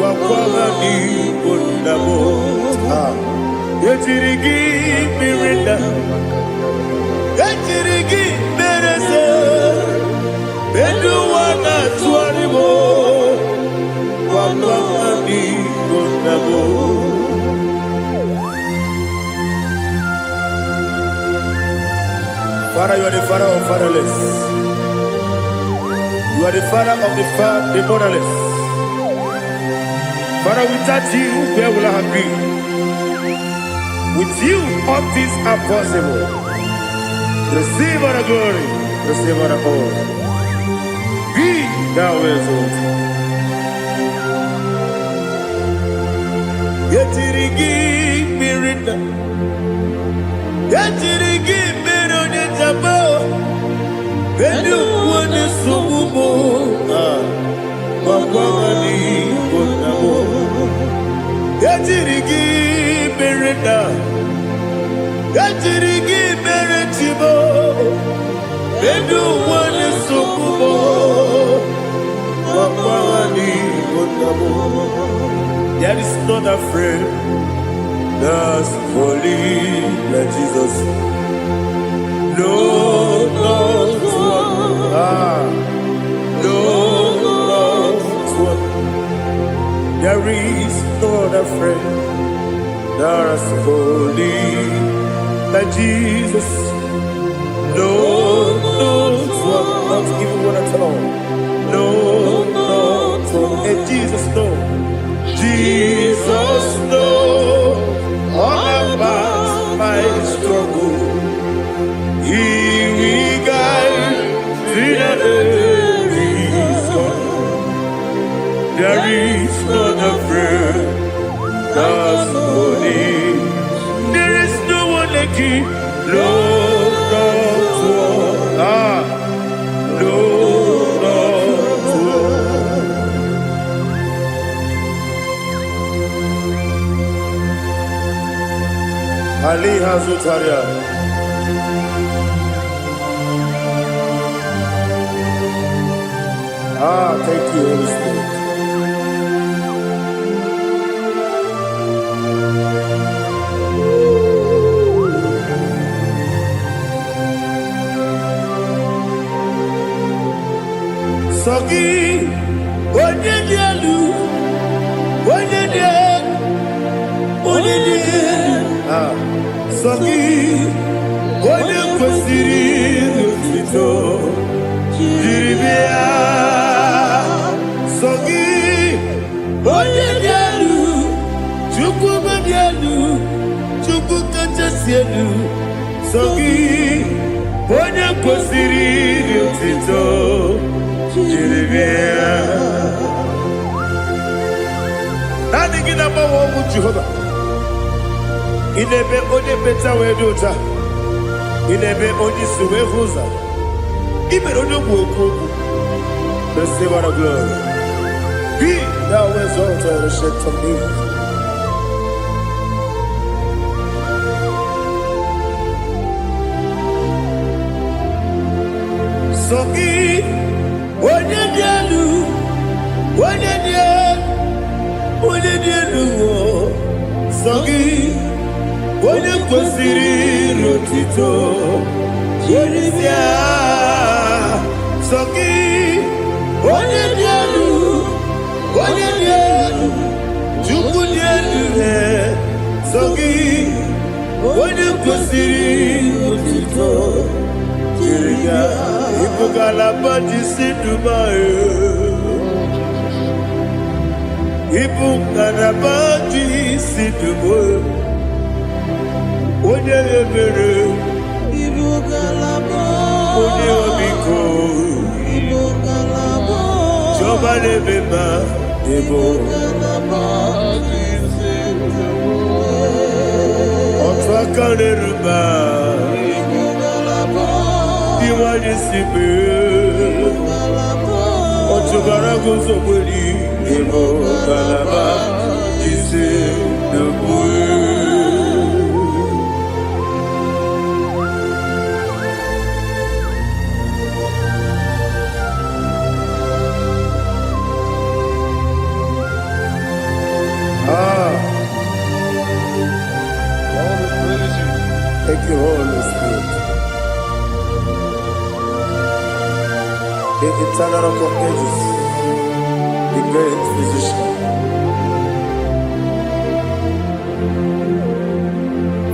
Wakwala ni kondabo Yetirigi berena Yetirigi berese Medu wana tuaribo Wakwala ni kondabo Father, you are the father of fatherless. You are the father of the motherless. Father, without you, where will I have been? With you, all things are possible. Receive all the glory, receive all the honor. Be thou exalted. Yetirigi mirina, yetirigi mirona jabo. Benu wane subumo, wakwani konamo. Yetirigi mirina, yetirigi miretibo. Benu wane subumo, wakwani konamo. There is not a friend that's holy like Jesus. No, no, no, one. There is no other friend that's holy like Jesus. No, one. Not even one at all. No, one. And Jesus, no. Jesus knows all about my struggle. He will guide me there is not a friend that's holy. There is no one like him. No, not one. No, not one. Ali Hazutaria. Thank you, Holy Spirit. Sogi, Onyedialu, Sogi, Onyekwesiri Lutito, Jiribia, elu sogi onye kwesịrị iri otito jiri bịa naanị gị na-agbanwe ọnwụ Jehova ị na-eme onye meta wee dị ụta ị na-eme onye isi wee hụ ụzọ ị mere onye ogbu okwu receive our glory be thou exalted and shed from me. Sogi onye dị elu onye dị elu onye dị elu sogi onye kwesịrị iri otito jiri bịa sogi onye dị elu onye dị elu Chukwu dị elu sogi onye kwesịrị iri otito jiri bịa Ibugalaba jisi Dubai Ibugalaba jisi Dubai Onye ebere Ibugalaba Onye obiko Ibugalaba Joba nebeba Ibugalaba jisi Dubai Otwaka neruba Iwajisibe Otubarago Zoboli Ebo Galaba Jise Debue Thank you, Holy Spirit. The eternal rock of ages, the great physician.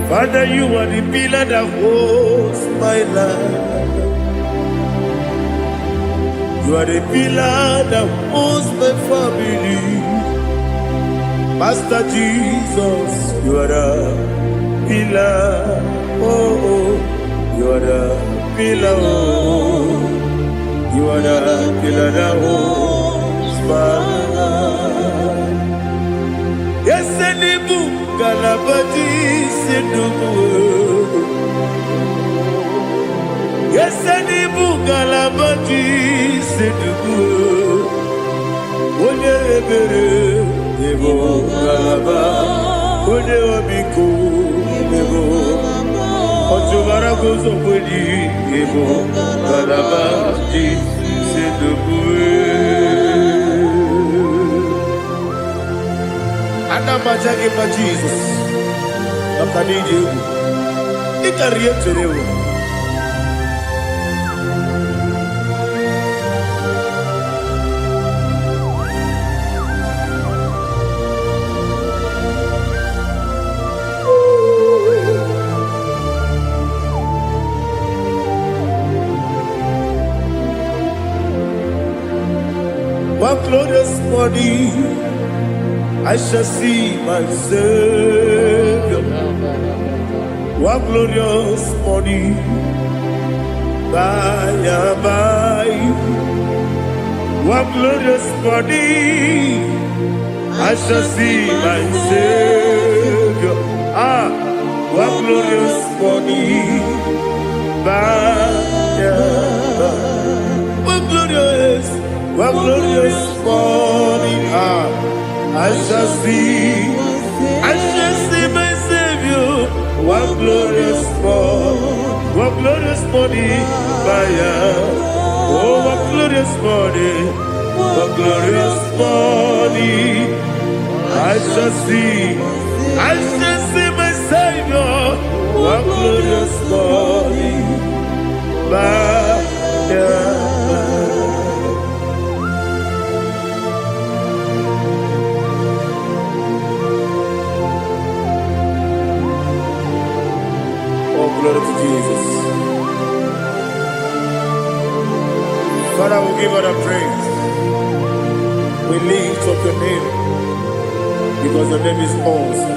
Father, you are the pillar that holds my life. You are the pillar that holds my family. Master Jesus, you are the pillar. Oh, you are the pillar. Oh. You are the pillar that holds my life. Yes, Enibu Galabati Sidubu. Yes, Enibu Galabati Sidubu. Onye ebere Ebo Galaba. Onye obiko Ebo. Otubarago Zoboli Ebo Galaba Jisi Debue Adamajage pa Jesus Nakanije Ikariyeterewo One glorious morning, I shall see my Savior. One glorious morning, by and by. One glorious morning, I shall see my Savior. One glorious morning, by and by. One glorious morning, I shall see my Savior. One glorious morning, oh, one glorious morning, I shall see my Savior. One glorious morning, glory to Jesus. Father, we give all the praise. We lift up your name because your name is awesome.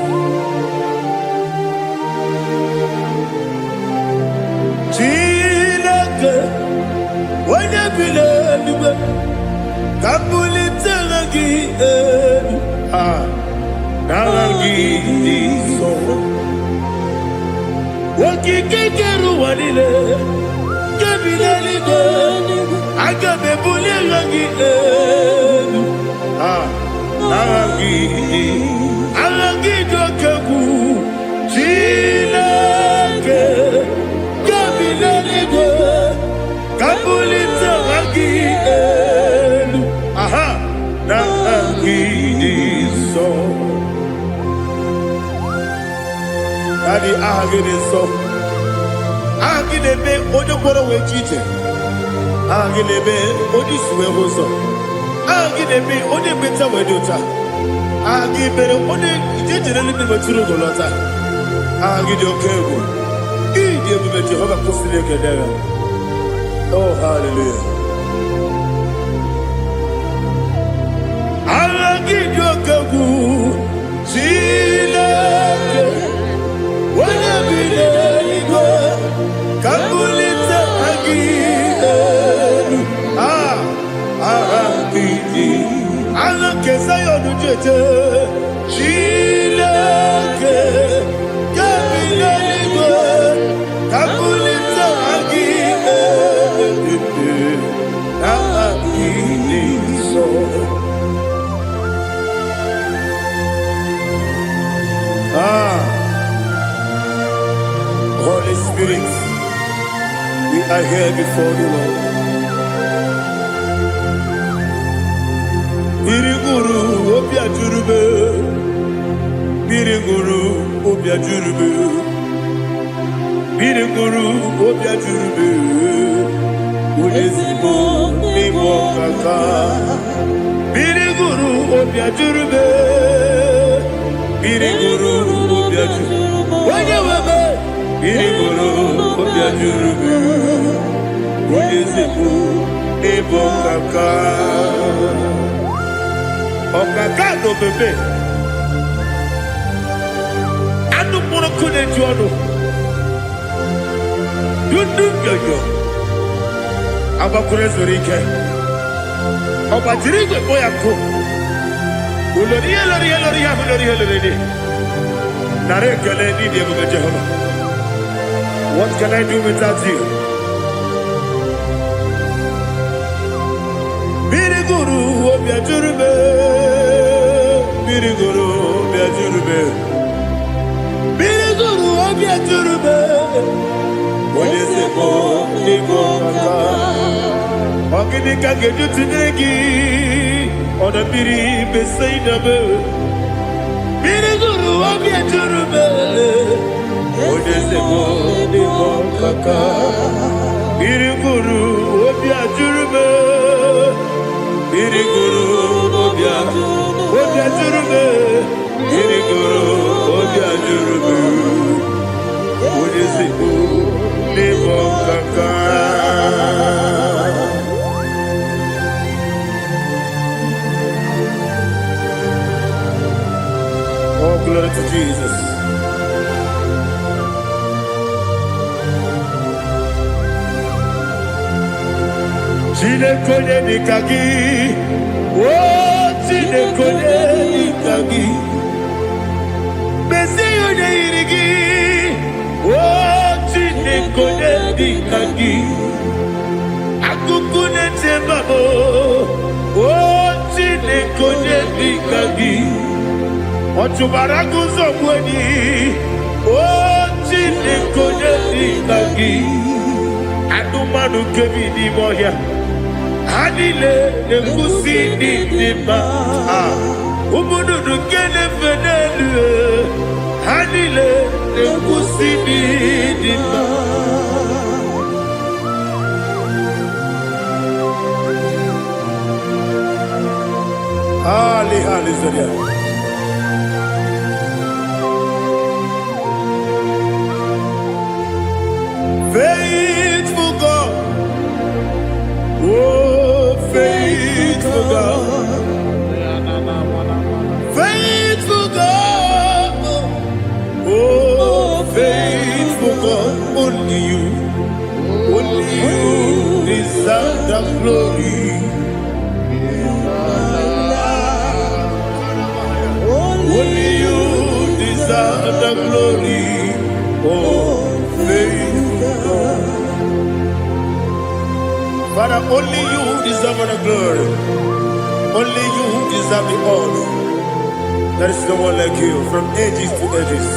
Wanya bileluwe kabuli telagi naragi so wakikekeru walile kabileluwe agabe bulelagi naragi alagi dokagu chilake kabileluwe kabuli telagi naragi so Daddy, agide so. Agide be ojo boro we chite. Agide be oji suwe hoso. Agide be oji beta we dota. Agide be oji jejere libi beturu golota. Agide okego. Ide be Jehovah kusile kedera. Oh hallelujah. Agide okego. Chileke. Wanya bileluwe kabulita agidelu agidi alake sayonu jeje chileke kabileluwe kabulita agidelu agidi so. Holy Spirit, we are here before you, Lord. Biriguru obia jurube, biriguru obia jurube, biriguru obia jurube. Udesibo nibo kaka, biriguru obia jurube, biriguru obia jurube. Wanya webe. Biriguru obia jurube, udesibo nibo kaka. Okaka no bebe. Anu mono kune jono. Dundu yoyo. Abakure zorike. Obajirige boyako. Uloriya lori. Nare kele ni diye buga Jehovah. What can I do without you? Biriguru obia jurube, biriguru obia jurube, biriguru obia jurube. Odesibo nibo kaka, ogini kage jutinegi, oda biri besaidabe. Biriguru obia jurube. Odesibo nibo kaka, biriguru obia jurube, biriguru obia jurube, biriguru obia jurube, odesibo nibo kaka. Oh, glory to Jesus. Chinekone nikagi, oh chinekone nikagi, Mesiyo ne irigi, oh chinekone nikagi, akukune tembabo, oh chinekone nikagi, otubaragu zokweni, oh chinekone nikagi, adumanu kebi ni moya. Hanile nekusi nidima, umududu kene fenelu. Hanile nekusi nidima. Ali Zaria. Faithful God, oh faithful God, faithful God, oh faithful God, only you deserve. deserve the glory. Only you deserve the glory. Oh, faithful God. Father, only you deserve the glory. Only you deserve the honor. There is no one like you, from ages to ages,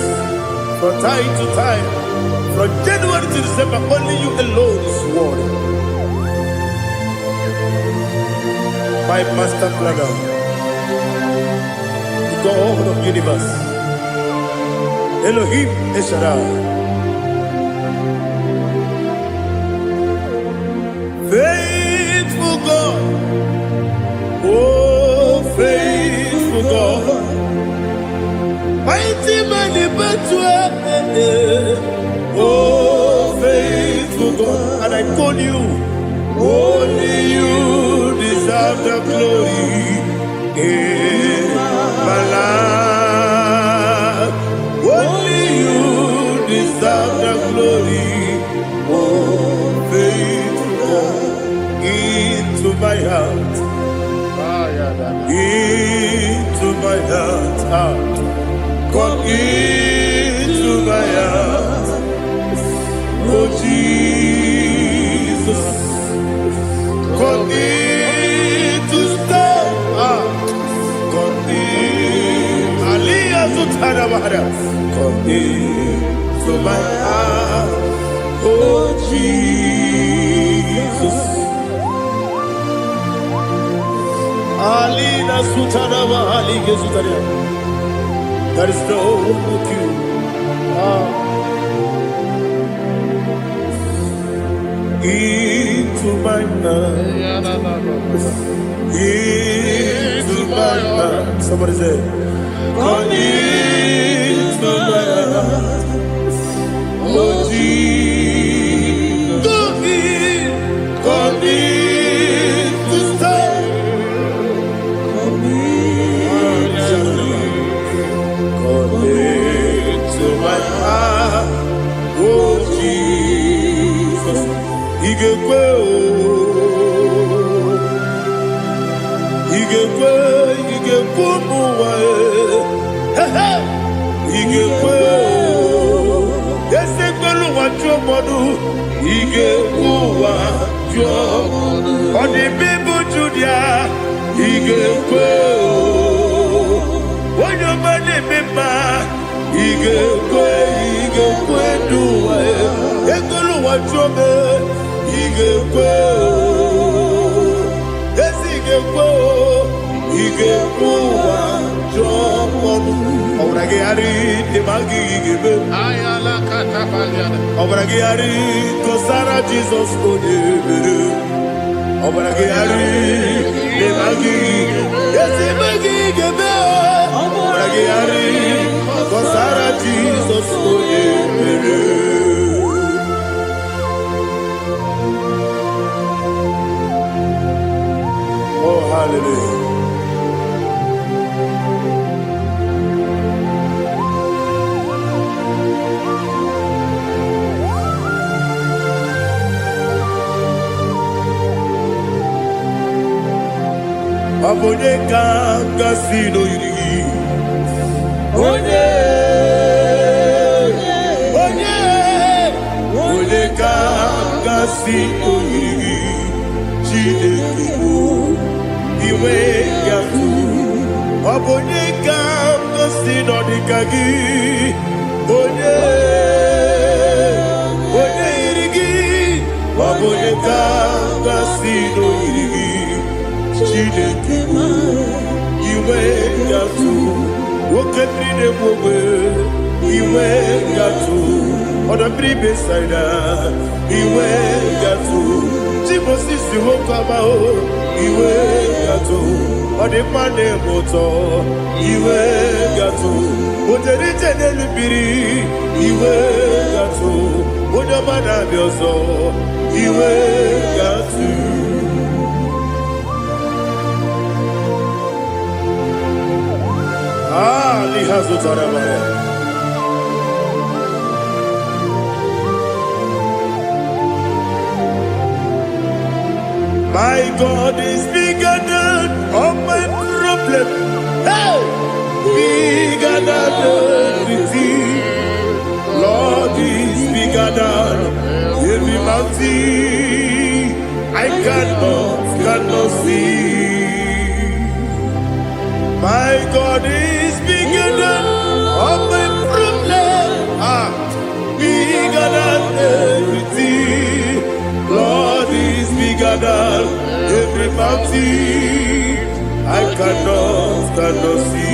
from time to time, from January to December. Only you alone is worthy. My master planner, the God of the universe, Elohim Eshadai. Faithful God, oh faithful God, mighty man in battle, oh faithful God, and I call you, only you deserve the glory in my life. Only you deserve the glory, oh faithful God, into my heart, into my heart, come into my heart, oh Jesus, come in to stay, come in, Aliyah Zutana Mahara, come into my heart, oh Jesus. Alina Sutana Mahali Gesutaria. There is no one like you. Into my mind. Into my mind. Somebody say, come into my heart. Oh Jesus. Come in to stay. Come into my heart. Oh Jesus. Igekwe muwa igekwe esegbelu waju modu igekwe waju odi bibu judia igekwe onye mane mema igekwe duwa egbelu waju me igekwe esigekwe igekwe waju modu Obragi ari demagi igebe Ayala katapaliana. Obragi ari kosara Jesus odebere Obragi ari demagi esimagi igebe Obragi ari kosara Jesus odebere Oh hallelujah. Abone kanga sino yiri Onye kanga sino yiri Chinekibu iwe yatu Abone kanga sino dikagi Onye yirigi Abone kanga sino yirigi Chineke iwe yatu Woketrine mwobe iwe yatu Odabri besaida iwe yatu Chimosisi wokabao iwe yatu Odimane moto iwe yatu Oterite nelubiri iwe yatu Onyamana bioso iwe yatu lihazo tarabaya. My God is bigger than all my problem. Hey! Bigger than everything. Lord is bigger than every mountain I cannot see. My God is bigger than all my problem. Bigger than everything. Lord is bigger than every mountain I cannot see.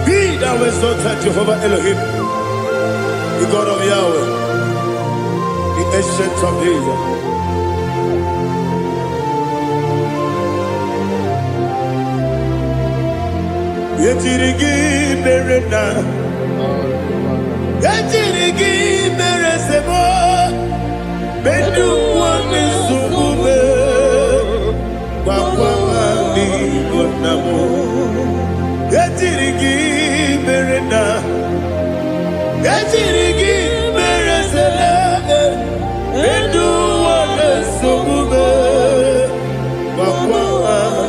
Be thou exalted, Jehovah Elohim, the God of Yahweh, the ancient of days. Yetirigi berena, yetirigi beresemo, bedu wane subume, wakwa ni gonamo. Yetirigi berena, yetirigi beresele, bedu wane subume, wakwa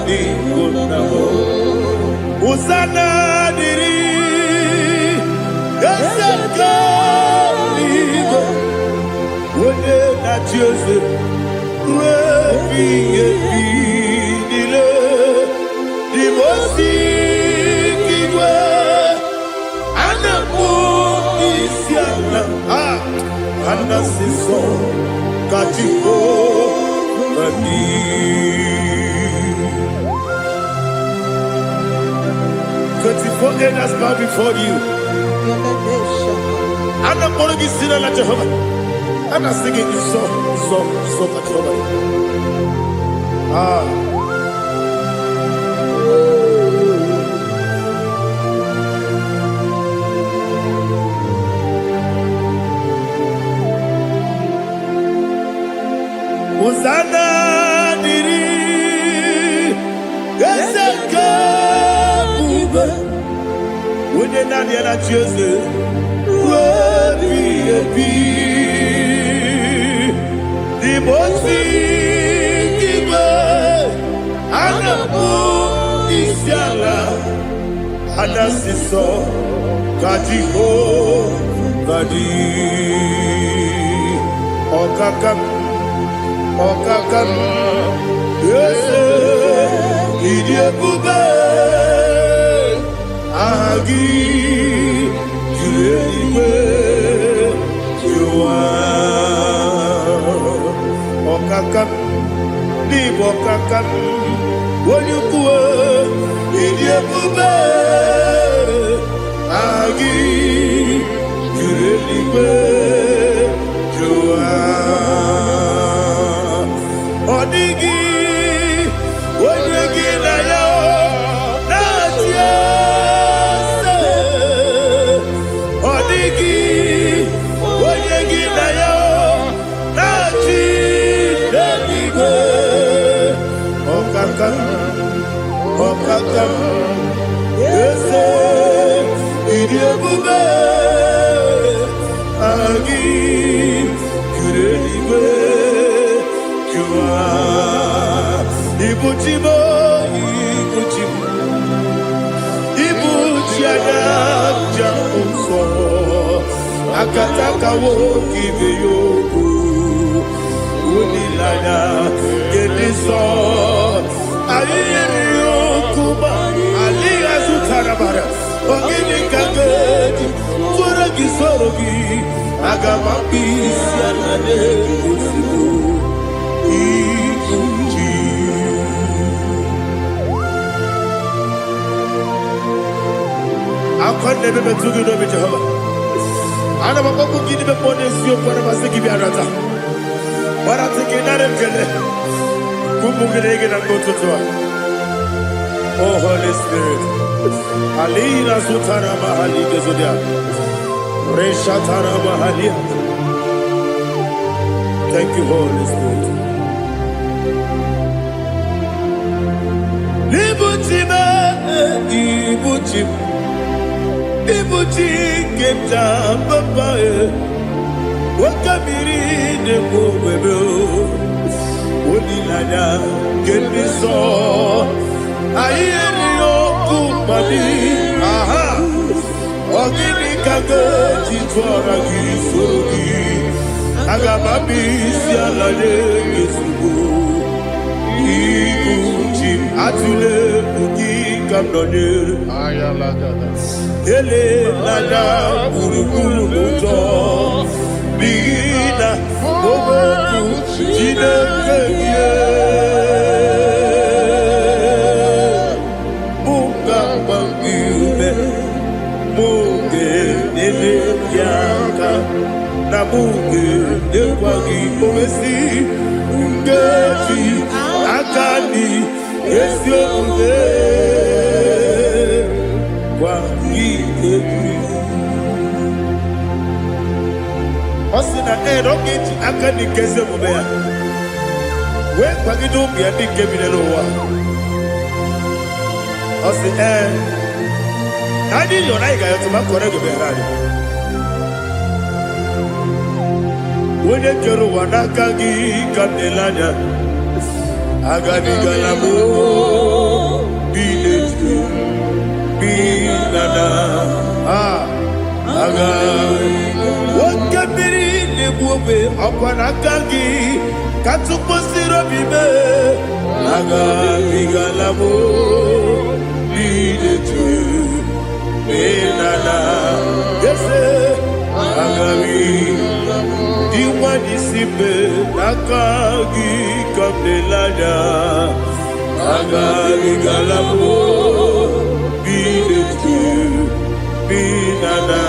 ni gonamo. Usana diri, esaka ligo, wone na Jose, refi nile, di mosi kiwe, anamu isiana, anasiso katiko mani. 24 elders bow before you. And I'm going to be singing like Jehovah. And I'm singing this song like Jehovah. Hosanna diri, Eseka. When you're not here, that's just the most big and the moon is yalla, and that's the song. Katiho, Kadi, Okakam, yes, Idiot Bube. Agi, Juliwe, Jua, Okakam, Nibokakam, Wonyukua, Idiabube, Agi, Juliwe, Jua, Odigi, Wonyagi na yo, Natia. Okakam, yes, Idiabube, Agi, Kureliwe, Jua, Ibuchibo, Ibuchiana, Jamuso, Akataka wo kiveyoku, Unilana, Gediso, Aliyokuba, Aliyazutarabara, Ogini Kagedi, Furagi Sorogi, Agamapisi Anane Kusibu, Ikuji. Akon nebe betugi no be Jehovah. Ana babaku gidi be ponesio kwa basiki bi arata. Bara tekenare kele. Kumugirege na kototwa. Oh Holy Spirit. Alina sutara mahali gezodia. Reshatara mahali. Thank you, Holy Spirit. Ibuchi kemta papa wakabiri de bobebe onilanya kemiso ayeri okumali aha ogini kage titwara gisogi agabami sialale yesugo ibuchi atule buki kamdone ele nana kurukuru luto bigina boboku jine keye muka bangiume muge nele yaka na muge nekwagi omesi ngeji akani esi omuge Osina rogeji akani keze mubea we kwagido bia di kebile lowa osi ani yona iga yotuma korego be radi wone kero wanakagi kanelanya agani galamo biletu binana aga wakabiri lebuobe akwanakagi katuposiro bibe aga bigalamo biletu binana yese aga diwani sibe nakagi kamdelanya aga bigalamo binana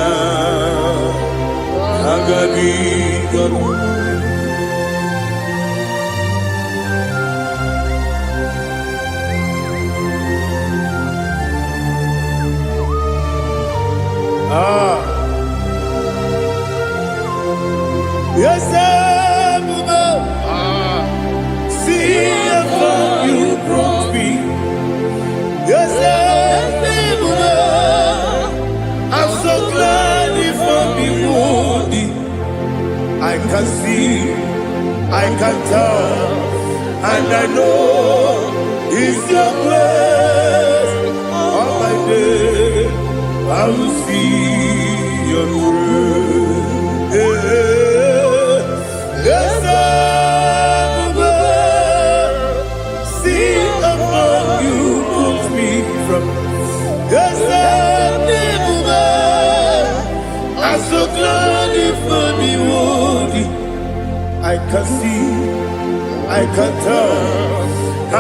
agabi garu yes Buba see how you brought me yes Buba I'm so glad you found me worthy. I can see, I can tell, and I know it's your grace. All my day, I will see your grace. Yes, see how you put me from. Yes, I'm so glad you found me worthy. I can see, I can tell,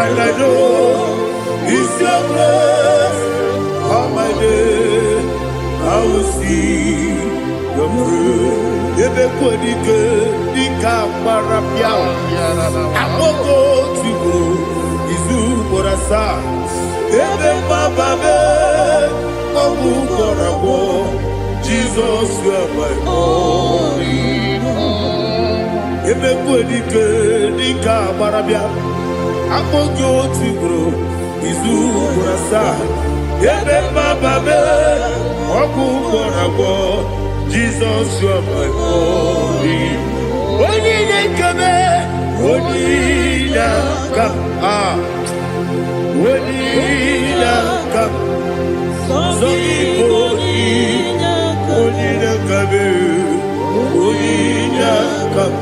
and I know it's your grace. All my day, I will see your grace. Ebe kodike, dika marapia. Amoko tigo, izu morasa. Ebe mababe, obu korabo. Jesus, you are my only home. Ebe kodike, dika marapia. Amoko tigo, izu morasa. Ebe mababe, obu korabo. Jesus, you are my only. Only come, only come, only come. So only come,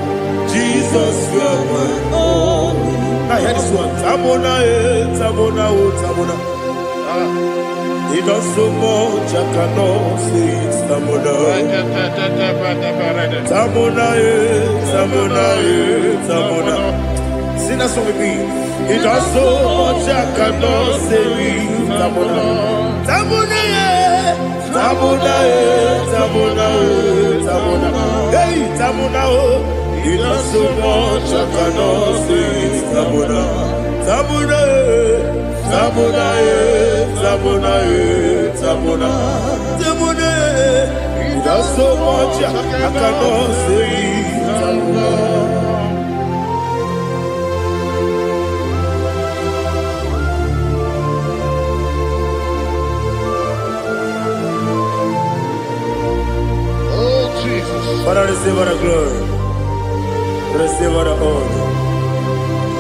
Jesus, you are my only. Now hear this one. Tamona, tamona, tamona. He does so much I cannot say it. Tamona, tamona, tamona, tamona. Sing that song with me. He does so much I cannot say it. Tamona, tamona, tamona, tamona, tamona. Hey, tamona, he does so much I cannot say it. Tamona, tamona. Tamona, Tamona, Tamona, Tamona. He does so much I cannot say. Receive all the honor.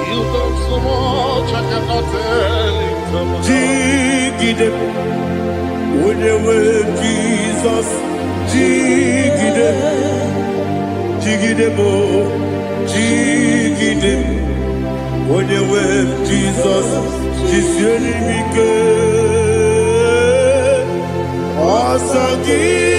You done so much, I cannot tell it. Jigide, when you were Jesus, Jigide, Jigide mo, Jigide, when you were Jesus, Jisyenimike, Asagi.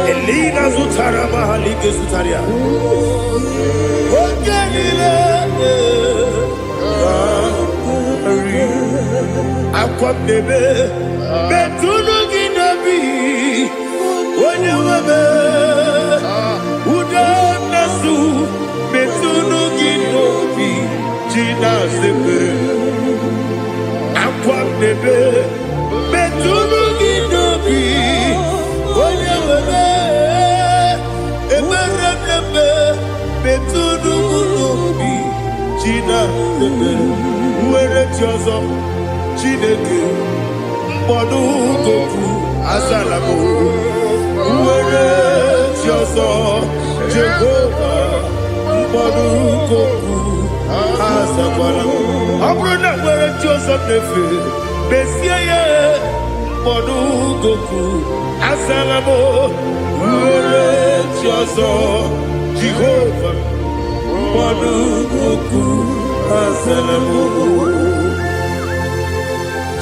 Elina Zutara Mahalike Zutaria. Akwabebe Betunu Ginabi Wanyawebe Udanasu Betunu Ginobi Jina Zebe Akwabebe Betunu Ginobi Wanyawebe Eberebe Betunu Ginobi Jina Zebe Uwere Tiozo Chineke mkpọdụ goku azalamo uwere Tiozo Jehova mkpọdụ goku azakwalamo ọ bụrụ na nwere Tiozo nefe besie ya mkpọdụ goku azalamo uwere Tiozo Jehova mkpọdụ goku azalamo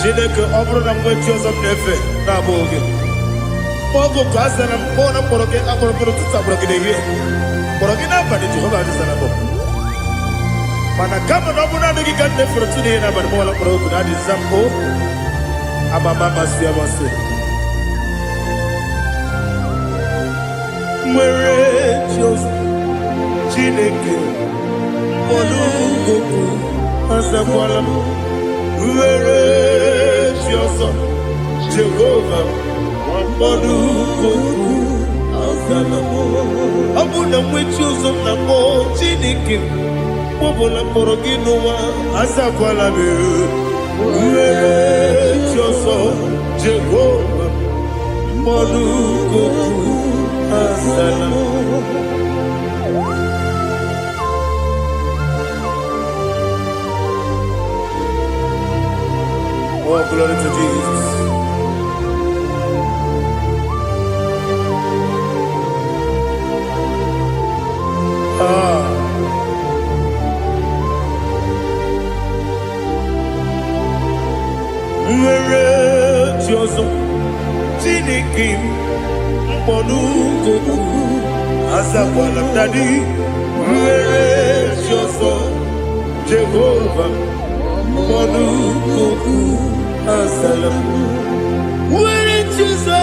Chineke ọ bụrụ na mgbe Tiozo na-efe na-abụ oge ọgụ ka a sara mkpọ na mkpọrọ gị akpọrọ mkpọrọ tutu akpọrọ gị n'ehihie mkpọrọ gị n'abalị Jehova adịzara bụ mana kama na ọ bụ naanị gị ka nne fere tụ n'ihe n'abalị mụwala mkpọrọ okwu na adịza mpụ amama amasị amasị nwere Tiozo Chineke mkpọrọ okwu azakwala m Uwere Tiozo Jehova mkpọdụ goku azalamo ọ bụ na nwe Tiozo na mbọ Chineke kpọbụla mkpọrọ gị n'ụwa azakwala m Uwere Tiozo Jehova mkpọdụ goku azalamo Oh, glory to Jesus. Uwere Tiozo Chineke mkpọdụ goku azakwala m dadi Uwere Tiozo Jehova mkpọdụ goku azalamo Uwere Tiozo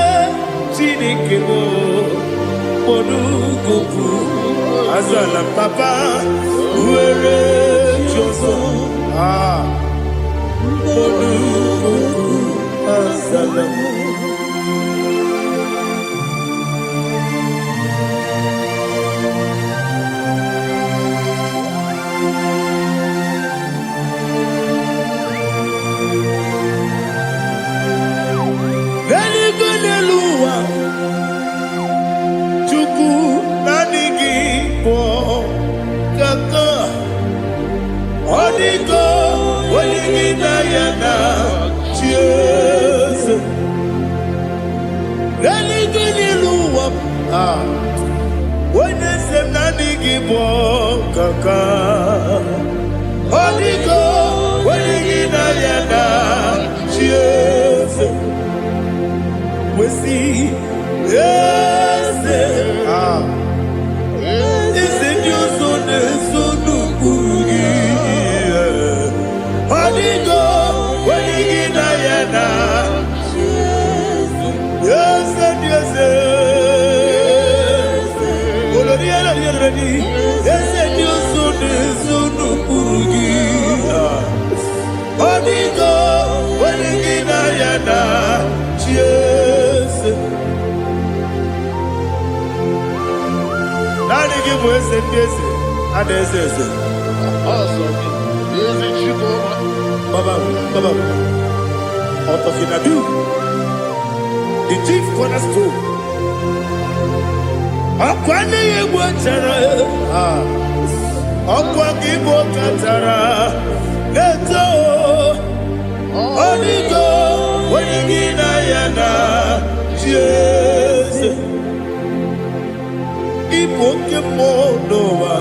Chineke mkpọdụ goku azalam papa Uwere Tiozo mkpọdụ goku azalamo Onye se na IGBO kaka Odigo wengi na yana chiese Wesi ese Ese Tiozo ne sonu kugi eze ndị eze ada eze eze baba ọtọfinadu the chief cornerstone ọkwa anaghị egbu chara ọkwa ka igbo katara na-eto ọdịgo onye gị na ya na chi eze ịbụ oke mmụọ n'ụwa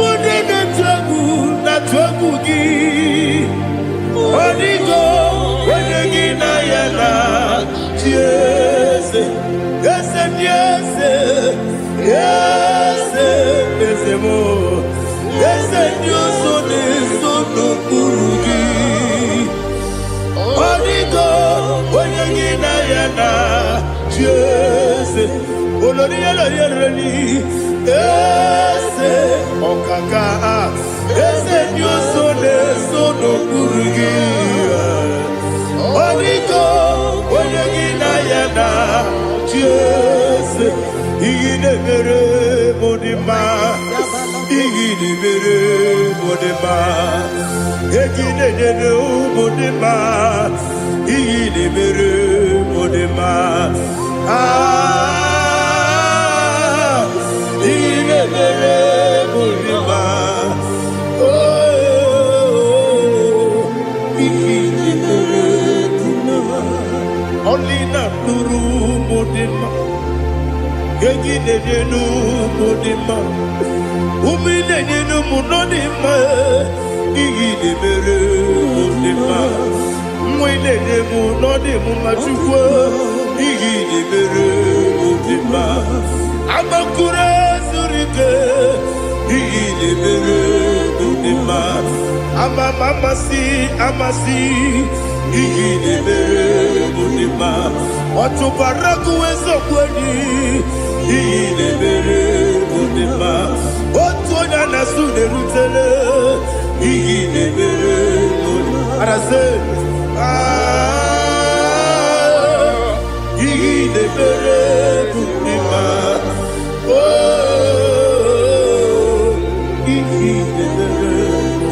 onye na-atụ egwu gị ọdịgo onye gị na ya na chi eze eze ndị eze eze eze m eze ndị ọzọ na-eso n'okpuru gị ọdịgo onye gị na ya na chi eze olori elori eze ọkaka eze ndị ọzọ na-eso n'okpuru gị ọdịgo onye gị na ya na chi eze iyi na-emere m dị mma iyi na-emere m dị mma egi na-enyere m dị mma iyi na-emere m dị mma iyi na-emere m dị mma iyi na-emere m dị mma ọlị na-atụrụ m dị mma egi na-enyenu m dị mma ume na-enyenu m nọ dị mma iyi na-emere m dị mma nwa na-enye m nọ dị m mma chukwu iyi na-emere m dị mma agbakụrụ ezuru ike iyi na-emere m dị mma amasị iyi na-emere m dị mma ọtụbara gụwa eziokwu enyi iyi na-emere m dị mma otu onye na-asụ na-erutere iyi na-emere m dị mma arase iyi na-emere m dị mma iyi na-emere m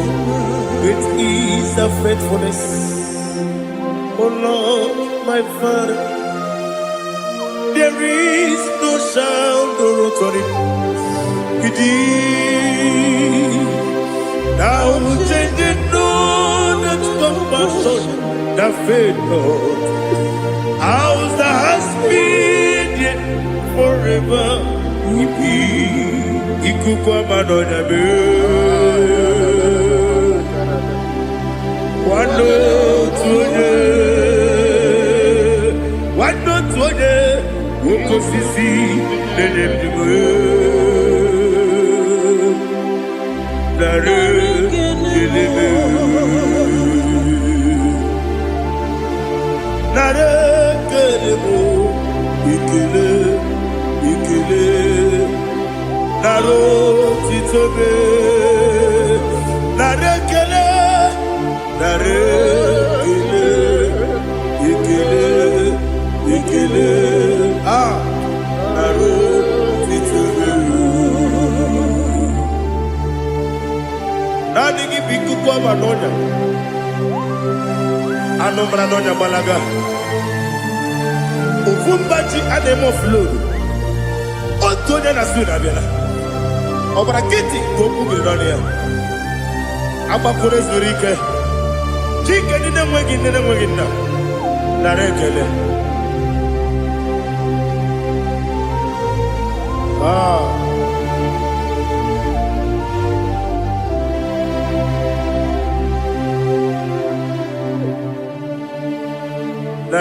great is the faithfulness, oh Lord my Father. There is no sound or authority. Thou changest not that compassion, the faith, Lord. Ours that has been yet forever. Ikukwa madonya be. Wano tuone. Woko sisi nelemdiwe Nare kelebe Nare kelebo Ikele Naro titobe Nare kele Nare kele Ikele Naro titobe Nani ki biku kwa manonya Anomra nonya balaga Ufumbaji anemo flow Otonya na suna bela Obra kiti koku bironia Aba kore zurike Chike nine mwegi na Narekele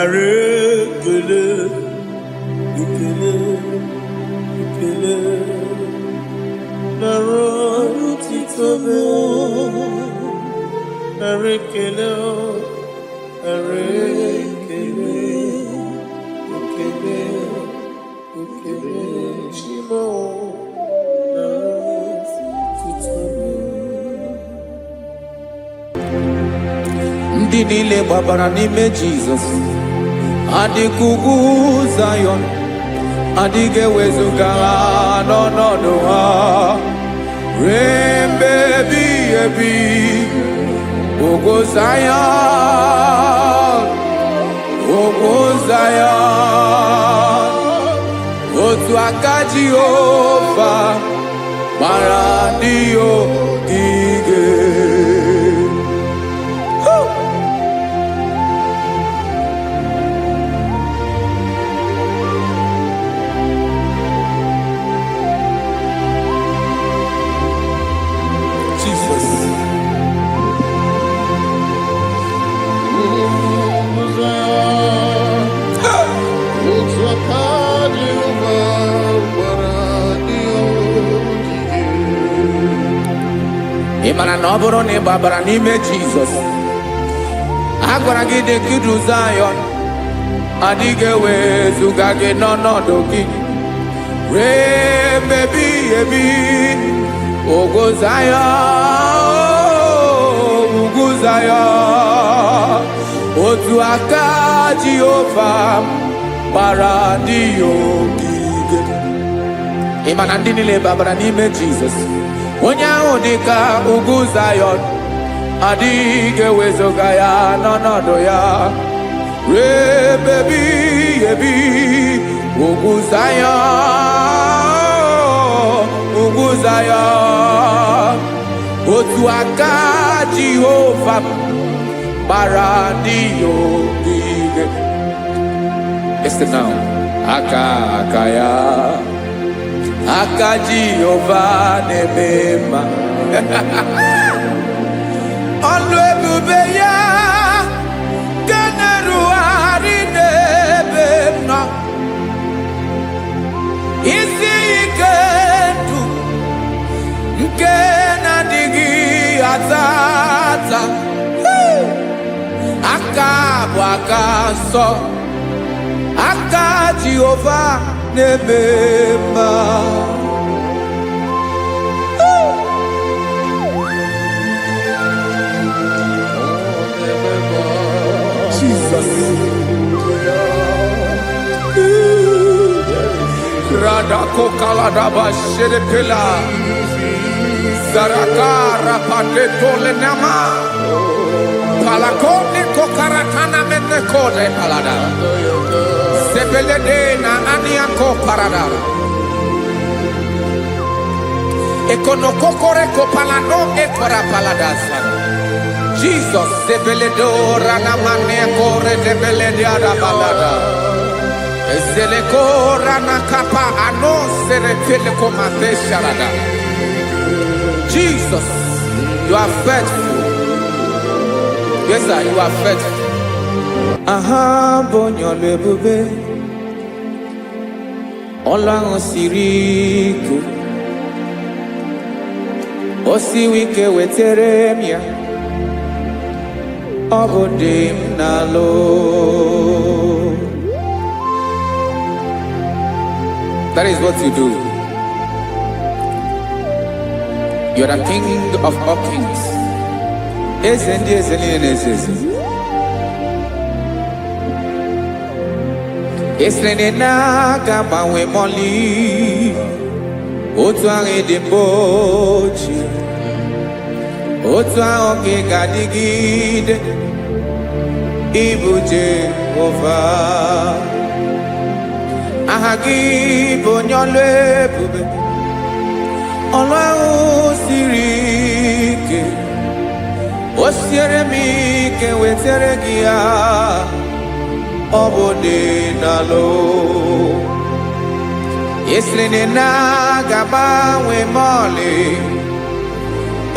Narekele Ikele Naro titobe Narekele Shimo ndị niile gbabara n'ime Jizọs adịka ugwu Zayọn adịghị ewezuga ha n'ọnọdụ ha ruo mgbe ebighị ebi. Ugwu Zion, ugwu Zion, otu aka Jehova gbara ndị ogige. Ị mara na ọ bụrụ na ị gbabara n'ime Jizọs, a gwara gị dị ka Zion, adịghị ewezuga gị n'ọnọdụ gị ruo mgbe ebighị ebi. Ugwu Zion, ugwu Zion, otu aka Jehova gbara ndị ogige. Ị ma na ndị niile gbabara n'ime Jizọs, onye ahụ dị ka ugwu Zion, adịghị ewezuga ya n'ọnọdụ ya ruo mgbe ebighị ebi. Ugwu Zion, ugwu Zion, otu aka Jehova gbara ndị ogige. Listen now, aka ya, aka Jehova na-eme mma. Ọlụ ebube ya ka na-erugharị n'ebe m nọ. Isi ike ndụ nke na-adịghị ata ata. Aka bụ aka nsọ, aka Jehova na-eme mma. Jesus. Rada kokalada basherepela zarakara pateto lenama palakone kokaratana mene kode palada sebelede na aniako parada ekono kokore kopalano ekora palada. Jesus sebeledo rana mane kore debelede ada balada. Zeleko rana kapa ano serepele komate sharada. Jesus, you are faithful. Yes sir, you are faithful. Aha bonyo lebube Ọlọ́run siri ike o siwe ike wetere m ya. Ọ bụ dị m n'alụ. That is what you do. You are the King of all kings. Eze ndị eze niile na-eze eze. Esere na-aga gbanwe mọlị, otu ahụ dị mgbe ochie, otu ahụ ka ị ga-adịgide. Ịbụ Jehova, aha gị bụ onye ọlụ ebube, ọlụ ahụ siri ike, o siere m ike wetere gị ya. Ọ bụ dị n'alụ. Esiri na-agbanwe mọlị,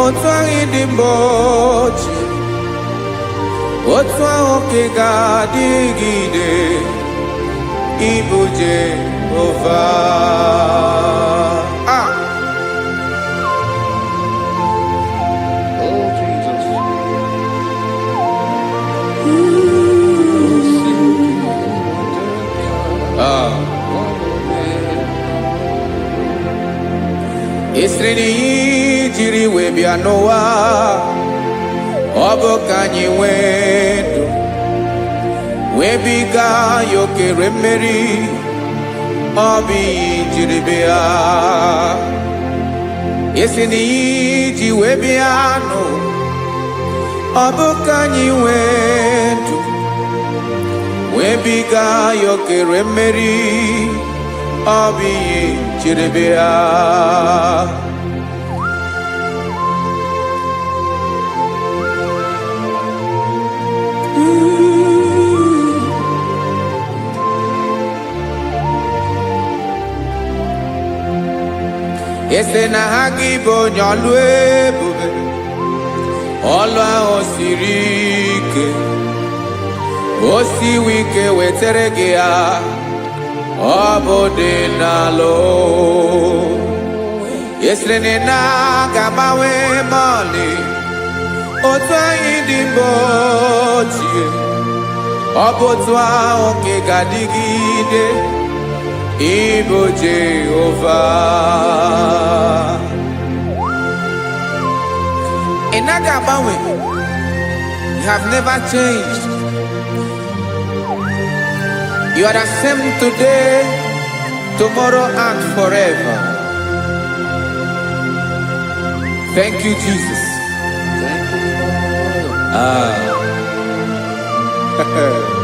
otu ahụ dị mgbe ochie, otu ahụ ka ị ga-adịgide. Ịbụ Jehova. Oh Jesus. Esiri na ihe jiri wee bịa n'ụwa, ọ bụ ka anyị nwee ndụ, wee biga ya okere mmeri. obi jiribia Yesini ji webiano Obukanyi wendu Webiga yokere meri Obi jiribia Ese na IGBO nyolu ebube Olu ahụ siri ike O siwe ike wetere gị ya Ọ bụ dị n'alụ Ese na ga-agbanwe mọlị Otu anyị dị mgbe ochie Ọ bụ otu ahụ ka ị ga-adịgide Ibo Jehovah Inagabawe You have never changed You are the same today Tomorrow and forever Thank you Jesus Thank you, Lord.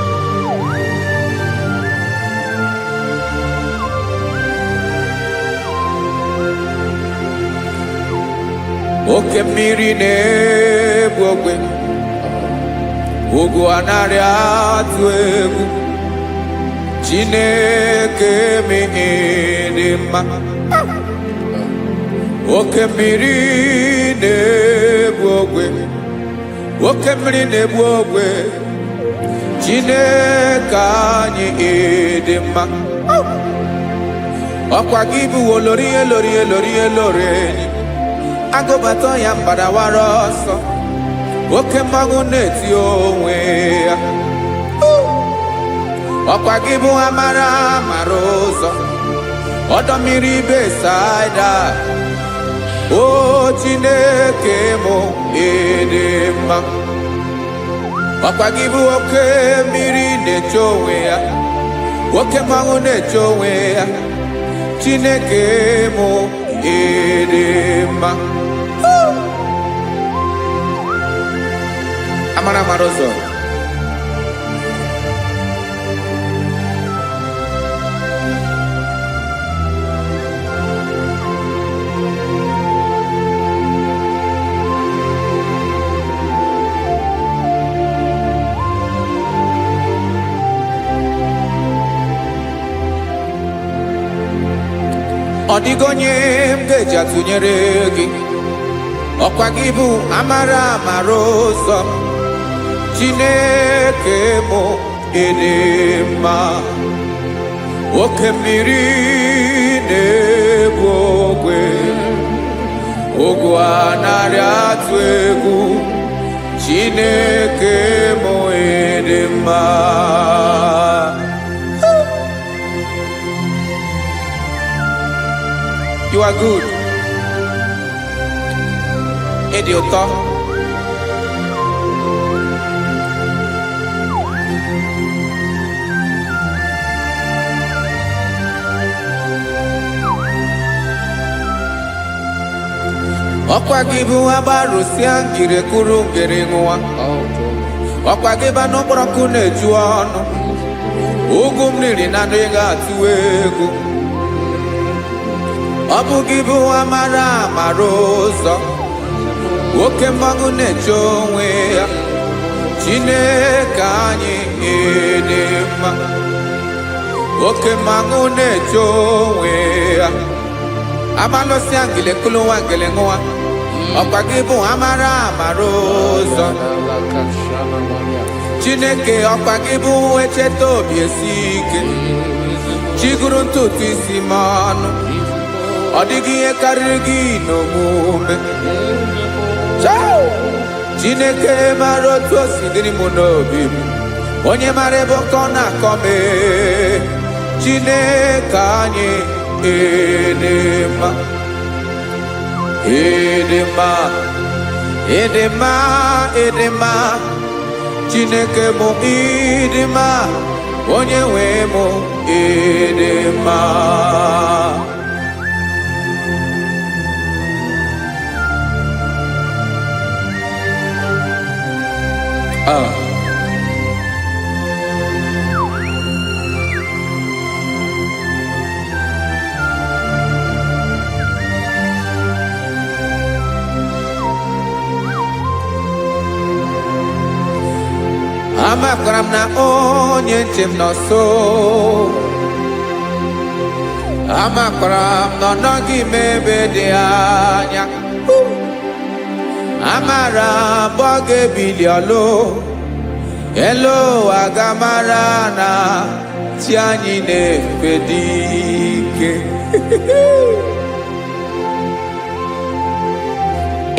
Oke mmiri na-egbu ogwe Ugwu anarị atụ egwu Chineke dị mma Oke mmiri na-egbu ogwe Oke mmiri na-egbu ogwe Chineke anyị dị mma Ọkwa gị bụ olori enyi Agụbatọ ya mbadawara ọsọ Oke mmanwụ na-eti onwe ya Ọkwa gị bụ amara ụzọ Ọdọ mmiri Besaida O Chineke mụ dị mma Ọkwa gị bụ oke mmiri na-eche onwe ya Oke mmanwụ na-eche onwe ya Chineke mụ dị mma Amara ụzọ Ọ dịghị onye m ga-eji atụnyere gị Ọkwa gị bụ amara ụzọ Chineke mụ dị mma Oke mmiri na-egbu ogwe Ugwu anarị atụ egwu Chineke mụ dị mma You are good. Ịdị ụtọ. Ọkwa gị bụ agbarụsịa ngiri kwuru ngiri nwa. Ọkwa gị bụ n'okporoko na-eju ọnụ. Ugwu mmiri na-adịghị atụ egwu. Ọ bụ gị bụ amara ụzọ Oke mmanwụ na-eche onwe ya Chineke anyị dị mma Oke mmanwụ na-eche onwe ya Amalụsị angele kulu nwa ngele nwa Ọkwa gị bụ amara ụzọ Chineke ọkwa gị bụ echeta obi esi ike Chiguru ntutu isi m ọnụ Ọ dịghị ihe karịrị gị n'omume Chineke mara otu o si dịrị m n'obi m Onye mara ebe ọkọ na-akọ m Chineke anyị dị mma dị mma dị mma dị mma Chineke mụ dị mma onye nwe m ịdị mma. Amakwara m na onye ntị m nọ nso. Amakwara m na ọ nọghị m ebe dị anya. Amara m ọ ga-ebili ọlụ. Elu agamara na chi anyị na-efe dị ike.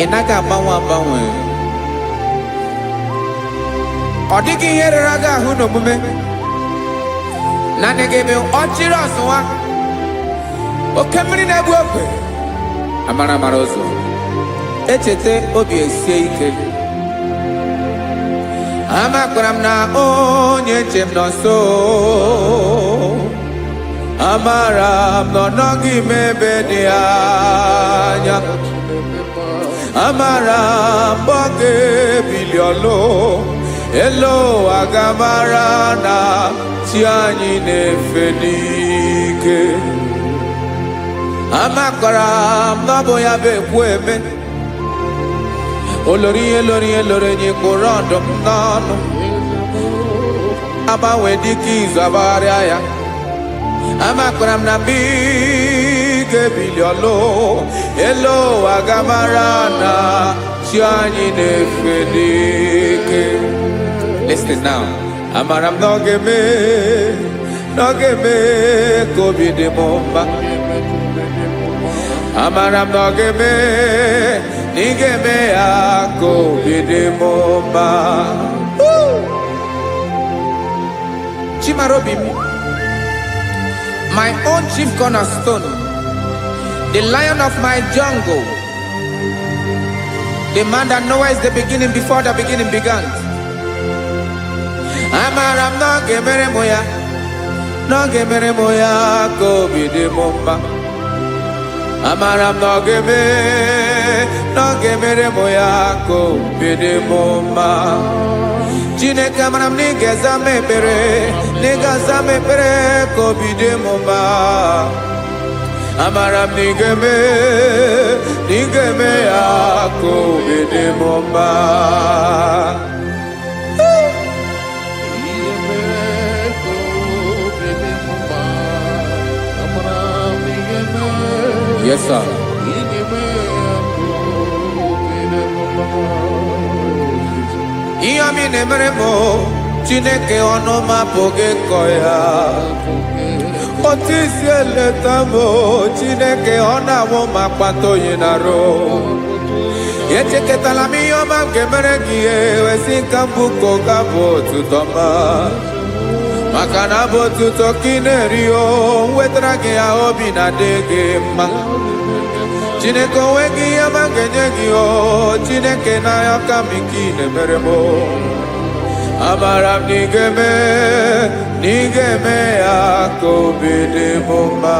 Ị naghị agbanwe agbanwe. Ọ dịghị ihe rere aga ahụ n'omume. Naanị gị bụ ọchịrị ọsụwa. Oke mmiri na-egbu ogwe. Amara mara ụzọ. Echete obi esie ike. Amakwara m na onye nche m nọ nso. Amara m na ọ nọghị m ebe dị anya. Amara m ọ ga-ebili ọlụ. Elo agamara na chi anyị na-efe n'ike. Amakwara m na ọ bụ ya bụ ekwu eme. Olori enyi kpụrụ ọdụm n'ọnụ. Agbanwe dịka izu agbagharịa ya. Amakwara m na mgbe ị ga-ebili ọlụ. Elo agamara na chi anyị na-efe n'ike. Listen now. Amara m na ọ ga-eme ka obi dị m mma. Amara m na ọ ga-eme na ị ga-eme ya ka obi dị m mma. Chimara obi m, my own chief cornerstone, the lion of my jungle, the man that knows the beginning before the beginning began. Amara m na ọ ga-emere m ya, na ọ ga-emere m ya ka obi dị m mma. Amara m na ọ ga-emere m ya ka obi dị m mma. Chineke amara m na ị ga-aza m ekpere, na ị ga-aza m ekpere ka obi dị m mma. Amara m na ị ga-eme ya ka obi dị m mma. Yes, sir. Ihe ọmị na-emere m Chineke ọnụ m apụghị ịkọ ya. Otu isi eleta m Chineke ọ na-awụ m akpata oyi n'arụ. Echeketala m ihe ọma m ga-emere gị ewesị ka m bụko ga-abụ otuto ma. Maka na bụ otuto ka ị na-eri o, wetara gị ya obi na-adị gị mma. Chineke onwe gị ihe ma ga-enye gị o, Chineke n'anya ka m ike ị na-emere m. Amara m na ị ga-eme ya ka obi dị m mma.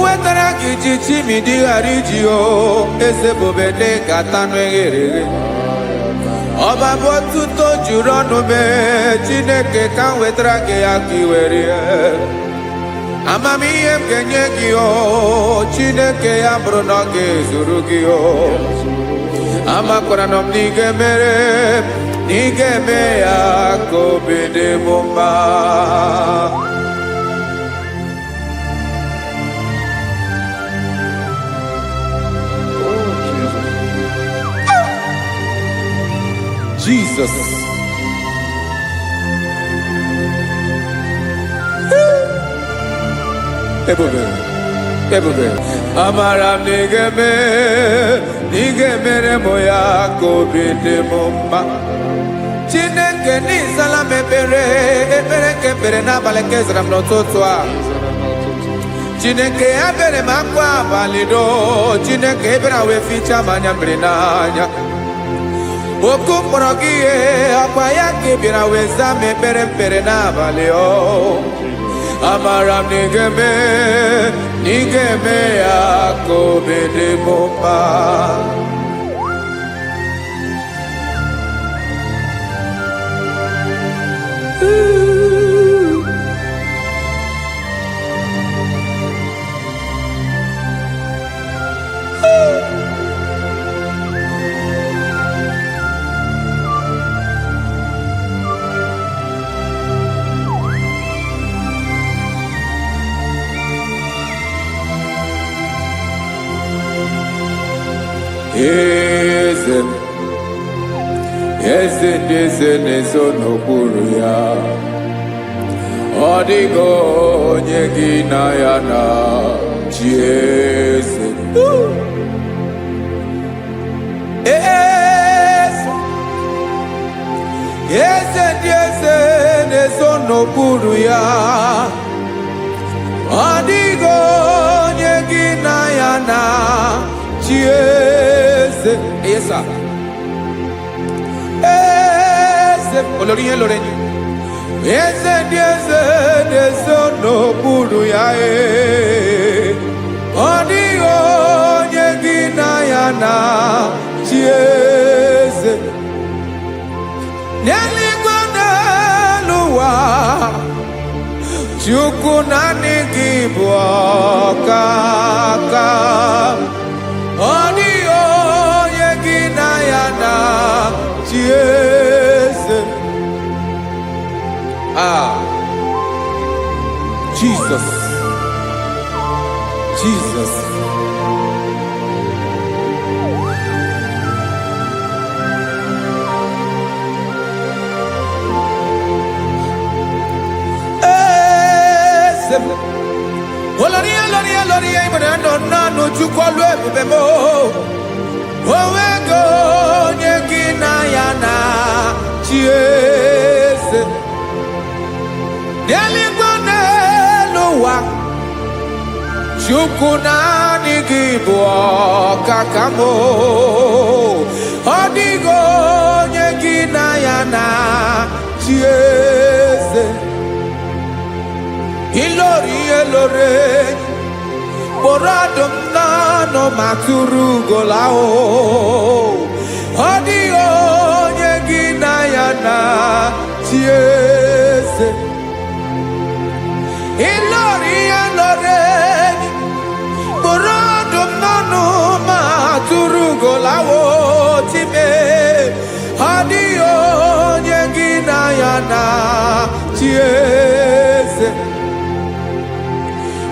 Wetara gị ji chimidi ghara iji o, eze bobede gata n'eghere. Ọba bụ otuto juru ọnụ mee, Chineke ka m wetara gị ya ka ị were ya. Amamihe m ga-enye gị o, Chineke ya bụrụ na ọ ga-ezuru gị o. Amakwara na m na ị ga-eme ya ka obi dị m mma. Jesus. Ebube. Amara m na ị ga-emere m ya ka obi dị m mma. Chineke Chineke n'ịzala m ekpere nke ekpere n'abalị nke zara m n'ụtụtụ a. Chineke ebere m akwa abalị do. Chineke ebere wee ficha m anya mmiri n'anya. Oku mkpọrọ gị ihe akwa ya ka ị bịara wee zaa m ekpere mpere n'abalị o. Amara m na ị ga-eme ya ka obi dị m mma. Eze ndị eze na-ezo n'okpuru ya. Ọ dịghị onye gị na ya na-achị eze. Eze ndị eze na-ezo n'okpuru ya. Ọ dịghị onye gị na ya na-achị eze. Yes, sir. Olórí yẹn lórí ni. Eze ndị eze na-ezo n'okpuru ya. Ọ dịghị onye gị na ya na-achị eze. N'eluigwe n'elu ụwa, Chukwu naanị gị bụ ọkaka. Ọ dịghị onye gị na ya na-achị eze. Jesus. Olórí ìbùdó nánú Chukwu olu ebube mo. Onwego onye gị na ya na-achị eze. N'eluigwe n'elu ụwa, Chukwu naanị gị bụ ọkaka m. Ọ dịghị onye gị na ya na-achị eze. Ilori kpọrọ ọdụm n'ọnụ ma tụrụ ugola o. Ọ dịghị onye gị na ya na-achị eze. Ilori kpọrọ ọdụm n'ọnụ ma tụrụ ugola o. Time ọ dịghị onye gị na ya na-achị eze.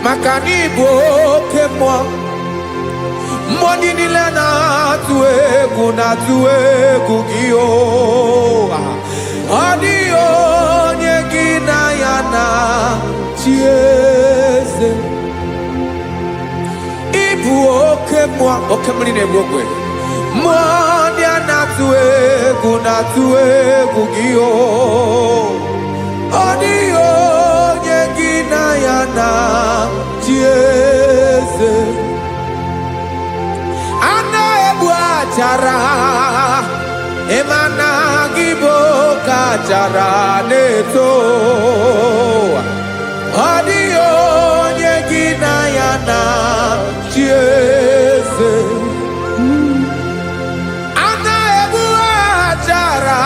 Maka na ị bụ oke mmụọ, mmụọ niile na-atụ egwu gị o. Ọ dịghị onye gị na ya na-achị eze. Ị bụ oke mmụọ, oke mmiri na-egbu ogwe. Mmụọ ndị a na-atụ egwu gị o. Ọ dịghị onye gị na ya na-achị eze. A na-egbu achara, ịma na gị bụ ka achara na-eto. Ọ dịghị onye gị na ya na-achị eze. A na-egbu achara,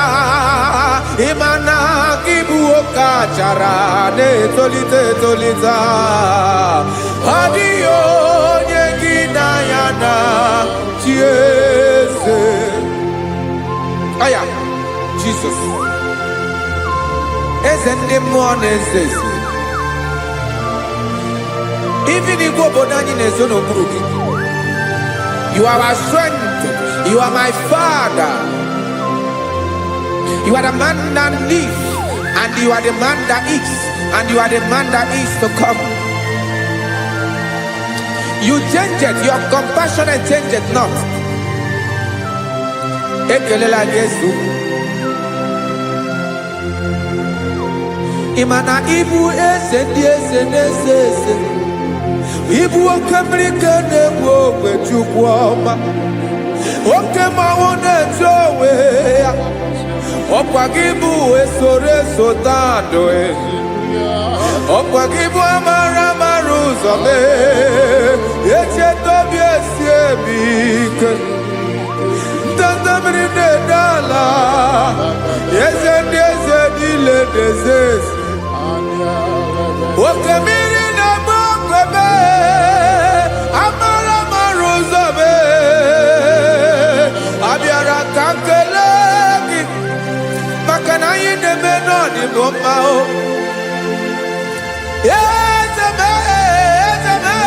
ịma na gị bụ ka achara na-etolite. Ọ dịghị onye gị na ya na-achị eze. Aya, Jesus. Eze ndị mmụọ na-eze eze. Even igwe obodo anyị na-ezo n'okpuru gị. You are our strength. You are my Father. You are the man that lives, and you are the man that is, and you are the man that is to come. You change it, your compassion change it not. Ekelela Yesu. Imana ibu ese di ese nese ese. Ibu okamrika nebu okwe chukwoma. Okema wone jowe. Okwagibu esore sotando e. Okwagibu amara maruzome. Eche tobi esiebike. Tantamrine dala. Yeze deze dile dezes. Okemiri na mokwebe. Amara maruzome. Abiara kankelegi. Makana yine menoni bomao. Yezeme, yezeme,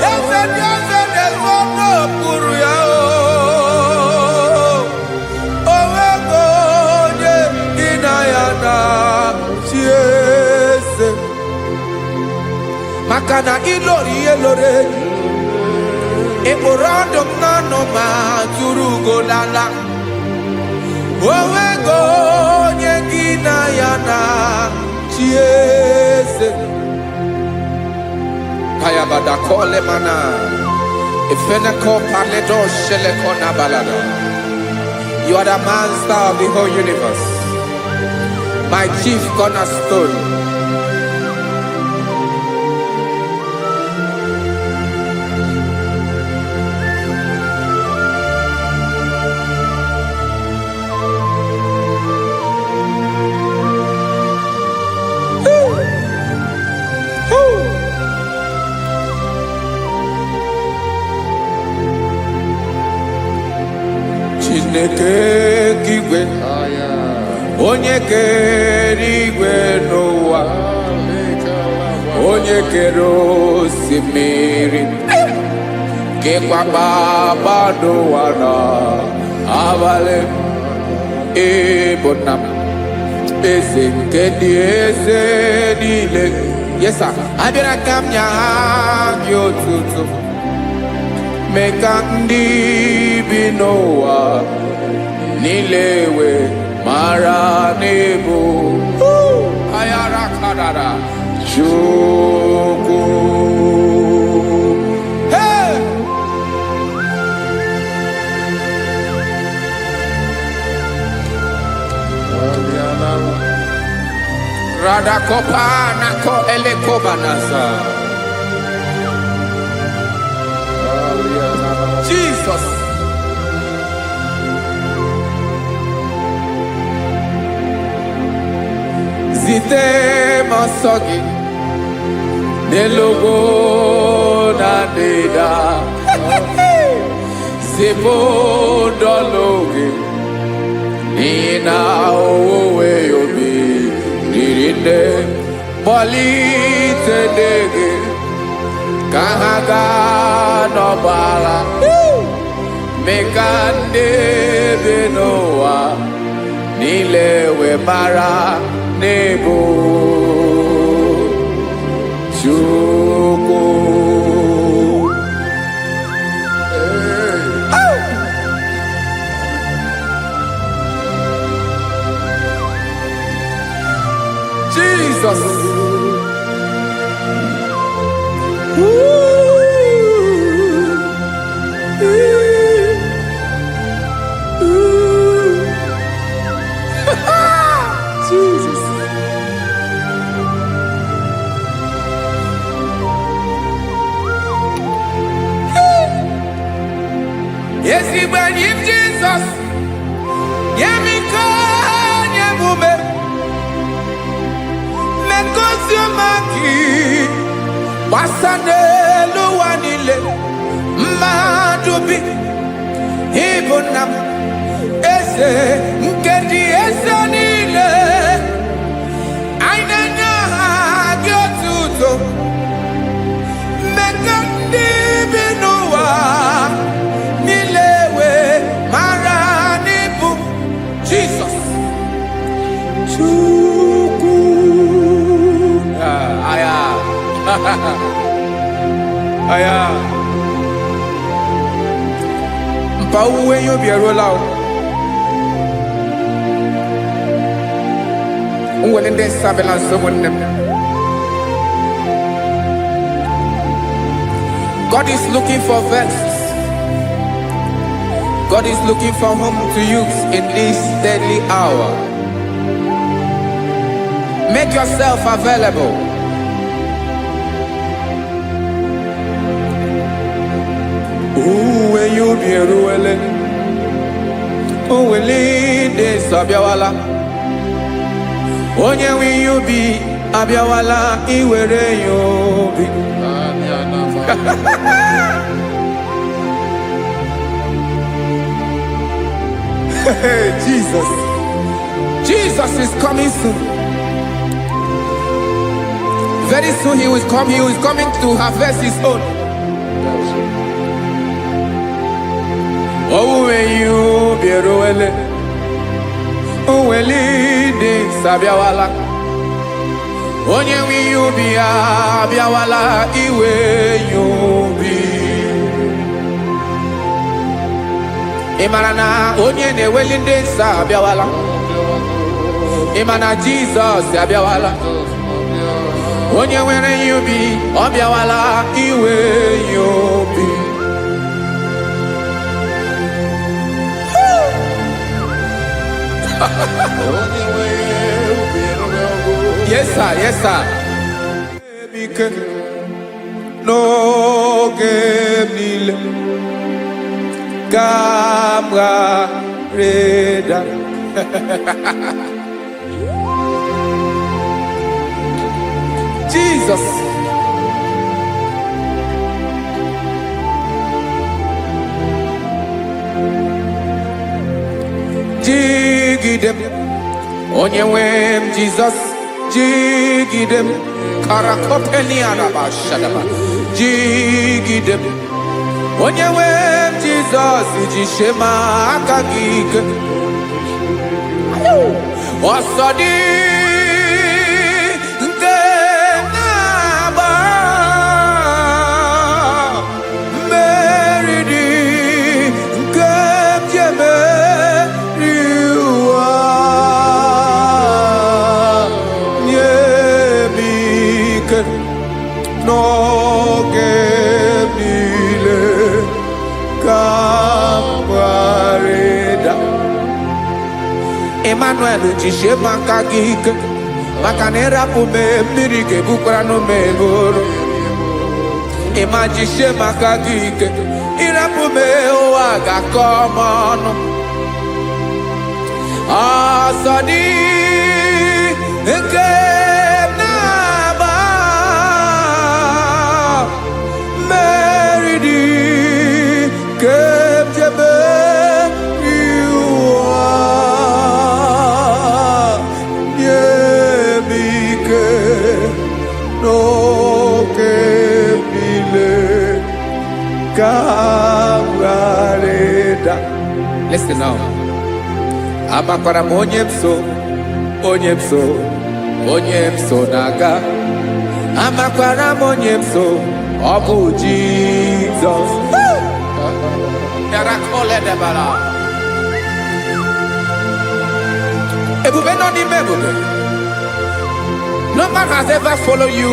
yezeme, yezeme, zono puru yao. Owego ye inayana chiese. Makana ilori elore. Eborando nano ma turugo lala. Owego ye inayana chiese. Kaya bada kole mana. Ifene ko paledo shele kona balada. You are the master of the whole universe. My chief cornerstone. Chineke kigwe onye kere igwe n'ụwa onye kere osimiri kekwa kpakpando ụwa n'abalị ịbụ nna m eze nke ndị eze niile. Yes sir, abịara ka m nye gị otuto mee ka ndị bi n'ụwa niile wee mara n'ebu ayara kadara Chukwu. Hey! Radakopa nako elekoba nasa. Jesus. Zite masogi nelogo na deda. Zipo dologe nina owe yobi nirinde bolite dege kahaga nobala. Mekande benoa nilewe mara nebo Chukwu. Jesus. Jesus. Yes, he believe Jesus. Yemiko, yemume. Mekosio maki. Wasane luwanile. Madubi. Ibonam. Ese nkedi ese nile. Ainanya gyotuto. Mekandi binuwa. Nilewe maranibu. Jesus. Chukwu. Aya. Aya. Mpa uwe yo bierola o. When they surveillance someone them. God is looking for vessels. God is looking for whom to use in this deadly hour. Make yourself available. When you be ruele, will lead this abiawala. Onye when you be abiawala, iwere you be. Jesus. Jesus is coming soon. Very soon he will come. He is coming to harvest his own. Oh, when you be ruele, oh, when leading Sabiawala. Onye when you be abiawala, iwe you be. Imarana onye ne welinde Sabiawala. Imana Jesus Sabiawala. Onye were you be abiawala, iwe you be. Yes, sir. Yes, sir. No game camera radar. Jesus. Jigidem, onye wem Jesus, jigidem, karakopeni araba shadaba, jigidem, onye wem Jesus, jishema akagike, osodi nke naba, meridi nke jeme. No gemile kambareda Emmanuel jishe makagike makanera pume mirike bukrano megoro Ema jishe makagike irapume oaga komono asadi nke Listen now. Amakwara onyemso naga. Amakwara onyemso obu Jesus. Yarakole debara. Ebube no ni mebube. No man has ever followed you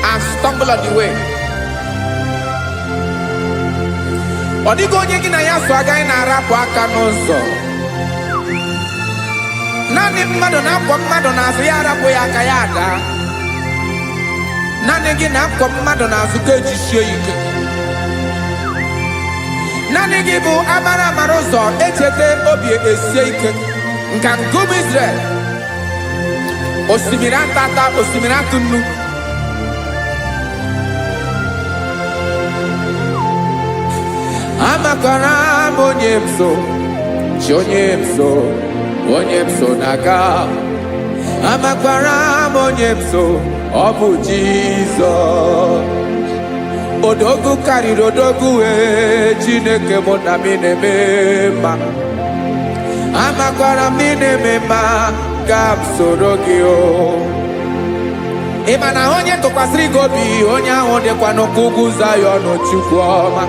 and stumbled on the way. Odigo onye gị na ya so agaghị na-arapụ aka n'ụzọ. Naanị mmadụ na-akwọ mmadụ n'azụ ya arapụ ya aka ya ada. Naanị gị na-akwọ mmadụ n'azụ ka ejisie ike. Naanị gị bụ amara ụzọ echete obi esie ike. Nka ngụbụ Israel. Osimiri atata, osimiri atụ nnu. Amakwara onyemso, onyemso naga. Amakwara onyemso, obu Jesus. Odogu karịrị odogu Chineke mụ na mi na-eme mma. Amakwara mi na-eme mma ka m soro gị o. Ị ma na onye tụkwasịrị gị obi onye ahụ dịkwa n'ugwu Zayọn Chukwu ọma.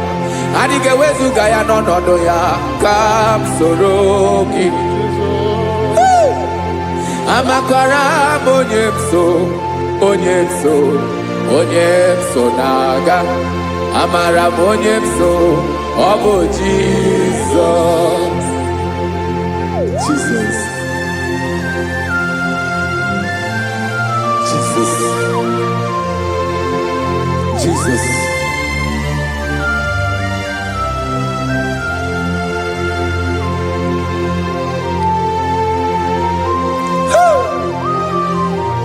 Adịghị ewezuga ya n'ọnọdụ ya ka m soro gị. Amakwara onye mso naga. Amara onye mso, Obo Jesus. Jesus. Jesus. Jesus.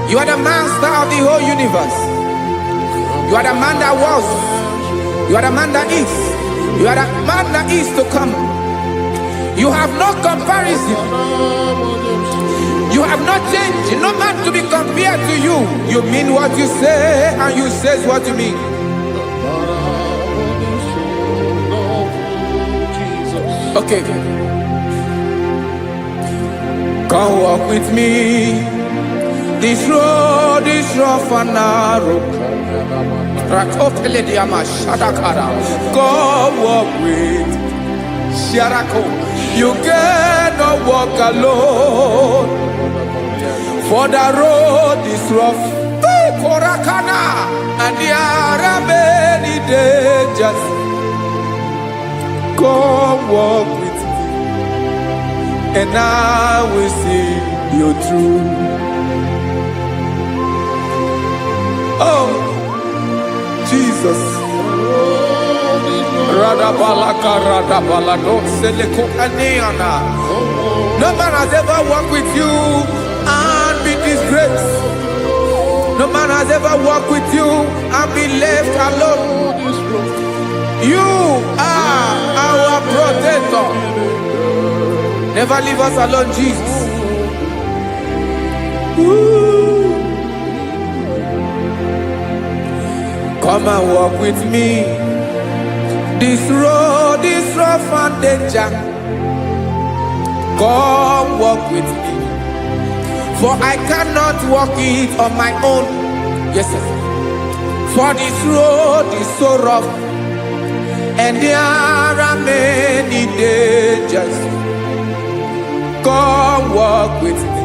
You are the master of the whole universe. You are the man that was. You are the man that is. You are the man that is to come. You have no comparison. You have no change. No man to be compared to you. You mean what you say, and you say what you mean. Okay. Come walk with me. This road is rough and narrow. Come walk with Sharako. You cannot walk alone. For the road is rough. Korakana. And there are many dangers. Come walk with me, and I will see you through. Oh, Jesus. No man has ever walked with you and be disgraced. No man has ever walked with you and be left alone. You are our protector. Never leave us alone, Jesus. Ooh. Come and walk with me. This road is rough and danger. Come walk with me. For I cannot walk it on my own. Yes, sir. For this road is so rough, and there are many dangers. Come walk with me,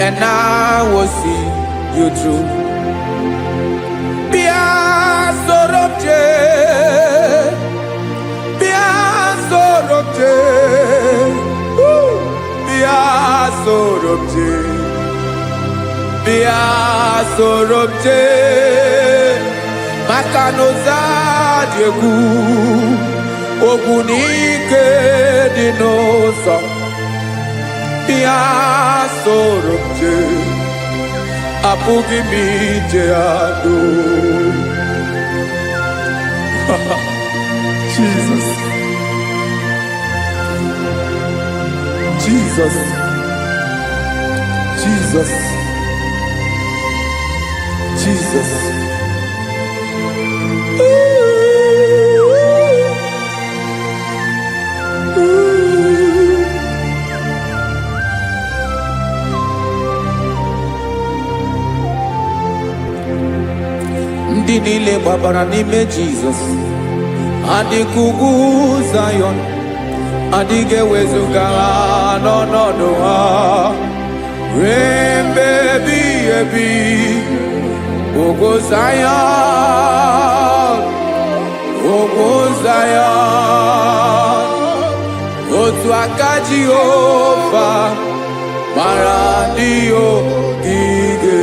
and I will see you through. Makanoza diegu ogunike dinosa bia sorobje apugi mije ado. Jesus. Jesus. Jesus. Jesus. Ndị niile gbabara n'ime Jizọs adịghị Zion, adịghị ewezuga ha n'ọnọdụ ha ruo mgbe ebighị ebi. Ugwu Zion, ugwu Zion, otu aka Jehova mara ndị ogige.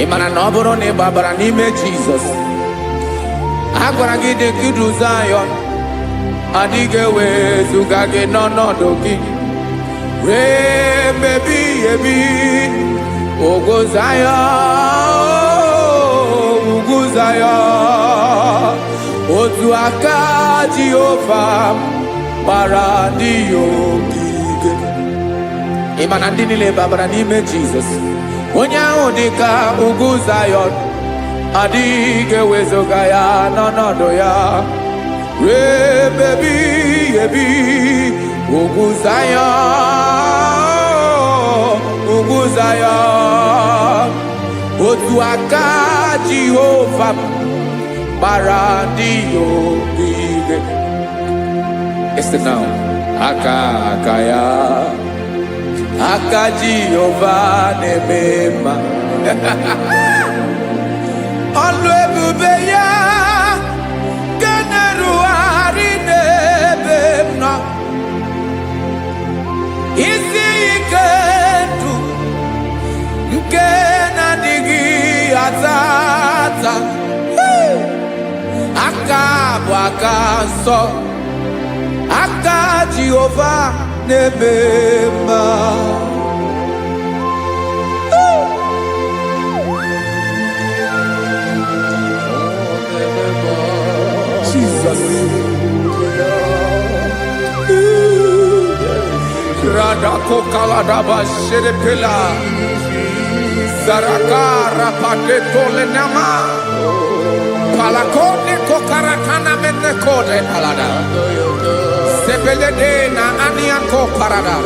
Imana na ọ bụrụ na ị gbabara n'ime Jizọs, a gwara gị dị kudu Zion, adịghị ewezuga gị n'ọnọdụ gị ruo mgbe ebighị ebi. Ugwu Zion, ugwu Zion, otu aka Jehova gbara ndị ogige. Imana ndị niile gbabara n'ime Jizọs onye ahụ dịka ugwu Zayọn adịghị ewezuga ya n'ọnọdụ ya ruo ebe ebighị ebi. Ugwu Zayọn, ugwu Zayọn, otu aka Jehova gbara ndị ogige. Listen now, aka ya, aka Jehova na-eme mma. Ọlụ ebube ya ga na-erugharị n'ebe m nọ. Isi ike ndụ nke na-adịghị ata ata. Aka bụ aka nsọ, aka Jehova na-eme mma. Jesus. Radako kaladaba sherepela zarakara padeto lenama palakone kokaratana mene kode palada sebelede na aniako parada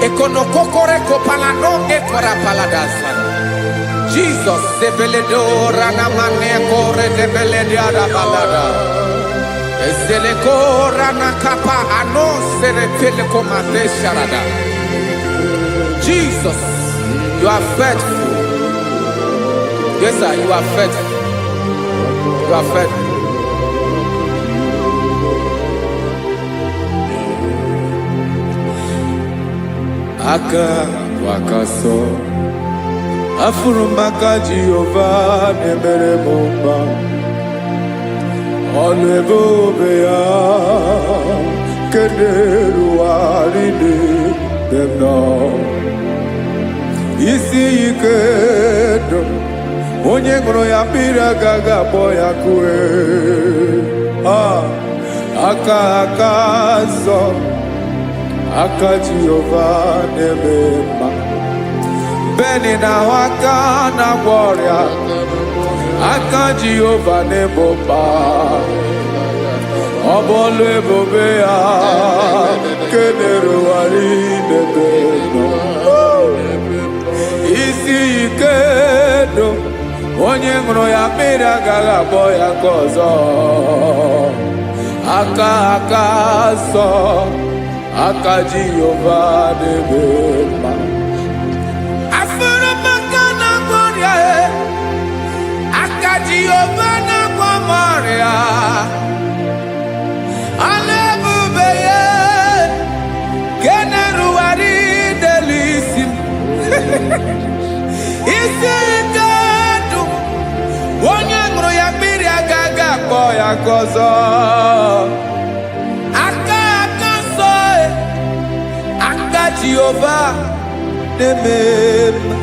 ekono kokore kopalano ekora paladasa. Jesus sebeledo rana mane kore debelede ada balada. Jesus, you are faithful. Yes, sir, you are faithful. You are faithful. Aka wakaso afurumaka Jehova nemere bomba. Ọlụ ebube ya kenerughari n'ebe m nọ. Isi ike ndụ onye ṅụrụ ya mmiri agaghị akpọ ya kue. Aka nsọ, aka Jehova na-eme mma. Beni na-ahụ aka na-agwọ ọrịa, aka Jehova na-ebo mma. Ọ bụ ọlụ ebube ya kenerughari n'ebe m nọ. Isi ike ndụ onye ṅụrụ ya mmiri agaghị akpọ ya ka ọzọ. Aka nsọ, aka Jehova na-eme mma. Jehova na-agwọ m ọrịa, ọlụ ebube ya ga na-erugharị n'elu isi m. Isi ike ndụ onye ṅụrụ ya mmiri agaghị akpọ ya ka ọzọ. Aka nsọ, aka Jehova na-eme mma.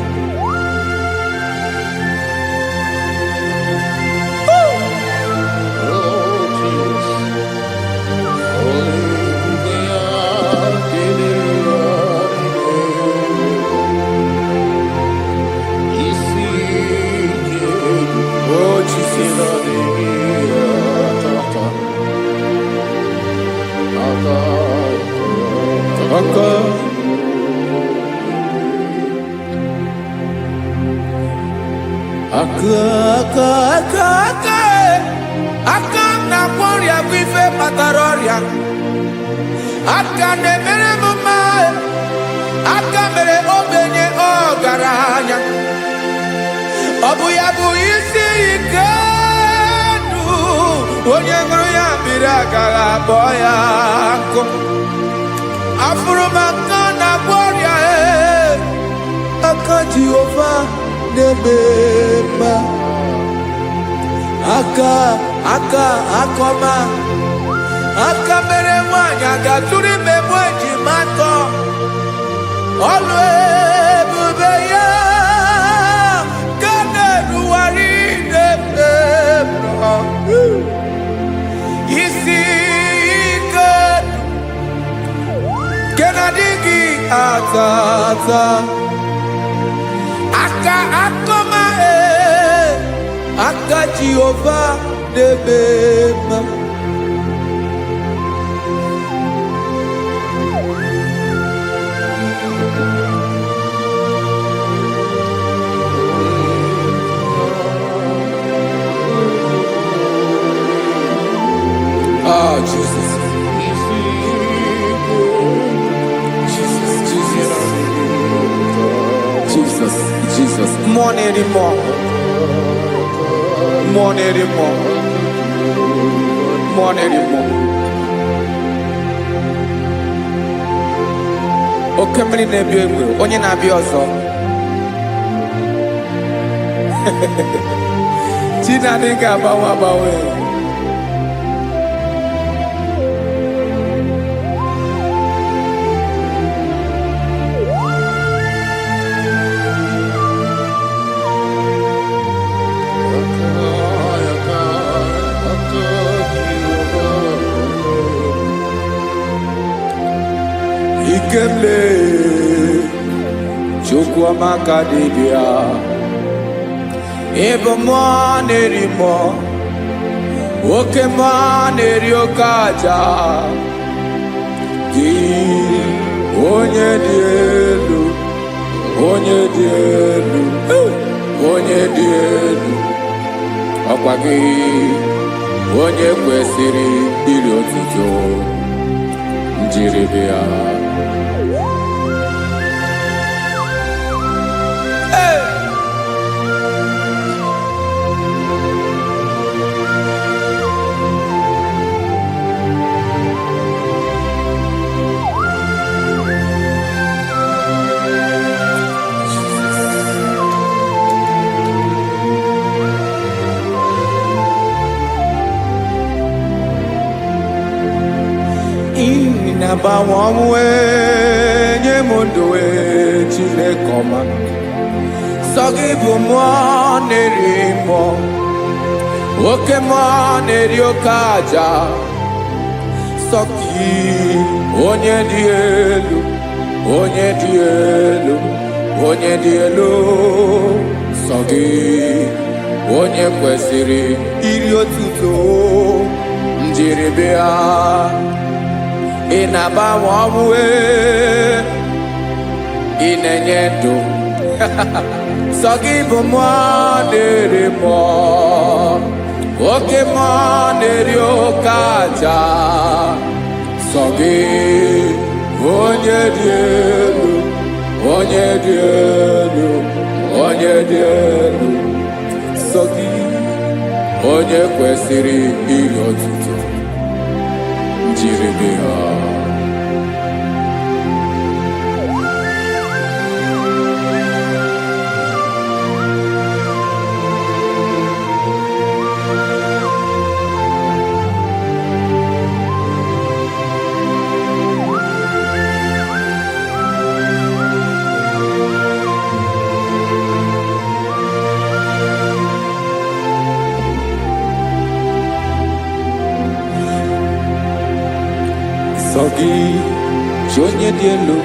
Aka na-agwọ ọrịa bụ ife kpatara ọrịa. Aka na-emere m mma, aka mere ogbenye ọgaranya. Ọ bụ ya bụ isi ike ndụ onye ṅụrụ ya mmiri agaghị akpọ ya nkụ. Afụrụ m aka na-agwọ ọrịa, aka Jehova na-eme mma. Aka ọma, aka mere nwanyị ga-atụrụ ime mụ ejima atọ. Ọlụ ebube ya ga na-erugharị n'ebe m nọ. Isi ike nke digi atata aka akoma aka Jehovah debema oh Jesus Jesus, more anymore. More anymore. More anymore. Okay, many nebi onye na bi ọzọ. China dị ka agbanwe. Ikemle chukwu amaka dibịa ebe mmụọ na-eri mmụọ oke mmụọ na-eri oke aja gị onye dị elu onye dị elu onye dị elu ọkwa gị onye kwesịrị iri otuto njiri bịa Inabawamwe nyemundowe Chinekoma Sogibu mwanerimo Oke mwaneri okaja Sogi onye dielu onye dielu onye dielu Sogi onye kwesịrị iri otuto njiribịa Inabawamwe inenye ndụ Sogibu mwanerimo Oke mwaneri okaja Sogi onye dị elu onye dị elu onye dị elu Sogi onye kwesịrị iri otuto njiribịa Sogi onye dị elu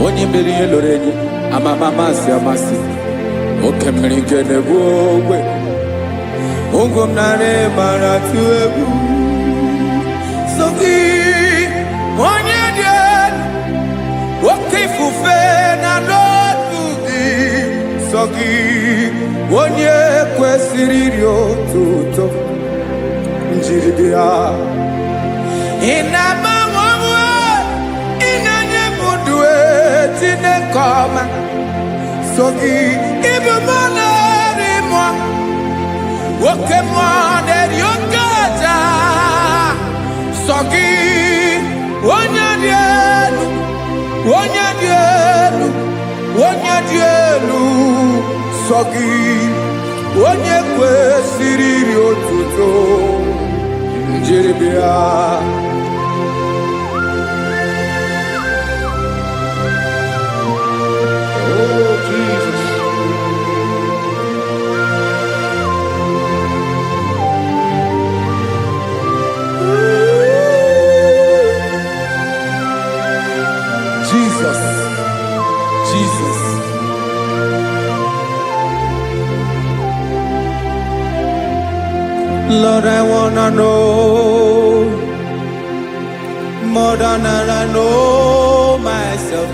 onye mere ihe lụrụ enyi amama amasị amasị oke mmiri nke na-egbu ogwe ụgwọ m nara mara tụ egwu Sogi onye dị elu oke ifufe na n'otu gị Sogi onye kwesịrị iri otuto njiribịa Inabawamwe inanye mudwe Chinekoma Sogi ibu mwaneri mwa Woke mwaneri okaja Sogi onye dị elu onye dị elu onye dị elu Sogi onye kwesịrị iri otuto njiribịa Oh, Jesus. Jesus, Jesus. Lord, I wanna know more than I know myself.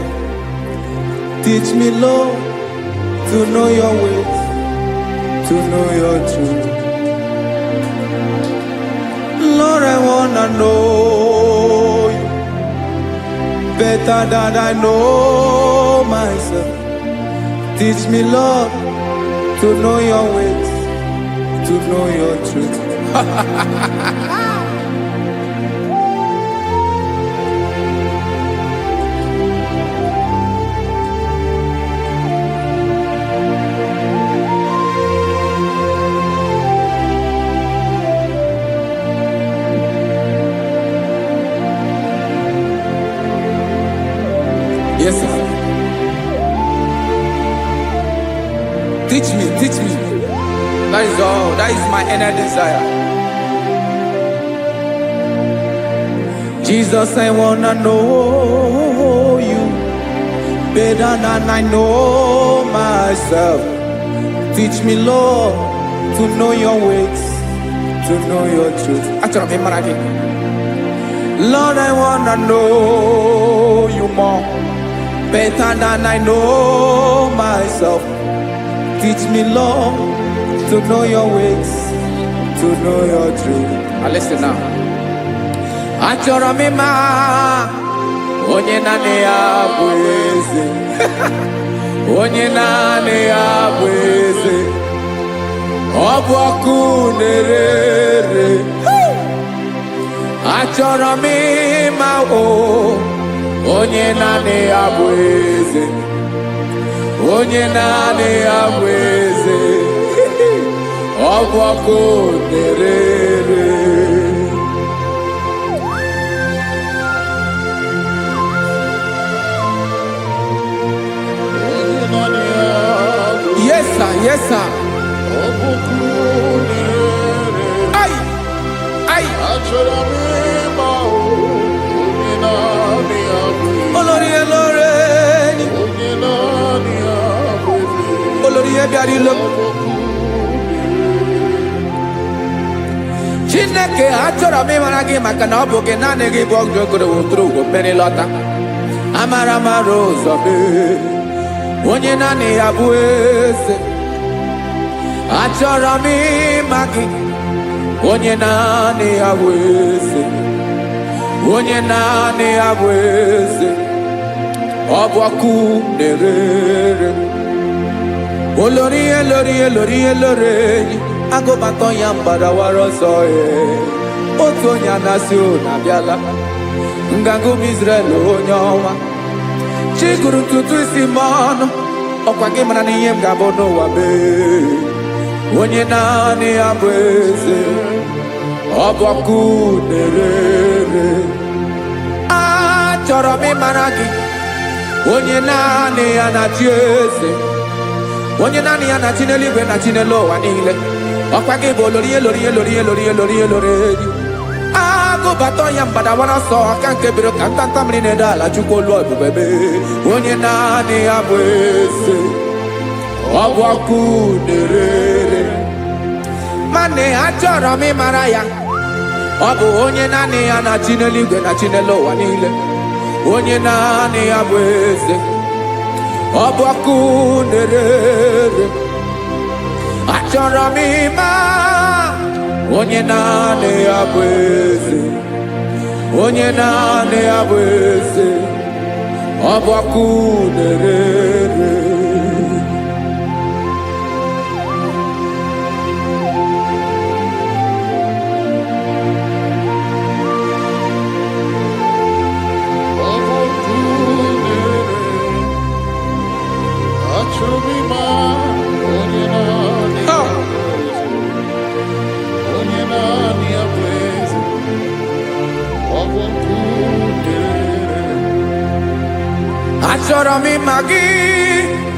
Teach me, Lord, to know your ways, to know your truth. Lord, I wanna know you better than I know myself. Teach me, Lord, to know your ways, to know your truth. Yes, sir. Teach me, teach me. That is all. That is my inner desire. Jesus, I wanna know you better than I know myself. Teach me, Lord, to know your ways, to know your truth. Lord, I wanna know you more better than I know myself. Teach me, Lord, to know your ways, to know your truth. Listen now. Achọrọ m ịma onye naanị ya bụ eze. Onye naanị ya bụ eze. Ọ bụ ọkụ na-ere. Achọrọ m ịma onye naanị ya bụ eze. Onye naanị ya bụ eze. Ọ bụ ọkụ na-ere. Yes, sir. Yes, sir. Ay, ay. Olórí Olórí. Olórí Ebiari lo. Chineke achọrọ m ịmara gị maka na ọ bụ gị naanị gị bụ ọgụ okoro wotoro ugwo mmeri lọta. Amara mara ụzọ mee. Onye naanị ya bụ eze. Achọrọ m ịma gị. Onye naanị ya bụ eze. Onye naanị ya bụ eze. Ọ bụ ọkụ na-ere. Olórí Olórí Olórí Olórí. Agụbatọ ya mgbadawara ọsọ ya. Otu onye anasị ụna abịala. Nganga ụmụ Izrel onye ọma. Chiguru ntutu isi m ọnụ. Ọkwa gị mara na ihe m ga-abụ n'ụwa mee. Onye naanị ya bụ eze. Ọ bụ ọkụ na-ere. Achọrọ m ịmara gị. Onye naanị ya na-achị eze. Onye naanị ya na-achị n'eluigwe na-achị n'elu ụwa niile. Ọkwa gị bụ Olórí Olórí Olórí Olórí Olórí Olórí. Agụbatọ ya mgbadawara ọsọ aka nke biro ka ntanta mmiri na-ede ala Chukwu olu ebube mee. Onye naanị ya bụ eze. Ọ bụ ọkụ na-ere. Mane achọrọ m ịmara ya. Ọ bụ onye naanị ya na-achị n'eluigwe na-achị n'elu ụwa niile. Onye naanị ya bụ eze. Ọ bụ ọkụ na-ere. Achọrọ m ịma onye naanị ya bụ eze. Onye naanị ya bụ eze. Ọ bụ ọkụ na-ere. Achọrọ m ịma gị.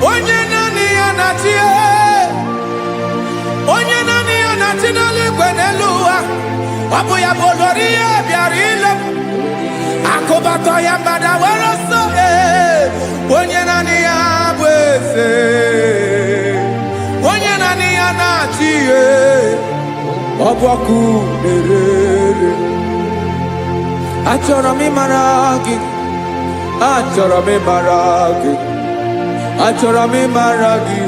Onye naanị ya na-achị. Onye naanị ya na-achị n'eluigwe n'elu ụwa. Ọ bụ ya bụ Olórí ya bịara ile. Akụbatọ ya mgbadawara ọsọ. ọbọkụ na-erere. Achọrọ m ịmara gị, achọrọ m ịmara gị, achọrọ m ịmara gị,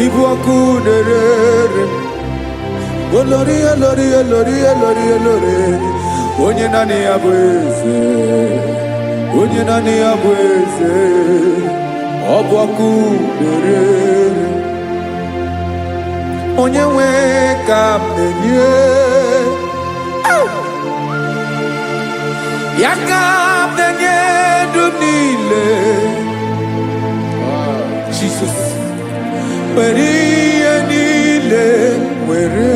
ịbụ ọkụ na-erere. Olori olori olori olori olori, onye naanị ya bụ eze, onye naanị ya bụ eze, ọbọkụ na-erere. Onye nwe ka m na-enye, ya ka m na-enye ndụ niile. Jesus, nwere ihe niile nwere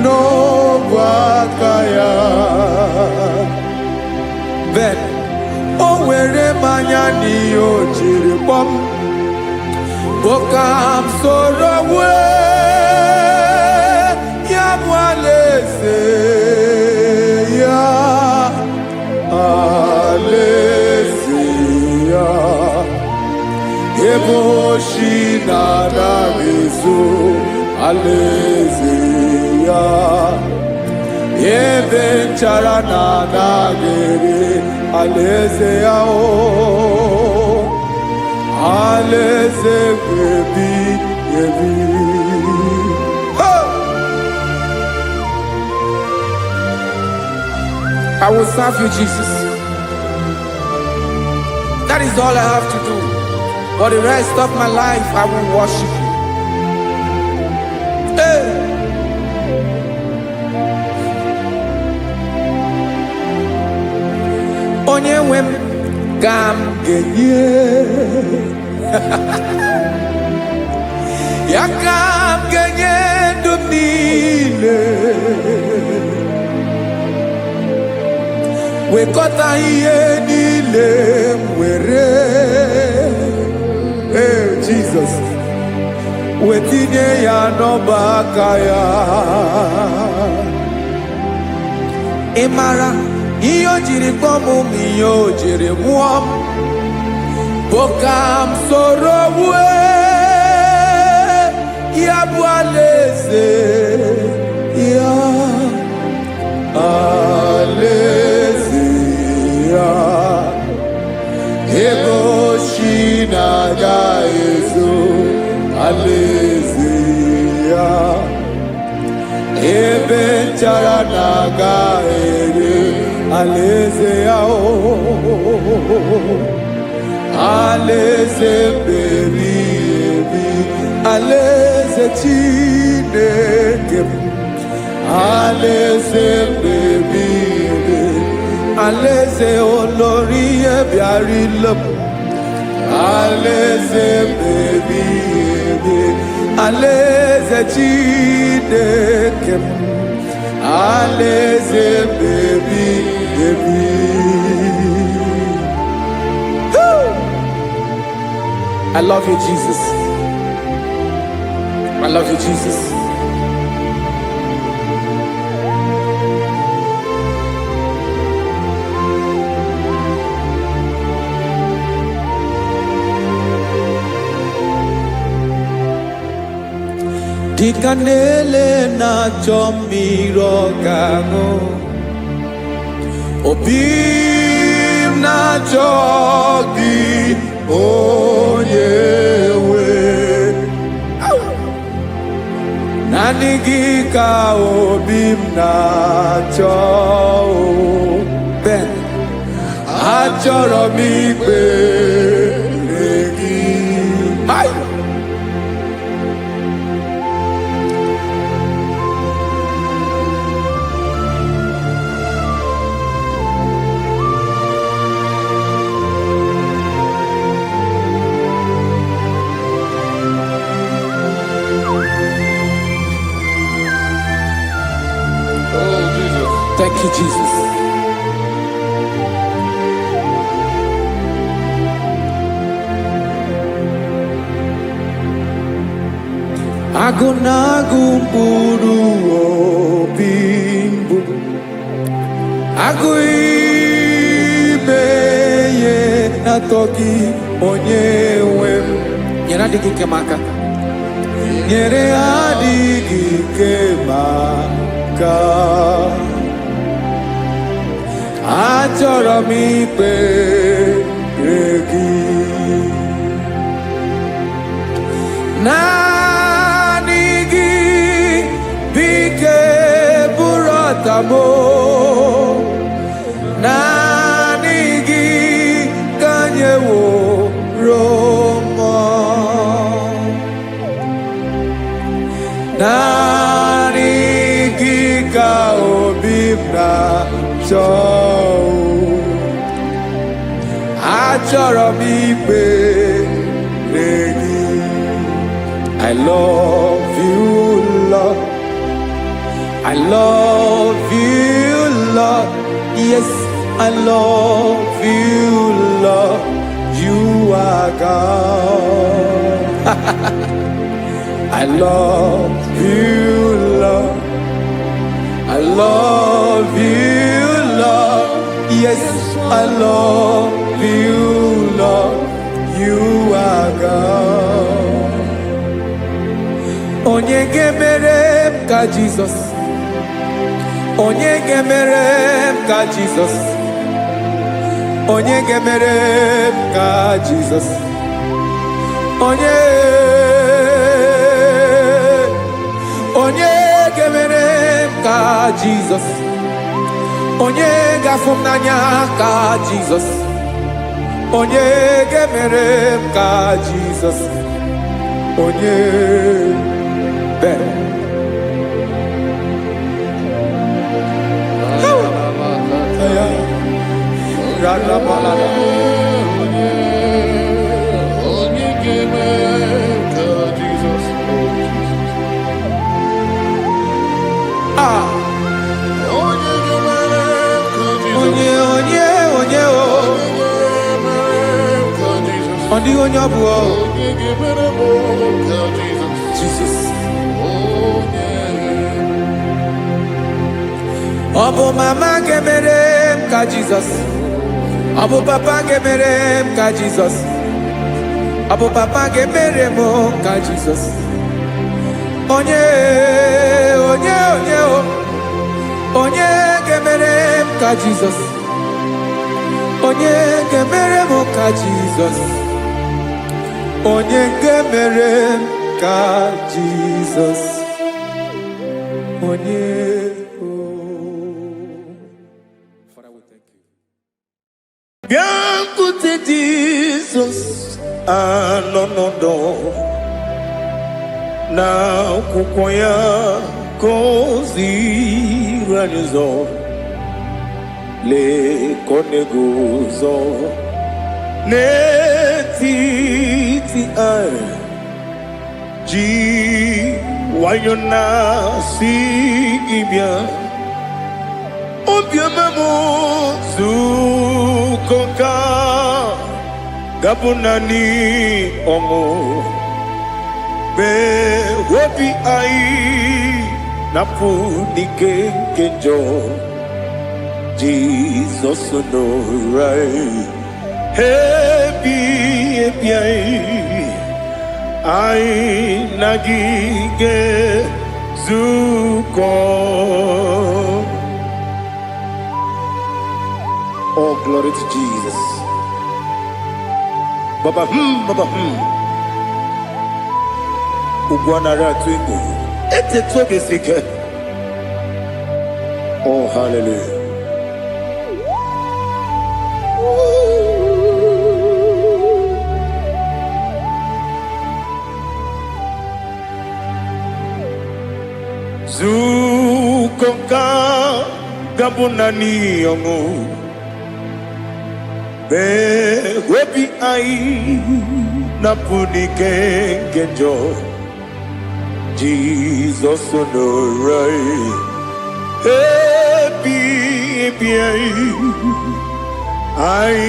n'ọbụ aka ya. Ben, o nwere mmanya n'ihe o jiri kpọọ m, boka m soro wee ya bụ alaeze ya, alaeze ya. Ebe oshi na-anaghị ezo, alaeze ya. Ebe nchara na-anaghị ere, alaeze ya o. Alaeze ebi ebi. I will serve you, Jesus. That is all I have to do. For the rest of my life, I will worship you. Hey. Onye nwe m ka m ga-enye, ya ka m ga-enye ndụ m niile. Wekọta ihe niile m nwere, Jesus, wetinye ya n'ọba aka ya. Ị mara ihe o jiri kpọọ m, ihe o jiri mụọ m, boka m soro wee ya bụ alaeze ya, alaeze ya. Ebe oshi na-agaghị ezo, alaeze ya. Ebe nchara na-agaghị ere, alaeze ya o. Alaeze ebi ebi, alaeze Chineke m. Alaeze ebi ebi, alaeze olori ebiarịla m. Alaeze ebi ebi, alaeze Chineke m. Alaeze ebi ebi. I love you, Jesus. I love you, Jesus. Dịka na-ele na-achọ mmiri ọ ga-aṅụ, obi m na-achọ gị, onye nwe. Naanị gị ka obi m na-achọ. Ben, achọrọ m ikpere gị. Thank you, Jesus. Agụ na-agụ mkpụrụ obi mbụ, agụ ime ihe na-atọ gị, onye nwe m. Nyere adịghị ike m aka. nyere adịghị ike maka achọrọ m ikpere gị naanị gị bike bụrụ ọtamo naanị gị ka nyeworo m naanị gị ka obi m na-achọ achọrọ m ikpere gị I love you, Lord. I love you, Lord. Yes, I love you, Lord. You are God. I love you, Lord. I love you, Lord. Yes, I love you, Lord. You are God. Onye gemere m ka Jesus. Onye gemere m ka Jesus. Onye gemere m ka Jesus. Onye gemere m ka Jesus. Onye gafum n'anya ka Jesus. Onye gemere m ka Jesus. Onye better. Jesus. Obu mama gemere m ka Jesus. Obu papa gemere m ka Jesus. Obu papa gemere m ka Jesus. Onye gemere m ka Jesus. Onye gemere m ka Jesus. Onye gemere m ka Jesus. Onye Biancote Jesus, anonodo na kukoya kozi ranizo le konegozo ne titi ai ji wayona si ibia obiamamo zukoka gabunani omo be wobi ai napu dike kenjo Jesus no right happy ai nagige zuko. Oh, glory to Jesus. Baba Ugwanara twingo. Ete toge sike. Oh, hallelujah. Zukonka gabunani yongo. Be wepi ai napuni kenjo Jesus no right happy ai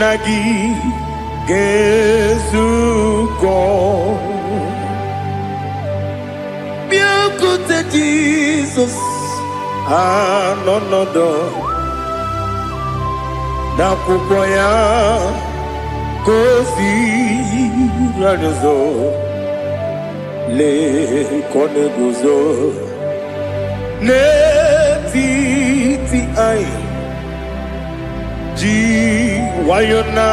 nagi gezuko biancote Jesus anonodo na kukoya kozi ranizo le kone guzo netiti ai ji wayona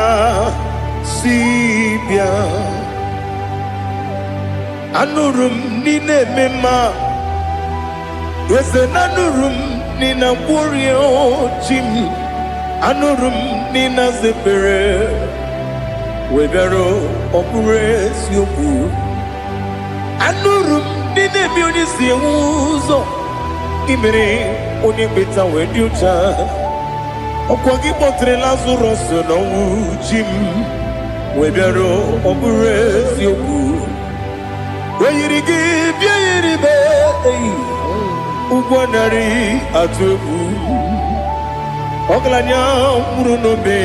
sibia anurum nine mema yese nanurum nina burio chim anurum nina zepere webero opures yoku anurum nine bioni siuzo imere oni beta wediucha okwagi potre Lazarus no chim webero opures yoku weyirigi biiribe ugwanari atubu oglanya muruno be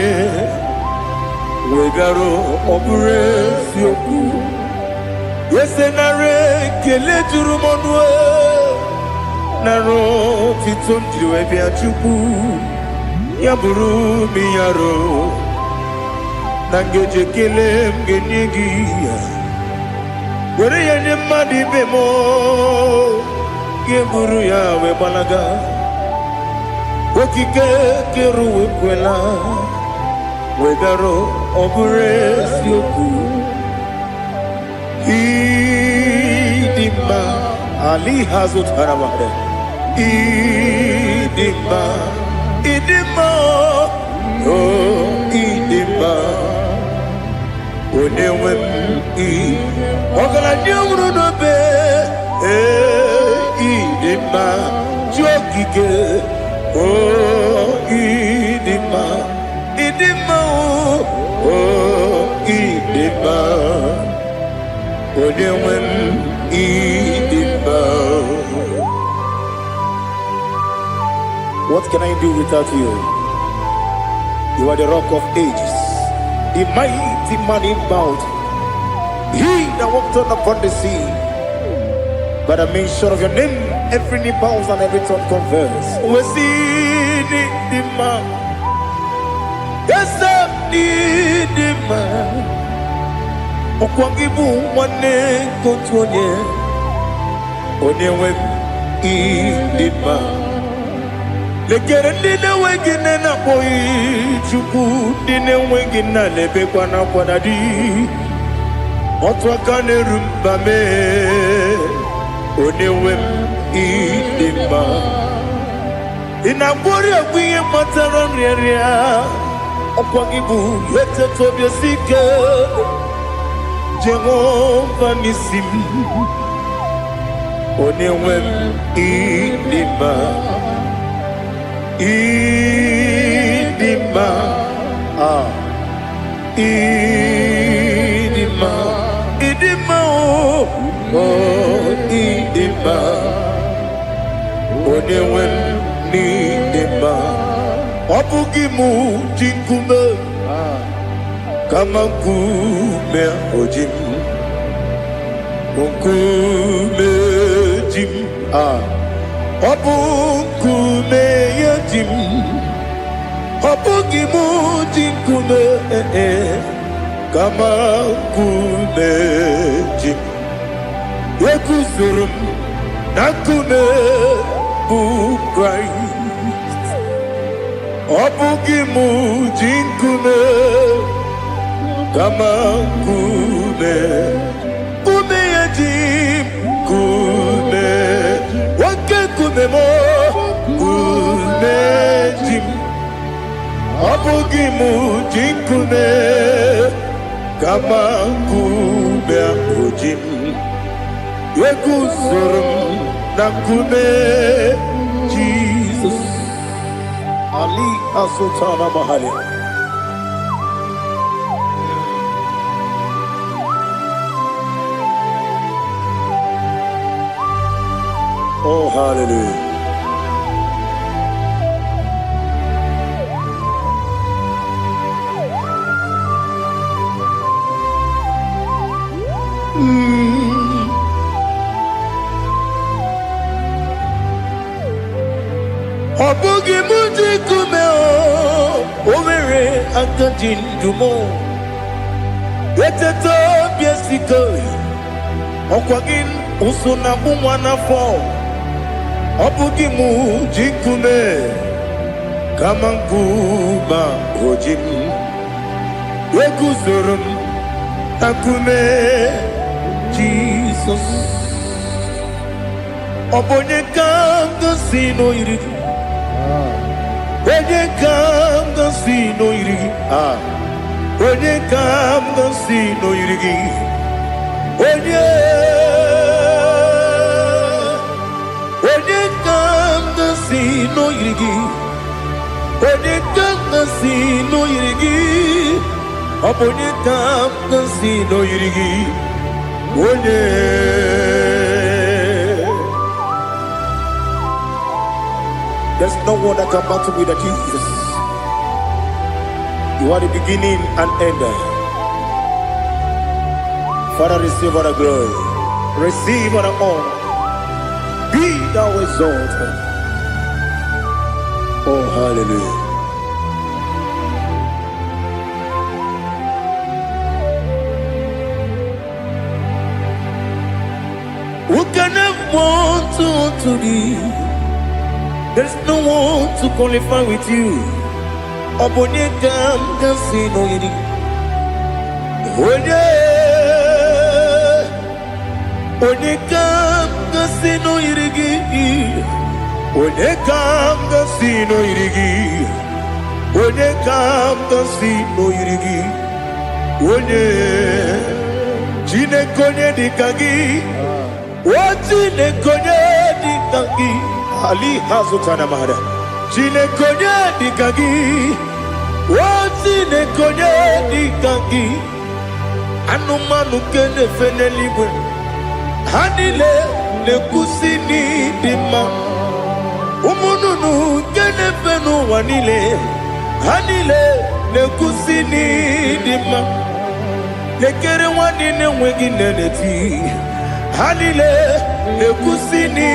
wegaro oburesi oku yesenare kele jurumonwe naro titon diwe bia chuku yaburu mi yaro nangeje kele mgenyigi were yenye madi bemo geburu ya we balaga okike keru we kwela wegaro obure sioku idima ali hazut haramade idima oh idima onewem ogala nyuru no be idima jogige oh idima oh idima onewem idima. What can I do without you? You are the rock of ages, the mighty man in battle. He that walked on upon the sea. By the mention of your name, every knee bows and every tongue confess. We see the man. Yes, the man. Okwangibu wane kotonye. Onewe the man. Lekere ndine wengine na boy chuku ndine wengine lebe kwa na kwanadi. Otwakane rumbame onewem idima inabori agwiye mataron reria okwagibu yete tobye sike Jehova nisim onewem idima idima idima idima oh idima onewem ni idima obugimu jinkume kama kume ojim kume jim obukume yajim obugimu jinkume kama kume jim Yekusurum nakune Christ obugimu jinkume kama kume kume yajim kume wake kume mo kume jim obugimu jinkume kama kume ojim Yekusurum nakune Jesus Ali Asutana Mahali. Oh hallelujah. Obugi muji kume o omere akajin dumo eteto biesiko Okwagin usuna mwana fo Obugi mu jikume Kama nkuba ojim Wekuzurum akume Jesus Obonye kanga sino irigi Onye kanga sino irigi Onye kanga sino irigi Onye kanga sino irigi Onye kanga sino irigi Onye kanga sino irigi Onye There's no one that can battle with Jesus. You are the beginning and end. Father, receive all the glory. Receive all the honor. Be thou exalted. Oh, hallelujah. Who can have one to thee? There's no one to qualify with you. Obonye kam kasino yiri. Onye kam kasino yiri. Onye kam kasino yiri. Onye kam kasino yiri. Onye jine konye dikagi. Wajine konye dikagi. Ali hazutana mahara. Jine konye dikagi. Wajine konye dikagi. Anumanu kene fene libre. Hanile ne kusini dima. Umununu kene fenu wanile. Hanile ne kusini dima. Lekere wanine wegi neneti. Hanile ne kusini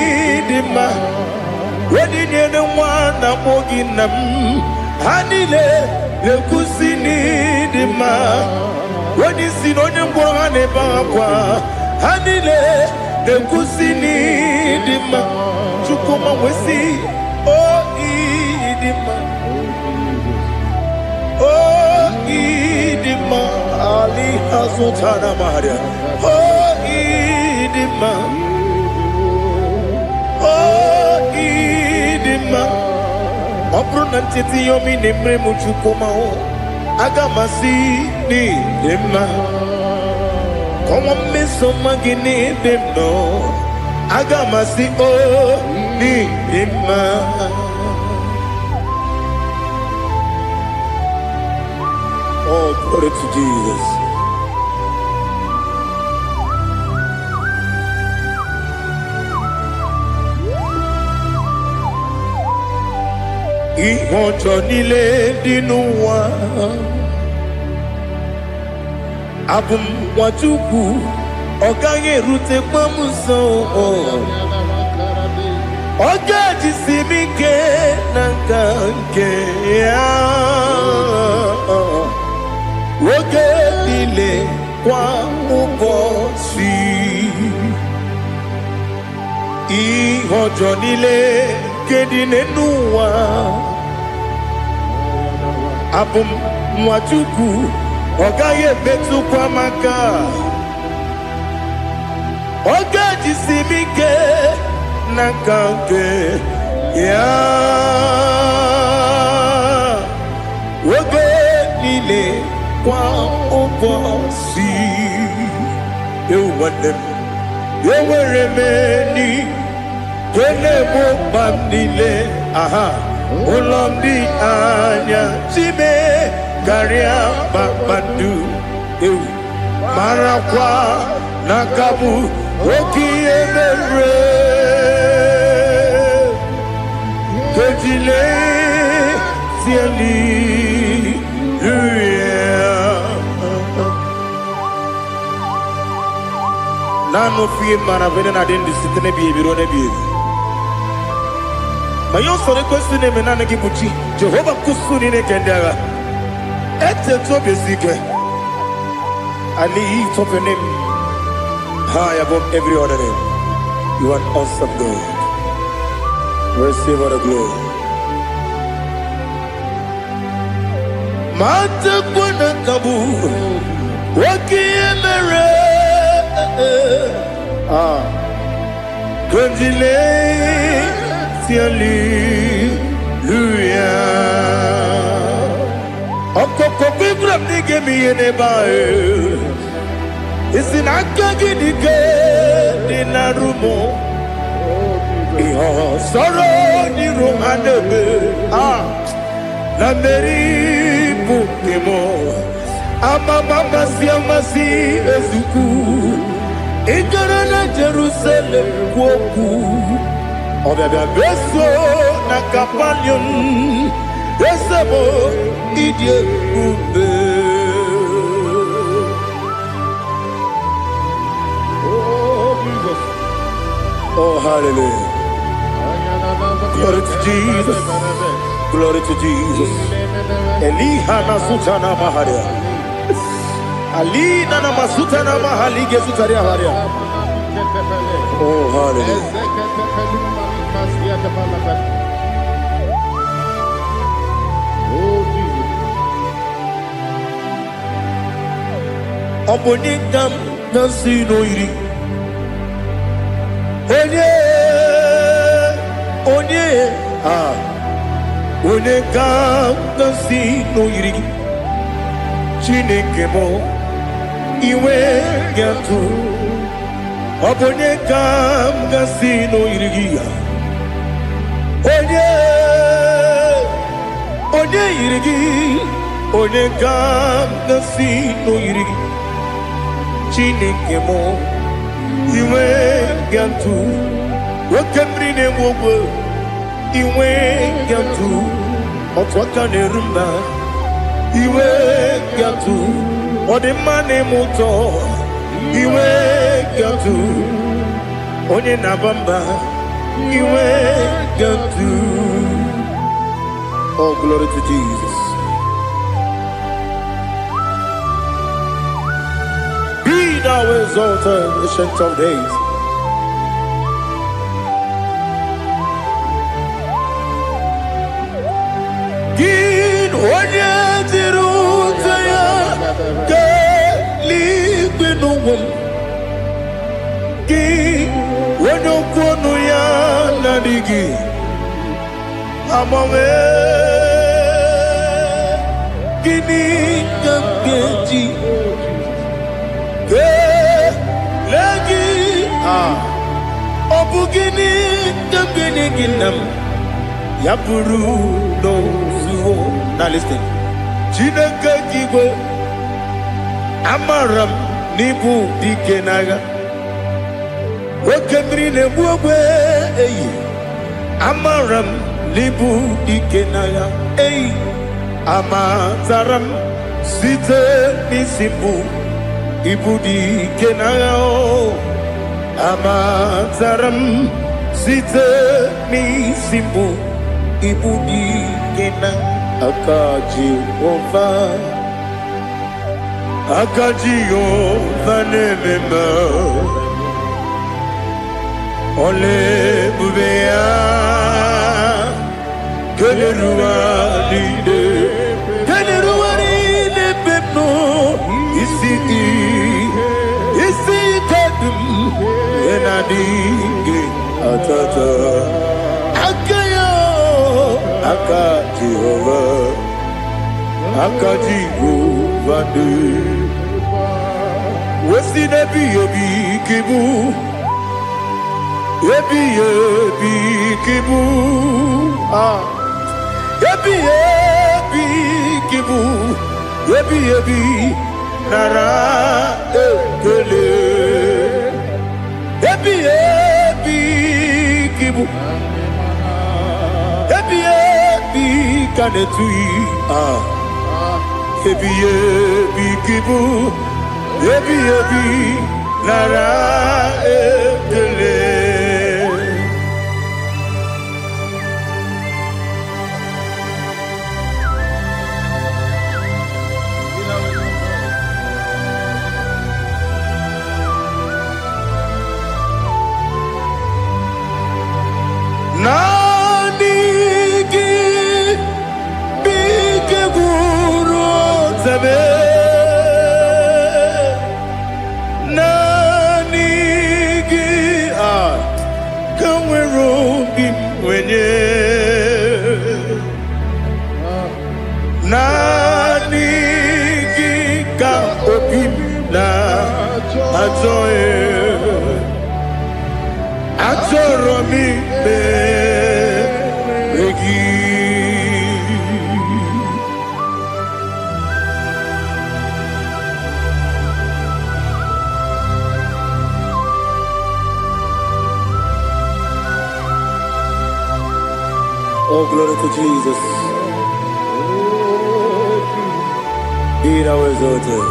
dima. Wedi nyene wana mogi nam. Hanile ne kusini dima. Wedi sinonye mborane bakwa. Hanile ne kusini dima. Chukuma wesi o idima. O idima. Ali hazutana maria. O idima. O idima. Obruna ntiti yomi nemre muchukuma o. Agamasi ni dima. Como me soma gini demno. Agamasi o ni dima. Oh, glory to Jesus. Ihojo nile dinuwa Abum wajuku Oganye rute pamuso Oga jisimike nankanke Oge nile kwa ubosi Ihojo nile kedine nuwa Abum mwachuku Ogaye betu kwa maka Oga jisimike nakanke ya Oge nile kwa ubosi Ewanem Eweremeni Kene mo pamnile aha Ulomdi anya Chime Garia babandu Marakwa Nakabu Oki emere Kejile Siali Nano fiye mana vene na dendi sitene biye birone biye Mayo sore kwesu ne menane kibuchi Jehova kusuni ne kendaga Ete to besike Ali tope nem high above every other name. You are an awesome God. Receive all the glory. Mata kuna kabu wakiemere Gondile hallelujah. Okoko kikura nige miyene bae Isinaka gidike dinarumo Iho soro ni romanebe La meri bukemo Ama mama si amasi ezuku Ikarana Jerusalem woku Obebe beso na kapalion Esebo idye ube Oh hallelujah. Glory to Jesus. Glory to Jesus. Elihana sutana maharia. Alina na masutana mahali gesutaria haria. Oh hallelujah. Obonikam nasino iri. Onye kam nasino iri. Chineke mo iwe gatu. Onye kam nasino iri. Onye iri. Onye kam nasino iri. Chineke mo iwe gatu. Wakemrine mwogo iwe gatu. Otwaka nerumba iwe gatu. Odemane muto iwe gatu. Onye nabamba iwe gatu. Oh glory to Jesus. Be thou exalted, ancient of days. Onye tiruta ya ke libinuwum ki onye kwonu ya nadigi amawe gini kamgeji ke lagi obu gini kamgeni ginam yapuru no. Now listen. Chineke kigwe amaram nibu dikenaga. Wekemri nebuwe eyi amaram nibu dikenaga. Eyi amataram site nisimbu ibu dikenaga. Amataram site nisimbu ibu dikenaga. Akaji Jehova nemema Ole bubea Keleruwa lide pepno Isi kadum Enadingi atata Aka Jehova de Wesi nebi yebi kibu Yebi kibu Yebi kibu Yebi nara ekele Yebi kibu Yebi kanetui Yebi kibu Yebi nara ekele zame nanigi kanwero bim wenye nanigi ka obim na ajoe ajoromi begi. Oh, glory to Jesus. Be thou exalted.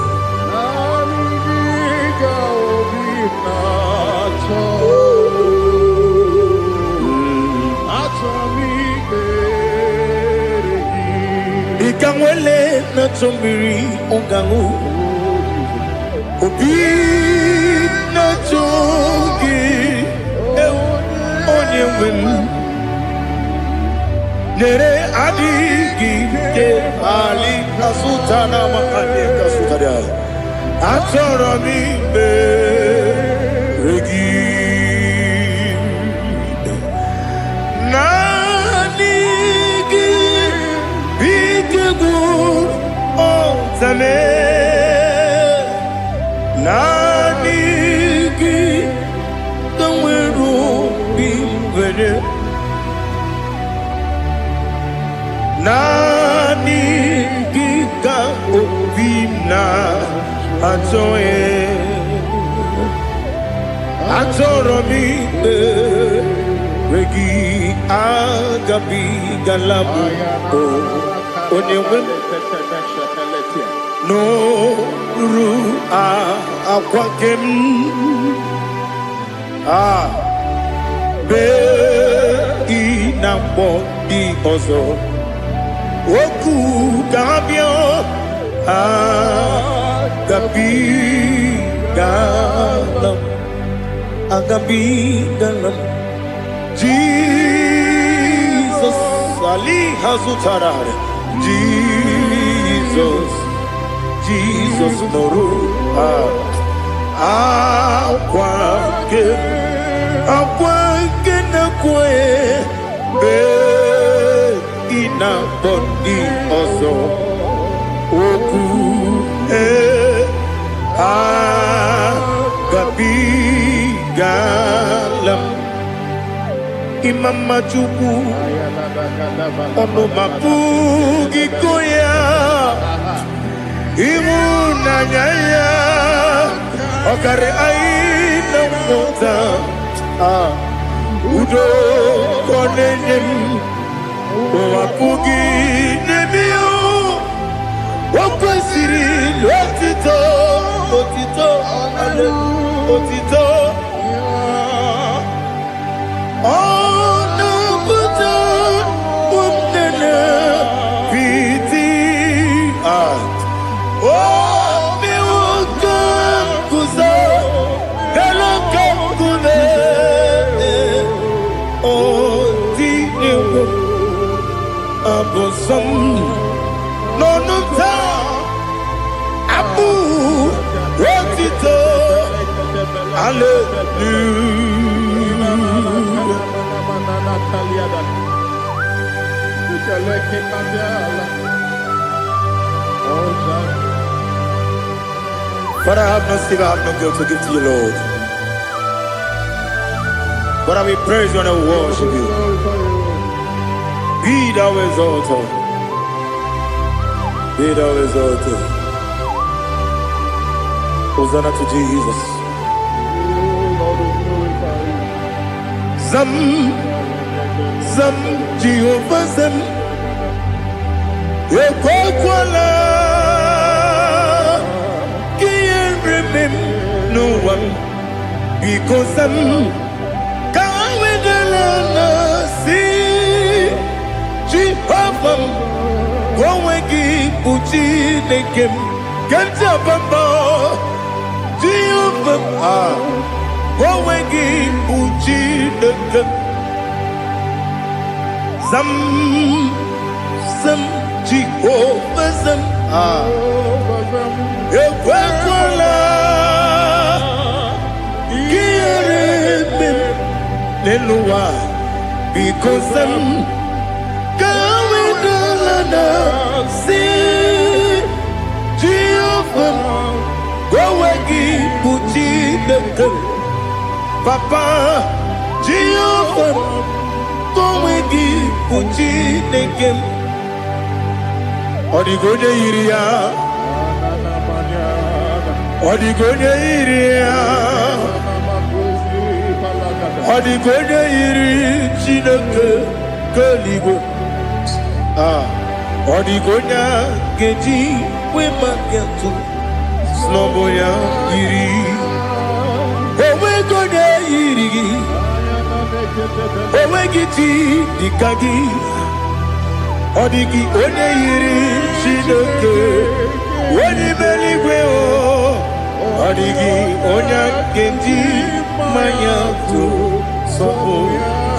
Ikangwele na chombiri ongangu obi na chogi onye wem nere adigi ke ali kasutana ma ade kasutaria atoro mi be regi nanigi bigegu o zame nanigi kamweru bingwene nanigi ka obina atoe atoromi regi agabi galabu onyewe no ru akwakem be inambo di ozo oku gabio agabi galam Jesus ali hazutarare Jesus noru akwake na kwe be ina body ozo oku gabi galam imam majuku ono mapugi koya imu nanyaya okare aina mota udo konenem wapugi nebio wakwesiri otito ale otito ono buto umnene piti mi wakam kuzo galakam kune otine abosam nonunta abu otito Father, I have no sin, I have no guilt to give to you, Lord. But I will praise you and I will worship you. Be thou exalted. Be thou exalted. Hosanna to Jesus. Zam Jehovah Zam Ekwakwala Can't remember no one because I'm Kawedalana see Jehovah Gwawegi Uchi Nekem Kanjabamba Jehovah Gwawegi Uchi Nekem Zam Jehovah Zam Nelua, because I'm going to see Jehovah, go again, Puchi, Papa, Jehovah, go again, Puchi, again. Odigonya iria, Odigonya iria, Odigonya iri chineke keligo. Odigonya geji we magetu snowboya iri. Owe gonya iri, owe giti dikagi. Odigi onye yiri Chineke onye meligwe o. Odigi onye kendi manya tu sopo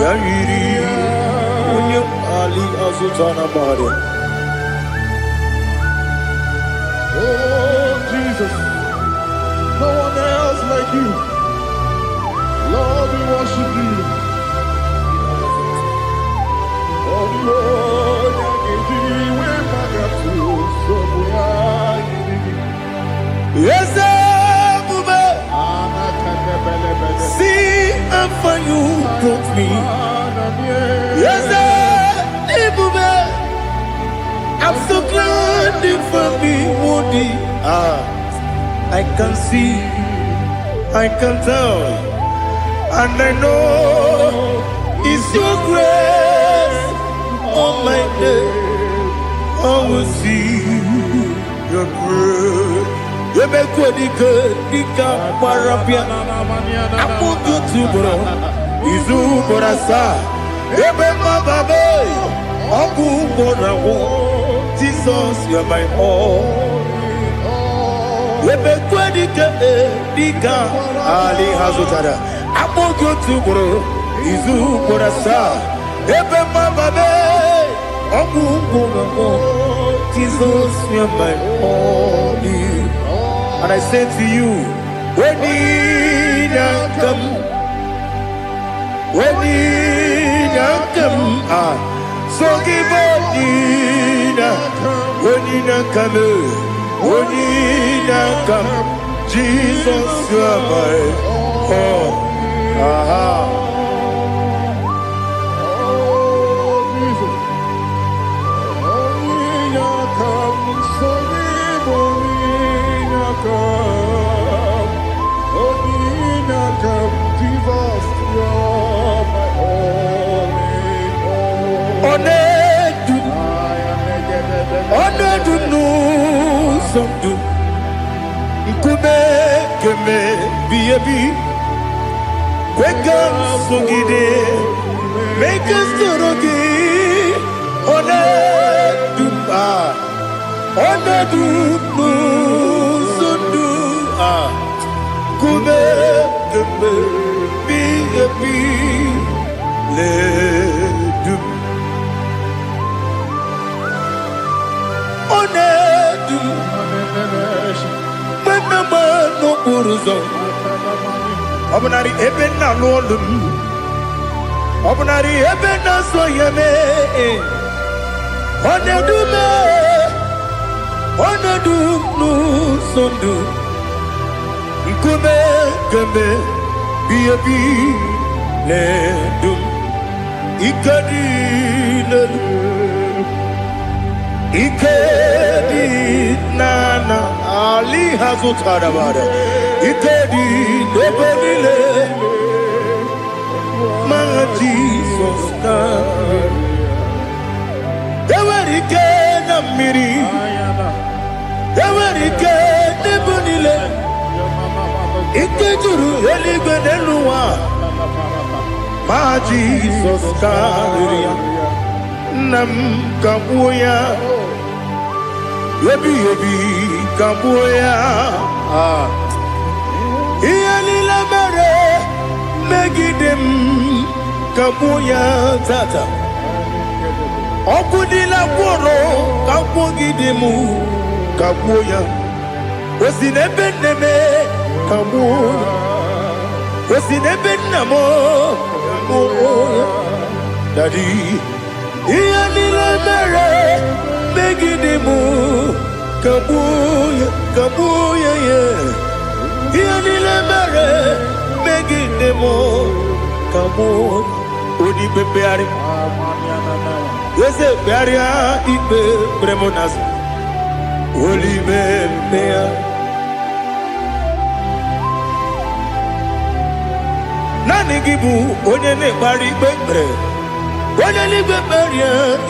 ya yiri onye ali azutana mare. Oh Jesus, no one else like you. Lord, we worship you. Oh Lord, yes, see how far you brought me. Yes, I'm so glad you found me, Woody. I can see, I can tell, and I know it's your grace. Oh my day, I will see your grace. You make what you could, you can't parapia. I put you to bro, Izu Borasa. You make my baby, Abu Borawo. Jesus, you're my all. You make what you could, you can't Ali Hazutara. I put you to bro, Izu Borasa. You make my baby. Jesus, you're my only. And I say to you, when you come, when you come, so give up, when you come, when you come, Jesus, you're my all. Make us Obunari ebena lolum, Obunari ebena soyeme, Onedume, Onedu sondu, Nkume keme, biabi ledum, Ikadi ledum, Ikadi nana Ali Hazutadabada, Ikadi nebelile, my Jesus God. Ewerike na miri, Ewerike nebelile, Ikejuru eligwe neluwa, my Jesus God. Nam kabuya, yebi kabuya. Iyalila mere megidem kabuya tata. Okudila kworo kabugidemu kabuya. Osinebe neme kabuya. Osinebe namo Daddy, Ianila Mare, Megidimu, Kabuya, Kabuya, Ianila Mare, Megidimu, Kabuya, Udi Bebeari, yes, a barrier, Ibe, Bremonas, Uli Bebea. Nani gibu onye ne bari bebre onye ni bebre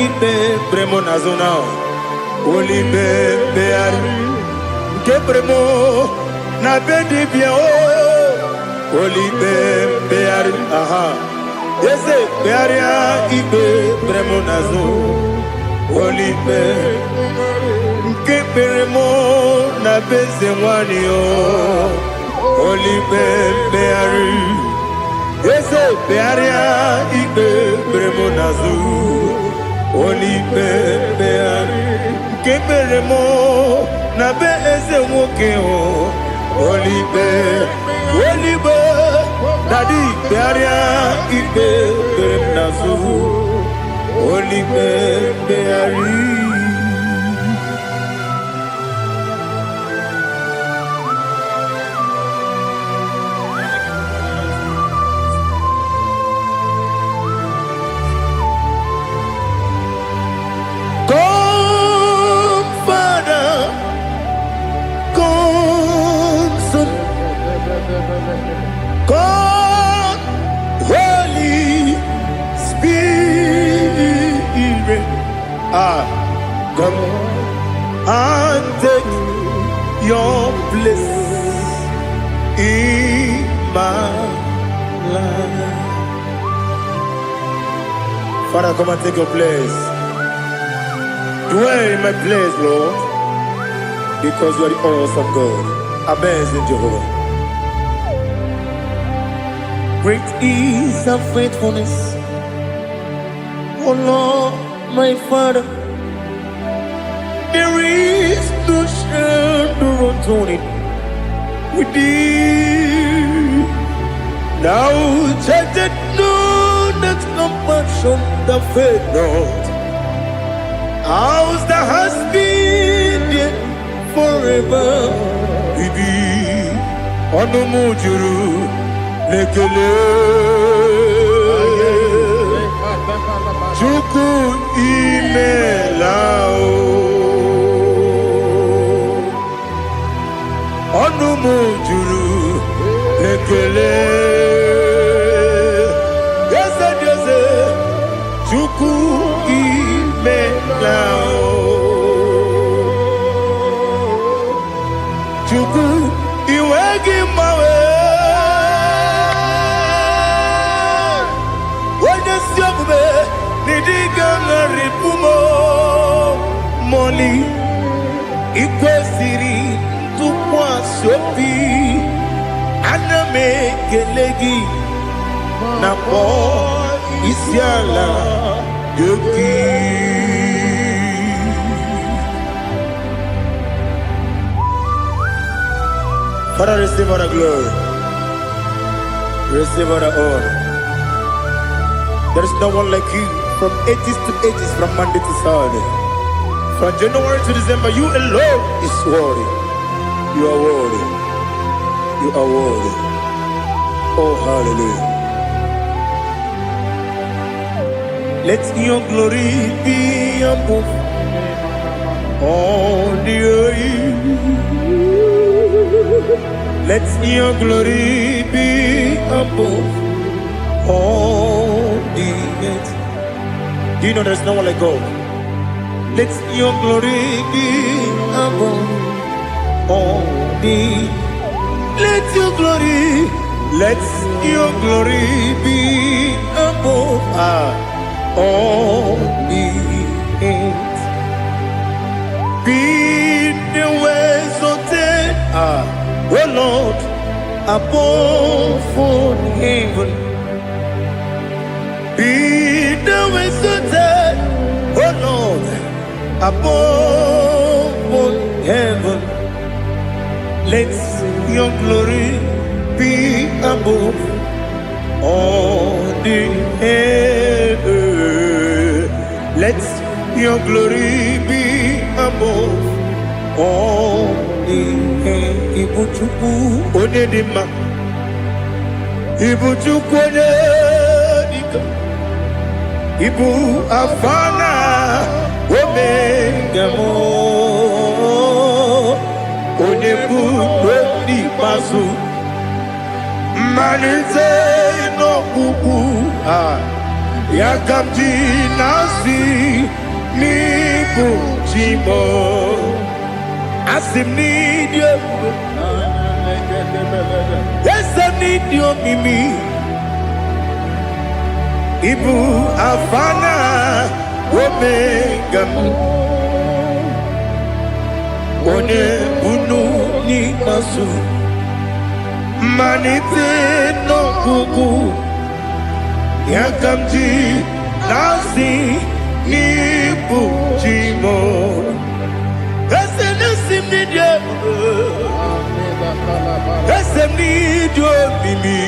ibe bremo na zona oli bebe ari ke bremo na bedi bia o oli bebe ari aha yese beria ibe bremo na zo oli be ke bremo na beze wani o oli bebe ari Yese bearia ibe bremo nazu Oli beari Keberemo na be eze woke o Oli be Dadi bearia ibe bremo nazu Oli beari God, Holy Spirit, come and take your place in my life. Father, come and take your place. Dwell in my place, Lord, because you are the awesome God. Amazing Jehovah. Great is thy faithfulness, oh Lord, my Father. There is no shadow of turning with thee. Now judged no that compassion that faith not. Ours that has been there forever with thee. Onomujuru. Lekele Chuku imelao Onumujuru Lekele Yese Yese Chuku imelao Chuku iwegi mawe Moli ikwesiri tukwa sopi aname kelegi na po isiala yoki Father, receive all the glory, receive all the honor. There is no one like you. From ages to ages, from Monday to Saturday, from January to December, you alone is worthy. You are worthy. You are worthy. Oh, hallelujah. Let your glory be above all the earth. Let your glory be above all the earth. Do you know there's no one like God? Let your glory be above all the. Let your glory be above all the earth. Be the ways of death, oh Lord, above all heaven. Be the ways of death, oh Lord, above all heaven. Let your glory be above all the air. Let your glory be above all the air. Ibuchukwu onedima, Ibuchukwu onedika, Ibu afana omega mo, onebu odi mazu. Manize no kuku ya kamji nasi ni bujimo asim ni dio asim ni dio mimi ibu afana omega one bunu ni masu Manite no kuku ya kamji nasi ni bujimo ese nasi media ese nidio mimi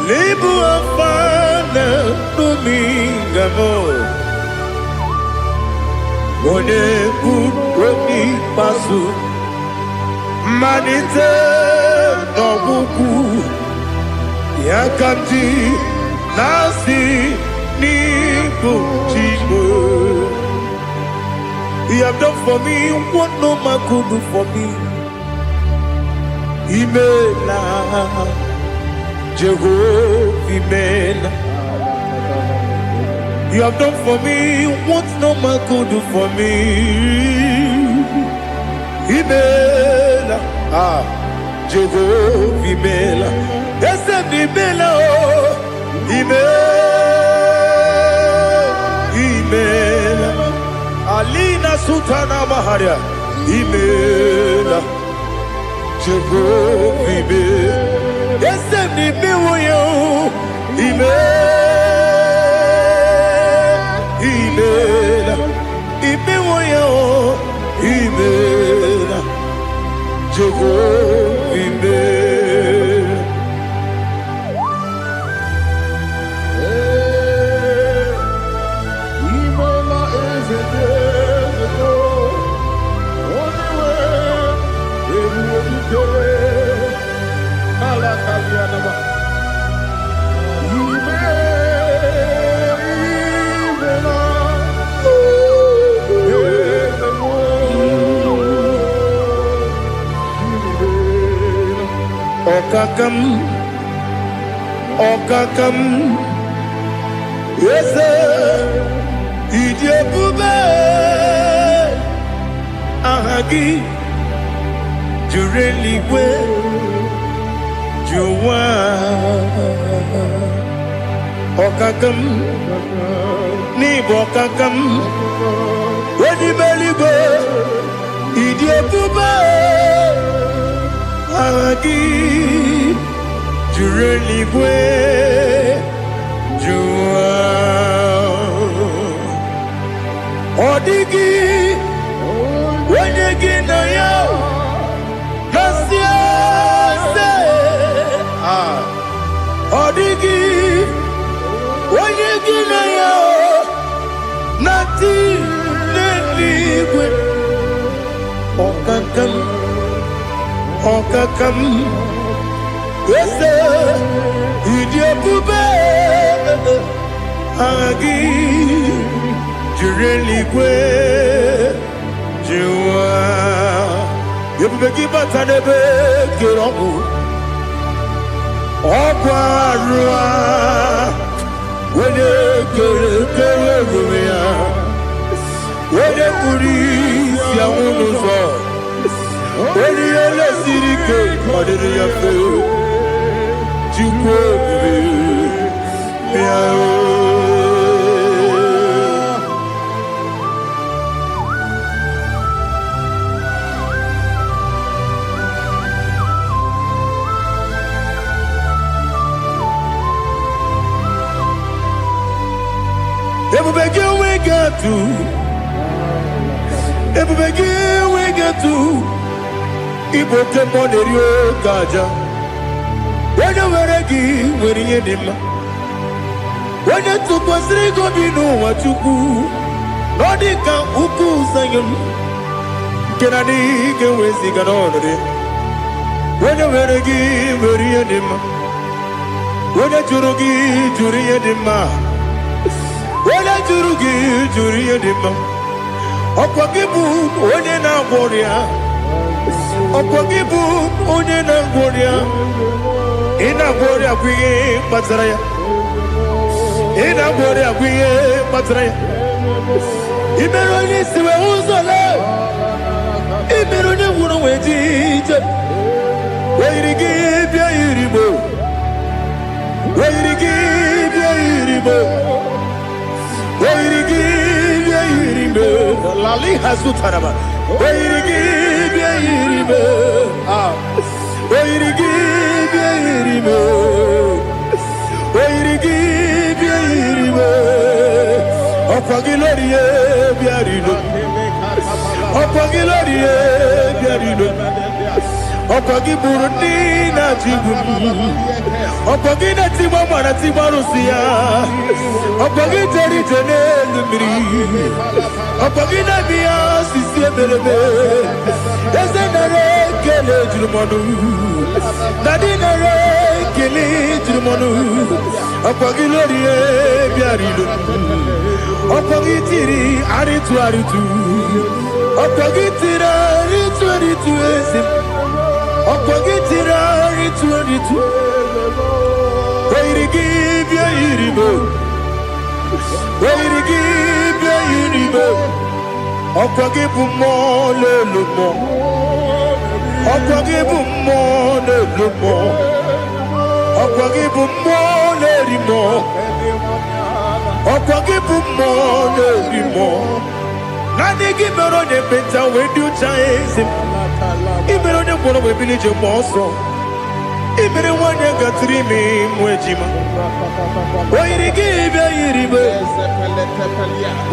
lebu afana numingamo one buoni pasu Manite no buku ya kamji nasi ni bujimo. You have done for me what no man could do for me. Imela, Jehovah, Imela. You have done for me what no man could do for me. Imela, Jehovah, Imela, ese Imela, Imela, Alina Sutana Maharia, Imela, Jehovah, Imela, ese Imela, Imela, Imela, Imela. Jehovah, Imela is a day, only way, every day, Alakalianama. Okakam, yes, Idiabube, Ahagi, Jureli, Juwa, Okakam, Nibokakam, Wedi Beligo, Idiabube, Ahagi. Jureligwe Jua Odigi Wenegi na yo Nasia se Odigi Wenegi na yo Nati Neligwe Okakam Okakam Yes, Idiabube, Agi, Jureligwe, Jua, Yabubeki Batanebe, Kiromu, Okwarua, Wede Kerumia, Wede Puri, Yamunuzo, Wede Yele Sirike, Madiri Yafu. Everybody we get to Ibo Kemonerio Gaja When you were a gay, when you did not. When you took us, they go be no what you do. Nodika uku sayum. Can I dig away cigar on it? When you were a gay, when you did not. When you jurugi, jury dima. When you jurugi, jury dima. Okwagibu, when you now warrior. Okwagibu, when you now warrior. Ina warrior, we Matraya. Ina warrior, we Matraya. Imeroni, Siwa Uzala. Imeroni, Wuna Wejija. Where you give your Iribo. Where you give your Iribo. Where you give your Iribo. Lali Hasutaraba. Where you give your Iribo. Where you give your Iribo. Where you give your Iribo. Opagilorie biarido. Opagilorie biarido. Opagi Burundi na Jibu. Opagi na Timama na Timarusia. Opagi Teri Tenelumri. Opagi na Bia Sisia Belebe. Ezenare Kele Jumanu. Nadinare Kele Jumanu. Opagi Lorie Biarido. Opagi Tiri Aritu Aritu. Opagi Tira Aritu Aritu Esim. Opagitira ritu. Where you give your iribo. Where you give your iribo. Opagibu mo le lumo. Opagibu mo le lumo. Opagibu mo le rimo. Opagibu mo le rimo. Nani gibero de beta when you chase him. Ibero de bono we village monso. Ibero one got 3 me mwejima. Why you give ya iribe?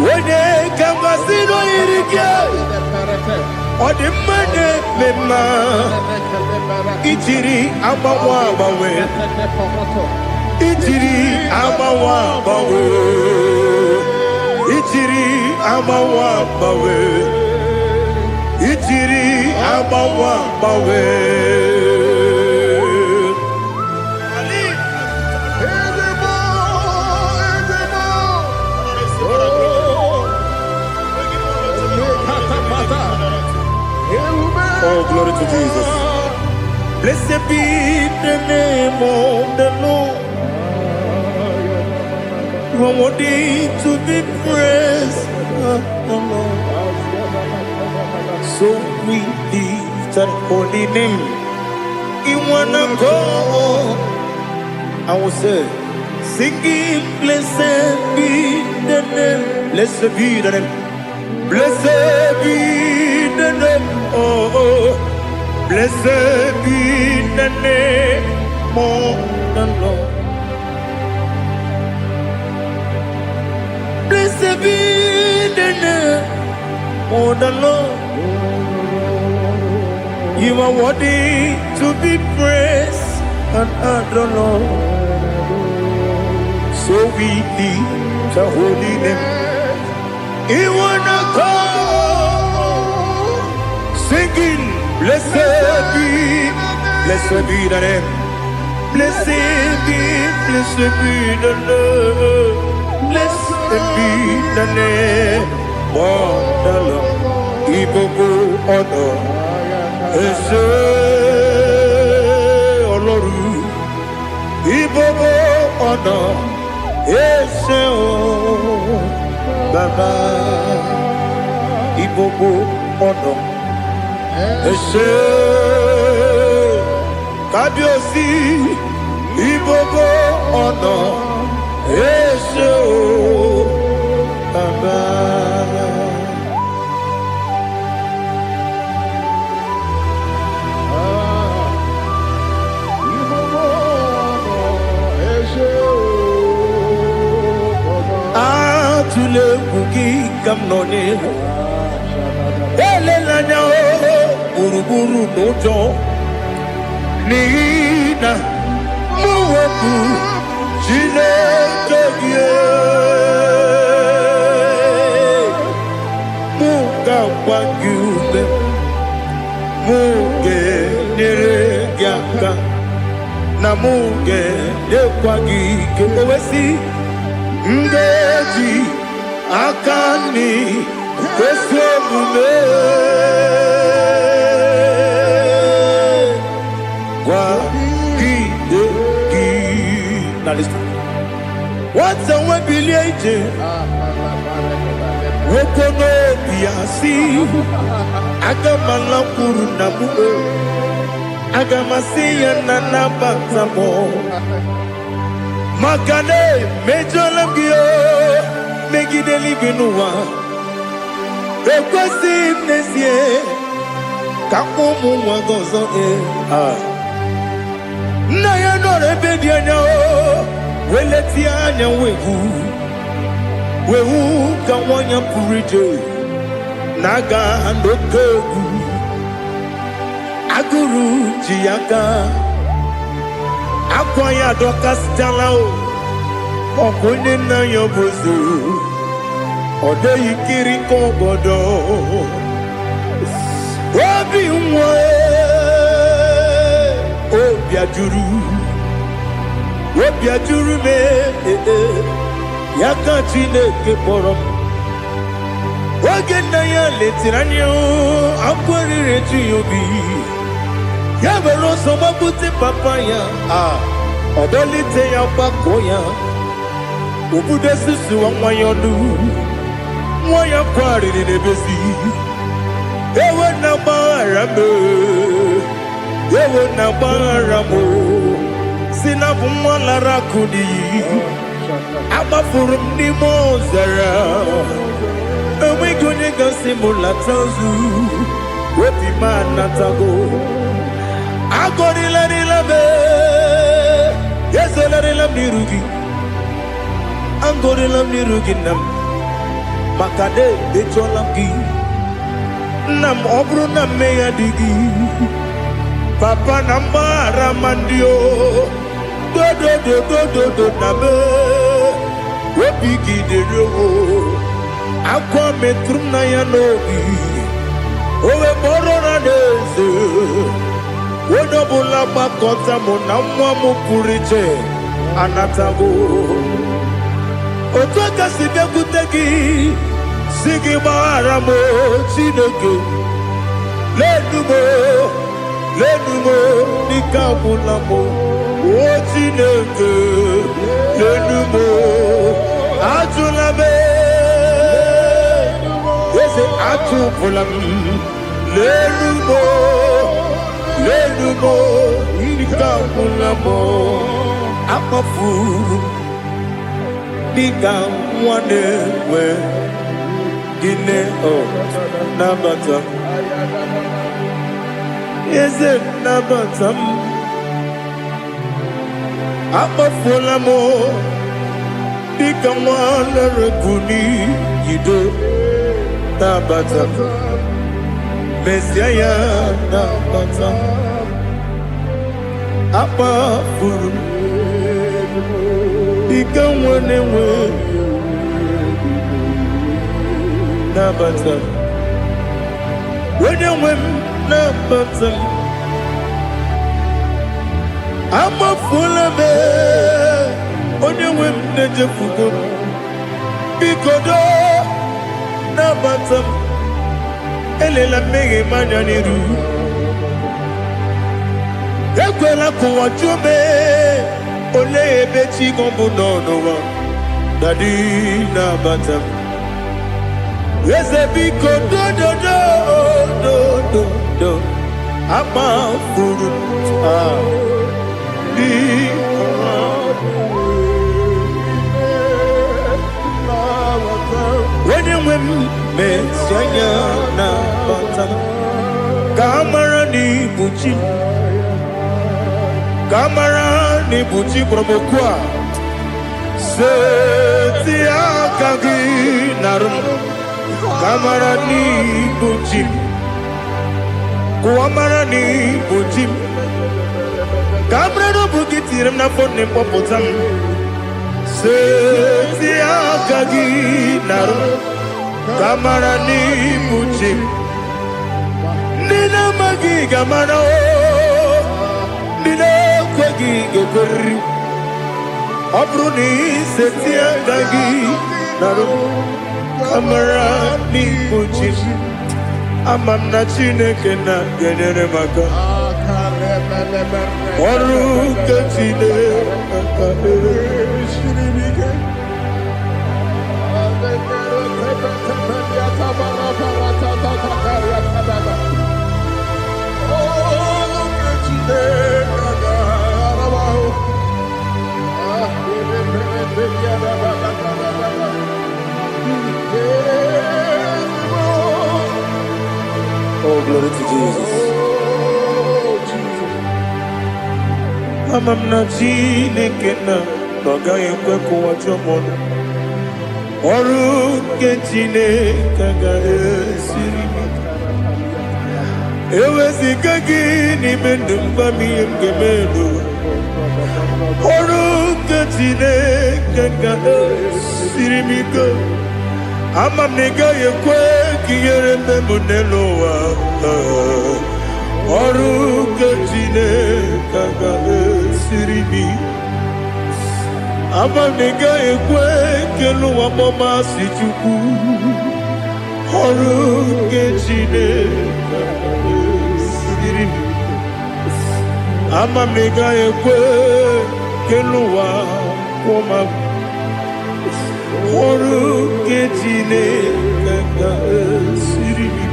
When they come to see no irike. Or the money mema. Ichiri abawa bawe. Ichiri abawa bawe. Ichiri abawa bawe. Ichiri abawa bawe. Oh, glory to Jesus. Blessed be the name of the Lord. You are worthy to be praised. So we lift that holy name. You wanna go? I will say, singing, blessed be the name. Blessed be the name. Blessed be the name. Oh, blessed be the name of the Lord. Blessed be the name of the Lord. You are worthy to be praised and adored, Lord. So we lift the holy name. You wanna call, singing, blessed be the name. Blessed be the Lord. Blessed be the name of the Lord. Ibobo honor. Ese Oloru, Ibobo honor, Ese o Baba, Ibobo honor, Ese Kabiosi, Ibobo honor, Ese o Baba. Tule kuki kamnoni ele lanya o buruburu nojo nina Eziokwu Chineke gị mụ ga-agba gị ume mụ ga-enyere gị aka na mụ ga-enyekwa gị ike ewesi ngeji aka nri ezi omume gwa gị na nwata nwe bilie ije nwoke n'obi ya si aga m alakwuru na mụ aga m asị ya na nabata m maka na emejọla m gị megide eluigwe n'ụwa ekwesịghị m n'ezie ka ụmụ nwa gị ọzọ nna ya nọrọ ebe dị anya wee letie anya wee hụ ka nwanyị pụrụ ije na-aga n'oke egwu agụrụ ji ya gaa akwa ya dọkasịtala ọkwa onye nna ya bụzi ọ dịghị kiri ka obodo obi nwa obi ajuru m ya ka Chineke kpọrọ m oge nna ya letere anya akwa riri eju ya obi ya were ọsọ gbapute papa ya ọ dọlite ya gbakọ ya obodo susuwa nwa ya ọnụ nwa ya kwarịrị n'ebezi ewe na gbaghara m si na bụ nwa lara akụ n'iyi agbafuru m n'ime ọzara enweghị onye gasị m lata ozu obi m anatago agọrịlarịla m ezolarịla m n'iru gị agọrịla m n'iru gị nna m maka na echọla m gị nna m ọ bụrụ na mmehie dị gị papa na mgbaghara ma ndị dodododododo na me obi gị dịrị owo akwa metụrụ m na ya n'obi owe kpọrọ na n'eze onye ọbụla gbakọta mụ na nwa m pụrụ iche anatago otu aka si bịakwute gị si gị gbaghara m Chineke lenumo dịka agwụla m o Chineke lenumo ajụla m eze atụpụla m lenumo dịka agwụla m akpafuru dịka nwa na-enwe gịnị nabata m eze nabata m akpafuola m dịka nwa na-erekwu n'iyido nabata m mesia ya nabata m akpafuru dịka nwa na-enwe nabata m onye nwe m nabata m amafuola m onye nwe m na-ejefugo m biko nabata m elela mmehie m anya n'iru ekwela ka ụwa jụọ m olee ebe chi gị bụ n'ụwa dadi nabata m eze biko do akpafuru onye nwe m mesi anya nabata m ka amara n'ibu chi ka amara n'ibu chi kpọrọ m okwu a seti aka gị narụ m ka amara n'ibu chi ka amara n'ibu chi ka amara n'obu gị tiram na phone popotam. Setia kagi naru kamara ni buchim. Nina magi gamana o nina kwagi gekori. Abruni setia kagi naru kamara ni buchim. Amam na chineke na genere maka. Oru kachine Oh, glory to Jesus. Amam na chineke na noga ekwe kuwa chomono. Oru ke chineke ga esiri mi. Ewezi kagi ni mendumba mi emgemelo. Oru ke chineke ga esiri mi go. Amam nega ekwe kiyere memunelo wa. Oru ke chineke ga esiri mi. Amam nega ekwe kelu wa mama si chuku. Oru ke chineke ga esiri mi. Amam nega ekwe kelu wa mama. Oru ke chineke ga esiri mi.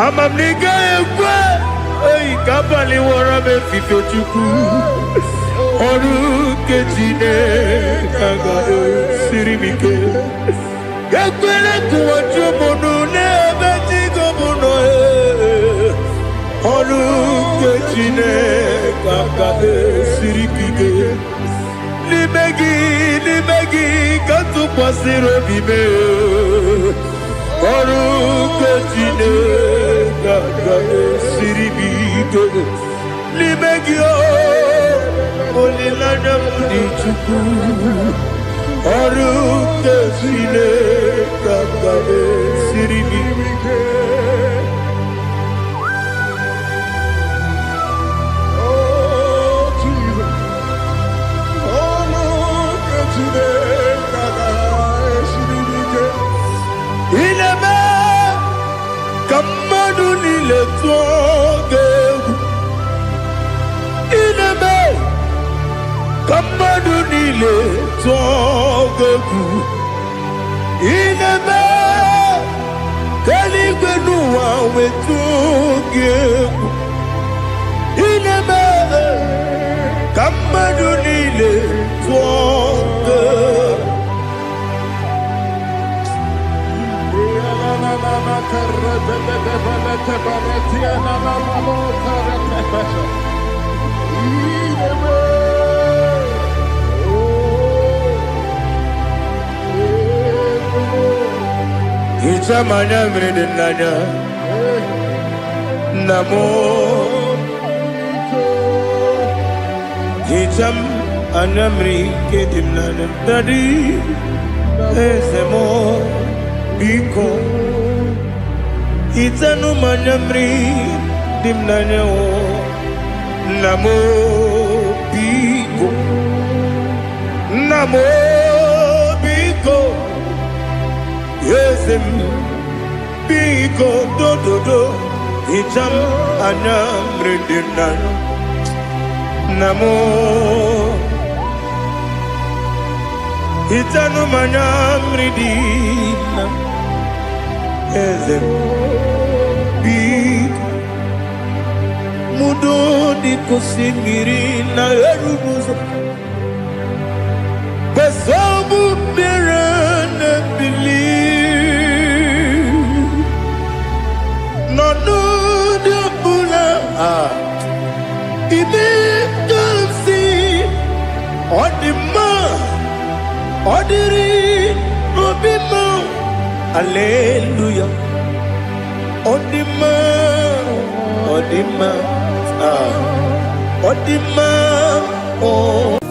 Amam nega ekwe oyi kabali wara me fifo chuku. Oru ke chineke ga esiri mi ke. Ekwele kuwa chomono nebe tigo mono Oru ke chineke ga esiri mi ke. Limegi katu kwasiro bime. Oru ke chineke ga esiri mi ke. Limegi olilanya mudi chuku. Oru ke chineke ga esiri mi ke. Inebe kamadu nile tuoge. Inebe kamadu nile tuoge. Inebe kaligwe nuwa wetuge. Inebe kamadu nile tuoge. Ichamanya mridinanya namo. Icham anamri kedimnana dadi ezemo biko. Itanu manamri dimnanya o namo biko. Namo biko. Yesem biko do do do. Icham anamri dimnanya namo. Itanu manamri dimnanya. Yesem mudo di kusingiri na erubuzo. Besobu mirane believe. No de bula. Ibe kansi odima odiri obima. Hallelujah. Odima. Odima, oh.